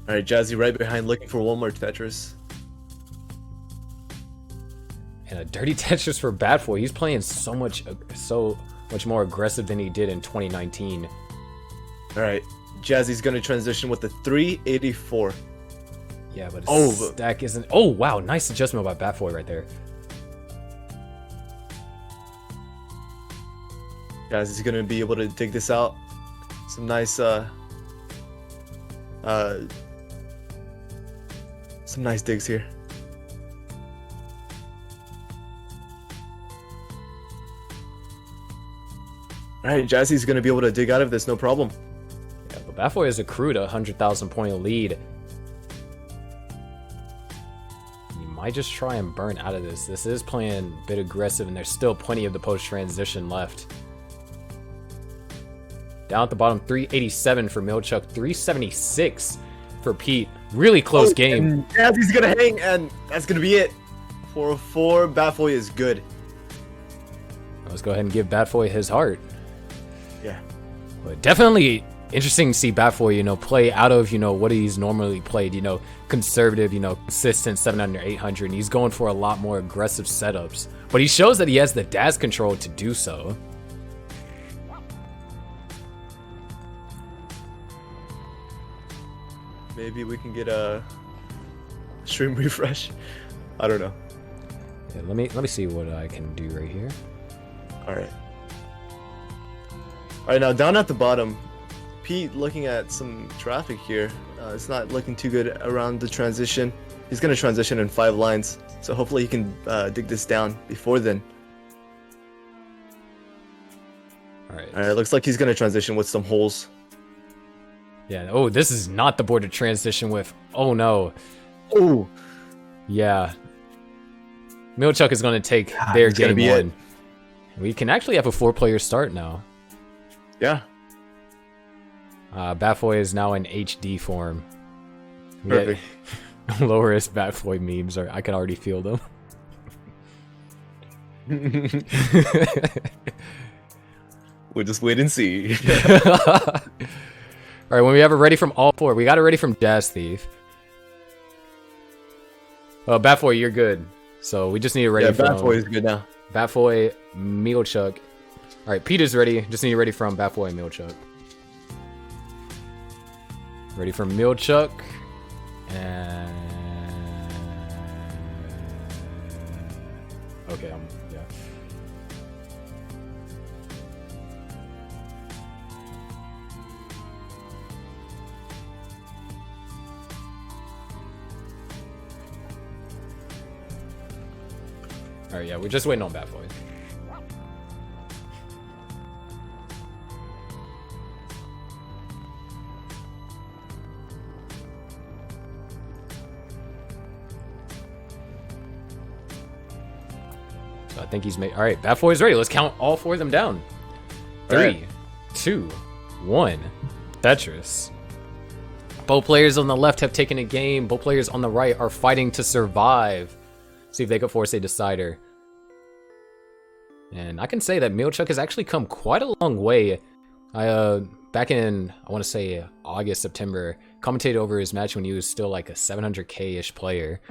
All right, Jazzy right behind, looking for one more Tetris. And a dirty Tetris for Batfoy. He's playing so much more aggressive than he did in 2019. All right, Jazzy's gonna transition with the 384. Yeah, but his stack isn't. Oh wow, nice adjustment by Batfoy right there. Jazzy's gonna be able to dig this out. Some nice some nice digs here. All right, Jazzy's gonna be able to dig out of this, no problem. Yeah, but Bad Boy has accrued a 100,000 point lead. You might just try and burn out of this. This is playing a bit aggressive, and there's still plenty of the post-transition left. Down at the bottom, 387 for Milchuk, 376 for Pete. Really close game. And Jazzy's gonna hang, and that's gonna be it. 404. Bad Boy is good. Let's go ahead and give Bad Boy his heart. Yeah. But definitely interesting to see Bad Boy, play out of, what he's normally played, conservative, consistent 700, 800, and he's going for a lot more aggressive setups. But he shows that he has the dash control to do so. Maybe we can get a stream refresh. I don't know. Yeah, let me see what I can do right here. All right. All right, now down at the bottom, Pete looking at some traffic here. It's not looking too good around the transition. He's gonna transition in 5 lines, so hopefully he can dig this down before then. All right. All right, looks like he's gonna transition with some holes. Yeah. Oh, this is not the board to transition with. Oh no. Oh. Yeah. Milchuk is going to take their game one. We can actually have a 4-player start now. Yeah. Bat Boy is now in HD form. Perfect. Lowest Bat Boy memes I can already feel them. We'll just wait and see. All right, when we have it ready from all 4, we got it ready from Jazz Thief. Oh, Bat Boy, you're good. So we just need it ready from... Yeah, Bat Boy is good now. Bat Boy, Milchuk. All right, Pete is ready. Just need it ready from Bat Boy and Milchuk. Ready from Milchuk. And... Okay, yeah. Alright, yeah, we're just waiting on Bat Boy. So I think he's made... Alright, Bat Boy's ready. Let's count all 4 of them down. 3, 2, 1. Tetris. Both players on the left have taken a game. Both players on the right are fighting to survive. See if they could force a decider. And I can say that Milchuk has actually come quite a long way. Back in, I want to say August, September, commentated over his match when he was still like a 700k-ish player.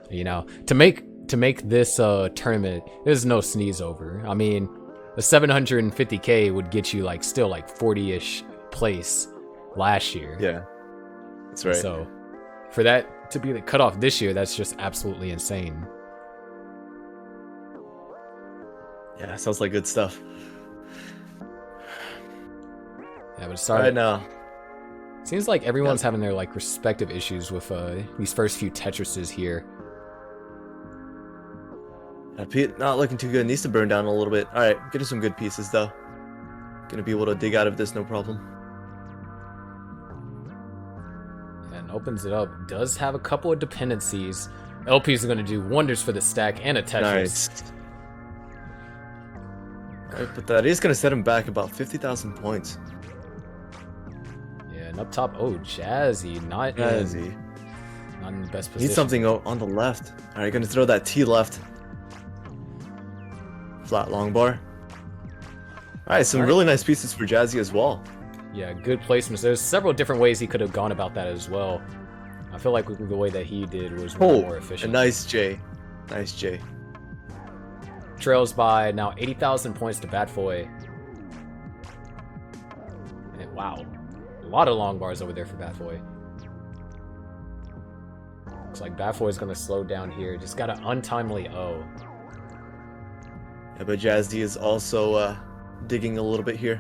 To make this tournament, there's no sneeze over. I mean, a 750k would get you still 40-ish place last year. Yeah, that's right. So for that to be the cutoff this year, that's just absolutely insane. Yeah, sounds like good stuff. Yeah, but sorry. Right now. Seems like everyone's having their respective issues with these first few Tetrises here. Pete not looking too good. Needs to burn down a little bit. All right, getting some good pieces though. Gonna be able to dig out of this, no problem. And opens it up. Does have a couple of dependencies. LPs are gonna do wonders for the stack and a Tetris. Nice. Alright, but that is going to set him back about 50,000 points. Yeah, and up top, oh, Jazzy. Not in the best position. Needs something on the left. Alright, going to throw that T left. Flat long bar. Alright, some really nice pieces for Jazzy as well. Yeah, good placements. There's several different ways he could have gone about that as well. I feel like the way that he did was more efficient. A nice J. Nice J. Trails by now 80,000 points to Bat Boy. And wow, a lot of long bars over there for Bat Boy. Looks like Bat Boy is going to slow down here. Just got an untimely O. Yeah, but Jazzy is also digging a little bit here.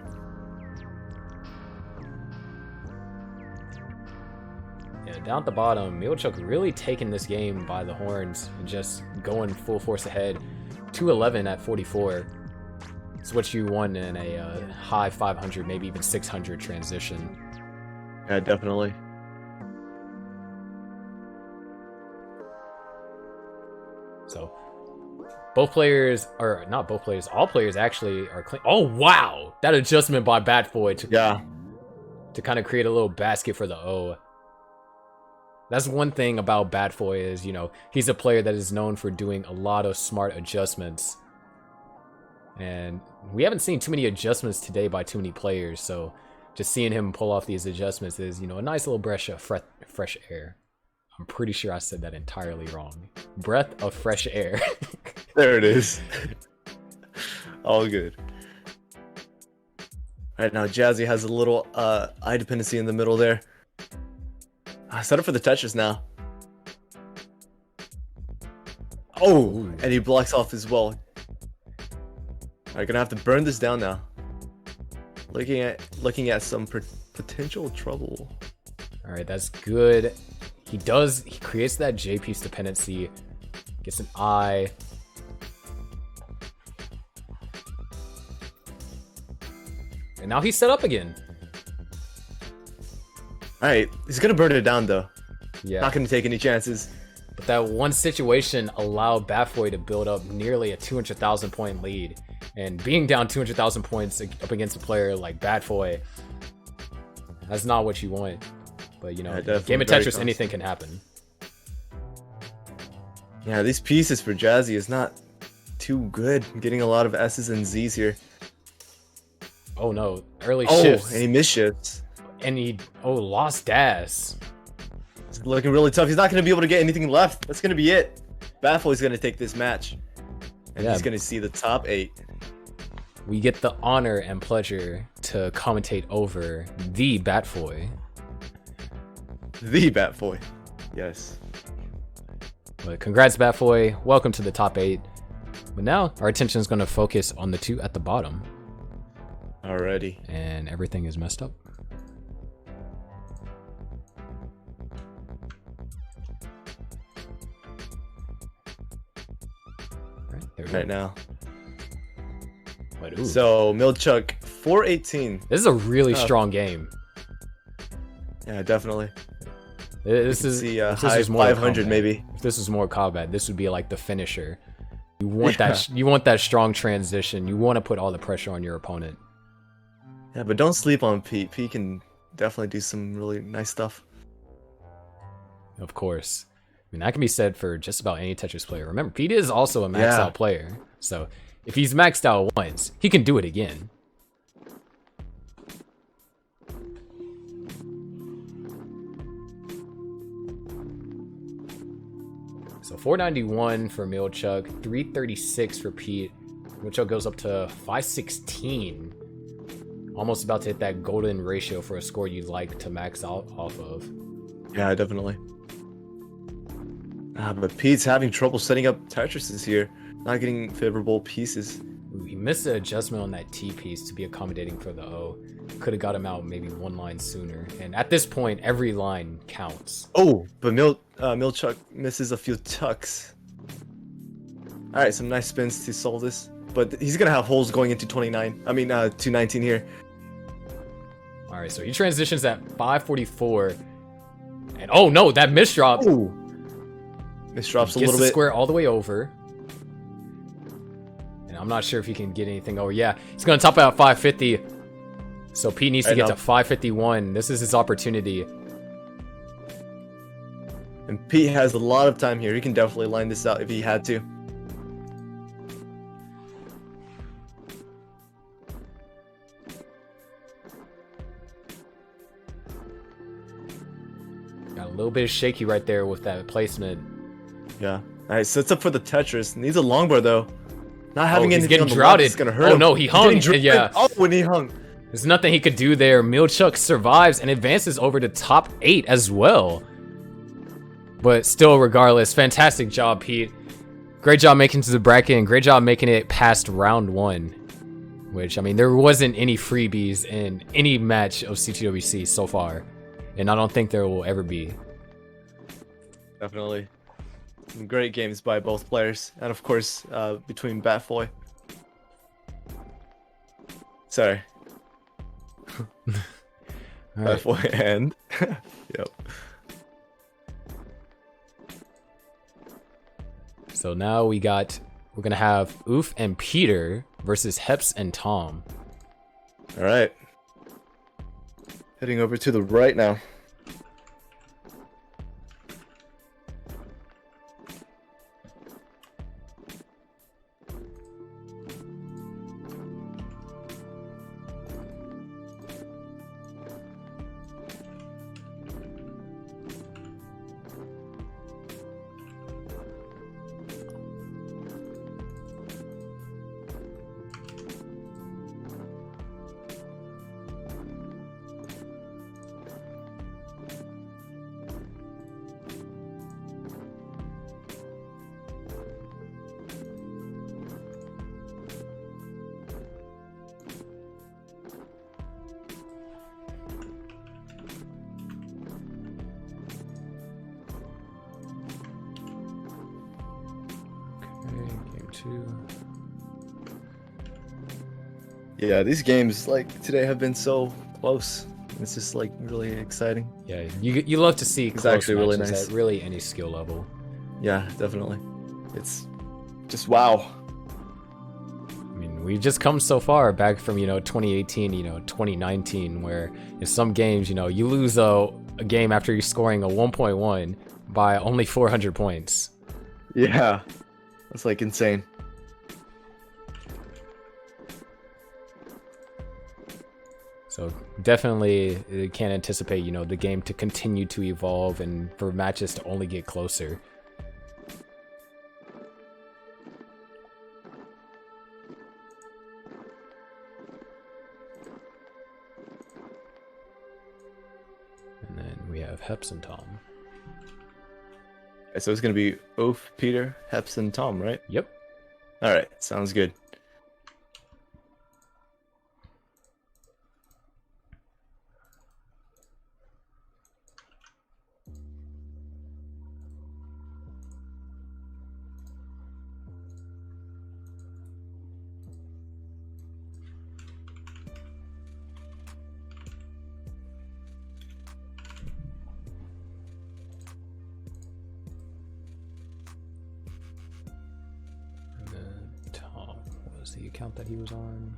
Yeah, down at the bottom, Milchuk really taking this game by the horns and just going full force ahead. 211 at 44. It's what you want in a high 500, maybe even 600 transition. Yeah, definitely. So both players, or not both players, all players actually are clean. Oh wow, that adjustment by Batboy to kind of create a little basket for the O. That's one thing about Batboy is, you know, he's a player that is known for doing a lot of smart adjustments. And we haven't seen too many adjustments today by too many players, so just seeing him pull off these adjustments is, you know, a nice little breath of fresh air. I'm pretty sure I said that entirely wrong. Breath of fresh air. There it is. All good. Alright, now Jazzy has a little eye dependency in the middle there. Set up for the Tetris now. Oh, and he blocks off as well. Alright, gonna have to burn this down now. Looking at some potential trouble. Alright, that's good. He creates that J piece dependency. Gets an I. And now he's set up again. Alright, he's gonna burn it down though. Yeah. Not gonna take any chances. But that one situation allowed Batboy to build up nearly a 200,000 point lead. And being down 200,000 points up against a player like Batboy, that's not what you want. But you know, game of Tetris, anything can happen. Yeah, these pieces for Jazzy is not too good. I'm getting a lot of S's and Z's here. Oh no, early shifts. And he misshifts. And he, lost Das. It's looking really tough. He's not going to be able to get anything left. That's going to be it. Batboy's going to take this match. And he's going to see the top 8. We get the honor and pleasure to commentate over the Batboy. The Batboy. Yes. But congrats, Batboy. Welcome to the top 8. But now our attention is going to focus on the 2 at the bottom. Alrighty. And everything is messed up. Right now. But, so Milchuk 418. This is a really strong game. Yeah, definitely. This is high 500 maybe. If this was more combat, this would be like the finisher. You want that. You want that strong transition. You want to put all the pressure on your opponent. Yeah, but don't sleep on Pete. Pete can definitely do some really nice stuff. Of course. I mean, that can be said for just about any Tetris player. Remember, Pete is also a maxed out player. So if he's maxed out once, he can do it again. So 491 for Milchuk, 336 for Pete. Milchuk goes up to 516. Almost about to hit that golden ratio for a score you'd like to max out off of. Yeah, definitely. But Pete's having trouble setting up Tetrises here. Not getting favorable pieces. Ooh, he missed an adjustment on that T piece to be accommodating for the O. Could have got him out maybe one line sooner. And at this point, every line counts. Oh, but Milchuk misses a few tucks. Alright, some nice spins to solve this. But he's going to have holes going into 219 here. Alright, so he transitions at 544. And oh no, that misdrop. Ooh. Misdrops a little bit. Gets the square all the way over. And I'm not sure if he can get anything over. Yeah, he's going to top out 550. So Pete needs to get to 551. This is his opportunity. And Pete has a lot of time here. He can definitely line this out if he had to. Got a little bit of shaky right there with that placement. Yeah. Alright, sets up for the Tetris. Needs a longbow though. Not having anything getting on the droughted. Left is gonna hurt Oh him. no, he hung. Yeah. Oh, when he hung. There's nothing he could do there. Milchuk survives and advances over to top 8 as well. But still, regardless, fantastic job, Pete. Great job making it to the bracket and great job making it past round 1. Which, I mean, there wasn't any freebies in any match of CTWC so far. And I don't think there will ever be. Definitely. Some great games by both players. And of course, between Batboy. Sorry. All right. Halfway end. Yep. So now we're gonna have Oof and Peter versus Heps and Tom. All right. Heading over to the right now. Okay, game 2. Yeah, these games like today have been so close. It's just like really exciting. Yeah, you love to see It's close actually really matches nice. at really any skill level. Yeah, definitely. It's just wow. I mean, we've just come so far back from 2018, 2019, where in some games, you lose a game after you're scoring a 1.1 by only 400 points. Yeah, that's like insane. So definitely can't anticipate, the game to continue to evolve and for matches to only get closer. And then we have Heps and Tom. So it's gonna be Oof, Peter, Heps, and Tom, right? Yep. All right, sounds good. And then Tom, what was the account that he was on?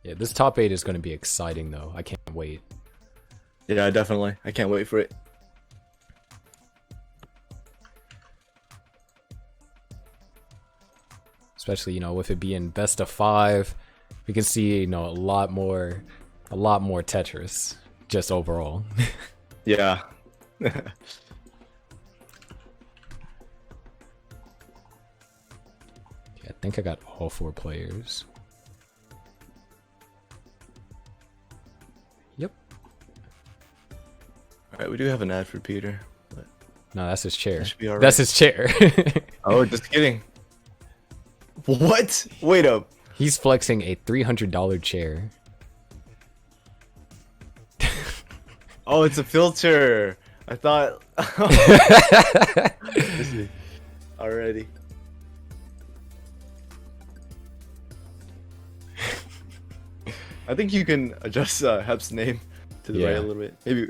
Yeah, this top 8 is going to be exciting, though. I can't wait. Yeah, definitely. I can't wait for it. Especially, with it being best of 5, we can see, a lot more Tetris, just overall. Yeah. Yeah, I think I got all 4 players. Yep. All right, we do have an ad for Peter. But No, that's his chair. that should be all That's right. his chair. Oh, just kidding. What? Wait up. He's flexing a $300 chair. Oh, it's a filter. I thought. Already. I think you can adjust Hep's name to the right Yeah. a little bit. Maybe.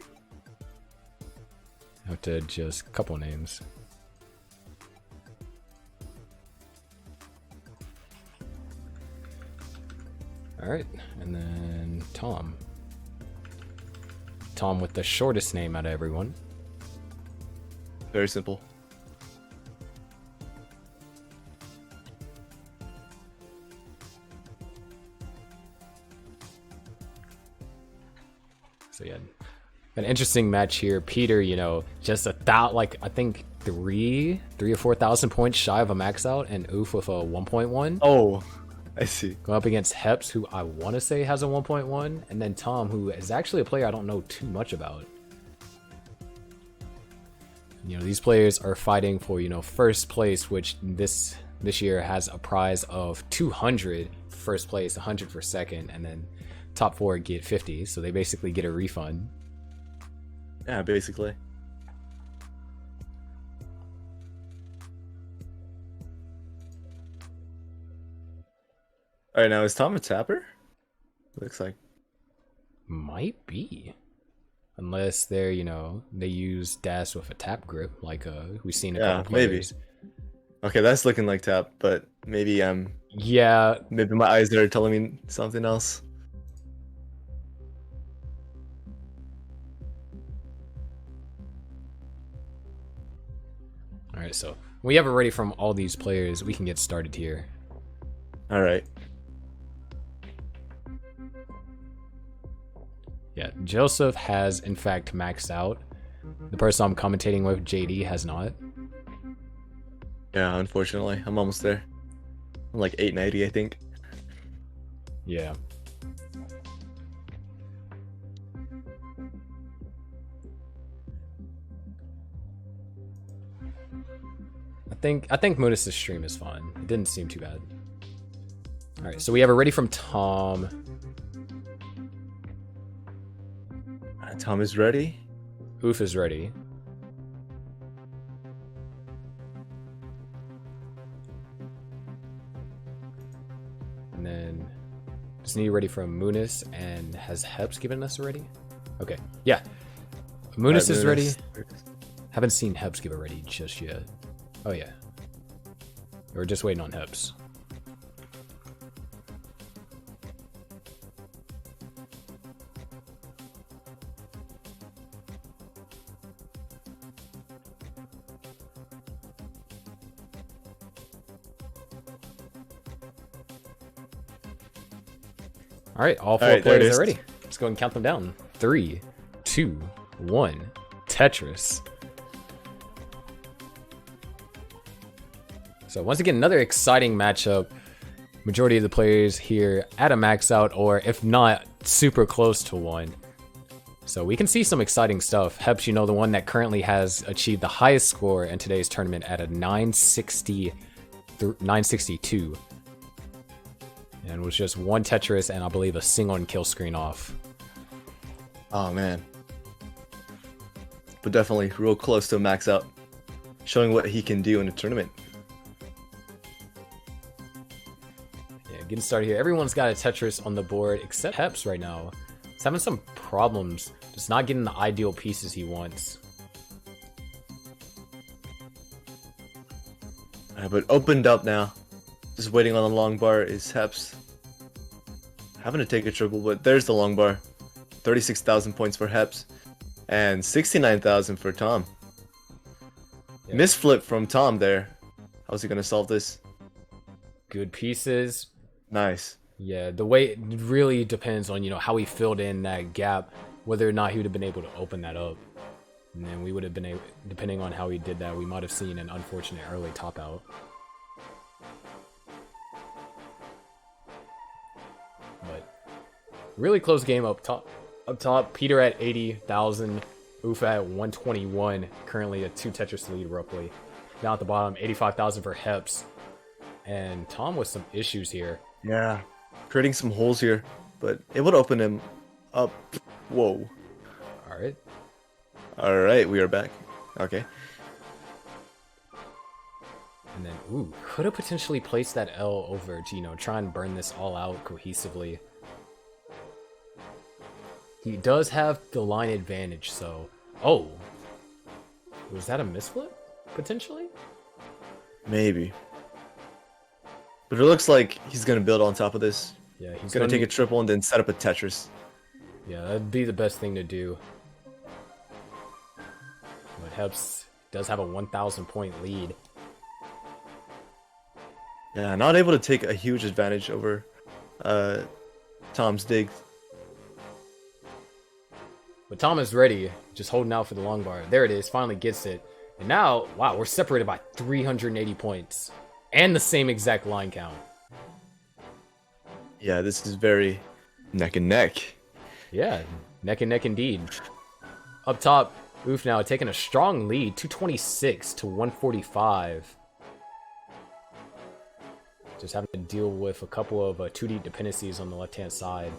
I have to adjust a couple names. Alright, and then Tom. Tom with the shortest name out of everyone. Very simple. So yeah, an interesting match here. Peter, just I think 3 or 4,000 points shy of a max out, and Oof with a 1.1. Oh, I see. Going up against Heps, who I want to say has a 1.1, and then Tom, who is actually a player I don't know too much about. These players are fighting for, first place, which this year has a prize of 200 for first place, 100 for second, and then top 4 get 50, so they basically get a refund. Yeah, basically. All right, now is Tom a tapper? Looks like. Might be. Unless they're, they use dash with a tap grip, like we've seen a Yeah, couple maybe. players. Okay, that's looking like tap, but maybe Yeah, maybe my eyes are telling me something else. all right, so we have it ready from all these players. We can get started here. All right. Yeah, Joseph has in fact maxed out. The person I'm commentating with, JD, has not. Yeah, unfortunately, I'm almost there. I'm like 890, I think. Yeah. I think Modus's stream is fun. It didn't seem too bad. All right, so we have it ready from Tom. Tom is ready. Oof is ready. And then just need ready from Munis, and has Heps given us already? Okay, yeah. Munis is ready. Haven't seen Heps give it ready just yet. Oh yeah. We're just waiting on Heps. All right, all four players are ready. Let's go and count them down. 3, 2, 1. Tetris. So once again, another exciting matchup. Majority of the players here at a max out, or if not, super close to one. So we can see some exciting stuff. Heps, the one that currently has achieved the highest score in today's tournament at a 962. And was just one Tetris and I believe a single and kill screen off. Oh man. But definitely real close to a max out. Showing what he can do in a tournament. Yeah, getting started here. Everyone's got a Tetris on the board except Heps right now. He's having some problems. Just not getting the ideal pieces he wants. But opened up now. Just waiting on the long bar is Heps. Having to take a triple, but there's the long bar. 36,000 points for Heps. And 69,000 for Tom. Yeah. Misflip from Tom there. How's he going to solve this? Good pieces. Nice. Yeah, the way it really depends on, how he filled in that gap. Whether or not he would have been able to open that up. And then we would have been able, depending on how he did that, we might have seen an unfortunate early top out. Really close game up top. Peter at 80,000, Oof at 121. Currently a 2 Tetris lead roughly. Down at the bottom, 85,000 for Heps. And Tom with some issues here. Yeah, creating some holes here, but it would open him up. Whoa. All right. All right, we are back. Okay. And then, ooh, could have potentially placed that L over to, try and burn this all out cohesively. He does have the line advantage, so... Oh! Was that a misflip? Potentially? Maybe. But it looks like he's going to build on top of this. Yeah, he's going to take a triple and then set up a Tetris. Yeah, that'd be the best thing to do. But Heps does have a 1,000 point lead. Yeah, not able to take a huge advantage over Tom's dig. But Tom is ready, just holding out for the long bar. There it is, finally gets it. And now, wow, we're separated by 380 points. And the same exact line count. Yeah, this is very neck and neck. Yeah, neck and neck indeed. Up top, Oof now taking a strong lead, 226 to 145. Just having to deal with a couple of 2D dependencies on the left-hand side.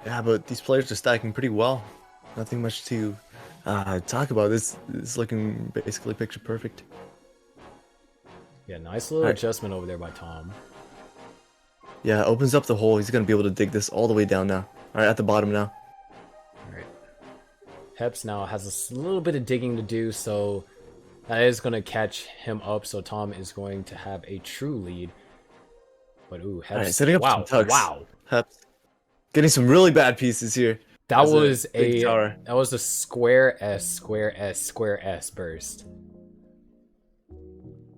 Yeah, but these players are stacking pretty well. Nothing much to Talk about this. It's looking basically picture perfect. Yeah, nice little adjustment over there by Tom. Yeah, opens up the hole. He's gonna be able to dig this all the way down now. All right, at the bottom now. All right. Heps now has a little bit of digging to do, so that is gonna catch him up. So Tom is going to have a true lead. But ooh, Heps. All right, setting up some tucks. Wow. Heps getting some really bad pieces here. That was tower. That was a square S, square S, square S burst.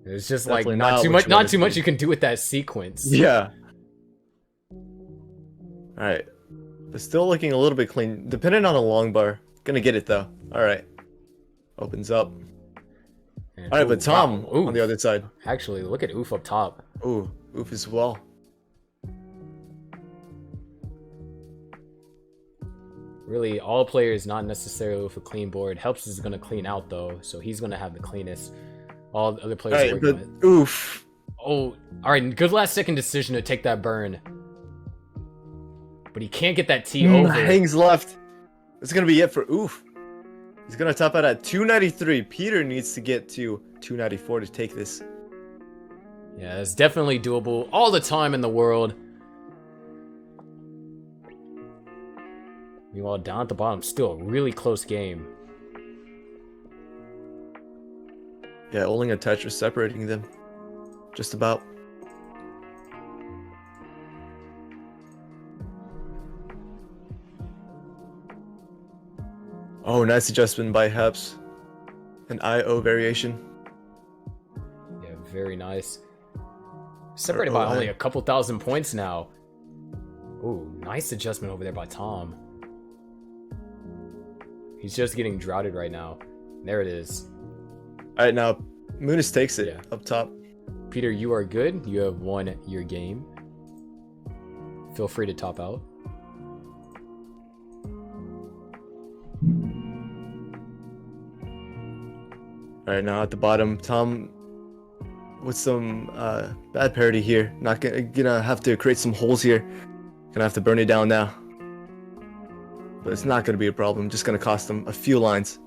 It was just Definitely like not too much you can do with that sequence. Yeah. All right, but still looking a little bit clean. Depending on the long bar, gonna get it though. All right, opens up. And, all right, but Tom wow, on the other side. Actually, look at Oof up top. Ooh, Oof as well. Really, all players not necessarily with a clean board. Helps is gonna clean out though, so he's gonna have the cleanest. All the other players. All right, but Oof. Oh, all right. Good last second decision to take that burn. But he can't get that T over. Hangs left. It's gonna be it for Oof. He's gonna top out at 293. Peter needs to get to 294 to take this. Yeah, it's definitely doable. All the time in the world. Meanwhile, down at the bottom, still a really close game. Yeah, only a Tetris separating them. Just about. Oh, nice adjustment by Heps. An IO variation. Yeah, very nice. Separated by only a couple thousand points now. Ooh, nice adjustment over there by Tom. He's just getting droughted right now. There it is. Alright, now Munis takes it up top. Peter, you are good. You have won your game. Feel free to top out. Alright, now at the bottom, Tom with some bad parity here. Not gonna have to create some holes here. Gonna have to burn it down now. But it's not gonna be a problem. Just gonna cost him a few lines.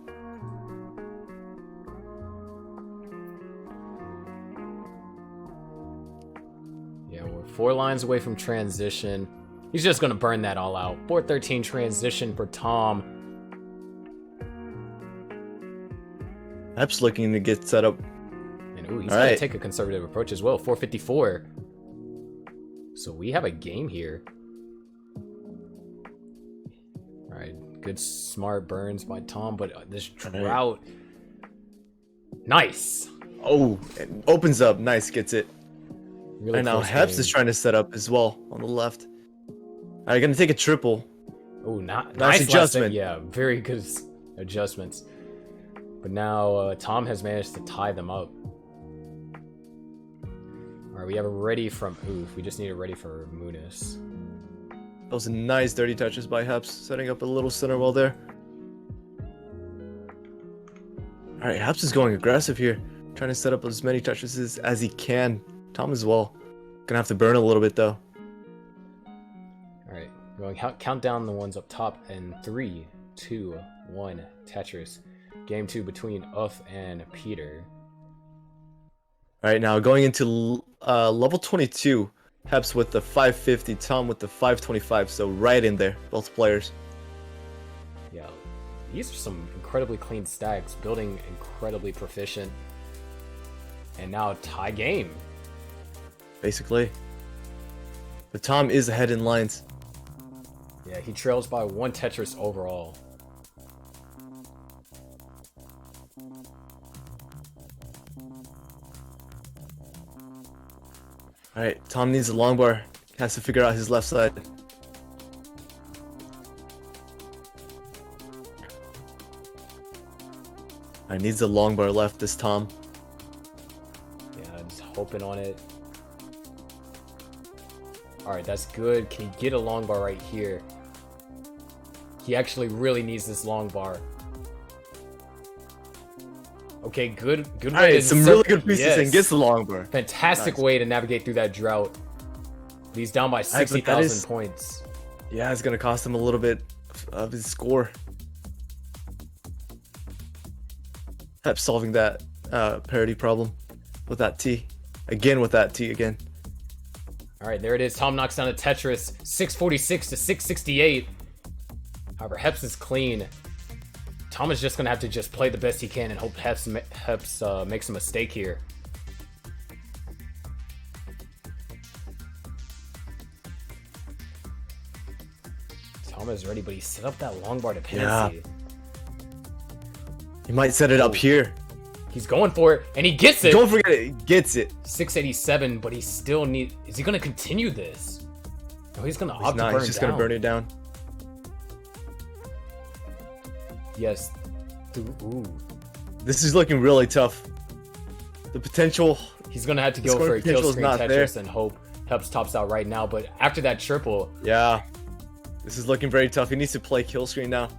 Yeah, we're 4 lines away from transition. He's just gonna burn that all out. Board 13 transition for Tom. Heps looking to get set up. And ooh, he's gonna take a conservative approach as well. 454. So we have a game here. Alright, good smart burns by Tom, but this drought. Nice! Oh, it opens up. Nice, gets it. Really and now close Heps game. is trying to set up as well on the left. Alright, gonna take a triple. Oh, nice nice adjustment. Yeah, very good adjustments. But now Tom has managed to tie them up. Alright, we have a ready from Oof. We just need a ready for Munis. Those nice dirty touches by Heps, setting up a little center well there. Alright, Heps is going aggressive here. Trying to set up as many touches as he can. Tom as well. Gonna have to burn a little bit though. Alright, going count down the ones up top in 3, 2, 1, Tetris. Game 2 between Uff and Peter. Alright, now going into level 22. Heps with the 550, Tom with the 525, so right in there, both players. Yeah, these are some incredibly clean stacks, building incredibly proficient. And now tie game. Basically. But Tom is ahead in lines. Yeah, he trails by 1 Tetris overall. Alright, Tom needs a long bar. Has to figure out his left side. Alright, needs a long bar left this Tom. Yeah, just hoping on it. Alright, that's good. Can he get a long bar right here? He actually really needs this long bar. Okay, good way Alright, to some really good pieces and gets the long bar. Fantastic way to navigate through that drought. He's down by 60,000 points. Yeah, it's gonna cost him a little bit of his score. Hep solving that parity problem with that T. Again with that T again. All right, there it is. Tom knocks down a Tetris, 646 to 668. However, Heps is clean. Tom is just gonna have to just play the best he can and hope Heps makes a mistake here. Tom is ready, but he set up that long bar dependency. Yeah. He might set it up here. He's going for it, and he gets it. Don't forget it. He gets it. 687, but he still need. Is he gonna continue this? No, he's gonna opt to burn He's just gonna burn it down. Yes. Ooh. This is looking really tough. The potential. He's gonna have to go for a kill potential is screen not Tetris there. and hope Heps tops out right now. But after that triple, Yeah. This is looking very tough. He needs to play kill screen now.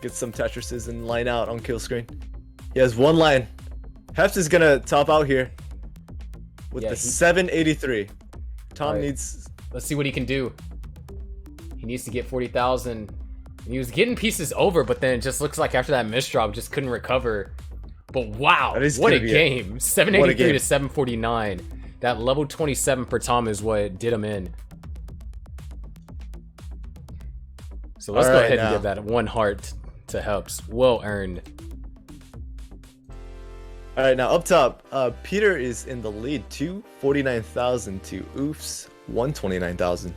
Get some Tetrises and line out on kill screen. He has one line. Heps is gonna top out here with the 783. Tom needs. Let's see what he can do. He needs to get 40,000. He was getting pieces over, but then it just looks like after that misdrop, just couldn't recover. But wow, what a game! 783 to 749. That level 27 for Tom is what did him in. So let's go ahead and give that 1 heart to Heps. Well earned. All right, now up top, Peter is in the lead, 249,000 to Oof's 129,000.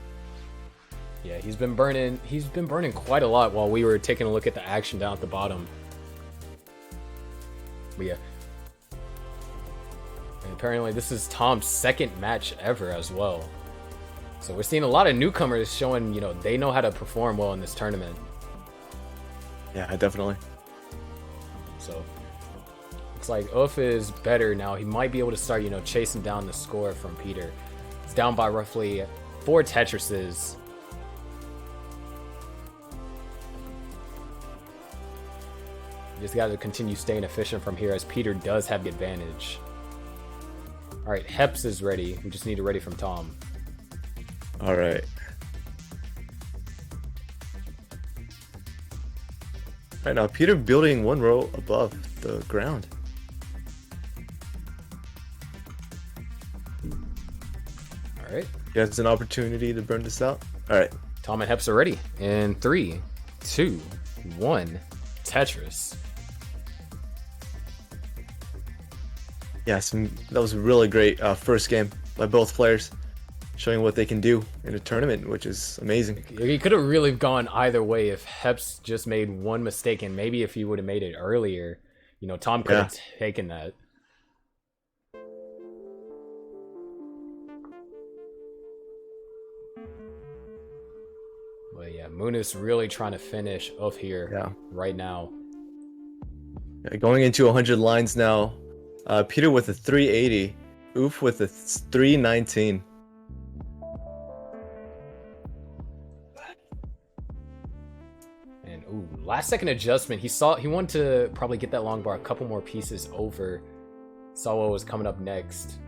Yeah, he's been burning quite a lot while we were taking a look at the action down at the bottom. But yeah. And apparently this is Tom's second match ever as well. So we're seeing a lot of newcomers showing, they know how to perform well in this tournament. Yeah, definitely. So looks like Oof is better now. He might be able to start, chasing down the score from Peter. It's down by roughly 4 Tetrises. You just got to continue staying efficient from here as Peter does have the advantage. All right, Heps is ready. We just need a ready from Tom. All right. Right now, Peter building 1 row above the ground. All right. He has an opportunity to burn this out. All right. Tom and Heps are ready. In 3, 2, 1, Tetris. Yeah, that was a really great first game by both players, showing what they can do in a tournament, which is amazing. He could have really gone either way if Heps just made one mistake, and maybe if he would have made it earlier, Tom could have taken that. But yeah, Moon is really trying to finish off here right now. Yeah, going into 100 lines now. Peter with a 380, Oof with a 319. And last second adjustment. He wanted to probably get that long bar a couple more pieces over. Saw what was coming up next.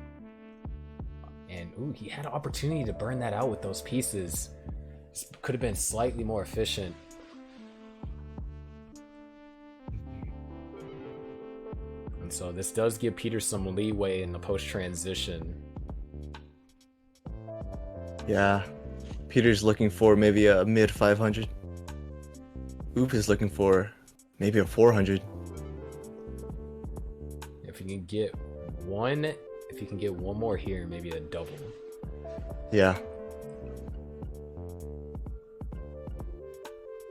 And he had an opportunity to burn that out with those pieces. Could have been slightly more efficient. And so this does give Peter some leeway in the post-transition. Yeah, Peter's looking for maybe a mid 500. Oop is looking for maybe a 400. If you can get one more here, maybe a double. Yeah.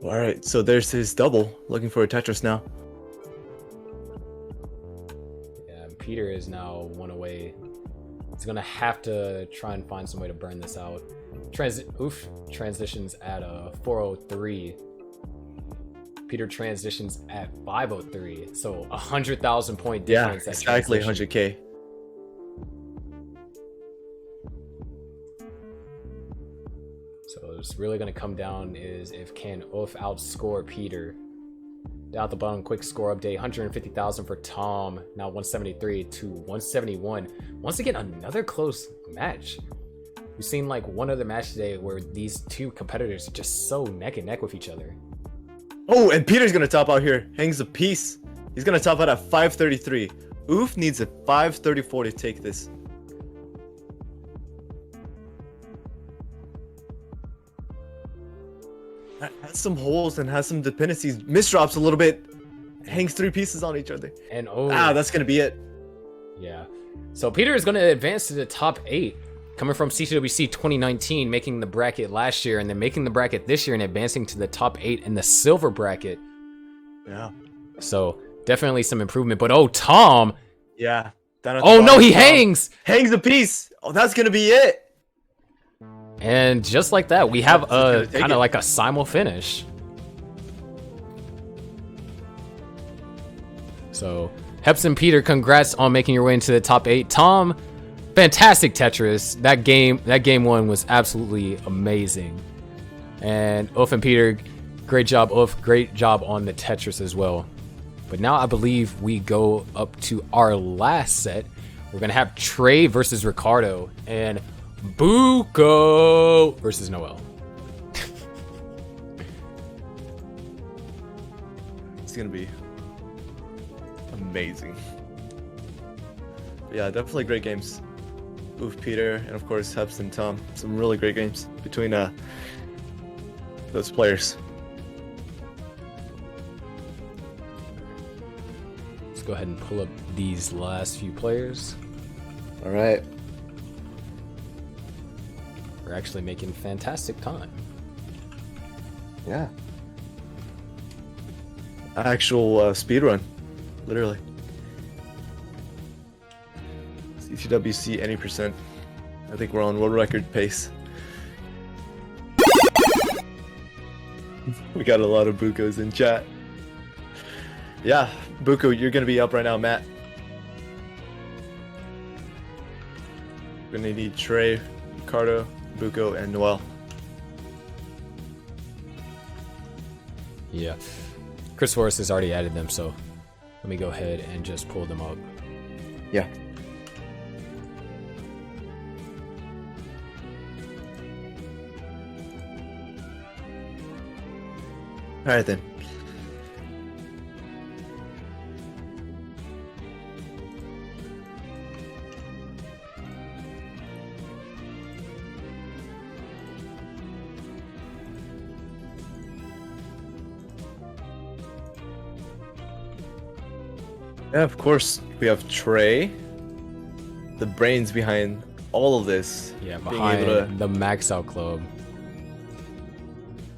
All right, so there's his double. Looking for a Tetris now. Peter is now 1 away. He's gonna have to try and find some way to burn this out. Transitions at 403. Peter transitions at 503. So 100,000 point difference. Yeah, exactly 100K. So it's really gonna come down is if can Oof outscore Peter. Down at the bottom, quick score update, 150,000 for Tom, now 173 to 171. Once again, another close match. We've seen like one other match today where these two competitors are just so neck and neck with each other. Oh, and Peter's gonna top out here. Hangs a piece. He's gonna top out at 533. Oof needs a 534 to take this. Has some holes and has some dependencies. Misdrops a little bit. Hangs 3 pieces on each other. And oh, that's gonna be it. Yeah. So Peter is going to advance to the top 8, coming from CTWC 2019, making the bracket last year, and then making the bracket this year and advancing to the top 8 in the silver bracket. Yeah. So definitely some improvement. But oh, Tom. Yeah. Oh no, he hangs. Hangs a piece. Oh, that's gonna be it. And just like that, we have a kind of like a simul finish. So, Heps and Peter, congrats on making your way into the top 8. Tom, fantastic Tetris. That game 1 was absolutely amazing. And Ulf and Peter, great job, Ulf. Great job on the Tetris as well. But now I believe we go up to our last set. We're gonna have Trey versus Ricardo and Buko versus Noel. It's gonna be amazing. Yeah, definitely great games. Oof, Peter, and of course Heps and Tom. Some really great games between those players. Let's go ahead and pull up these last few players. All right. We're actually making fantastic time. Yeah. Actual speed run, literally. CTWC any percent. I think we're on world record pace. We got a lot of Bukos in chat. Yeah, Buko, you're gonna be up right now, Matt. We're gonna need Trey, Ricardo, Buko, and Noel. Yeah. Chris Forrest has already added them, so let me go ahead and just pull them up. Yeah. Alright then. Yeah, of course, we have Trey, the brains behind all of this. Yeah, being behind able to the Max Out Club.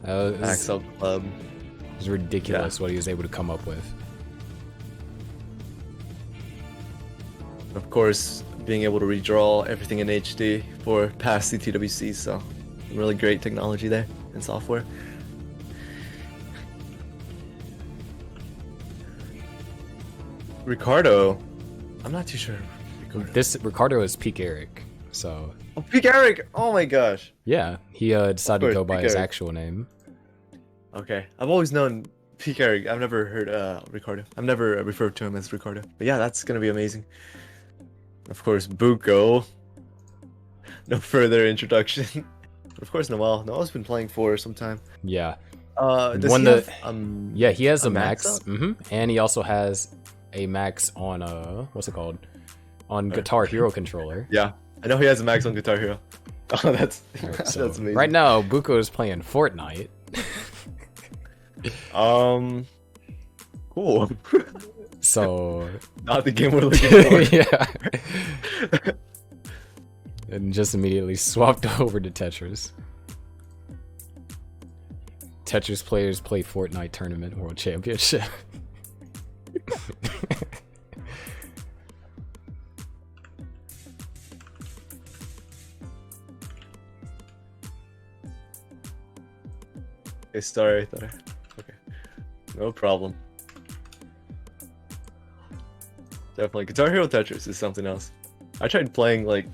Max Out Club. It was ridiculous what he was able to come up with. Of course, being able to redraw everything in HD for past CTWC, so really great technology there and software. Ricardo, I'm not too sure. Ricardo is Peak Eric, so. Oh, Peak Eric! Oh my gosh. Yeah, he decided to go by his actual name. Okay, I've always known Peak Eric. I've never heard Ricardo. I've never referred to him as Ricardo. But yeah, that's gonna be amazing. Of course, Buko. No further introduction. Of course, Noel. Noel's been playing for some time. Yeah. Does he have, yeah, he has a max. max And he also has a max on what's it called? On Guitar Hero controller. Yeah, I know he has a max on Guitar Hero. Oh, that's Right, so that's amazing. right now, Buko is playing Fortnite. Cool. So Not the game we're looking for. yeah. And just immediately swapped over to Tetris. Tetris players play Fortnite Tournament World Championship. Okay, sorry. Okay, no problem. Definitely, Guitar Hero Tetris is something else. I tried playing like,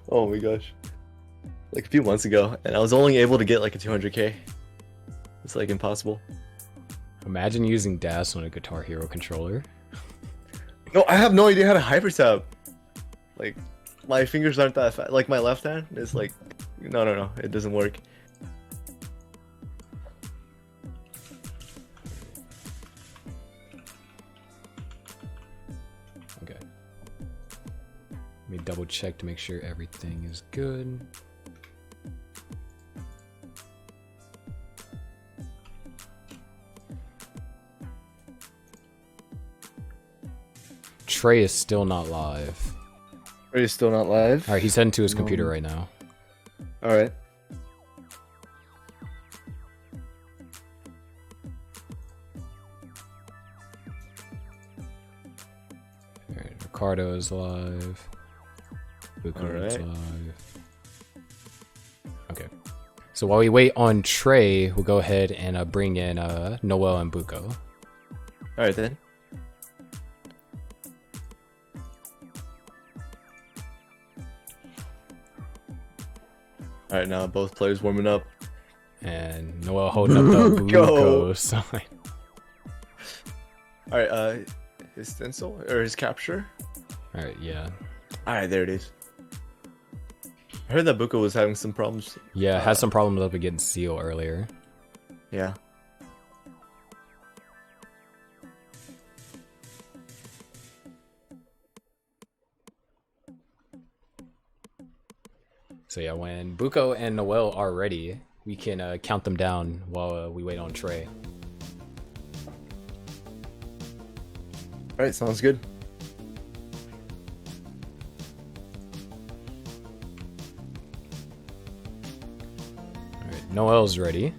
oh my gosh, like a few months ago, and I was only able to get like a 200k. It's like impossible. Imagine using DAS on a Guitar Hero controller. No, I have no idea how to hyper tap. Like, my fingers aren't that fast. Like my left hand is like, no, it doesn't work. double check to make sure everything is good. Trey is still not live. Are you still not live? Alright, he's heading to his computer right now. Alright. Alright, Ricardo is live. Buko is Alright. live. Okay. So while we wait on Trey, we'll go ahead and bring in Noel and Buko. Alright then. Alright, now both players warming up. And Noel holding up the Go. Buko sign. Alright, his stencil or his capture? Alright, yeah. Alright, there it is. I heard that Buko was having some problems. Yeah, had some problems up getting seal earlier. Yeah. So yeah, when Buko and Noel are ready, we can count them down while we wait on Trey. Alright, sounds good. Alright, Noel's ready.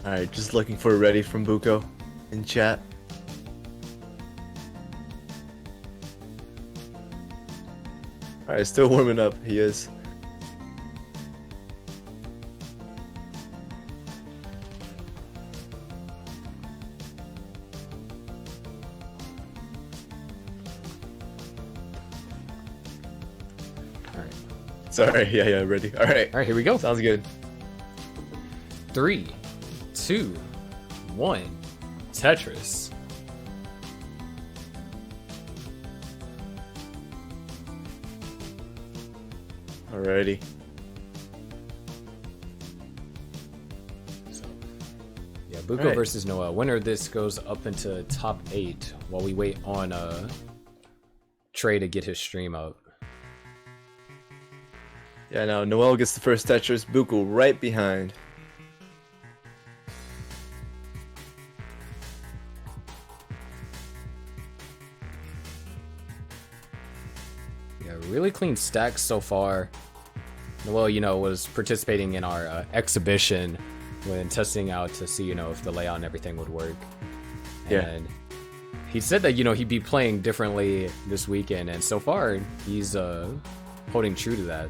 Alright, just looking for a ready from Buko in chat. Alright, still warming up, he is. Alright. Sorry, yeah, ready. Alright. Alright, here we go. Sounds good. 3, 2, 1. Tetris. Alrighty. Yeah, Buko Alright. versus Noel. Winner of this goes up into top 8 while we wait on Trey to get his stream up. Yeah, now Noel gets the first Tetris, Buko right behind. Yeah, really clean stacks so far. Noel, you know, was participating in our exhibition when testing out to see, you know, if the layout and everything would work. Yeah. And he said that, you know, he'd be playing differently this weekend, and so far he's holding true to that.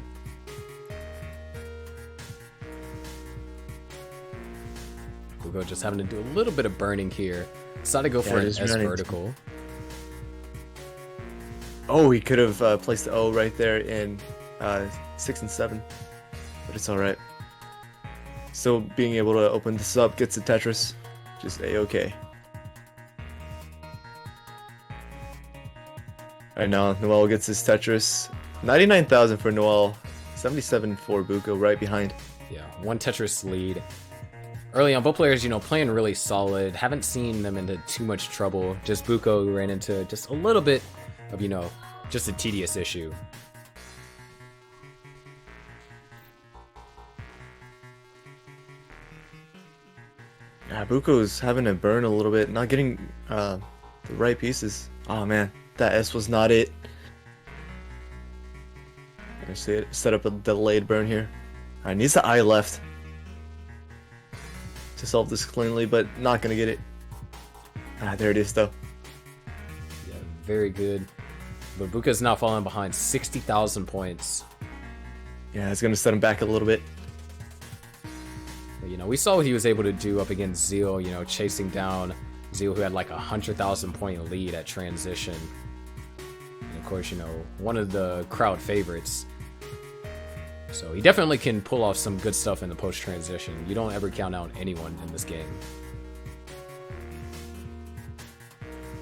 Buko just having to do a little bit of burning here. Decided to go for an just S running. vertical. Oh, he could have placed the O right there in 6 and 7, but it's alright. Still being able to open this up, gets the Tetris, just A-okay. Alright, now Noel gets his Tetris. 99,000 for Noel, 77 for Buko right behind. Yeah, one Tetris lead. Early on, both players, you know, playing really solid. Haven't seen them into too much trouble. Just Buko ran into just a little bit of, you know, just a tedious issue. Yeah, Buko's having to burn a little bit, not getting the right pieces. Oh man, that S was not it. I see it. Set up a delayed burn here. Alright, needs the I left to solve this cleanly, but not gonna get it. Ah, there it is though. Yeah, very good. But Buka's now falling behind 60,000 points. Yeah, it's gonna set him back a little bit. But, you know, we saw what he was able to do up against Zeal, you know, chasing down Zeal, who had like 100,000 point lead at transition. And of course, you know, one of the crowd favorites. So he definitely can pull off some good stuff in the post transition. You don't ever count out anyone in this game.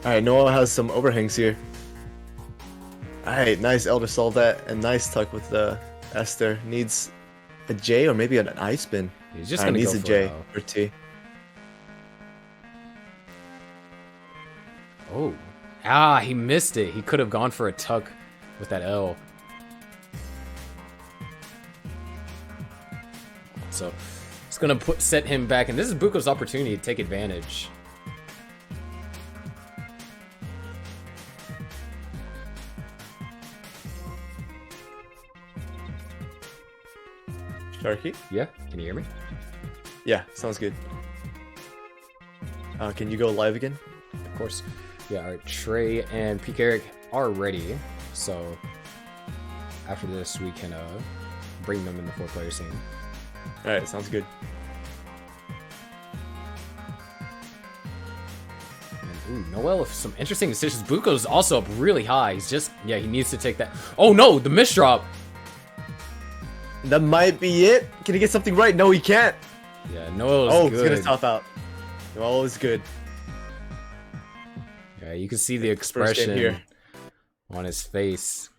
Alright, Noel has some overhangs here. Alright, nice Elder solve that, and nice tuck with the Esther. Needs a J or maybe an I spin. He's just gonna needs go a for J it, or T. Oh. Ah, he missed it. He could have gone for a tuck with that L. So it's gonna set him back, and this is Buko's opportunity to take advantage. Sharky? Yeah, can you hear me? Yeah, sounds good. Can you go live again? Of course. Yeah, alright, Trey and Peak Eric are ready, so after this we can bring them in the 4-player scene. Alright, sounds good. And, ooh, Noel with some interesting decisions. Buko's also up really high. He's just, yeah, he needs to take that. Oh no, the misdrop! That might be it. Can he get something right? No, he can't. Yeah, Noel's good. good. He's gonna top out. Noel is good. Yeah, you can see the expression here on his face.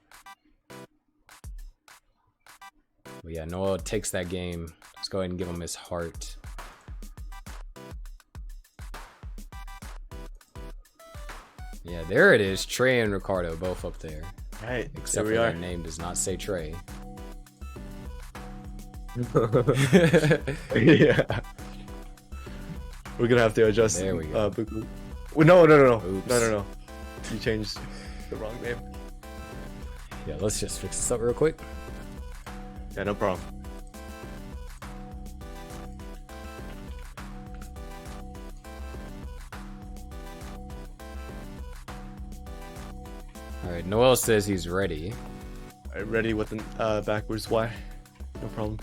But yeah, Noel takes that game. Let's go ahead and give him his heart. Yeah, there it is. Trey and Ricardo both up there. Right, Except for their name does not say Trey. Yeah. We're gonna have to adjust. There we go. Well, no. Oops. No. You changed the wrong name. Yeah, let's just fix this up real quick. Yeah, no problem. Alright, Noel says he's ready. Alright, ready with an backwards Y. No problem.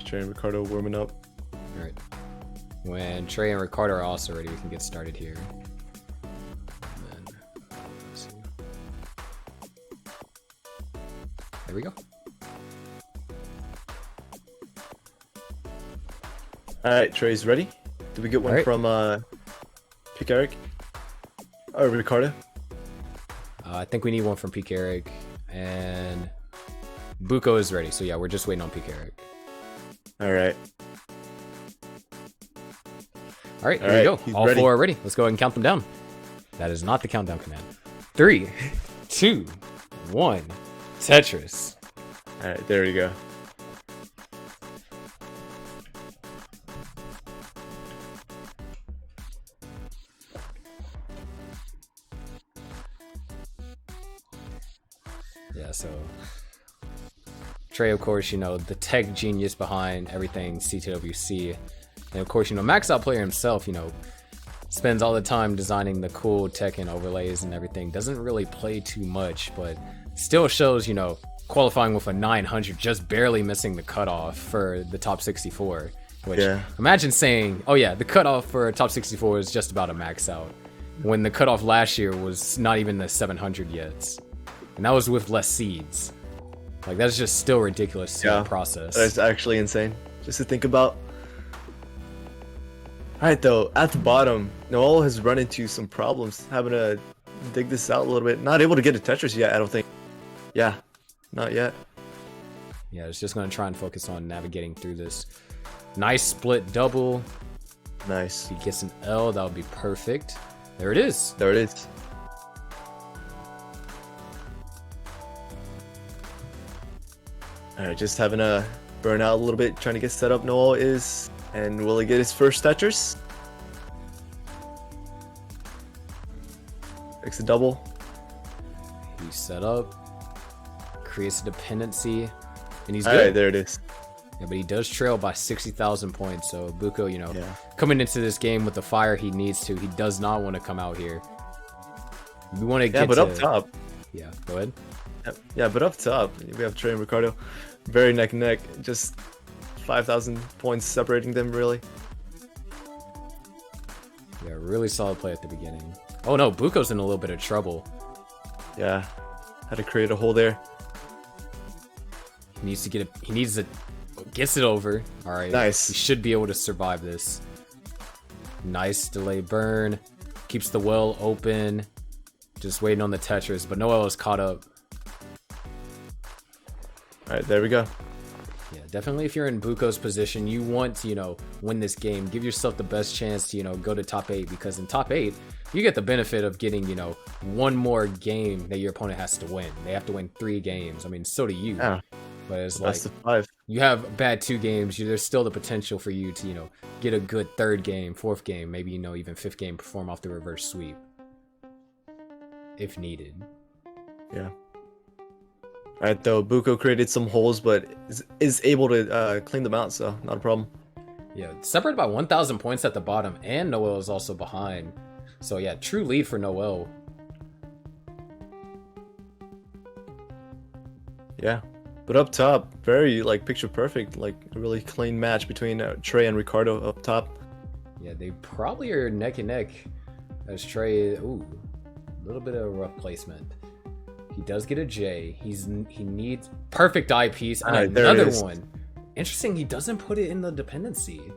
Trey and Ricardo warming up. Alright. When Trey and Ricardo are also ready, we can get started here. And then, let's see. There we go. Alright, Trey's ready. Did we get one from Pick Eric? Or Ricardo? I think we need one from Peak Eric. And Buko is ready. So yeah, we're just waiting on Peak Eric. Alright. Alright, there you go. All four are ready. Let's go ahead and count them down. That is not the countdown command. 3, 2, 1. Tetris. Alright, there we go. Yeah, so Trey, of course, you know, the tech genius behind everything CTWC. And of course, you know, Max Out Player himself, you know, spends all the time designing the cool tech and overlays and everything. Doesn't really play too much, but still shows, you know, qualifying with a 900, just barely missing the cutoff for the top 64. Which, imagine saying, oh yeah, the cutoff for top 64 is just about a max out, when the cutoff last year was not even the 700 yet. And that was with less seeds. Like, that's just still ridiculous to process. That's actually insane, just to think about. Alright though, at the bottom, Noel has run into some problems, having to dig this out a little bit. Not able to get a Tetris yet, I don't think. Yeah, not yet. Yeah, it's just going to try and focus on navigating through this. Nice split double. Nice. If he gets an L, that would be perfect. There it is. There it is. Alright, just having a burn out a little bit, trying to get set up. Noel is, and will he get his first Tetris? Makes a double. He's set up, creates a dependency, and he's good. Alright, there it is. Yeah, but he does trail by 60,000 points, so Buko, you know, coming into this game with the fire he needs to, he does not want to come out here. We want to get but up top. Yeah, go ahead. Yeah, but up top, we have Trey and Ricardo. Very neck and neck. Just 5,000 points separating them, really. Yeah, really solid play at the beginning. Oh no, Buko's in a little bit of trouble. Yeah, had to create a hole there. He needs to get it. He needs to gets it over. All right, nice. He should be able to survive this. Nice delay burn. Keeps the well open. Just waiting on the Tetris, but Noel is caught up. Alright, there we go. Yeah, definitely if you're in Buko's position, you want to, win this game. Give yourself the best chance to, go to top 8, because in top 8, you get the benefit of getting, one more game that your opponent has to win. They have to win 3 games. I mean, so do you. Yeah. But it's Best like, of 5. you have bad 2 games, there's still the potential for you to, get a good 3rd game, 4th game, maybe, even 5th game, perform off the reverse sweep. If needed. Yeah. Alright, though, Buko created some holes, but is able to clean them out, so not a problem. Yeah, separated by 1,000 points at the bottom, and Noel is also behind. So yeah, true lead for Noel. Yeah. But up top, very, picture perfect. A really clean match between Trey and Ricardo up top. Yeah, they probably are neck and neck. As Trey, ooh, a little bit of a rough placement. He does get a J. He needs perfect eyepiece and Alright, there it another is. one. Interesting, he doesn't put it in the dependency.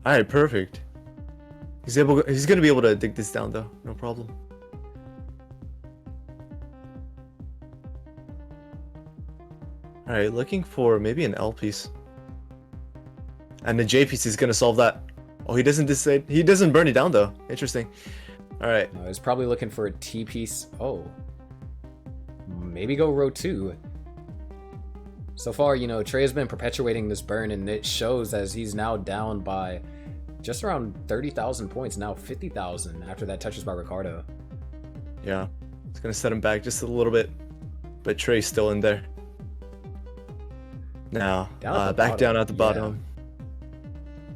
Alright, perfect. He's gonna be able to dig this down though, no problem. Alright, looking for maybe an L piece. And the J piece is gonna solve that. Oh, he doesn't decide. He doesn't burn it down though. Interesting. Alright. No, he's probably looking for a T piece. Oh. Maybe go row 2. So far, Trey has been perpetuating this burn, and it shows as he's now down by just around 30,000 points, now 50,000 after that touches by Ricardo. Yeah. It's gonna set him back just a little bit. But Trey's still in there. Now, back down at the bottom.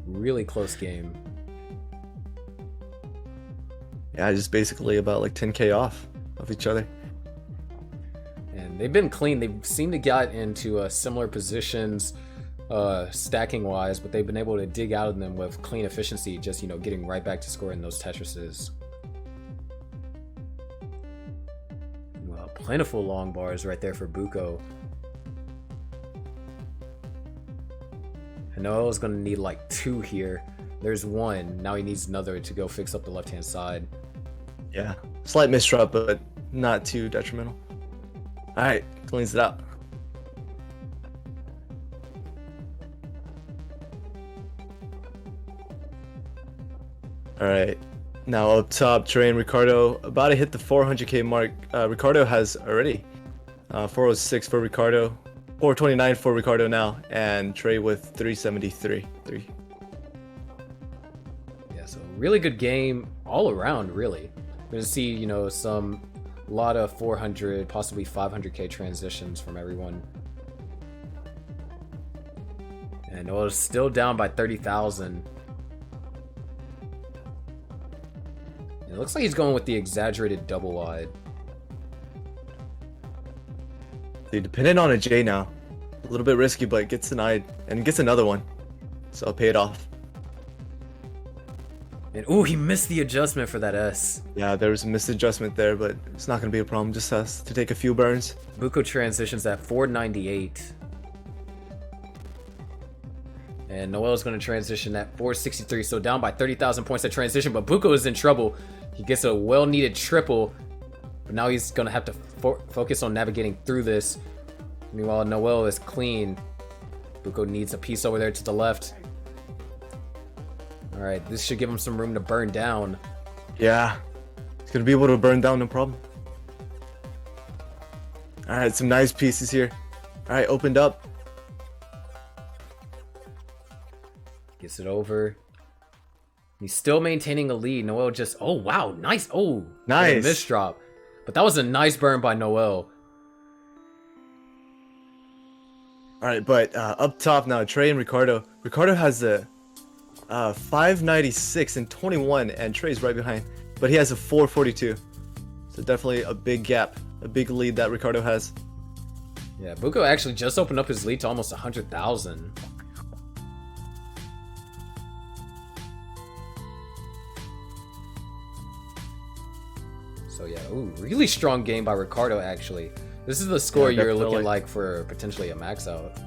Really close game. Yeah, just basically about 10k off of each other. And they've been clean. They seem to get into similar positions stacking wise, but they've been able to dig out of them with clean efficiency, just getting right back to scoring those Tetrises. Well, plentiful long bars right there for Buko. And Noel's gonna need 2 here. There's 1. Now he needs another to go fix up the left hand side. Yeah, slight misdrop, but not too detrimental. Alright, cleans it out. Alright, now up top, Trey and Ricardo about to hit the 400k mark. Ricardo has already 406 for Ricardo, 429 for Ricardo now, and Trey with 373. Yeah, so really good game all around, really. We're gonna see, a lot of 400, possibly 500k transitions from everyone. And Noel's still down by 30,000. It looks like he's going with the exaggerated double wide. They dependent on a J now. A little bit risky, but gets denied and gets another one. So I'll pay it off. And ooh, he missed the adjustment for that S. Yeah, there was a misadjustment there, but it's not going to be a problem. Just has to take a few burns. Buko transitions at 498. And Noel's going to transition at 463, so down by 30,000 points at transition, but Buko is in trouble. He gets a well-needed triple, but now he's going to have to focus on navigating through this. Meanwhile, Noel is clean. Buko needs a piece over there to the left. Alright, this should give him some room to burn down. Yeah, he's going to be able to burn down, no problem. Alright, some nice pieces here. Alright, opened up. Gets it over. He's still maintaining a lead. Noel just... Oh, wow. Nice. Oh, nice. Miss drop. But that was a nice burn by Noel. Alright, but up top now, Trey and Ricardo. Ricardo has a 596 and 21, and Trey's right behind. But he has a 442. So definitely a big gap. A big lead that Ricardo has. Yeah, Buko actually just opened up his lead to almost 100,000. So yeah, ooh, really strong game by Ricardo actually. This is the score you're looking like for potentially a max out.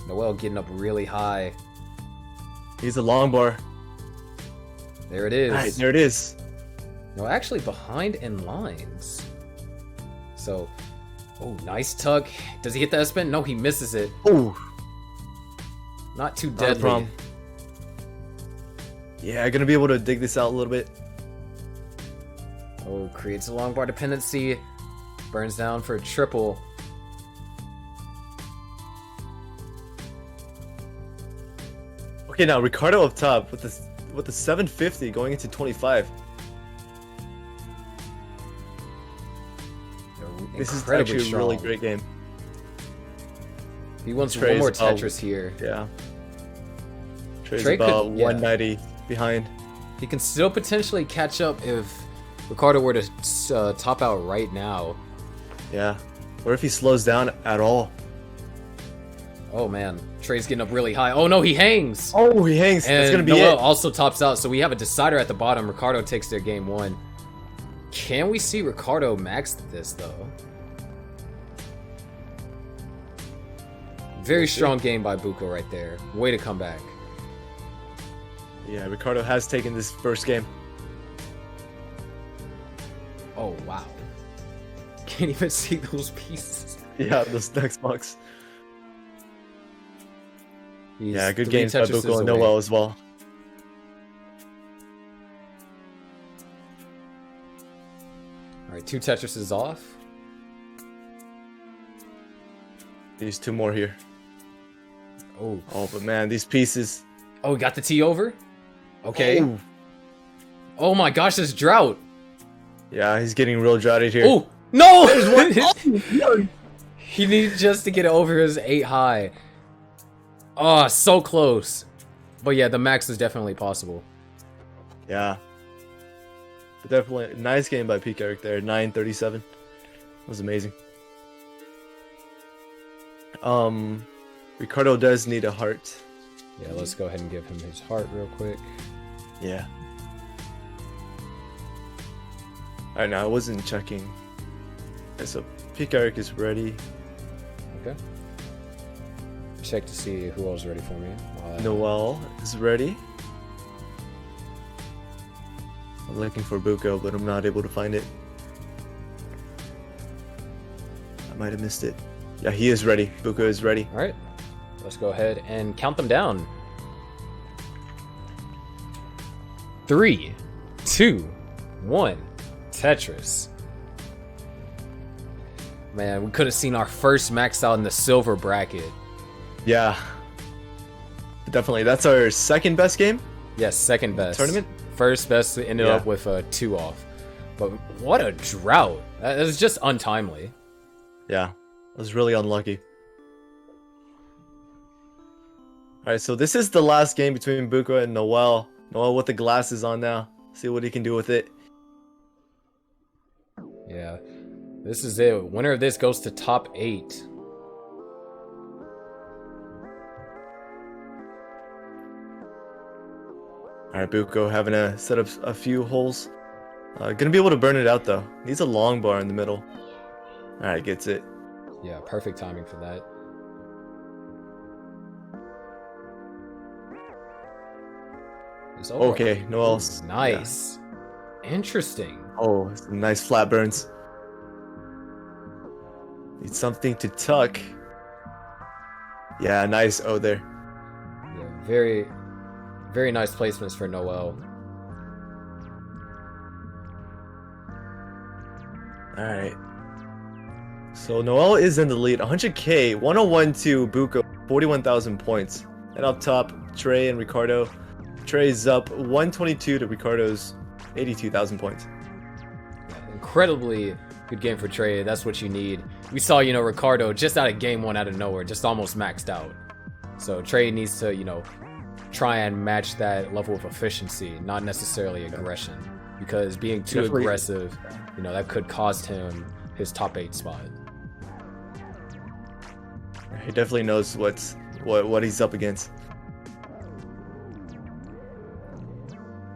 Noel getting up really high. He's a long bar. There it is. Alright, there it is. No, actually behind in lines. So, oh, nice tuck. Does he hit the S-spin? No, he misses it. Ooh. Not too Not a deadly. problem. Yeah, gonna be able to dig this out a little bit. Oh, creates a long bar dependency. Burns down for a triple. Okay, now Ricardo up top with the 750 going into 25. This is Incredibly actually a really strong. great game. He wants Trey's one more about- Tetris here. Yeah. Trey's Trey about could- yeah. 190 behind. He can still potentially catch up if Ricardo were to top out right now. Yeah. Or if he slows down at all. Oh man, Trey's getting up really high. Oh no, he hangs! Oh, he hangs. And That's gonna be Noel it. also tops out, so we have a decider at the bottom. Ricardo takes their game 1. Can we see Ricardo max this though? Very strong game by Buko right there. Way to come back. Yeah, Ricardo has taken this first game. Oh wow. Can't even see those pieces. Yeah, those next box. He's Yeah, good 3 games by Tetrises Buko and away. Noel as well. Alright, 2 Tetrises off. These 2 more here. Oh. Oh, but man, these pieces. Oh, we got the T over? Okay. Oh, Oh my gosh, this drought. yeah, he's getting real droughted here. Oh, no! He needed just to get over his 8 high. Oh, so close. But yeah, the max is definitely possible. Yeah. But definitely nice game by Peak Eric there. 937. That was amazing. Ricardo does need a heart. Yeah, let's go ahead and give him his heart real quick. Yeah. Alright, now I wasn't checking. Okay, so Peak Eric is ready. Okay. Check to see who else is ready for me. Noel is ready. I'm looking for Buko, but I'm not able to find it. I might have missed it. Yeah, he is ready. Buko is ready. Alright. Let's go ahead and count them down. 3, 2, 1. Tetris. Man, we could have seen our first max out in the silver bracket. Yeah. Definitely. That's our second best game? Yes, second best. Tournament? First best ended Yeah. up with a 2 off. But what a drought. That is just untimely. Yeah. I was really unlucky. Alright, so this is the last game between Buko and Noel. Noel with the glasses on now. See what he can do with it. Yeah. This is it. Winner of this goes to top 8. Alright, Buko having to set up a few holes. Gonna be able to burn it out though. Needs a long bar in the middle. Alright, gets it. Yeah, perfect timing for that. It's over. Okay, Noel's Nice. Interesting. Oh, some nice flat burns. Need something to tuck. Yeah, nice. Oh, there. Yeah, very, very nice placements for Noel. Alright. So Noel is in the lead. 100k, 101 to Buko, 41,000 points. And up top, Trey and Ricardo. Trey's up 122 to Ricardo's 82,000 points. Yeah, incredibly good game for Trey. That's what you need. We saw, Ricardo just out of game 1 out of nowhere, just almost maxed out. So Trey needs to, try and match that level of efficiency, not necessarily aggression. Because being too Definitely. aggressive, that could cost him his top 8 spot. He definitely knows what he's up against.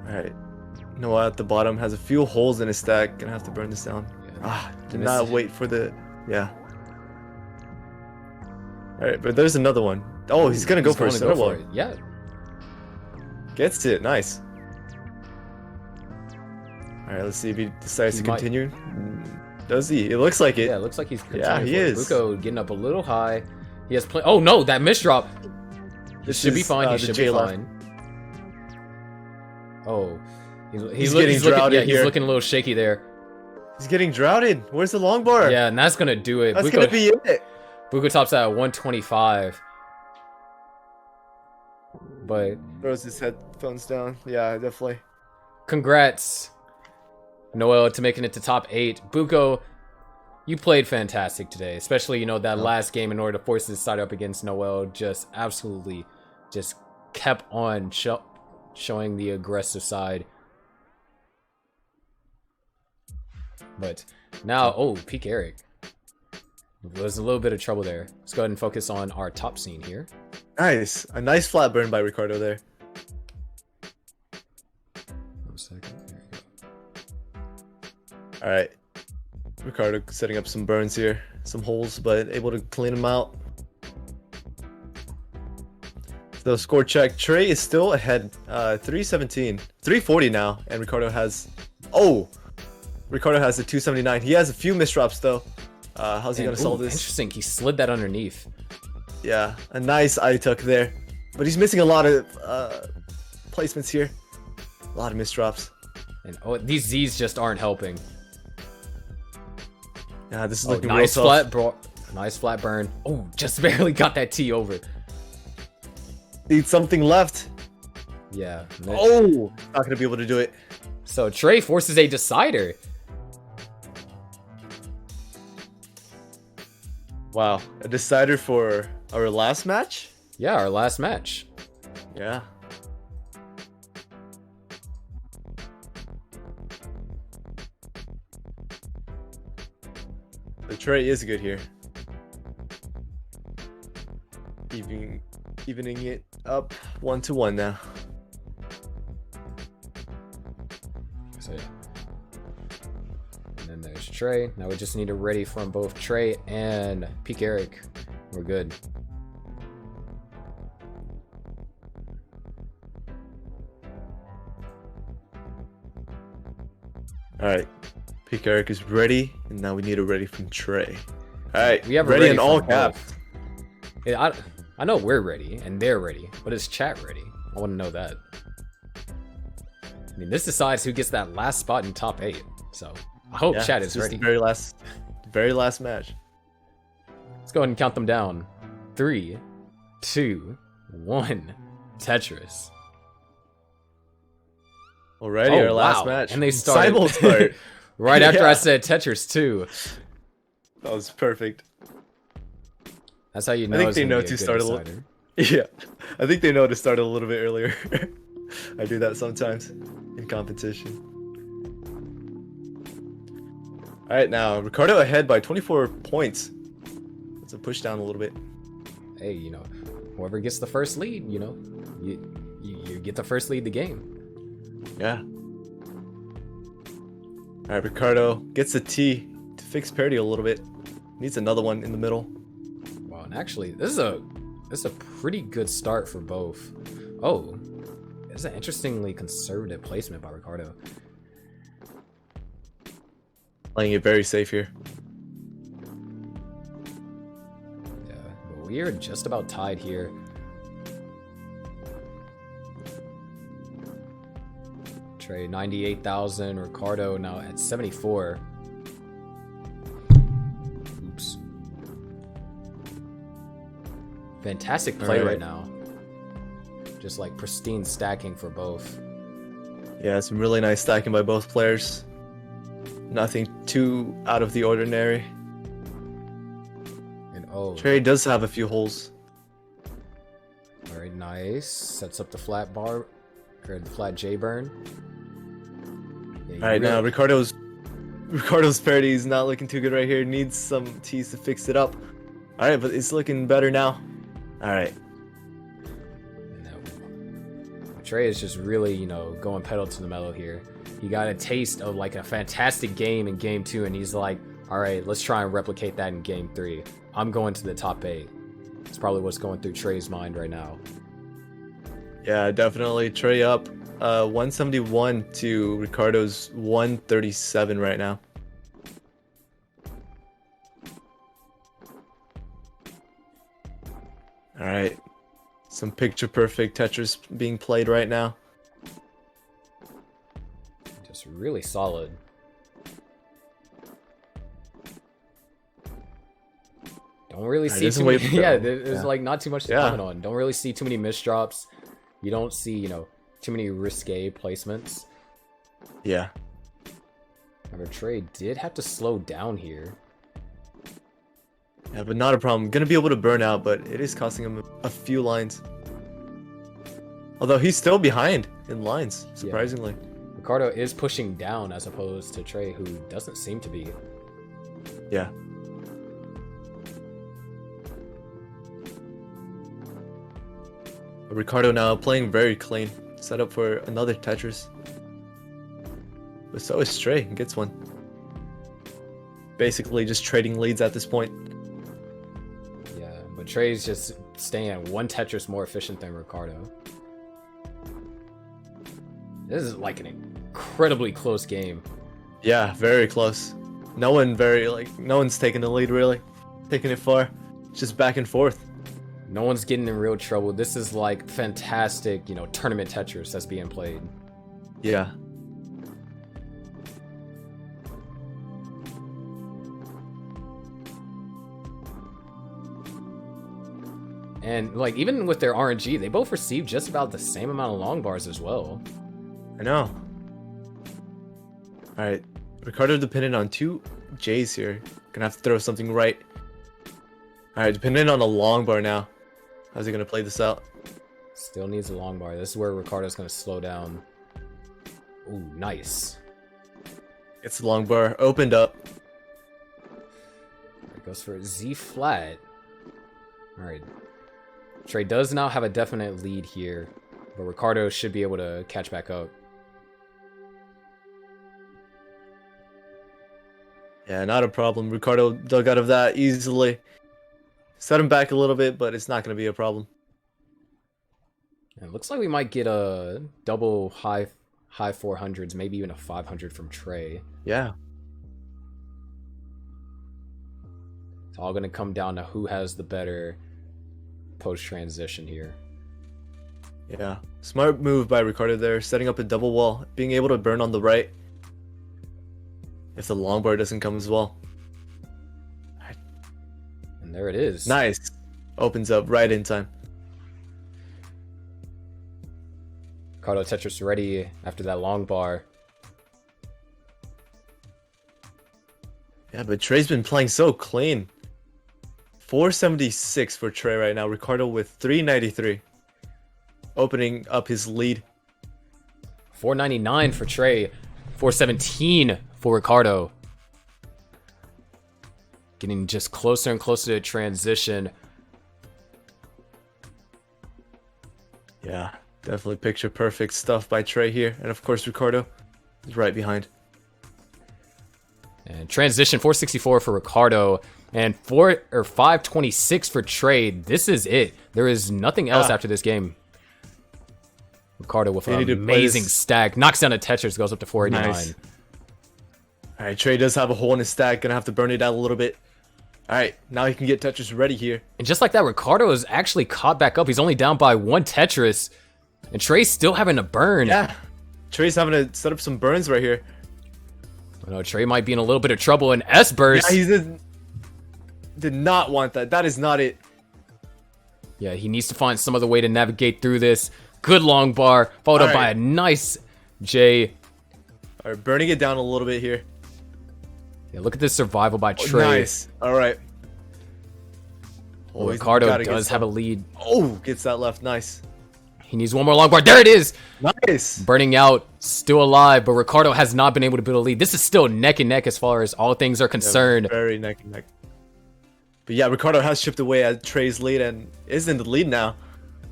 Alright. Noah at the bottom has a few holes in his stack. Gonna have to burn this down. Yeah. Did not wait for the... Yeah. Alright, but there's another one. Oh, he's gonna go for a going to center go for wall. it. Yeah. Gets it. Nice. All right, let's see if he decides He to might- continue. Does he? It looks like it. Yeah, it looks like he's Yeah, he continuing for it. is. Buko getting up a little high. He has plenty. Oh no, that misdrop. This should be is, fine. He the should J be left. fine. Oh, He's getting looking, droughted yeah, he's here. looking a little shaky there. He's getting droughted. Where's the long bar? Yeah, and that's gonna do it. That's gonna be it. Buko tops out at 125. But Throws his headphones down. Yeah, definitely. congrats, Noel, to making it to top 8. Buko, you played fantastic today, especially, you know, that last game in order to force this side up against Noel. Just absolutely just kept on showing the aggressive side. But now, oh, Peak Eric. There's a little bit of trouble there. Let's go ahead and focus on our top scene here. Nice. A nice flat burn by Ricardo there. 1 second. There you go. All right. Ricardo setting up some burns here. Some holes, but able to clean them out. So score check. Trey is still ahead. 317. 340 now. And Ricardo has... Oh! Ricardo has a 279. He has a few misdrops, though. How's he going to solve this? Interesting. He slid that underneath. Yeah, a nice eye tuck there. But he's missing a lot of placements here. A lot of misdrops. And oh, these Z's just aren't helping. Yeah, this is Oh, looking nice real tough. nice flat burn. Oh, just barely got that T over. Need something left. Yeah. Oh! Not going to be able to do it. So Trey forces a decider. Wow, a decider for our last match? Yeah, our last match. Yeah. The Trey is good here. Evening it up 1-1 now. So yeah. And then there's Trey. Now we just need a ready from both Trey and Peak Eric. We're good. Alright. Peak Eric is ready, and now we need a ready from Trey. Alright, We have a ready in from all both. caps. Yeah, I know we're ready and they're ready, but is chat ready? I want to know that. I mean, this decides who gets that last spot in top 8. So I hope Yeah, chat this is ready. The very last match. Let's go ahead and count them down. 3, 2, 1. Tetris. Already our last match. And they started Simul start. right after I Yeah. said Tetris 2. That was perfect. That's how you know. I think it's they gonna know be a to good start a little. decider. Yeah, I think they know to start a little bit earlier. I do that sometimes in competition. All right, now Ricardo ahead by 24 points. It's a push down a little bit. Hey, you know, whoever gets the first lead, you know, you get the first lead of the game. Yeah. All right, Ricardo gets a T to fix parity a little bit. Needs another one in the middle. Wow, and actually, this is a pretty good start for both. Oh, this is an interestingly conservative placement by Ricardo. Playing it very safe here. Yeah, but we are just about tied here. Trey 98,000, Ricardo now at 74. Oops. Fantastic play right now. Just like pristine stacking for both. Yeah, some really nice stacking by both players. Nothing too out of the ordinary. And oh, Trey does have a few holes. very nice. Sets up the flat bar, or the flat J burn. Yeah, All right, now Ricardo's parity is not looking too good right here. Needs some T's to fix it up. All right, but it's looking better now. All right. Trey is just really, you know, going pedal to the metal here. He got a taste of like a fantastic game in game 2, and he's like, all right, let's try and replicate that in game 3. I'm going to the top 8. It's probably what's going through Trey's mind right now. Yeah, definitely. Trey up 171 to Ricardo's 137 right now. All right. Some picture perfect Tetris being played right now. Just really solid. Don't really see too many, yeah, there's like not too much to comment on. Don't really see too many misdrops. You don't see, you know, too many risque placements. Yeah. However, Trey did have to slow down here. Yeah, but not a problem. Gonna be able to burn out, but it is costing him a few lines. Although he's still behind in lines, surprisingly. Yeah. Ricardo is pushing down as opposed to Trey, who doesn't seem to be. Yeah. Ricardo now playing very clean. Set up for another Tetris. But so is Trey. Gets one. Basically just trading leads at this point. Yeah, but Trey's just staying at one Tetris more efficient than Ricardo. This is like an incredibly close game. Yeah, very close. No one's taking the lead really. Taking it far. It's just back and forth. No one's getting in real trouble. This is like fantastic, you know, tournament Tetris that's being played. Yeah. And like even with their RNG, they both receive just about the same amount of long bars as well. I know. Alright. Ricardo dependent on 2 J's here. Gonna have to throw something right. Alright, dependent on a long bar now. How's he gonna play this out? Still needs a long bar. This is where Ricardo's gonna slow down. Ooh, nice. It's the long bar. Opened up. It goes for a Z flat. Alright. Trey does now have a definite lead here, but Ricardo should be able to catch back up. Yeah, not a problem. Ricardo dug out of that easily. Set him back a little bit, but it's not going to be a problem. It looks like we might get a double high 400s, maybe even a 500 from Trey. Yeah. It's all going to come down to who has the better post-transition here. Yeah. Smart move by Ricardo there, setting up a double wall, being able to burn on the right if the long bar doesn't come as well. And there it is. Nice. Opens up right in time. Ricardo Tetris ready after that long bar. Yeah, but Trey's been playing so clean. 476 for Trey right now. Ricardo with 393. Opening up his lead. 499 for Trey. 417 for Ricardo. Getting just closer and closer to transition. Yeah, definitely picture perfect stuff by Trey here. And of course, Ricardo is right behind. And transition 464 for Ricardo. And 526 for Trey. This is it. There is nothing else after this game. Ricardo with an amazing stack. Knocks down a Tetris, goes up to 489. Nice. Alright, Trey does have a hole in his stack. Gonna have to burn it out a little bit. Alright, now he can get Tetris ready here. And just like that, Ricardo is actually caught back up. He's only down by 1 Tetris. And Trey's still having to burn. Yeah. Trey's having to set up some burns right here. I know Trey might be in a little bit of trouble in S-Burst. Yeah, he did not want that. That is not it. Yeah, he needs to find some other way to navigate through this. Good long bar, followed up by a nice J. Alright, burning it down a little bit here. Yeah, look at this survival by Trey. Nice. Alright. Well, Ricardo does have a lead. Oh, gets that left. Nice. He needs one more long bar. There it is. Nice. Burning out, still alive, but Ricardo has not been able to build a lead. This is still neck and neck as far as all things are concerned. Yeah, very neck and neck. But yeah, Ricardo has chipped away at Trey's lead and is in the lead now.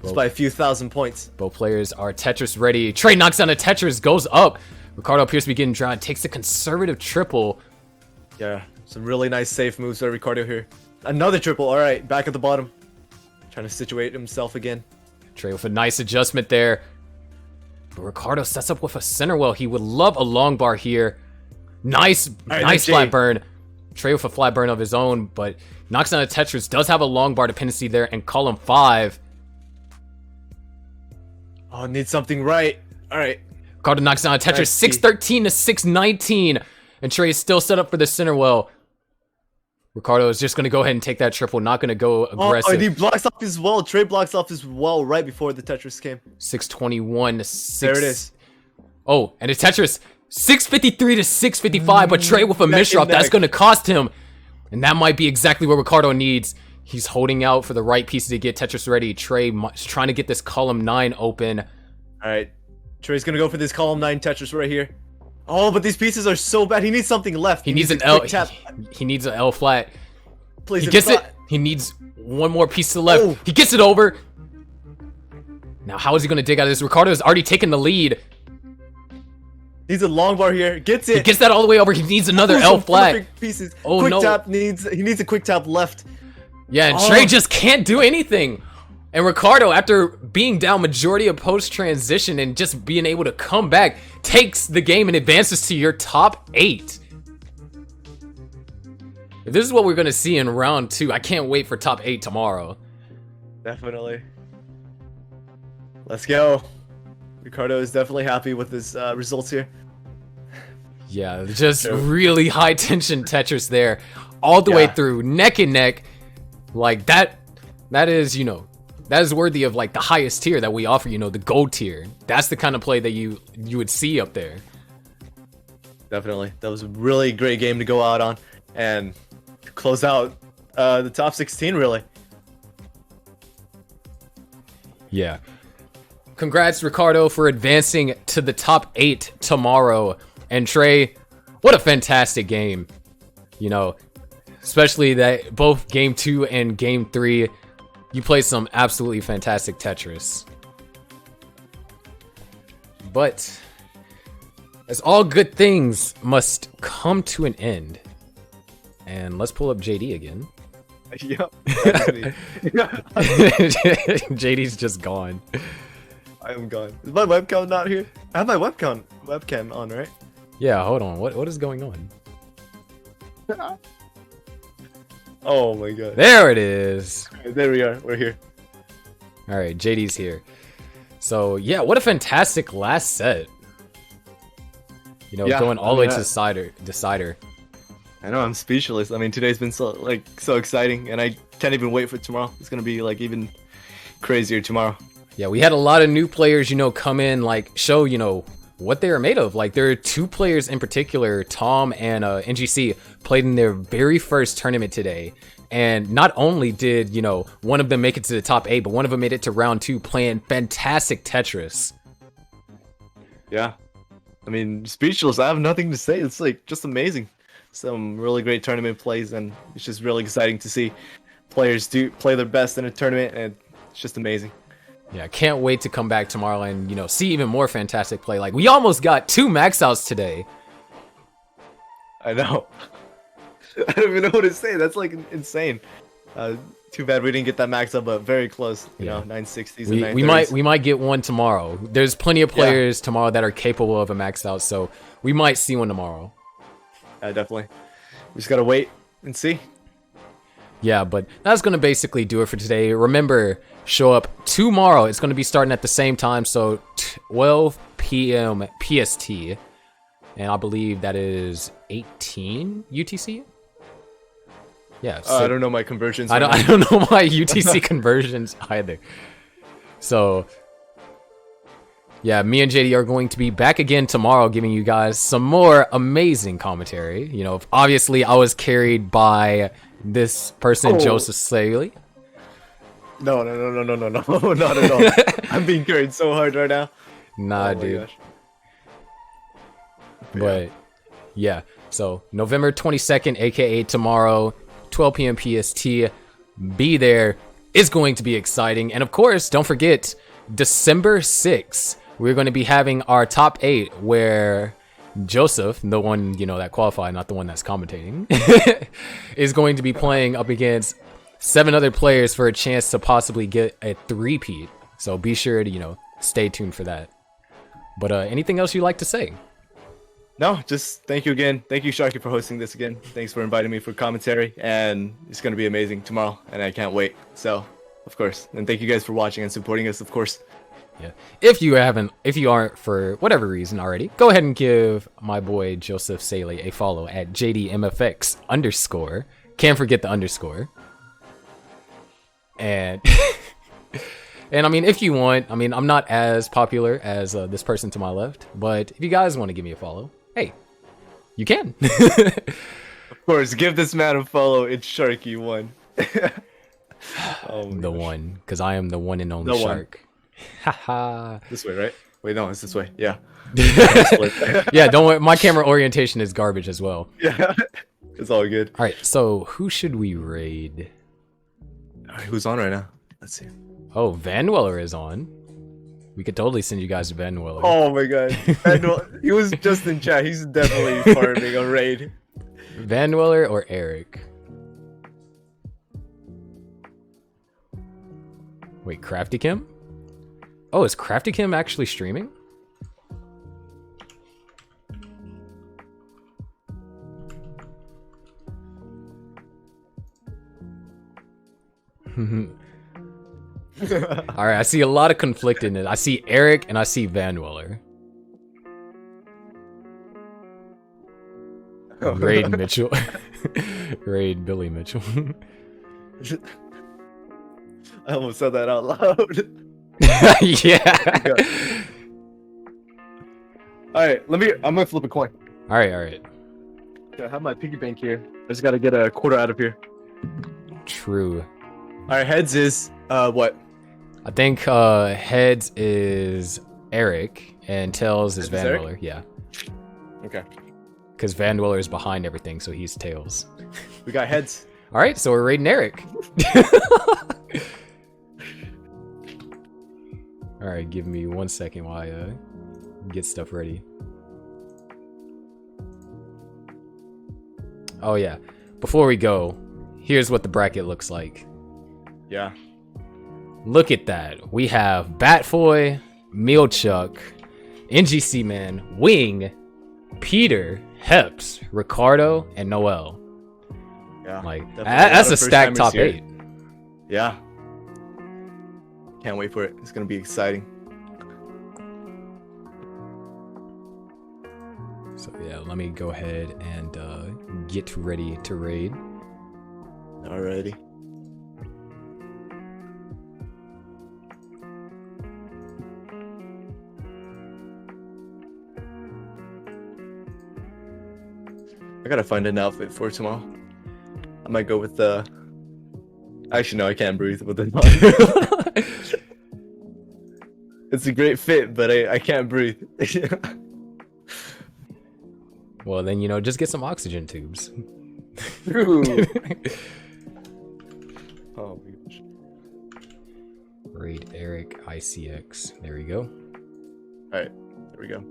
Just by a few thousand points. Both players are Tetris ready. Trey knocks down a Tetris, goes up. Ricardo appears to be getting drawn. Takes a conservative triple. Yeah, some really nice safe moves by Ricardo here. Another triple. All right, back at the bottom. Trying to situate himself again. Trey with a nice adjustment there. But Ricardo sets up with a center well. He would love a long bar here. Nice flat burn. Trey with a flat burn of his own, but knocks down a Tetris. Does have a long bar dependency there in column 5. Oh, need something right. All right. Ricardo knocks down a Tetris. 613 to 619. And Trey is still set up for the center well. Ricardo is just going to go ahead and take that triple. Not going to go aggressive. Oh, and he blocks off his well. Trey blocks off his well right before the Tetris came. 621 to 6. There it is. Oh, and a Tetris. 653 to 655. But Trey with a misdrop. That's going to cost him. And that might be exactly what Ricardo needs. He's holding out for the right pieces to get Tetris ready. Trey is trying to get this column 9 open. All right. Trey's going to go for this column 9 Tetris right here. Oh, but these pieces are so bad. He needs something left. He needs an L. He needs an L flat. Please, he gets it. He needs one more piece to the left. Oh. He gets it over. Now, how is he going to dig out of this? Ricardo has already taken the lead. Needs a long bar here. Gets it. He gets that all the way over. He needs another L flat. Pieces. Oh, quick no. Tap needs. He needs a quick tap left. Yeah, and Trey just can't do anything. And Ricardo, after being down majority of post-transition and just being able to come back, takes the game and advances to your top 8. If this is what we're going to see in round 2, I can't wait for top 8 tomorrow. Definitely. Let's go. Ricardo is definitely happy with his results here. Yeah, just really high-tension Tetris there. All the way through, neck and neck. Like, that is, that is worthy of like the highest tier that we offer, the gold tier. That's the kind of play that you would see up there. Definitely. That was a really great game to go out on and close out the top 16 really. Yeah. Congrats, Ricardo, for advancing to the top 8 tomorrow. And Trey, what a fantastic game. Especially that both game 2 and game 3, you played some absolutely fantastic Tetris. But as all good things must come to an end. And let's pull up JD again. Yep. JD's just gone. I am gone. Is my webcam not here? I have my webcam on, right? Yeah, hold on. What is going on? Oh my god. There it is. There we are. We're here. All right, JD's here. So, yeah, what a fantastic last set. Going all the way to the decider. I know, I'm speechless. I mean, today's been so exciting, and I can't even wait for tomorrow. It's going to be, even crazier tomorrow. Yeah, we had a lot of new players, come in, show, what they are made of. There are 2 players in particular, Tom and NGC, played in their very first tournament today. And not only did, one of them make it to the top 8, but one of them made it to round 2 playing fantastic Tetris. Yeah. I mean, speechless. I have nothing to say. It's just amazing. Some really great tournament plays, and it's just really exciting to see players play their best in a tournament, and it's just amazing. Yeah, can't wait to come back tomorrow and, see even more fantastic play. We almost got 2 max outs today. I know. I don't even know what to say. That's, insane. Too bad we didn't get that max out, but very close. 960s and 930s. We might get one tomorrow. There's plenty of players tomorrow that are capable of a max out, so we might see one tomorrow. Definitely. We just gotta wait and see. Yeah, but that's going to basically do it for today. Remember, show up tomorrow. It's going to be starting at the same time, so 12 p.m. PST. And I believe that is 18 UTC? Yeah. So I don't know my conversions. I don't know my UTC conversions either. So, yeah, me and JD are going to be back again tomorrow giving you guys some more amazing commentary. Obviously, I was carried by this person, Joseph Staley. No, not at all. I'm being carried so hard right now. Nah, dude. Gosh. But, yeah. So, November 22nd, aka tomorrow, 12 p.m. PST. Be there. It's going to be exciting. And, of course, don't forget, December 6th, we're going to be having our top 8 where Joseph, the one, that qualified, not the one that's commentating, is going to be playing up against 7 other players for a chance to possibly get a three-peat. So be sure to, you know, stay tuned for that. But anything else you'd like to say? No, just thank you again. Thank you, Sharky, for hosting this again. Thanks for inviting me for commentary, and it's going to be amazing tomorrow, and I can't wait. So, of course. And thank you guys for watching and supporting us, of course. Yeah. If you aren't for whatever reason already, go ahead and give my boy Joseph Saley a follow at JDMFX_. Can't forget the underscore. And and I mean, if you want, I mean, I'm not as popular as this person to my left, but if you guys want to give me a follow, hey, you can. Of course, give this man a follow. It's Sharky1. The one, because I am the one and only The one. shark. Haha. This way, right? Wait, no, it's this way. Yeah. Yeah, don't worry. My camera orientation is garbage as well. Yeah. It's all good. All right, so who should we raid? All right, who's on right now? Let's see. Oh, Van Weller is on. We could totally send you guys to Van Weller. Oh my god. He was just in chat. He's definitely farming a raid. Van Weller or Eric? Wait, Crafty Kim? Oh, is Crafty Kim actually streaming? Alright, I see a lot of conflictedness. I see Eric and I see Van Weller. Raid Mitchell. Raid Billy Mitchell. I almost said that out loud. Yeah. Alright, I'm gonna flip a coin. Alright. I have my piggy bank here. I just gotta get a quarter out of here. True. Alright, heads is what? I think heads is Eric and tails is Heads is Van Eric? Weller. Yeah. Okay. Because Van Weller is behind everything, so he's tails. We got heads. Alright, so we're raiding Eric. Alright, give me 1 second while I get stuff ready. Oh yeah. Before we go, here's what the bracket looks like. Yeah. Look at that. We have Batfoy, Mealchuck, NGC Man, Wing, Peter, Heps, Ricardo, and Noel. Yeah. Like definitely that's lot a of stacked top first-timers 8. here. Yeah. Can't wait for it. It's gonna be exciting. So yeah, let me go ahead and get ready to raid. Alrighty. I gotta find an outfit for tomorrow. I might go with the. Actually, no, I can't breathe with it. It's a great fit, but I can't breathe. Well, then, you know, just get some oxygen tubes. True. Oh my gosh. Raid Eric ICX. There we go. Alright, there we go.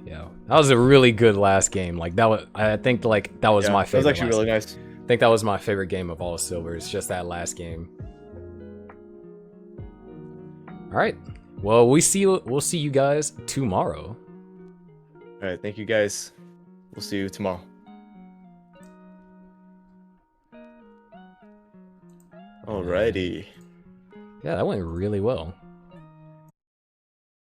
Yeah, that was a really good last game. Like that was, I think, like that was my favorite. That was actually really last nice. I think that was my favorite game of all silvers. Just that last game. All right. Well, we'll see you guys tomorrow. All right, thank you guys. We'll see you tomorrow. Alrighty. Yeah, that went really well.